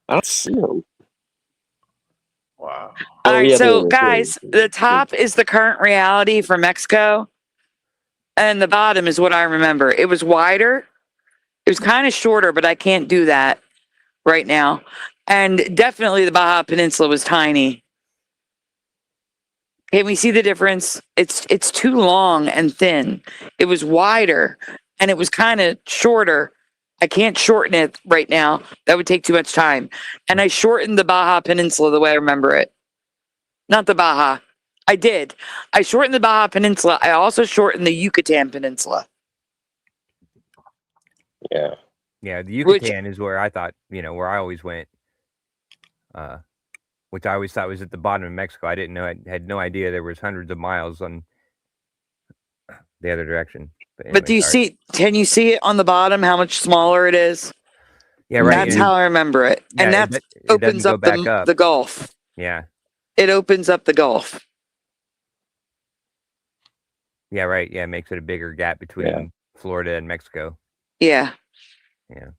don't see him. wow. All right, yeah, so there it is, guys, the top is the current reality for Mexico, and the bottom is what I remember. It was wider. It was kind of shorter, but I can't do that right now. And definitely the Baja Peninsula was tiny. Can we see the difference? It's too long and thin. It was wider, and it was kind of shorter. I can't shorten it right now. That would take too much time. And I shortened the Baja Peninsula the way I remember it. Not the Baja. I did. I shortened the Baja Peninsula. I also shortened the Yucatan Peninsula. Yeah. Yeah, the Yucatan is where I thought, where I always went. Which I always thought was at the bottom of Mexico. I didn't know. I had no idea there was hundreds of miles on the other direction. But do you see? Can you see it on the bottom? How much smaller it is? Yeah, right. That's how I remember it, and that opens up the Gulf. Yeah. It opens up the Gulf. Yeah, right. Yeah, it makes it a bigger gap between Florida and Mexico. Yeah. Yeah.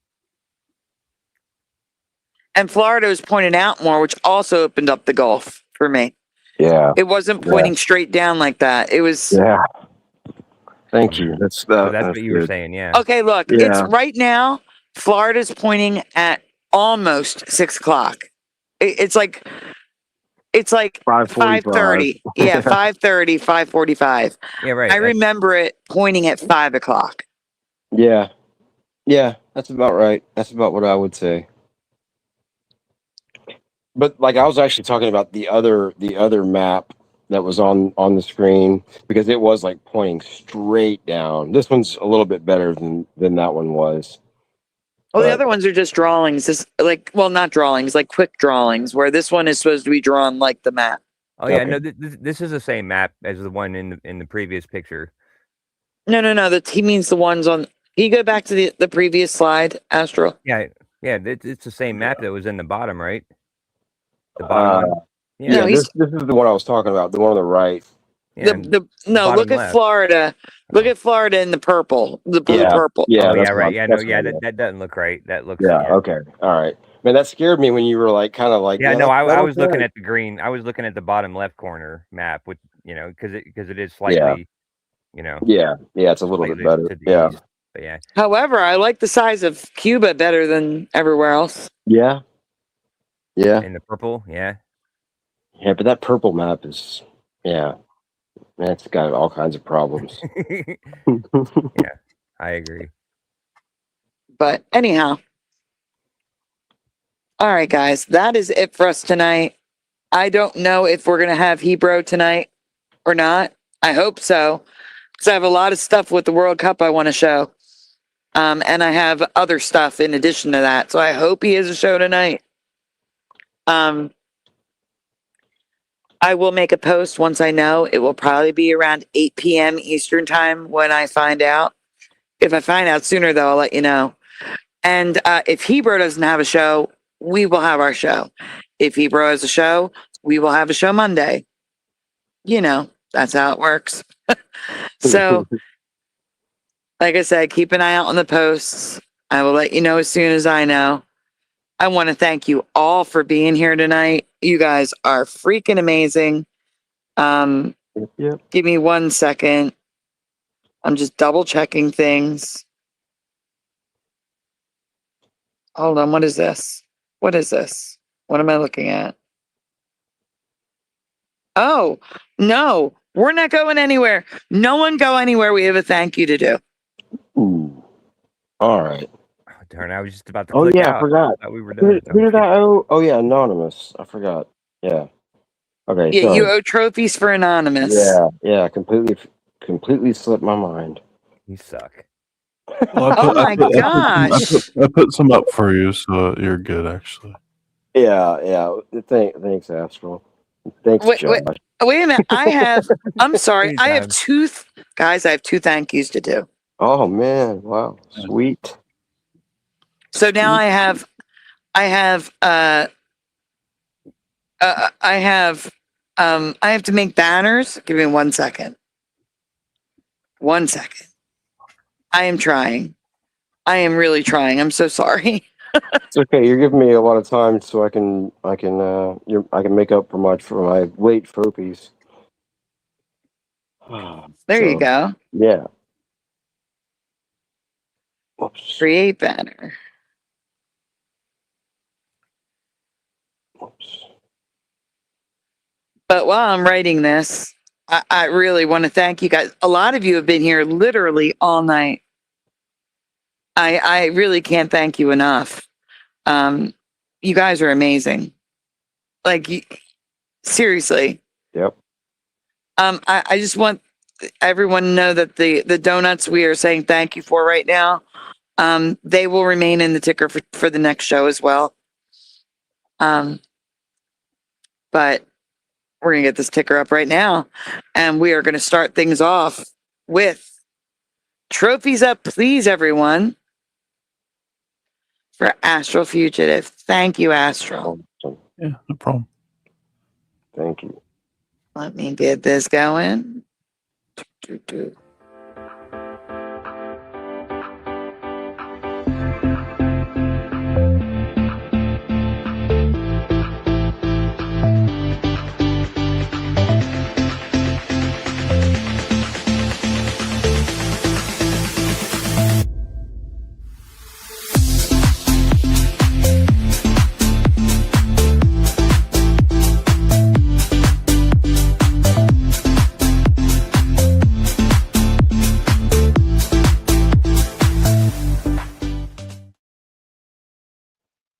And Florida was pointed out more, which also opened up the Gulf for me. Yeah. It wasn't pointing straight down like that. It was. Yeah. Thank you. That's So that's that's what you were good. saying, yeah. Okay, look, it's Yeah. right now. Florida's pointing at almost 6 o'clock. It's like 5:30. Yeah, 5:30, 5:45. Yeah, right. I remember it pointing at 5 o'clock. Yeah. Yeah, that's about right. That's about what I would say. But like I was actually talking about the other map that was on the screen because it was like pointing straight down. This one's a little bit better than that one was. Well, the But- other ones are just drawings. This not drawings, like quick drawings. Where this one is supposed to be drawn like the map. Oh yeah, Okay. no, this is the same map as the one in the previous picture. No. He means the ones on. Can you go back to the previous slide, Astro? Yeah, it's the same map that was in the bottom, right? The bottom one. Yeah, No, this is the one I was talking about, the one on the right. Yeah, No. bottom Look at left. Florida. Look at Florida in the purple, the blue purple. Yeah, oh, that's yeah, what right. I'm- Yeah, no, that's yeah, what I- that doesn't look right. That looks. Yeah, okay. All right. Man, that scared me when you were like kind of like Yeah, no, that I was okay. looking at the green. I was looking at the bottom left corner map with because it is slightly, Yeah, it's a little bit slightly better. to the Yeah. east. But yeah, However, I like the size of Cuba better than everywhere else. Yeah. Yeah. in the purple, yeah. Yeah, but that purple map is it's got all kinds of problems. I agree. But anyhow. All right, guys, that is it for us tonight. I don't know if we're going to have Hebrew tonight or not. I hope so, because I have a lot of stuff with the World Cup I want to show. And I have other stuff in addition to that. So I hope he has a show tonight. I will make a post once I know. It will probably be around 8 p.m. Eastern time when I find out. If I find out sooner, though, I'll let you know. And if Hebrew doesn't have a show, we will have our show. If Hebrew has a show, we will have a show Monday. That's how it works. So, like I said, keep an eye out on the posts. I will let you know as soon as I know. I want to thank you all for being here tonight. You guys are freaking amazing. Yep. Give me 1 second. I'm just double checking things. Hold on. What is this? What is this? What am I looking at? Oh, no, we're not going anywhere. No one go anywhere. We have a thank you to do. Ooh. All right. Oh, darn, I was just about to Oh click yeah, out. I forgot. Thought we were Who done. did I owe? Oh yeah, Anonymous. I forgot. Yeah. Okay. Yeah, sorry. you owe trophies for Anonymous. Yeah. Completely slipped my mind. You suck. Well, Oh my gosh. I put some up for you, so you're good actually. Yeah. Thanks, Astral. Thanks, Wait, Josh. Wait a minute. I'm sorry. I have Anytime. guys, I have two thank yous to do. Oh man, wow, sweet. So now I have to make banners. Give me 1 second. 1 second. I am trying. I am really trying. I'm so sorry. It's okay. You're giving me a lot of time, so I can make up for my late trophies. There you go. Yeah. Whoops. Create banner. Whoops. But while I'm writing this, I really want to thank you guys. A lot of you have been here literally all night. I really can't thank you enough. You guys are amazing. Seriously. Yep. I just want everyone to know that the donuts we are saying thank you for right now, they will remain in the ticker for the next show as well. But we're going to get this ticker up right now, and we are going to start things off with trophies up, please, everyone, for Astral Fugitive. Thank you, Astral. Yeah, no problem. Thank you. Let me get this going.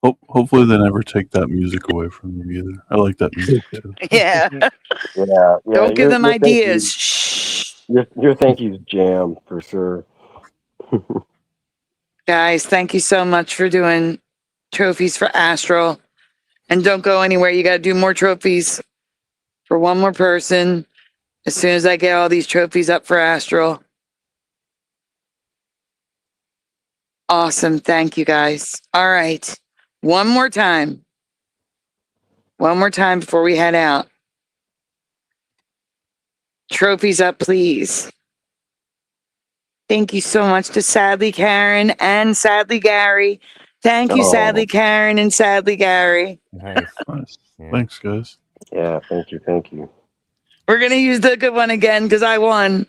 Hopefully they never take that music away from you either. I like that music too. Yeah. Yeah. Don't give them your thank ideas. you- Shh. Your thank you's jam for sure. Guys, thank you so much for doing trophies for Astral. And don't go anywhere. You got to do more trophies for one more person as soon as I get all these trophies up for Astral. Awesome. Thank you, guys. All right. One more time. One more time before we head out. Trophies up, please. Thank you so much to Sadly Karen and Sadly Gary. Thank you, Oh. Sadly Karen and Sadly Gary. Nice. Nice. Yeah. Thanks, guys. Yeah, thank you. We're going to use the good one again because I won.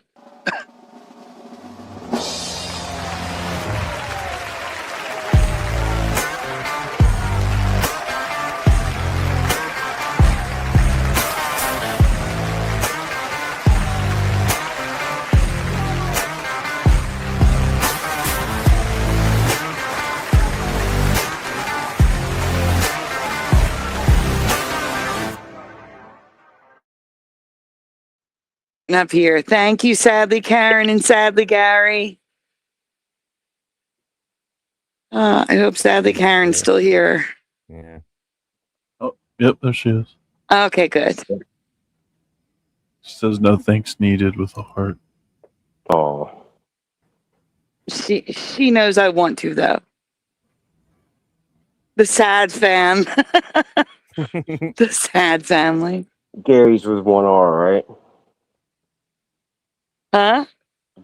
Up here. Thank you, Sadly Karen and Sadly Gary. I hope Sadly Karen's still here. Yeah. Oh, yep, there she is. Okay, good. She says no thanks needed with a heart. Oh, She knows I want to though. The sad fam. The sad family. Gary's with one R, right? Huh?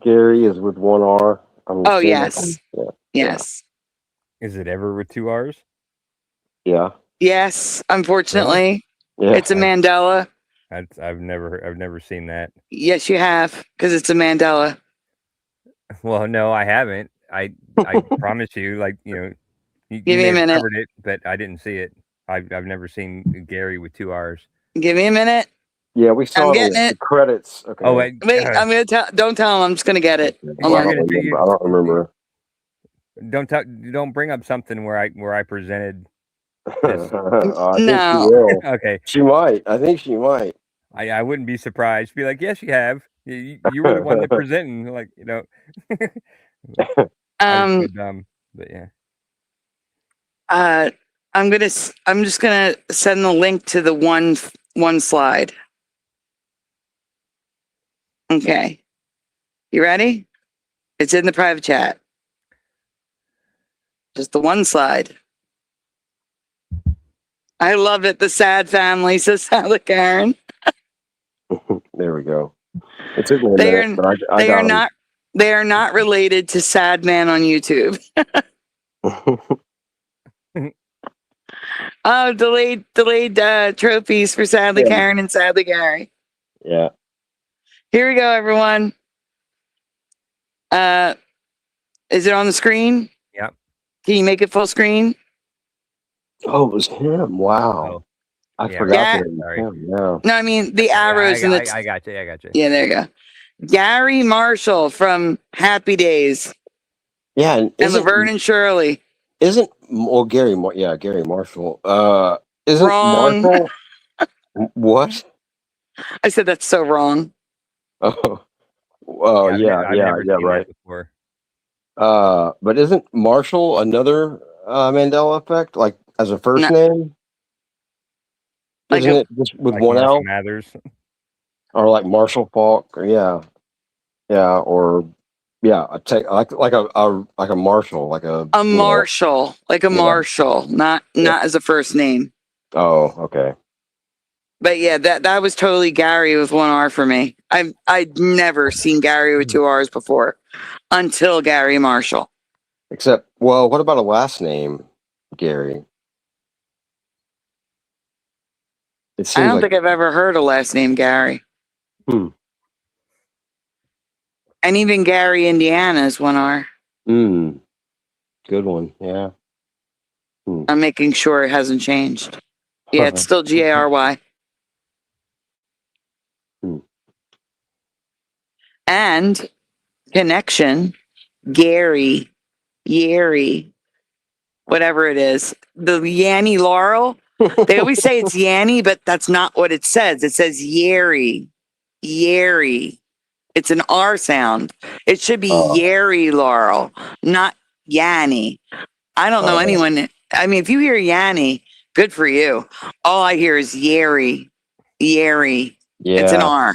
Gary is with one R. Oh, yes. Yeah. Yes. Is it ever with 2 R's? Yeah. Yes. Unfortunately, Yeah. it's a Mandela. I've never seen that. Yes, you have, because it's a Mandela. Well, no, I haven't. I promise you, like, you know, you Give me may a have minute. covered it, but I didn't see it. I've never seen Gary with 2 R's. Give me a minute. Yeah, we saw I'm it getting in the it. credits. Okay. Oh wait, Wait, I'm gonna tell. Don't tell him. I'm just gonna get it. Well, I, Hold don't on. remember. I don't remember. Don't bring up something where I presented. I think she No. will. Okay, She might. I think she might. I wouldn't be surprised. Be like, yes, you have. You were the one that presenting. Like, you know. I was so dumb, but yeah. I'm just gonna send the link to the one slide. Okay. You ready? It's in the private chat. Just the one slide. I love it. The sad family, says Sally Karen. There we go. It took me a They minute, are, but I they got are not they are not related to Sad Man on YouTube. Oh, delayed trophies for Sadly Yeah. Karen and Sadly Gary. Yeah. Here we go, everyone. Is it on the screen? Yep. Can you make it full screen? Oh, it was him. Wow. Oh, I yeah. forgot Yeah. that it was Sorry. him. Yeah. No, I mean the arrows and the I got you. I got you. yeah, there you go. Gary Marshall from Happy Days Yeah. And and Laverne and Shirley. Gary Marshall. Isn't Wrong. Marshall what? I said that's so wrong. Oh, I've never seen right. that before. But isn't Marshall another Mandela effect, like as a first name? Like Isn't it just with Like one Marshall L, Mathers. or like Marshall Falk? Or yeah, or yeah, like a Marshall, like a Marshall, like a Marshall, not as a first name. Oh, okay. But yeah, that was totally Gary with one R for me. I'd never seen Gary with 2 R's before until Gary Marshall. Except, well, what about a last name, Gary? It I seems don't like think I've ever heard a last name Gary. And even Gary, Indiana is 1 R. Good one. Yeah. I'm making sure it hasn't changed. Yeah, it's still Gary. And connection, Gary. whatever it is, the Yanny Laurel. They always say it's Yanny, but that's not what it says. It says Yeri. Yeri. It's an R sound. It should be Yeri Laurel, not Yanny. I don't know anyone. I mean, if you hear Yanny, good for you. All I hear is Yeri. Yeri. Yeah. It's an R.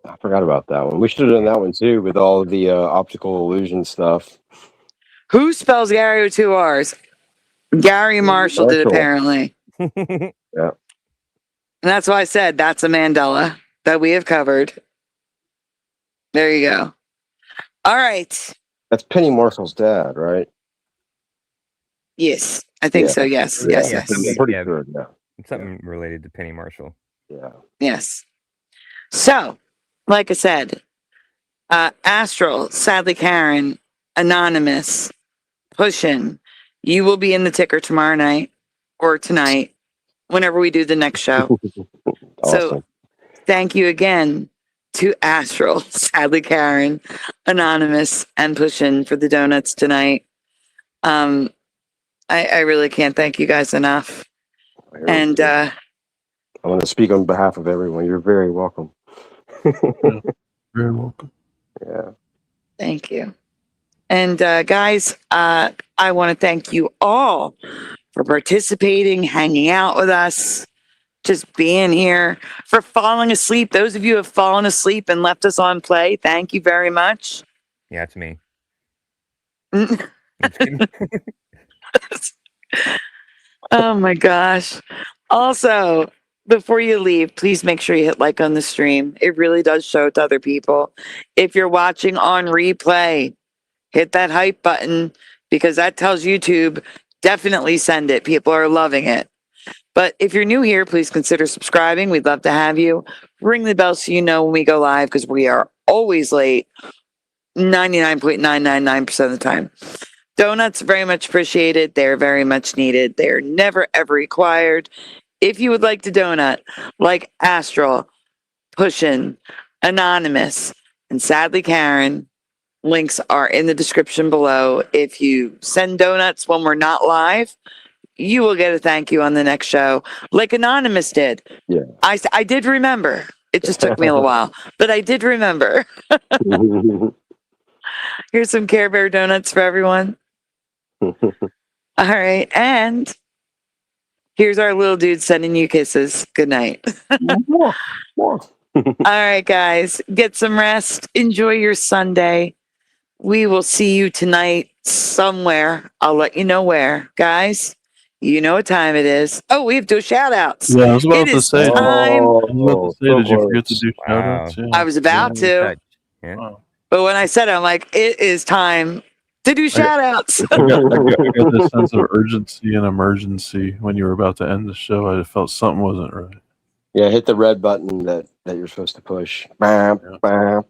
I forgot about that one. We should have done that one too with all of the optical illusion stuff. Who spells Gary with 2 R's? Gary Marshall did, apparently. Yeah. And that's why I said that's a Mandela that we have covered. There you go. All right. That's Penny Marshall's dad, right? Yes, I think so. Yes, yes, yes. I'm pretty sure. Yeah. Something related to Penny Marshall. Yeah. Yes. So, like I said, Astral, Sadly Karen, Anonymous, Pushin', you will be in the ticker tomorrow night or tonight, whenever we do the next show. Awesome. So, thank you again to Astral, Sadly Karen, Anonymous, and Pushin' for the donuts tonight. I really can't thank you guys enough. And I want to speak on behalf of everyone. You're very welcome. Very welcome. Yeah. thank you. And guys, I want to thank you all for participating, hanging out with us, just being here, for falling asleep. Those of you who have fallen asleep and left us on play, thank you very much. Yeah, it's me. Oh my gosh. Also, before you leave, please make sure you hit like on the stream. It really does show to other people. If you're watching on replay, hit that hype button, because that tells YouTube, definitely send it. People are loving it. But if you're new here, please consider subscribing. We'd love to have you. Ring the bell so you know when we go live, because we are always late 99.999% of the time. Donuts, very much appreciated. They're very much needed. They're never, ever required. If you would like to donut, like Astral, Pushin', Anonymous, and Sadly Karen, links are in the description below. If you send donuts when we're not live, you will get a thank you on the next show, like Anonymous did. Yeah. I did remember. It just took me a little while, but I did remember. Here's some Care Bear donuts for everyone. All right. And here's our little dude sending you kisses. Good night. All right, guys. Get some rest. Enjoy your Sunday. We will see you tonight somewhere. I'll let you know where. Guys, you know what time it is. Oh, we have to do shout outs. Yeah, I was about It to is say. time. Did you forget to do shout outs? Yeah. I was about to. Yeah. Wow. But when I said it, I'm like, it is time to do shout outs. I got this sense of urgency and emergency when you were about to end the show. I felt something wasn't right. Yeah, hit the red button that you're supposed to push. Bam, bam.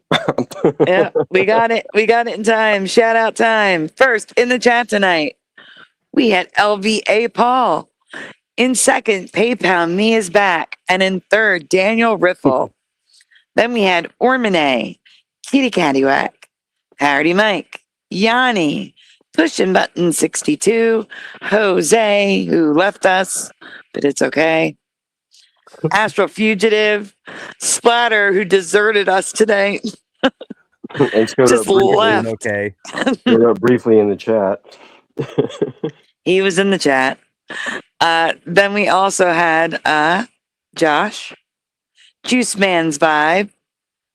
Yeah, we got it. We got it in time. Shout out time. First in the chat tonight, we had LVA Paul. In second, PayPal, Me is Back. And in third, Daniel Riffle. Then we had Ormane, Kitty Caddywhack, Parody Mike, Yanni, Pushing Button 62, Jose, who left us, but it's okay. Astral Fugitive, Splatter, who deserted us today. And Just left. Okay. briefly in the chat. He was in the chat. Then we also had Josh, Juice Man's Vibe.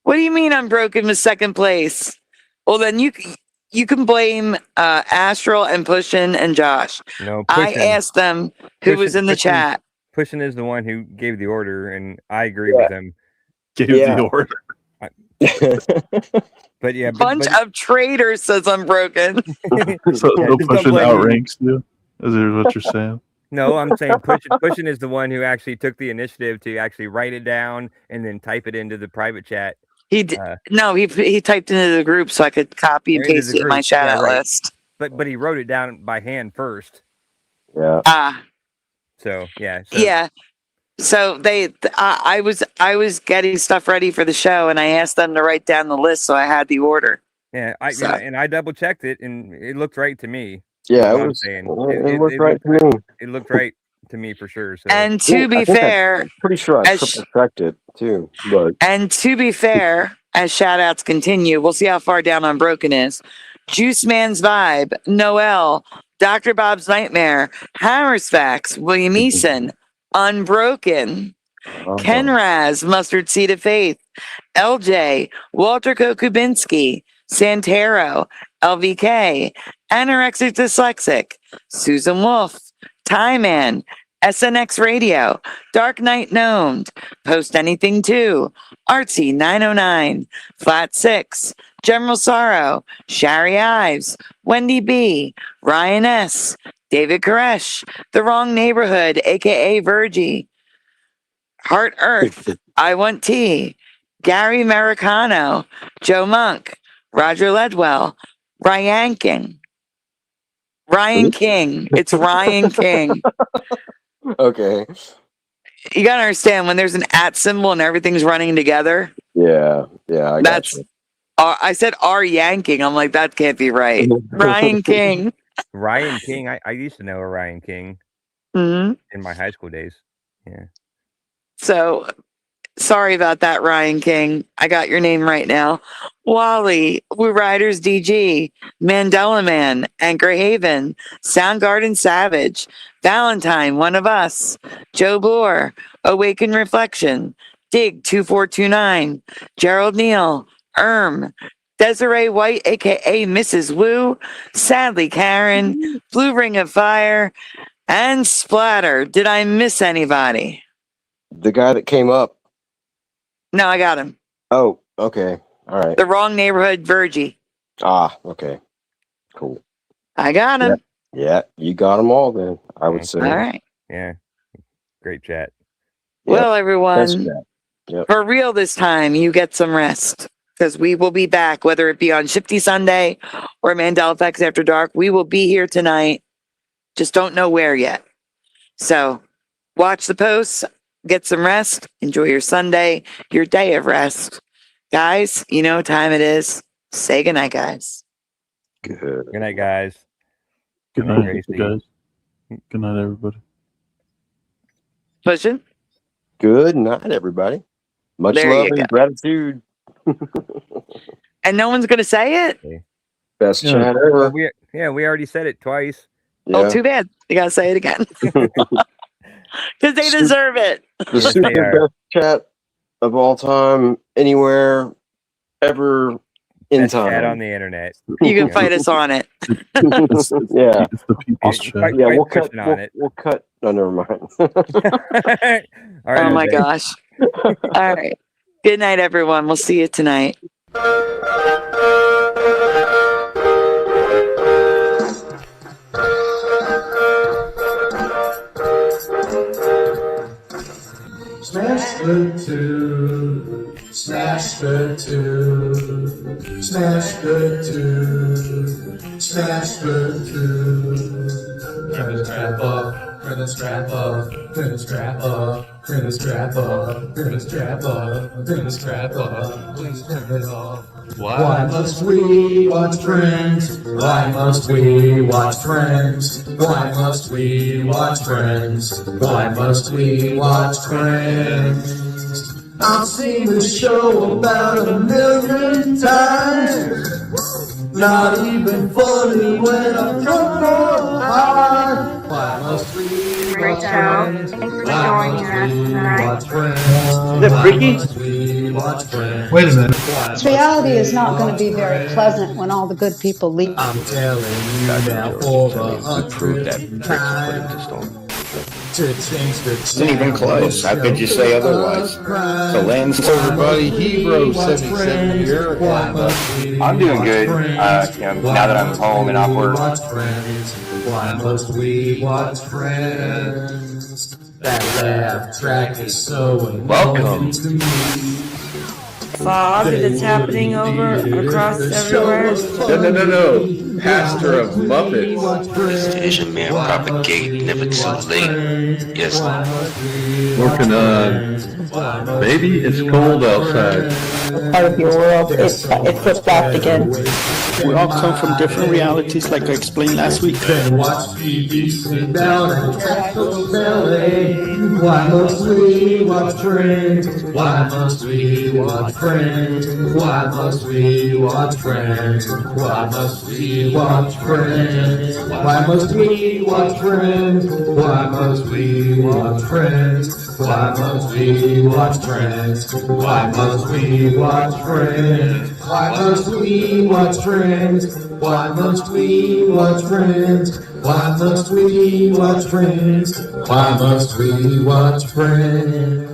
What do you mean I'm broken with second place? Well, then you can blame Astral and Pushin' and Josh. No, I asked them who was in the chat. Pushin' is the one who gave the order, and I agree with him. Gave the order. But yeah, Bunch of traitors says I'm broken. So Pushing outranks you? Is that what you're saying? No, I'm saying Pushin' is the one who actually took the initiative to actually write it down and then type it into the private chat. He did, no, he typed into the group so I could copy and paste it in my shout out list. But he wrote it down by hand first. Yeah. So yeah. Yeah. So I was getting stuff ready for the show, and I asked them to write down the list, so I had the order. Yeah, I double checked it, and it looked right to me. Yeah, That's it what I'm was. saying. It looked right to me. It looked right to me for sure. So And to be I think fair, I'm pretty sure I as triple checked it too. But as shout outs continue, we'll see how far down Unbroken is. Juice Man's Vibe, Noel, Dr. Bob's Nightmare, Hammer's Facts, William Eason, Unbroken, Ken Raz, Mustard Seed of Faith, LJ, Walter Kokubinski, Santero, LVK, Anorexic Dyslexic, Susan Wolf, Tie Man, SNX Radio, Dark Knight Gnomed, Post Anything 2, Artsy 909, Flat 6, General Sorrow, Shari Ives, Wendy B, Ryan S, David Koresh, The Wrong Neighborhood, aka Virgie, Heart Earth, I Want Tea, Gary Americano, Joe Monk, Roger Ledwell, Ryan King. It's Ryan King. okay. You gotta understand when there's an @ symbol and everything's running together. Yeah, I got you. I said R yanking. I'm like, that can't be right. Ryan King. Ryan King, I used to know a Ryan King Mhm. in my high school days. Yeah. So sorry about that, Ryan King. I got your name right now. Wally, Woo Riders DG, Mandela Man, Anchor Haven, Soundgarden Savage, Valentine, One of Us, Joe Bloor, Awaken Reflection, Dig 2429, Gerald Neal, Desiree White, aka Mrs. Woo, Sadly Karen, Blue Ring of Fire, and Splatter. Did I miss anybody? The guy that came up. No, I got him. Oh, okay. All right. The Wrong Neighborhood, Virgie. Ah, okay. Cool. I got him. Yeah, you got them all then, I would say. All right. Yeah. Great chat. Well, Thanks, everyone, Jack. Yep. for real this time, you get some rest because we will be back, whether it be on Shifty Sunday or Mandela Effects After Dark. We will be here tonight. Just don't know where yet. So watch the posts, get some rest, enjoy your Sunday, your day of rest. Guys, you know what time it is. Say goodnight, guys. Good. Good night, guys. Good Good night, night, Gracie. guys. Good night, everybody. Pushing. Good night, everybody. Much There love you go. and gratitude. And no one's going to say it? Best Yeah. chat Well, ever. we already said it twice. Yeah. Oh, too bad. You got to say it again. Because they deserve it. The super they are. best chat of all time, anywhere, ever, in Best time. chat on the internet. You can fight us on it. Yeah. It's the people's Fight- chat. Yeah, fight we'll cut. Christian on it. We'll cut. No, never mind. All right, Oh my Jose. gosh. All right. Good night, everyone. We'll see you tonight. Smash the two, smash the two, smash the two, smash the two. Turn the strap up, turn the strap up, turn the strap up, turn the strap up, turn the strap up, turn the strap up. Please turn it off. Why must we watch Friends? Why must we watch Friends? Why must we watch Friends? Why must we watch Friends? I've seen this show about 1,000,000 times. Not even funny when I'm drunk or high. Why must we Great watch show. Friends? Thanks for Why joining must us we tonight. watch Friends? Is that Why Ricky? must we watch Friends? Wait a minute. Why This must reality we is not going to watch be very Friends? pleasant when all the good people leave. I'm telling you now for 100th time to change the Isn't even close. How could you say otherwise? The land's Everybody, Hebrew 77 year. I'm doing good, now that I'm home and off work. Why must we watch Friends? That laugh track is so annoying Welcome. to me. Fog that's happening over across everywhere. No. pastor of Muppets. This Asian man propagate, never too late. Yes. Working on Baby It's Cold Outside. Part of your world, it flip-flopped again. We all come from different realities, like I explained last week. Watch TV sit down and crack those belly. Why must we watch Friends? Why must we watch Friends? Why must we watch Friends? Why must we watch Friends? Why must we watch Friends? Why must we watch Friends? Why must we watch Friends? Why must we watch Friends? Why must we watch Friends? Why must we watch Friends? Why must we watch Friends? Why must we watch Friends?